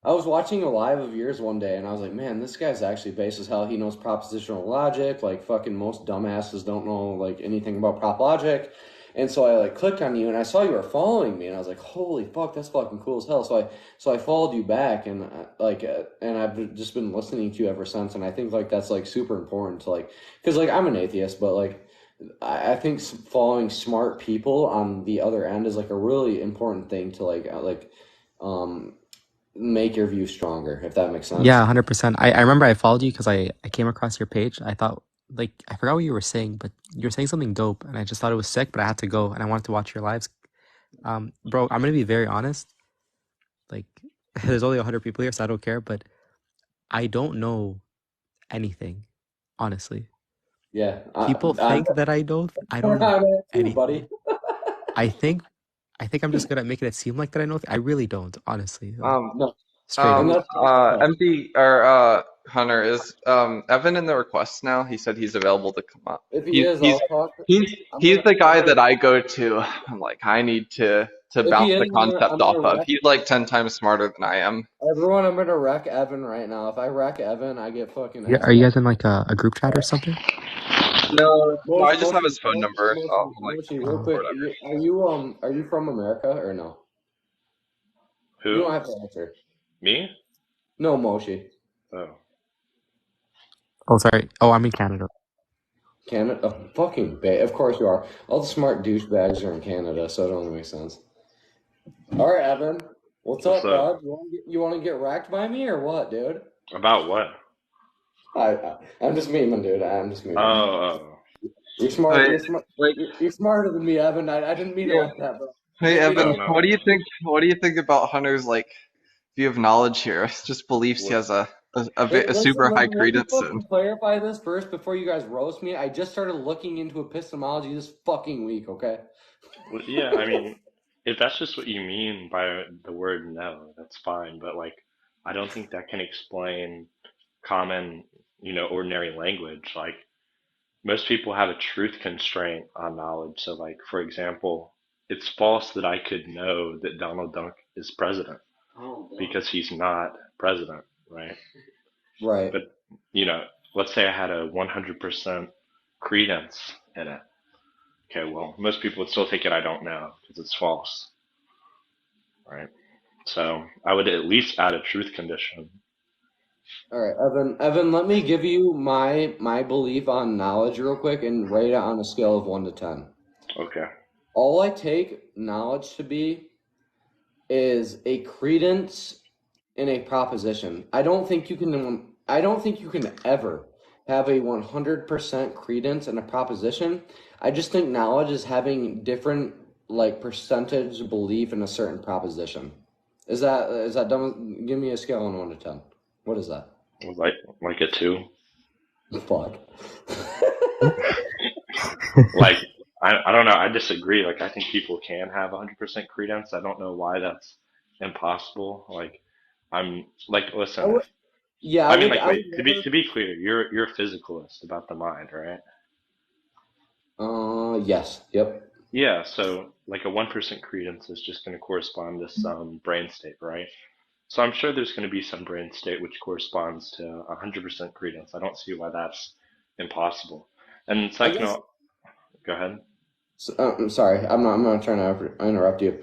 I was watching a live of yours one day, and I was like, man, this guy's actually base as hell. He knows propositional logic. Like fucking most dumbasses don't know like anything about prop logic. And so I like clicked on you, and I saw you were following me, and I was like, holy fuck, that's fucking cool as hell. So I followed you back, and and I've just been listening to you ever since. And I think like that's like super important to like, because like I'm an atheist, but like I think following smart people on the other end is like a really important thing to um make your view stronger, if that makes sense. Yeah, 100%. I remember I followed you because I came across your page. I thought like I forgot what you were saying, but you were saying something dope, and I just thought it was sick. But I had to go, and I wanted to watch your lives. Bro, I'm gonna be very honest. Like, there's only 100 people here, so I don't care. But I don't know anything, honestly. Yeah, People think that I don't. I don't know too, buddy. anything. I think I'm just good at making it seem like that I know. I really don't, honestly. Like, No, straight up. and that's Empty or Hunter is Evan in the request now. He said he's available to come up. if he He's is, he's I'll talk. he's the guy that I go to. I'm like, I need to If he bounce is, the concept I'm off gonna of. wreck He's like 10 times smarter than I am. everyone. I'm gonna wreck Evan right now. If I wreck Evan, I get fucking Yeah, are you extra. guys in like a group chat or something? No, I just have Moshi, his phone number, so I'm like, Moshi, real Oh, quick, whatever. are you from America or no? You Who? don't have to answer. Me? No, Moshi. Oh. oh, sorry. Oh, I'm in Canada. Canada, fucking bay. Of course you are. All the smart douchebags are in Canada, so it only makes sense. All right, Evan, what's What's up, up? bud? You want to get wrecked by me or what, dude? About what? I'm just memeing, dude. I'm just memeing. Oh. You're smart. Wait, You're smart. like, You're smarter than me, Evan. I didn't mean it yeah. like that, bro. I Hey didn't mean it Evan, like No. what do you think? What do you think about Hunter's like view of knowledge here? Just beliefs he What? has a Listen, super high let me credence in. fucking clarify this first before you guys roast me. I just started looking into epistemology this fucking week, okay? Well, yeah, I mean, if that's just what you mean by the word no, that's fine. But like, I don't think that can explain common, ordinary language. Like, most people have a truth constraint on knowledge. So, like, for example, it's false that I could know that Donald Duck is president Oh, God. because he's not president, right? Right. But, you know, let's say I had a 100% credence in it. Okay, well, most people would still take it I don't know because it's false, right? So I would at least add a truth condition. All right, Evan. Evan, let me give you my belief on knowledge real quick and rate it on a scale of 1 to 10. Okay. All I take knowledge to be is a credence in a proposition. I don't think you can ever have a 100% credence in a proposition. I just think knowledge is having different like percentage belief in a certain proposition. Is that dumb? Give me a scale on 1 to 10. What is that? Like a 2. Fuck. Like, I don't know. I disagree. Like, I think people can have 100% credence. I don't know why that's impossible. Like, I'm like, listen, Yeah, I mean, like, I would wait, never. to be clear, you're a physicalist about the mind, right? Yes. Yep. Yeah, so like a 1% credence is just going to correspond to some brain state, right? So I'm sure there's going to be some brain state which corresponds to 100% credence. I don't see why that's impossible. And I second, guess. go ahead. I'm sorry. I'm not trying to interrupt you.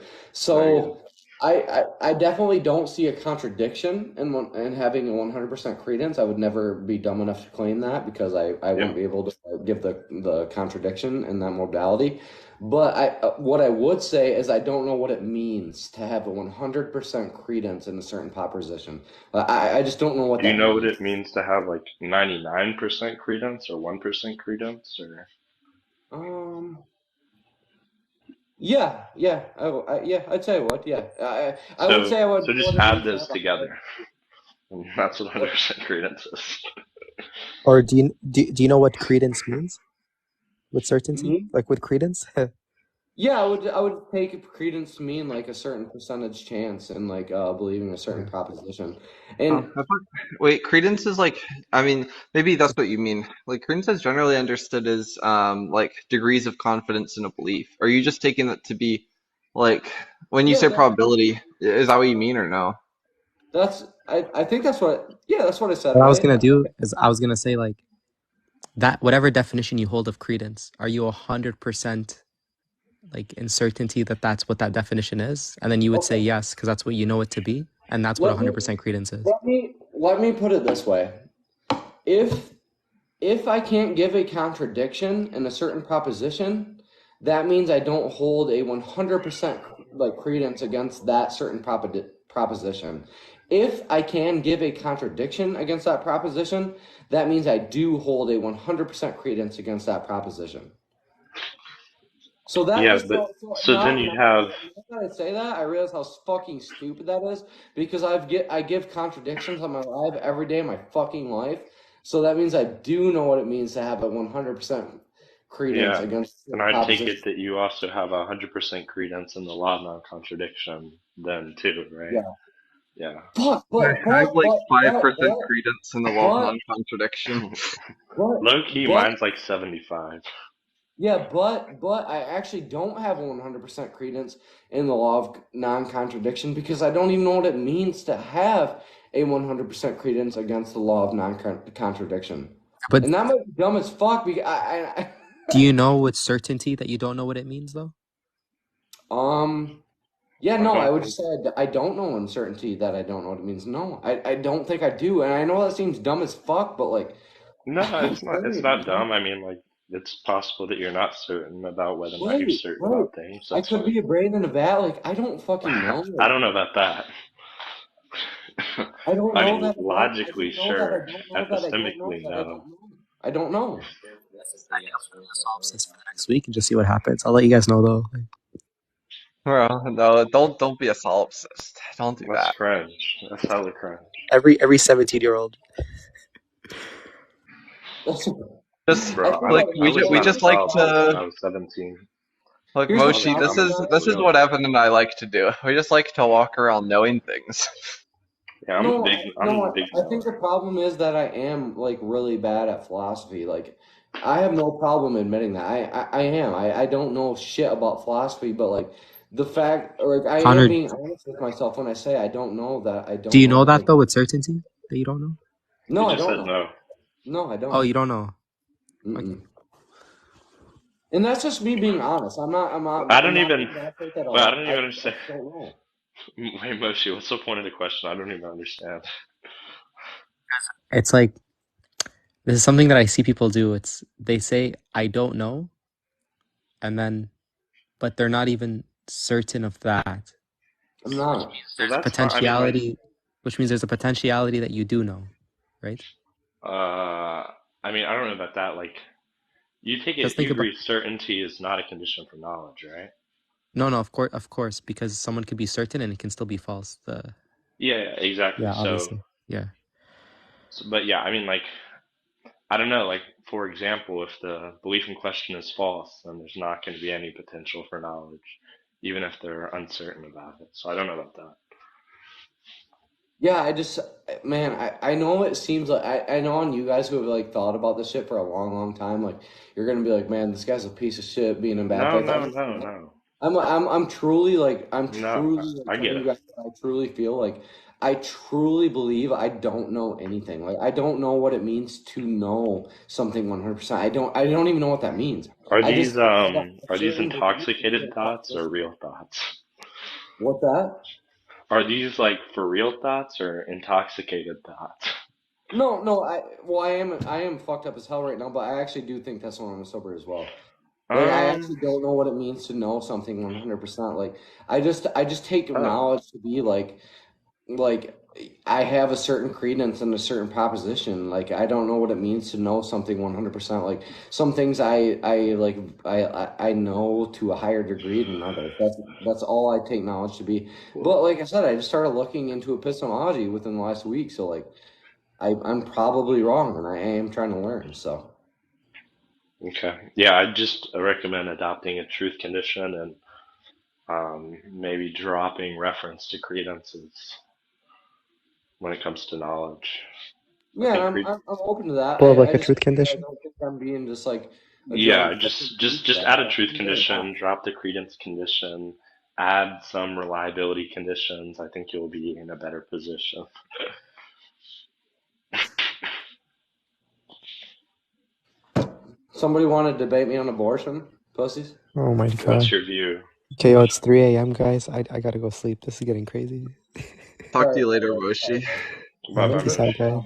No, you're good. So, I definitely don't see a contradiction in having a 100% credence. I would never be dumb enough to claim that because I Yeah. wouldn't be able to give the contradiction in that modality. But what I would say is I don't know what it means to have a 100% credence in a certain proposition. I just don't know what Do you that know what means. it means to have like 99% credence or 1% credence or? Yeah, yeah, I'd say I would. Yeah, I would So say I would so know just what it add means to those have a high. together. And that's what What? 100% credence is. Or do you know what credence means? With certainty? Me? Like with credence? Yeah, I would take credence to mean like a certain percentage chance in like believing a certain Yeah. proposition. Oh, And I thought, wait, credence is like, I mean, maybe that's what you mean. Like, credence is generally understood as like degrees of confidence in a belief. Are you just taking that to be like when you yeah, say probability? Is that what you mean or no? I think that's what I said, What I was right? gonna do is I was gonna say like that whatever definition you hold of credence, are you 100% like in certainty that that's what that definition is? And then you would say Okay. yes, because that's what you know it to be, and that's what Let me 100% credence is. let me put it this way. If if I can't give a contradiction in a certain proposition, that means I don't hold a 100% like credence against that certain proposition. If I can give a contradiction against that proposition, that means I do hold a 100% credence against that proposition. So that Yeah, is but so so now, then you'd have now that I say that, I realize how fucking stupid that is because I give contradictions on my life every day of my fucking life. So that means I do know what it means to have a 100% credence yeah, against and the I'd take it proposition. that you also have 100% credence in the law of non-contradiction then too, right? Yeah. Yeah. Fuck, I have like 5% but, credence in the law of but, non-contradiction. Low key, but, mine's like 75. yeah, but I actually don't have a 100% credence in the law of non-contradiction because I don't even know what it means to have a 100% credence against the law of non-contradiction. But And that might be dumb as fuck because do you know with certainty that you don't know what it means though? yeah, I no, I don't would think. say I don't know uncertainty that I don't know what it means. No, I don't think I do. And I know that seems dumb as fuck, but like, No, I it's not. It's don't, not dumb. I mean, like, it's possible that you're not certain about whether or not you're right, certain right. about things. I That's could be fine. a brain in a vat. Like, I don't fucking know. I Like, don't know about that. I don't I know mean, that I don't. I logically, don't know that I sure. don't know that I don't know Epistemically, that I no. don't know. I don't know. Necessary for the solipsist for the next week and just see what happens. I'll let you guys know though. Well, no, don't be a solipsist. Don't do That's that. cringe. That's hella cringe. Every 17-year-old. I Just Bro, think like I we was not a just like solipsist when to I was 17. like here's I the was a Moshi. problem. common This is schoolboy. what Evan and I like to do. We just like to walk around knowing things. Yeah, No, I'm a no. big I think the knower. problem is that I am like really bad at philosophy. Like, I have no problem admitting that. I am. I don't know shit about philosophy, but like the fact, like I am Connor, being honest with myself when I say I don't know that I do don't you know know that anything. though with certainty that you don't know? He No, I just don't said know. no. No, I Oh, don't. you don't know. Okay. Mm-mm. And that's just me being honest. I'm not. I'm not. I I'm don't not even. being that fake at Well, I all. don't I even just understand. don't know. Wait, Moshi, what's the point of the question? I don't even understand. It's like this is something that I see people do. It's they say I don't know, and then but they're not even certain of that. I'm not. Well, There's a that's fine. I mean, like, potentiality, which means there's a potentiality that you do know, right? I mean, I don't know about that. Like, you take Because it, think you about agree certainty is not a condition for knowledge, right? no, of course, because someone could be certain and it can still be false. Yeah, exactly. Yeah, So, obviously, yeah. but yeah, I mean, like, I don't know. Like, for example, if the belief in question is false, then there's not going to be any potential for knowledge, even if they're uncertain about it. So I don't know about that. Yeah, man, I know it seems like I know on you guys who have like thought about this shit for a long, long time, like you're gonna be like, man, this guy's a piece of shit being in bad No, faith. no, no, no, I'm truly like no. I get telling you it. guys what I truly feel like I truly believe I don't know anything. Like I don't know what it means to know something 100%. I don't even know what that means. I just feel like I have Are these certain beliefs in intoxicated certain thoughts or propositions. real thoughts? What that? Are these like for real thoughts or intoxicated thoughts? No, I am fucked up as hell right now, but I actually do think that's when I'm sober as well. Like I actually don't know what it means to know something 100%. Like I just take knowledge to be like I have a certain credence in a certain proposition. Like I don't know what it means to know something 100%. Like some things I know to a higher degree than others. That's all I take knowledge to be. But like I said, I just started looking into epistemology within the last week, so like I'm probably wrong and I am trying to learn. So Okay. Yeah, I just recommend adopting a truth condition and maybe dropping reference to credences when it comes to knowledge. I yeah, think I'm open to that. Well, like I a just truth I condition. don't think I'm being just like a yeah, giant fucking just add a douchebag. truth I'm really not. condition, drop the credence condition, add some reliability conditions. I think you'll be in a better position. Somebody want to debate me on abortion, pussies? Oh my What's god. your view? Okay, yo, it's 3 a.m., guys. I gotta go sleep. This is getting crazy. All Talk to right, you later, all Moshi. Bye Alright, bye, peace Bush. out, guys.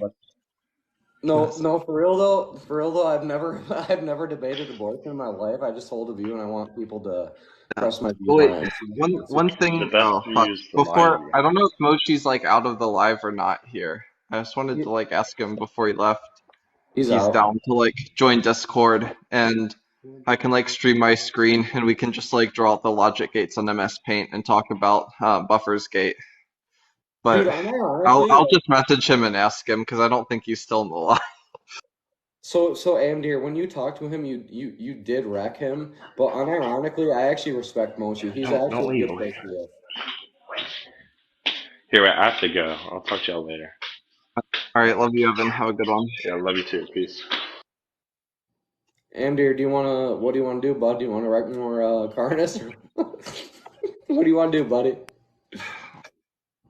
No, Yes. no, for real though, I've never debated abortion in my life. I just hold a view, and I want people to Yeah. press my views Well, wait, on it and see one The thing. best Oh view fuck! is the my Before view. I don't know if Moshi's like out of the live or not here. I just wanted to like ask him before he left if He's he's out. down to like join Discord and I can like stream my screen and we can just like draw out the logic gates on MS Paint and talk about Buffer's gate. Dude, But unironically, I'll like, just message him and ask him because I don't think he's still in the live. so Amdir, when you talked to him, you did wreck him, but unironically, I actually respect Moshi. He's Don't actually a leave. good place to live. Here, wait, I have to go. I'll talk to y'all later. All right, love you, Evan. Have a good one. Yeah, love you too. Peace. Amdir, what do you want to do, bud? Do you want to wreck more carnists? What do you want to do, buddy?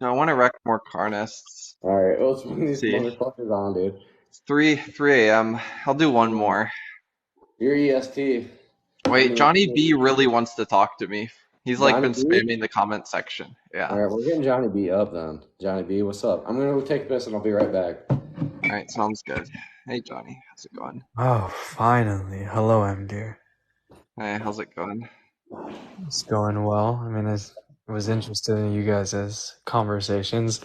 No, I want to wreck more carnists. All right, let's bring Let's these see. motherfuckers on, dude. It's 3 a.m. I'll do one more. You're EST. I'm Wait, Johnny EST. B really wants to talk to me. He's like Johnny been B? spamming the comment section. All Yeah. right, we're getting Johnny B up then. Johnny B, what's up? I'm going to take a piss and I'll be right back. All right, sounds good. Hey, Johnny, how's it going? Oh, finally. Hello, Amdir. Hey, how's it going? It's going well. I mean, I was interested in you guys' conversations.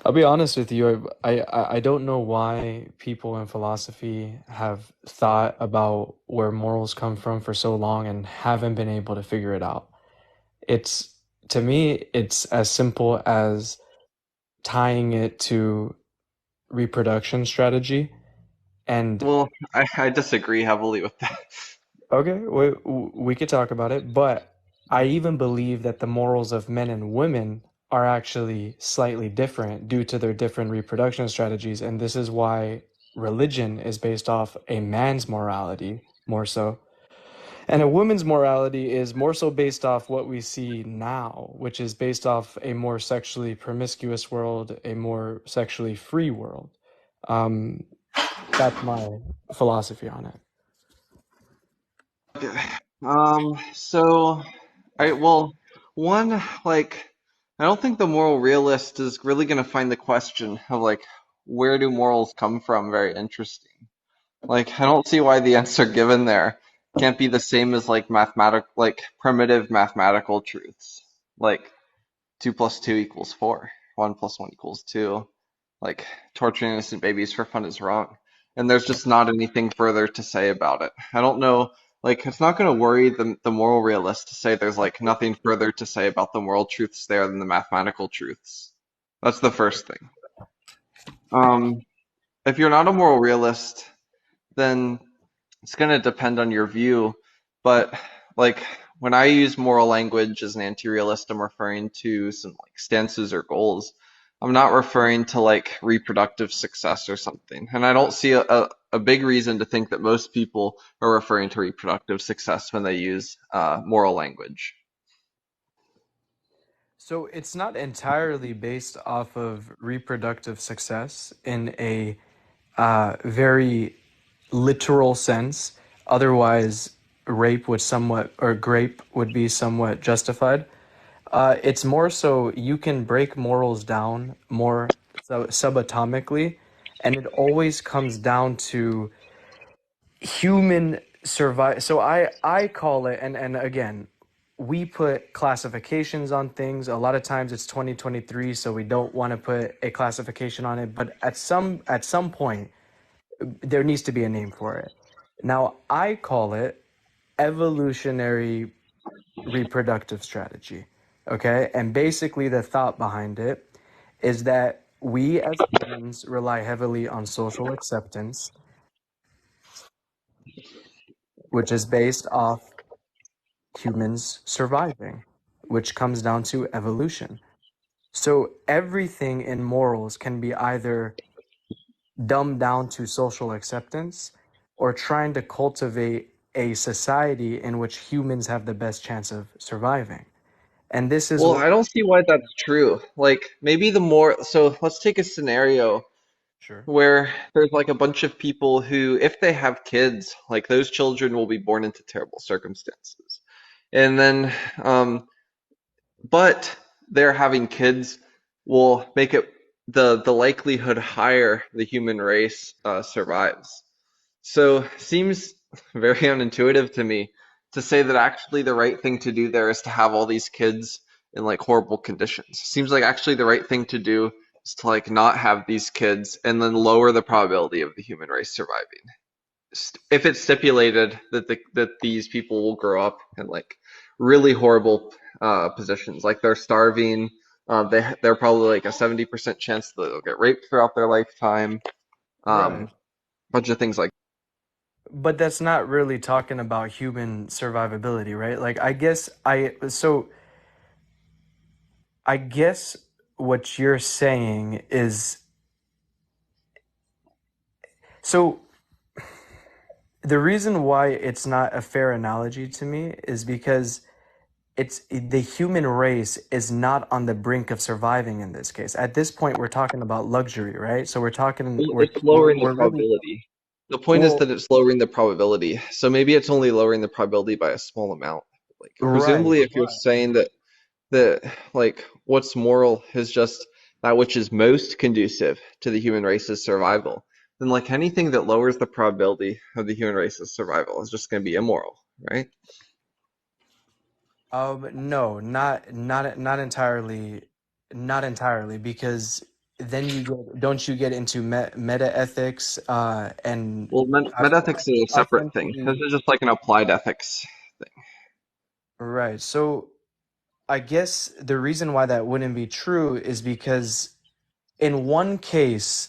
I'll be honest with you, I don't know why people in philosophy have thought about where morals come from for so long and haven't been able to figure it out. To me, it's as simple as tying it to reproduction strategy. And Well, I disagree heavily with that. okay, we could talk about it, but I even believe that the morals of men and women are actually slightly different due to their different reproduction strategies, and this is why religion is based off a man's morality more so, and a woman's morality is more so based off what we see now, which is based off a more sexually promiscuous world, a more sexually free world. Um, that's my philosophy on it. Okay. So, well, one, like, I don't think the moral realist is really going to find the question of, like, where do morals come from very interesting. Like, I don't see why the answer given there can't be the same as, like, like, primitive mathematical truths. Like, 2 plus 2 equals 4, 1 plus 1 equals 2. Like, torturing innocent babies for fun is wrong. And there's just not anything further to say about it. I don't know, like, it's not going to worry the moral realist to say there's, like, nothing further to say about the moral truths there than the mathematical truths. That's the first thing. If you're not a moral realist, then it's going to depend on your view. But, like, when I use moral language as an anti-realist, I'm referring to some like stances or goals. I'm not referring to like reproductive success or something. And I don't see a big reason to think that most people are referring to reproductive success when they use moral language. So it's not entirely based off of reproductive success in a very literal sense. Otherwise, rape would somewhat, or grape would be somewhat justified. It's more so you can break morals down more subatomically and it always comes down to human survive. So I call it, and again, we put classifications on things. A lot of times it's 2023, so we don't want to put a classification on it, but at some point there needs to be a name for it. Now I call it evolutionary reproductive strategy. Okay? And basically the thought behind it is that we as humans rely heavily on social acceptance, which is based off humans surviving, which comes down to evolution. So everything in morals can be either dumbed down to social acceptance or trying to cultivate a society in which humans have the best chance of surviving. And this is Well, what. I don't see why that's true. Like, maybe the more, so let's take a scenario Sure. where there's like a bunch of people who, if they have kids, like those children will be born into terrible circumstances. And then, but their having kids will make it the likelihood higher the human race survives. So seems very unintuitive to me to say that actually the right thing to do there is to have all these kids in like horrible conditions. Seems like actually the right thing to do is to like not have these kids and then lower the probability of the human race surviving. If it's stipulated that that these people will grow up in like really horrible positions, like they're starving, they're probably like a 70% chance that they'll get raped throughout their lifetime, Right. bunch of things like. But that's not really talking about human survivability, right? Like I guess what you're saying is, so the reason why it's not a fair analogy to me is because it's the human race is not on the brink of surviving in this case. At this point, we're talking about luxury, right? So we're talking, Well, it's lowering the we're really, probability. The point is well, that it's lowering the probability. So maybe it's only lowering the probability by a small amount. Like right. presumably if you're saying that like what's moral is just that which is most conducive to the human race's survival, then like anything that lowers the probability of the human race's survival is just going to be immoral, right? No, not entirely, not entirely, because then don't you get into meta ethics, and Well, metaphysics is a separate thing. This essentially, is just like an applied ethics thing. right. So I guess the reason why that wouldn't be true is because in one case,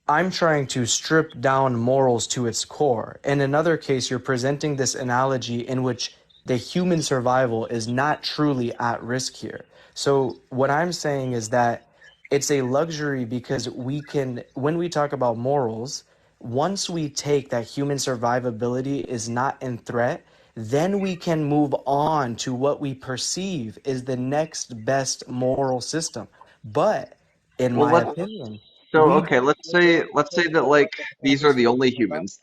I'm trying to strip down morals to its core. In another case, you're presenting this analogy in which the human survival is not truly at risk here. So, what I'm saying is that it's a luxury because we can, when we talk about morals, once we take that human survivability is not in threat, then we can move on to what we perceive is the next best moral system. But in Well, my opinion, we okay, let's say that like these are the only humans.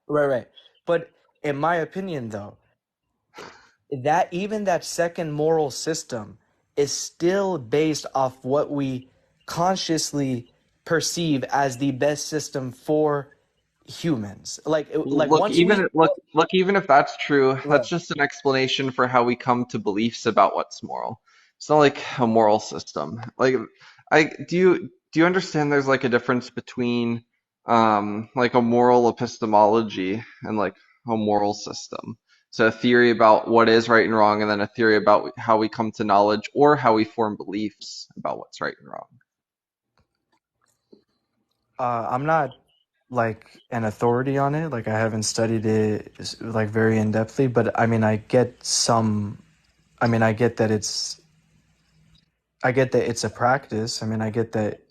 right, right. But in my opinion, though, that even that second moral system is still based off what we consciously perceive as the best system for humans. Like Look, once we even if that's true, right. that's just an explanation for how we come to beliefs about what's moral. It's not like a moral system. Like, do you understand there's like a difference between like a moral epistemology and like a moral system. So a theory about what is right and wrong, and then a theory about how we come to knowledge or how we form beliefs about what's right and wrong. I'm not like an authority on it. Like I haven't studied it like very in depthly, but I mean I get some I mean I get that it's a practice. I mean I get that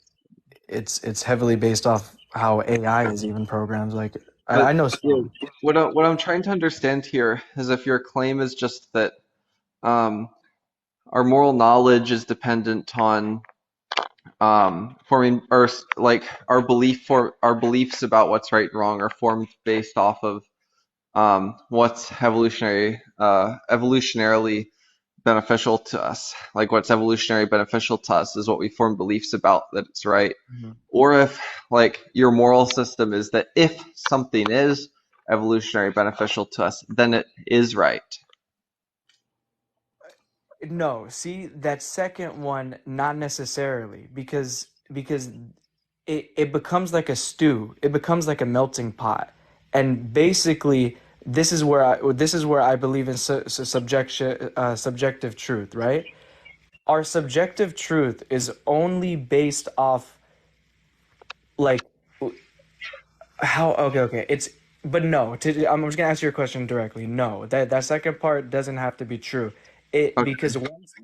it's heavily based off how AI is even programmed. Like But I know yeah, some. what I'm trying to understand here is if your claim is just that um, our moral knowledge is dependent on forming or like our beliefs about what's right and wrong are formed based off of what's evolutionarily beneficial to us, like what's evolutionary beneficial to us is what we form beliefs about that it's right. Or if like your moral system is that if something is evolutionary beneficial to us, then it is right. No, see, that second one, not necessarily, because it becomes like a stew. It becomes like a melting pot. And basically, this is where I believe in subjective truth, right? Our subjective truth is only based off like how okay, it's but no, I'm just gonna answer your question directly. No, that second part doesn't have to be true. It Okay. because once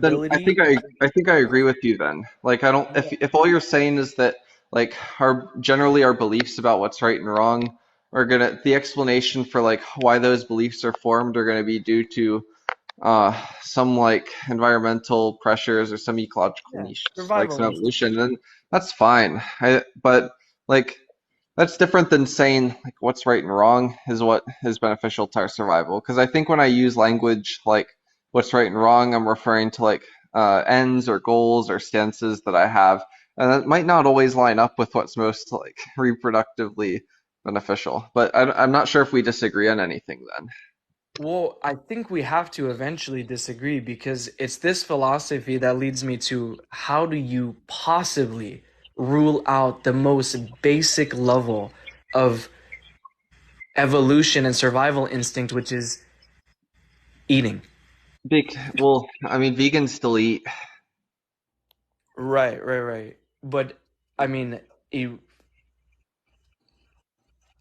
Then survivability. I think I agree with you then. Like I don't if all you're saying is that like our generally our beliefs about what's right and wrong are gonna the explanation for like why those beliefs are formed are gonna be due to some like environmental pressures or some ecological Yeah, niches, like survival some instinct. evolution, then that's fine. But like that's different than saying like what's right and wrong is what is beneficial to our survival. Because I think when I use language like what's right and wrong, I'm referring to like ends or goals or stances that I have, and that might not always line up with what's most like reproductively beneficial. But I'm not sure if we disagree on anything then. Well, I think we have to eventually disagree because it's this philosophy that leads me to how do you possibly rule out the most basic level of evolution and survival instinct, which is eating. Well, I mean, vegans still eat. Right, right, right. But I mean, you,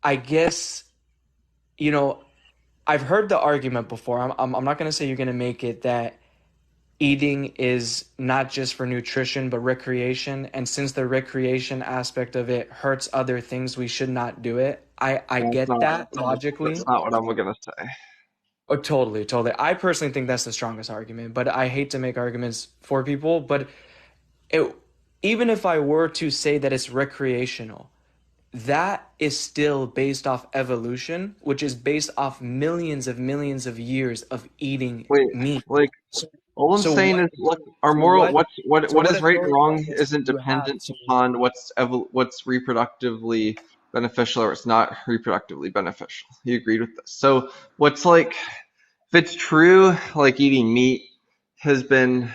I guess, you know, I've heard the argument before. I'm not going to say you're going to make it that eating is not just for nutrition but recreation, and since the recreation aspect of it hurts other things, we should not do it. I That's get not that logically. that's not what I'm gonna say. Oh, totally, totally. I personally think that's the strongest argument, but I hate to make arguments for people. But it, even if I were to say that it's recreational, that is still based off evolution, which is based off millions of years of eating Wait, meat. like So, all I'm so saying what? is, look, our So moral, what? what So what is right and authority wrong process isn't do you have dependent to? upon what's reproductively beneficial or it's not reproductively beneficial. You agreed with this. So what's like if it's true, like eating meat has been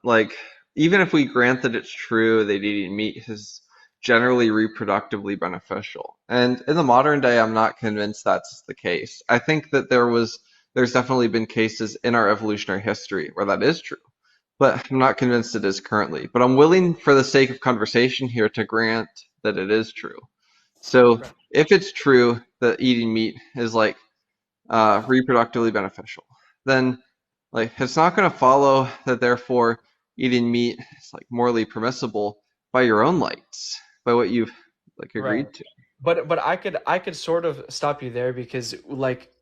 like even if we grant that it's true that eating meat is generally reproductively beneficial. And in the modern day, I'm not convinced that's the case. I think that there's definitely been cases in our evolutionary history where that is true, but I'm not convinced it is currently. But I'm willing, for the sake of conversation here, to grant that it is true. So if it's true that eating meat is like reproductively beneficial, then like it's not going to follow that therefore eating meat is like morally permissible by your own lights, by what you've like Right. agreed to. But I could sort of stop you there because like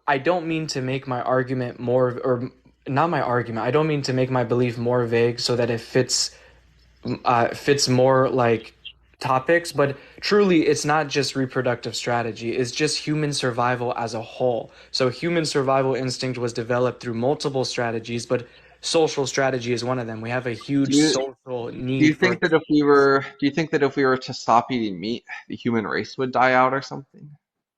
I don't mean to make my argument more or not my argument. I don't mean to make my belief more vague so that it fits more like topics, but truly it's not just reproductive strategy, it's just human survival as a whole. So human survival instinct was developed through multiple strategies, but social strategy is one of them. We have a Do huge you social do you need for. think that do you think that if we were to stop eating meat, the human race would die out or something?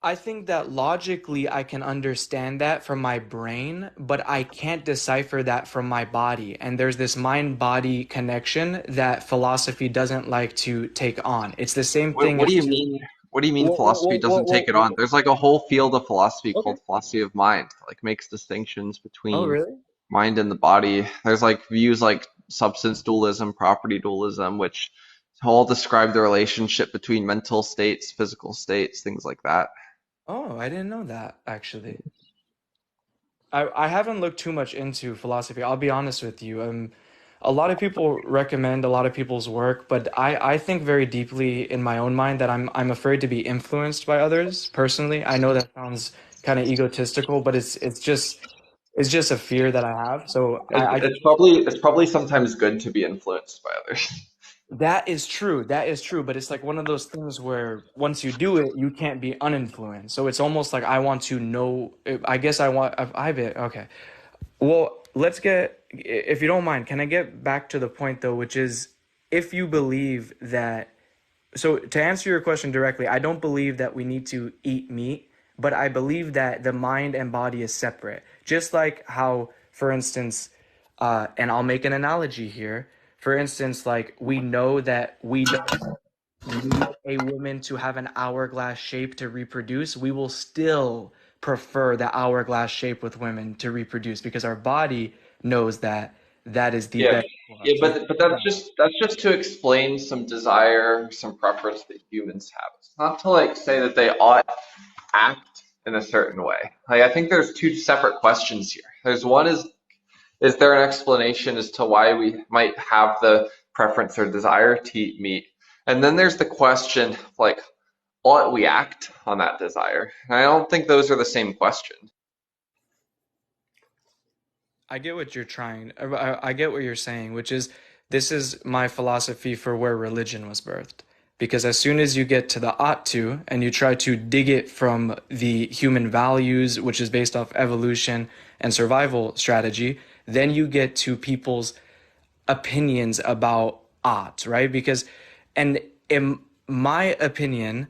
I think that logically I can understand that from my brain, but I can't decipher that from my body. And there's this mind-body connection that philosophy doesn't like to take on. It's the same thing What do as you two. mean? What do you mean Whoa, whoa, philosophy whoa, whoa, doesn't whoa, take it on? whoa. There's like a whole field of philosophy Okay. called philosophy of mind, like makes distinctions Oh, between really? mind and the body. There's like views like substance dualism, property dualism, which all describe the relationship between mental states, physical states, things like that. Oh, I didn't know that actually. I haven't looked too much into philosophy. I'll be honest with you. A lot of people recommend a lot of people's work, but I think very deeply in my own mind that I'm afraid to be influenced by others personally. I know that sounds kind of egotistical, but it's just a fear that I have. So I It's probably sometimes good to be influenced by others. that is true. That is true. But it's like one of those things where once you do it, you can't be uninfluenced. So it's almost like I want to know. I guess I want. I bet. Okay. Well, let's get, if you don't mind, can I get back to the point though, which is if you believe that, so to answer your question directly, I don't believe that we need to eat meat, but I believe that the mind and body is separate. Just like how, for instance, and I'll make an analogy here. For instance, like we know that we don't need a woman to have an hourglass shape to reproduce, we will still prefer the hourglass shape with women to reproduce because our body knows that that is the Yeah, best for yeah, us. Like, but that's just to explain some desire, some preference that humans have. It's not to like say that they ought act in a certain way. Like I think there's two separate questions here. There's one is there an explanation as to why we might have the preference or desire to eat meat? And then there's the question like ought we act on that desire? And I don't think those are the same question. I get what you're trying. I get what you're saying, which is this is my philosophy for where religion was birthed. Because as soon as you get to the ought to and you try to dig it from the human values, which is based off evolution and survival strategy, then you get to people's opinions about ought, right? Because, and in my opinion,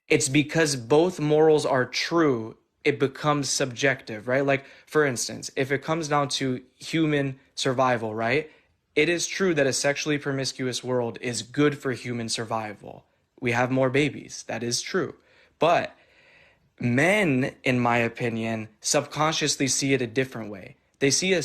it's because both morals are true, it becomes subjective, right? Like, for instance, if it comes down to human survival, right? It is true that a sexually promiscuous world is good for human survival. We have more babies. That is true. But men, in my opinion, subconsciously see it a different way. They see a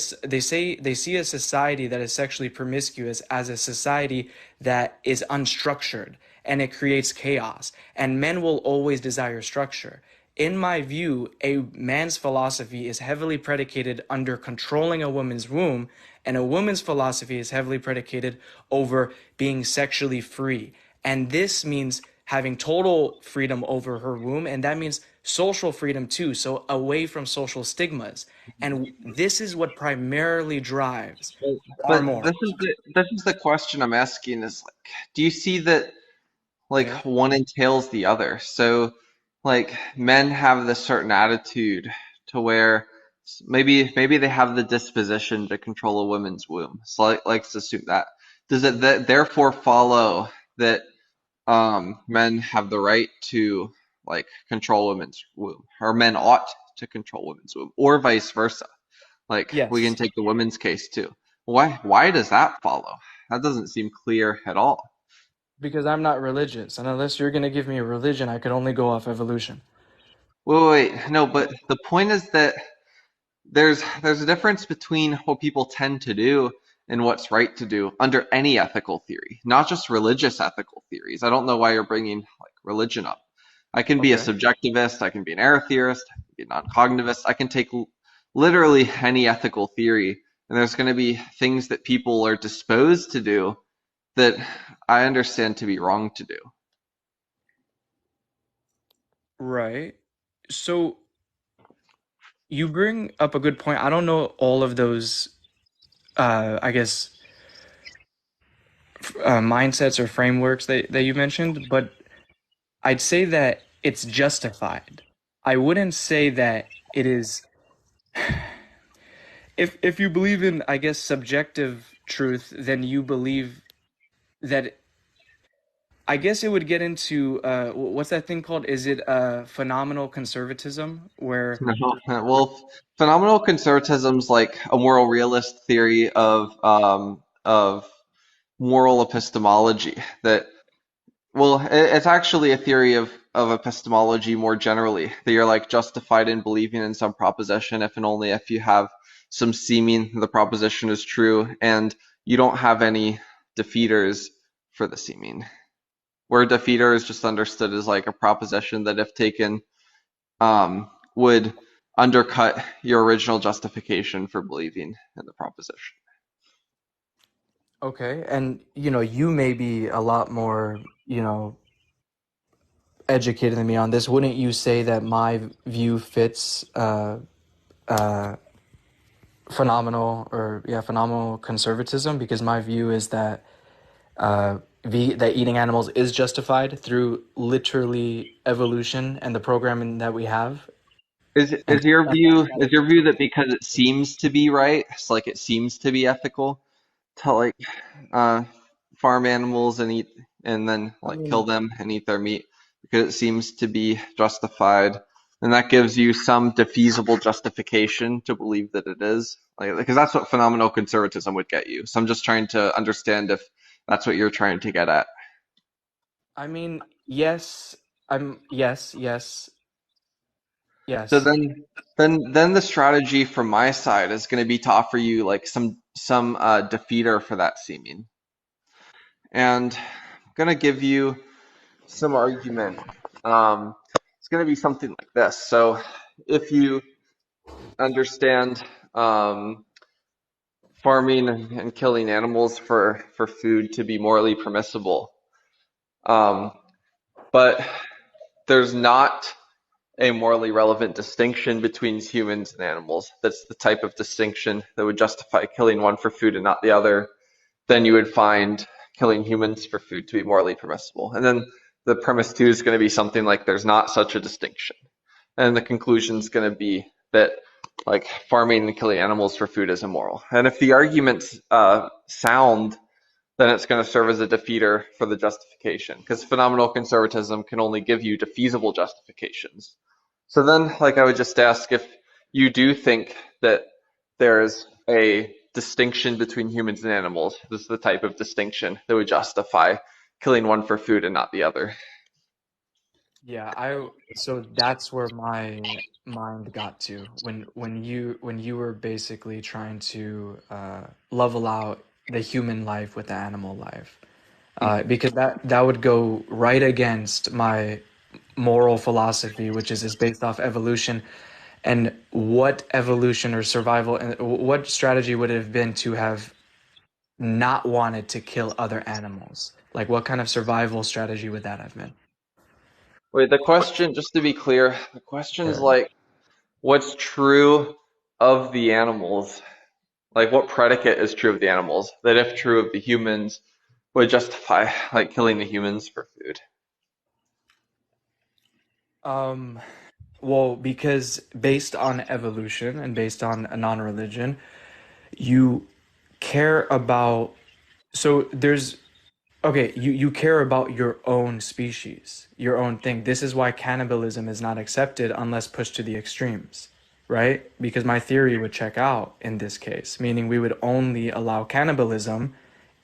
society that is sexually promiscuous as a society that is unstructured and it creates chaos. And men will always desire structure. In my view, a man's philosophy is heavily predicated under controlling a woman's womb, and a woman's philosophy is heavily predicated over being sexually free. And this means having total freedom over her womb, and that means social freedom too, so away from social stigmas. And this is what primarily drives our But this morals. is the question I'm asking is like, do you see that like Yeah. one entails the other? So like men have this certain attitude to where maybe they have the disposition to control a woman's womb. So like, let's assume that. Does it therefore follow that men have the right to like control women's womb, or men ought to control women's womb, or vice versa? Like we can Yes, take the women's case too. Why does that follow? That doesn't seem clear at all. because I'm not religious, and unless you're going to give me a religion, I could only go off evolution. Wait, no, but the point is that there's a difference between what people tend to do and what's right to do under any ethical theory, not just religious ethical theories. I don't know why you're bringing like religion up. I can be a Okay. subjectivist, I can be an error theorist, I can be a non-cognitivist. I can take literally any ethical theory, and there's going to be things that people are disposed to do that I understand to be wrong to do. Right. So you bring up a good point. I don't know all of those, I guess, mindsets or frameworks that you mentioned, but I'd say that it's justified. I wouldn't say that it is. If you believe in, I guess, subjective truth, then you believe that. I guess it would get into what's that thing called? Is it phenomenal conservatism, where No, well, phenomenal conservatism's like a moral realist theory of moral epistemology that well, it's actually a theory of epistemology more generally, that you're like justified in believing in some proposition if and only if you have some seeming the proposition is true and you don't have any defeaters for the seeming. Where defeater is just understood as like a proposition that if taken would undercut your original justification for believing in the proposition. okay, and you may be a lot more, educated than me on this. Wouldn't you say that my view fits uh, phenomenal conservatism? Because my view is that that eating animals is justified through literally evolution and the programming that we have. And Is your view that because it seems to be right, it's like it seems to be ethical to like uh farm animals and eat and then I like kill mean, them and eat their meat because it seems to be justified, and that gives you some defeasible justification to believe that it is like because that's what phenomenal conservatism would get you. So I'm just trying to understand if that's what you're trying to get at. yes, yes, So yes. then the strategy from my side is going to be to offer you like some defeater for that seeming, and I'm going to give you some argument. It's going to be something like this. So if you understand farming and killing animals for food to be morally permissible, um, but there's not a morally relevant distinction between humans and animals. That's the type of distinction that would justify killing one for food and not the other. Then you would find killing humans for food to be morally permissible. And then the premise two is going to be something like there's not such a distinction. And the conclusion is going to be that like farming and killing animals for food is immoral. And if the argument's sound, then it's going to serve as a defeater for the justification because phenomenal conservatism can only give you defeasible justifications. So then, like, I would just ask if you do think that there's a distinction between humans and animals. This is the type of distinction that would justify killing one for food and not the other. Yeah, so that's where my mind got to when you were basically trying to level out the human life with the animal life. Because that would go right against my moral philosophy, which is based off evolution. And what evolution or survival and what strategy would it have been to have not wanted to kill other animals? Like what kind of survival strategy would that have been? Wait, the question, just to be clear, the question's Sure. like, what's true of the animals? Like, what predicate is true of the animals that, if true of the humans, would justify like killing the humans for food? Um, well, because based on evolution and based on a non-religion, you care about so there's okay, you care about your own species, your own thing. This is why cannibalism is not accepted unless pushed to the extremes, right? Because my theory would check out in this case, meaning we would only allow cannibalism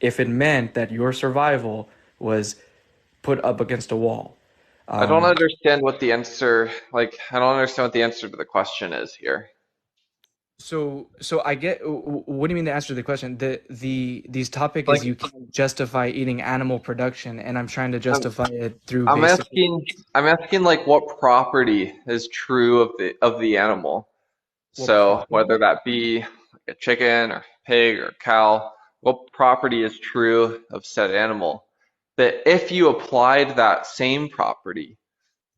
if it meant that your survival was put up against a wall. I don't Um, understand what the answer, like, I don't understand what the answer to the question is here. so I get what do you mean to answer the question? These topic is Like, you can't justify eating animal production, and I'm trying to I'm, justify it through I'm basically. asking like what property is true of the animal. What So property? whether that be like a chicken or pig or cow, what property is true of said animal? That if you applied that same property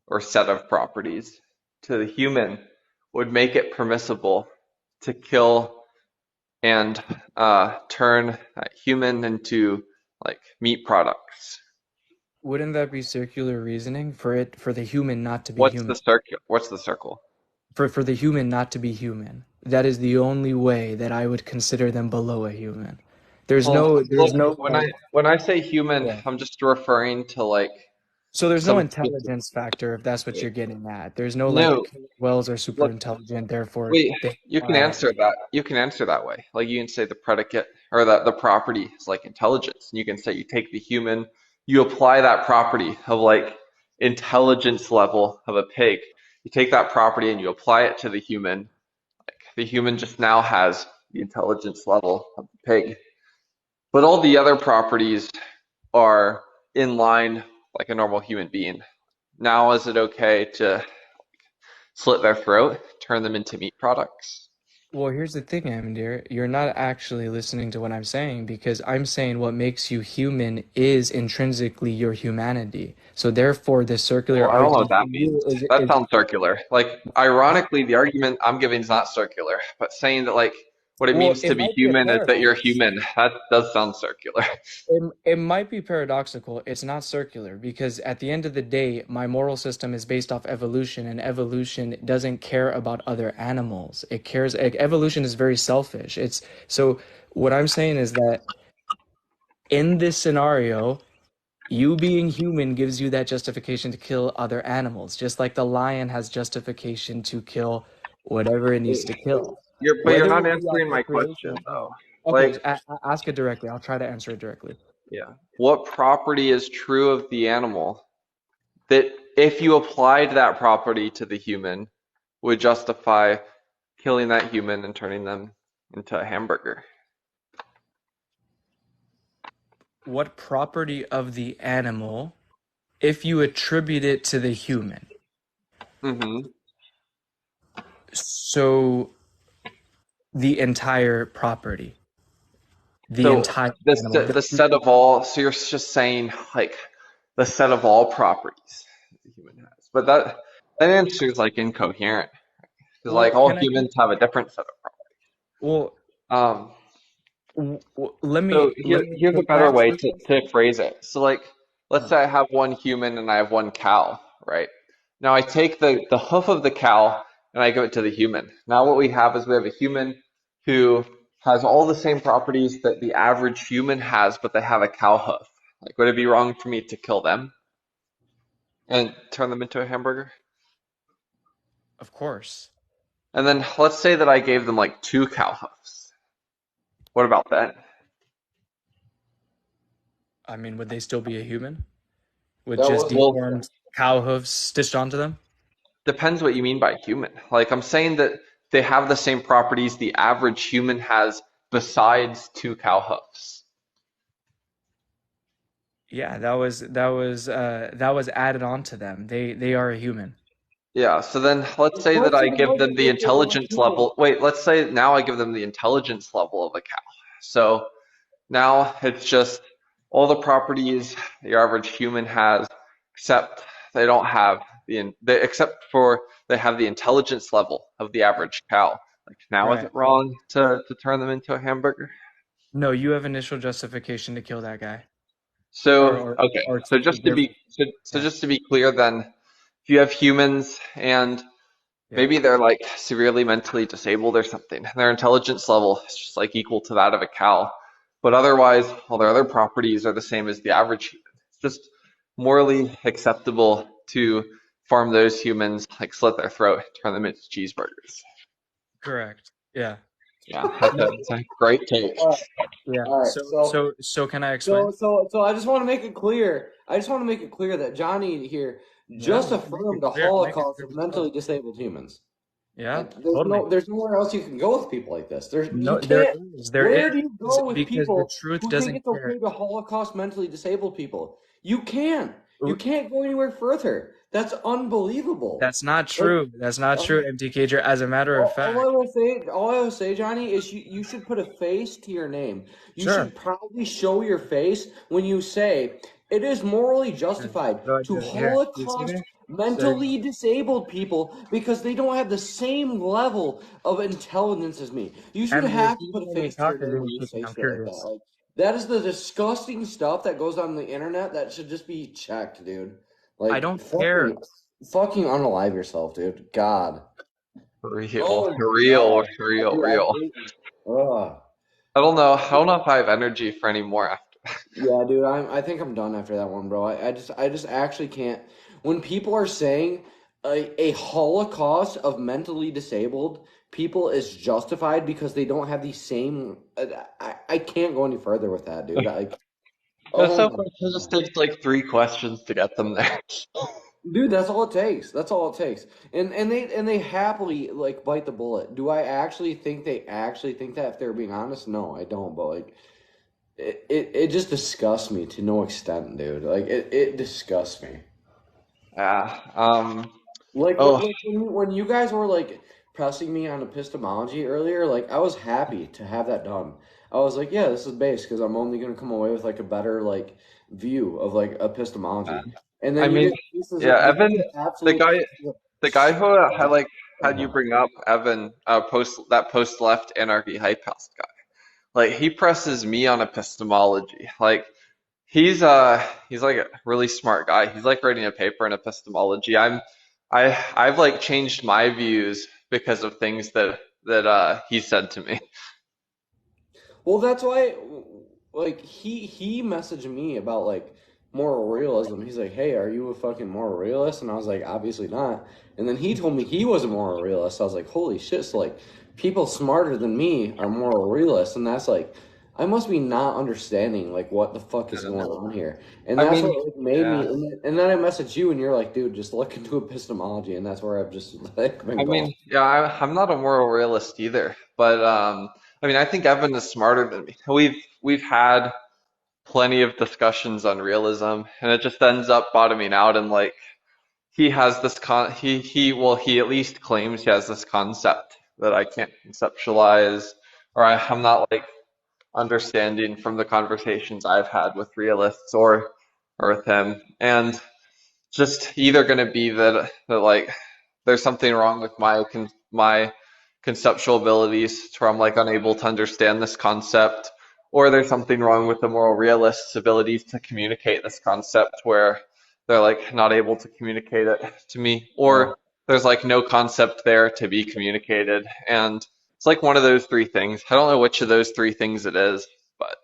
or set of properties to the human, would make it permissible to kill and turn that human into like meat products. Wouldn't that be circular reasoning for the human not to be What's the human? circle? What's the circle? For the human not to be human. That is the only way that I would consider them below a human. There's Well, no when I say human, yeah. I'm just referring to like So there's no some specific. intelligence factor if that's what you're getting at. There's no like No, whales are super look, intelligent, therefore wait. they You can answer that. You can answer that way. Like you can say the predicate or that the property is like intelligence. And you can say you take the human, you apply that property of like intelligence level of a pig. You take that property and you apply it to the human. The human just now has the intelligence level of the pig. But all the other properties are in line like a normal human being. Now, is it okay to slit their throat, turn them into meat products? Well, here's the thing, Amdir. You're not actually listening to what I'm saying because I'm saying what makes you human is intrinsically your humanity. So therefore, the circular Well, I don't know what argument for that you means. That is sounds circular. Like, ironically, the argument I'm giving is not circular, but saying that, like, what it Well, means it to be might be a human is that you're paradox. human. That does sound circular. It might be paradoxical. It's not circular because at the end of the day, my moral system is based off evolution, and evolution doesn't care about other animals. It cares. Evolution is very selfish. It's so. What I'm saying is that in this scenario, you being human gives you that justification to kill other animals, just like the lion has justification to kill whatever it needs to kill, But you're whether not it be off answering my procreation question or though. not. Okay, Like, ask it directly. I'll try to answer it directly. yeah, what property is true of the animal that if you applied that property to the human would justify killing that human and turning them into a hamburger? What property of the animal, if you attribute it to the human? Mm-hmm. So the entire property, the So entire the animal. the set of all. So you're just saying like the set of all properties the human has, but that answer is like incoherent because Well, like all can I? humans have a different set of Well, properties. let So me here's a can I better ask way you? to phrase it. So like, let's say I have one human and I have one cow, right? Now I take the hoof of the cow and I give it to the human. Now what we have is we have a human who has all the same properties that the average human has, but they have a cow hoof. Like, would it be wrong for me to kill them and turn them into a hamburger? Of course. And then let's say that I gave them like two cow hoofs. What about that? I mean, would they still be a human with That just was well, deformed cow hooves stitched onto them? depends what you mean by human. Like I'm saying that they have the same properties the average human has besides two cow hoofs. Yeah, that was added on to them. They are a human. Yeah, so then let's say that I question give them wasn't the if they were intelligence human. level. Wait, let's say now I give them the intelligence level of a cow. So now it's just all the properties your average human has, except they don't have except for they have the intelligence level of the average cow. Like now is Right. it wrong to turn them into a hamburger? No, you have initial justification to kill that guy, So or okay, or so to give. Yeah. just to be clear, then if you have humans and Yeah. maybe they're like severely mentally disabled or something, their intelligence level is just like equal to that of a cow, but otherwise all their other properties are the same as the average human. It's just morally acceptable to farm those humans, like slit their throat, turn them into cheeseburgers. Correct. Yeah. Yeah, that's a great take. Yeah. All right. So can I explain? So I just want to make it clear. I just want to make it clear that Johnny here Yeah. just affirmed the Make it Holocaust clear of as well. mentally disabled humans. Yeah. Like Totally. there's nowhere else you can go with people like this. You No, there can't. is. There Where do you is go with because the people truth who think doesn't it's care. okay to Holocaust mentally disabled people? You can't. You can't go anywhere further. That's unbelievable. That's not Like, true. That's not true, MTKger. As a matter of fact, all I will say, Johnny, is you should put a face to your name. You sure. should proudly show your face when you say it is morally justified to Here, you see Holocaust me? mentally disabled people because they don't have the same level of intelligence as me. You should Amdir, have if to you put a let me face to your talk, or name do when you you kick me? say I'm shit like that. curious. Like that is the disgusting stuff that goes on the internet that should just be checked, dude. I Like don't care. fucking unalive yourself, dude. God. Real, Oh my real, God. real, Dude, I real. hate ugh. I don't know. I don't know if I have energy for any more after. Yeah, dude, I think I'm done after that one, bro. I just actually can't. When people are saying a Holocaust of mentally disabled people is justified because they don't have the same, I can't go any further with that, dude. Like, That's oh so my funny. It just takes like three questions to get them there. dude, that's all it takes. That's all it takes. And they happily like bite the bullet. Do I actually think they actually think that if they're being honest? No, I don't. But like. It just disgusts me to no extent, dude. Like it disgusts me. Yeah. Like Oh, when you guys were like pressing me on epistemology earlier, like I was happy to have that done. I was like, yeah, this is base because I'm only gonna come away with like a better like view of like epistemology. And I then you mean, get pieces yeah, of you Evan, get the absolute guy, pieces of the guy who I like had you bring up Evan, post left anarchy hype house guy. Like he presses me on epistemology. Like he's like a really smart guy. He's like writing a paper in epistemology. I've like changed my views because of things that he said to me. Well, that's why, like, he messaged me about like moral realism. He's like, "Hey, are you a fucking moral realist?" And I was like, "Obviously not." And then he told me he was a moral realist. I was like, "Holy shit!" So like, people smarter than me are moral realists, and that's like, I must be not understanding like what the fuck is going on here. And I that's mean, what like, made yeah. me. And then I messaged you, and you're like, "Dude, just look into epistemology," and that's where I've just like been I going. mean, yeah, I'm not a moral realist either, but I mean, I think Evan is smarter than me. We've had plenty of discussions on realism, and it just ends up bottoming out and like he has this he at least claims he has this concept that I can't conceptualize, or I'm not like understanding from the conversations I've had with realists or with him, and just either going to be that like there's something wrong with my conceptual abilities to where I'm like unable to understand this concept, or there's something wrong with the moral realist's abilities to communicate this concept where they're like not able to communicate it to me, or there's like no concept there to be communicated, and it's like one of those three things. I don't know which of those three things it is, but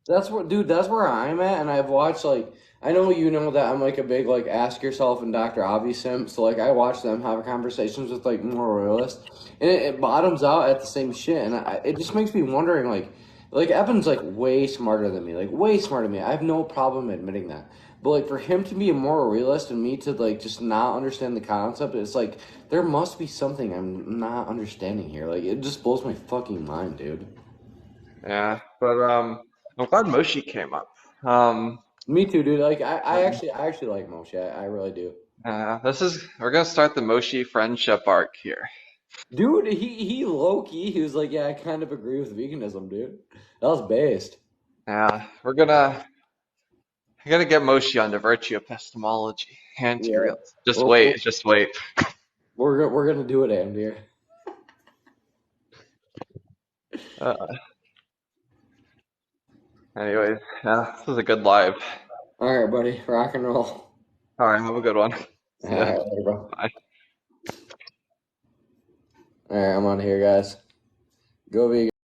That's what, dude. That's where I'm at, and I've watched like I know you know that I'm like a big like Ask Yourself and Dr. Avi simp, so like I watch them have conversations with like more realists, and it bottoms out at the same shit, and it just makes me wondering like Evan's like way smarter than me, like way smarter than me. I have no problem admitting that, but like for him to be a moral realist and me to like just not understand the concept, it's like there must be something I'm not understanding here. Like it just blows my fucking mind, dude. yeah. But I'm glad Moshi came up. Me too, dude. Like I actually like Moshe. I really do. We're gonna start the Moshi friendship arc here. Dude, he low key, he was like, yeah, I kind of agree with veganism, dude. That was based. Yeah, we're gonna get Moshi onto virtue epistemology, Yeah. anti-realism. Just Well, wait, just wait. we're gonna do it, Amdir. Uh, anyways, yeah, this was a good live. All right, buddy. Rock and roll. All right, have a good one. All See ya. right, later, bro. Bye. All right, I'm on here, guys. Go vegan.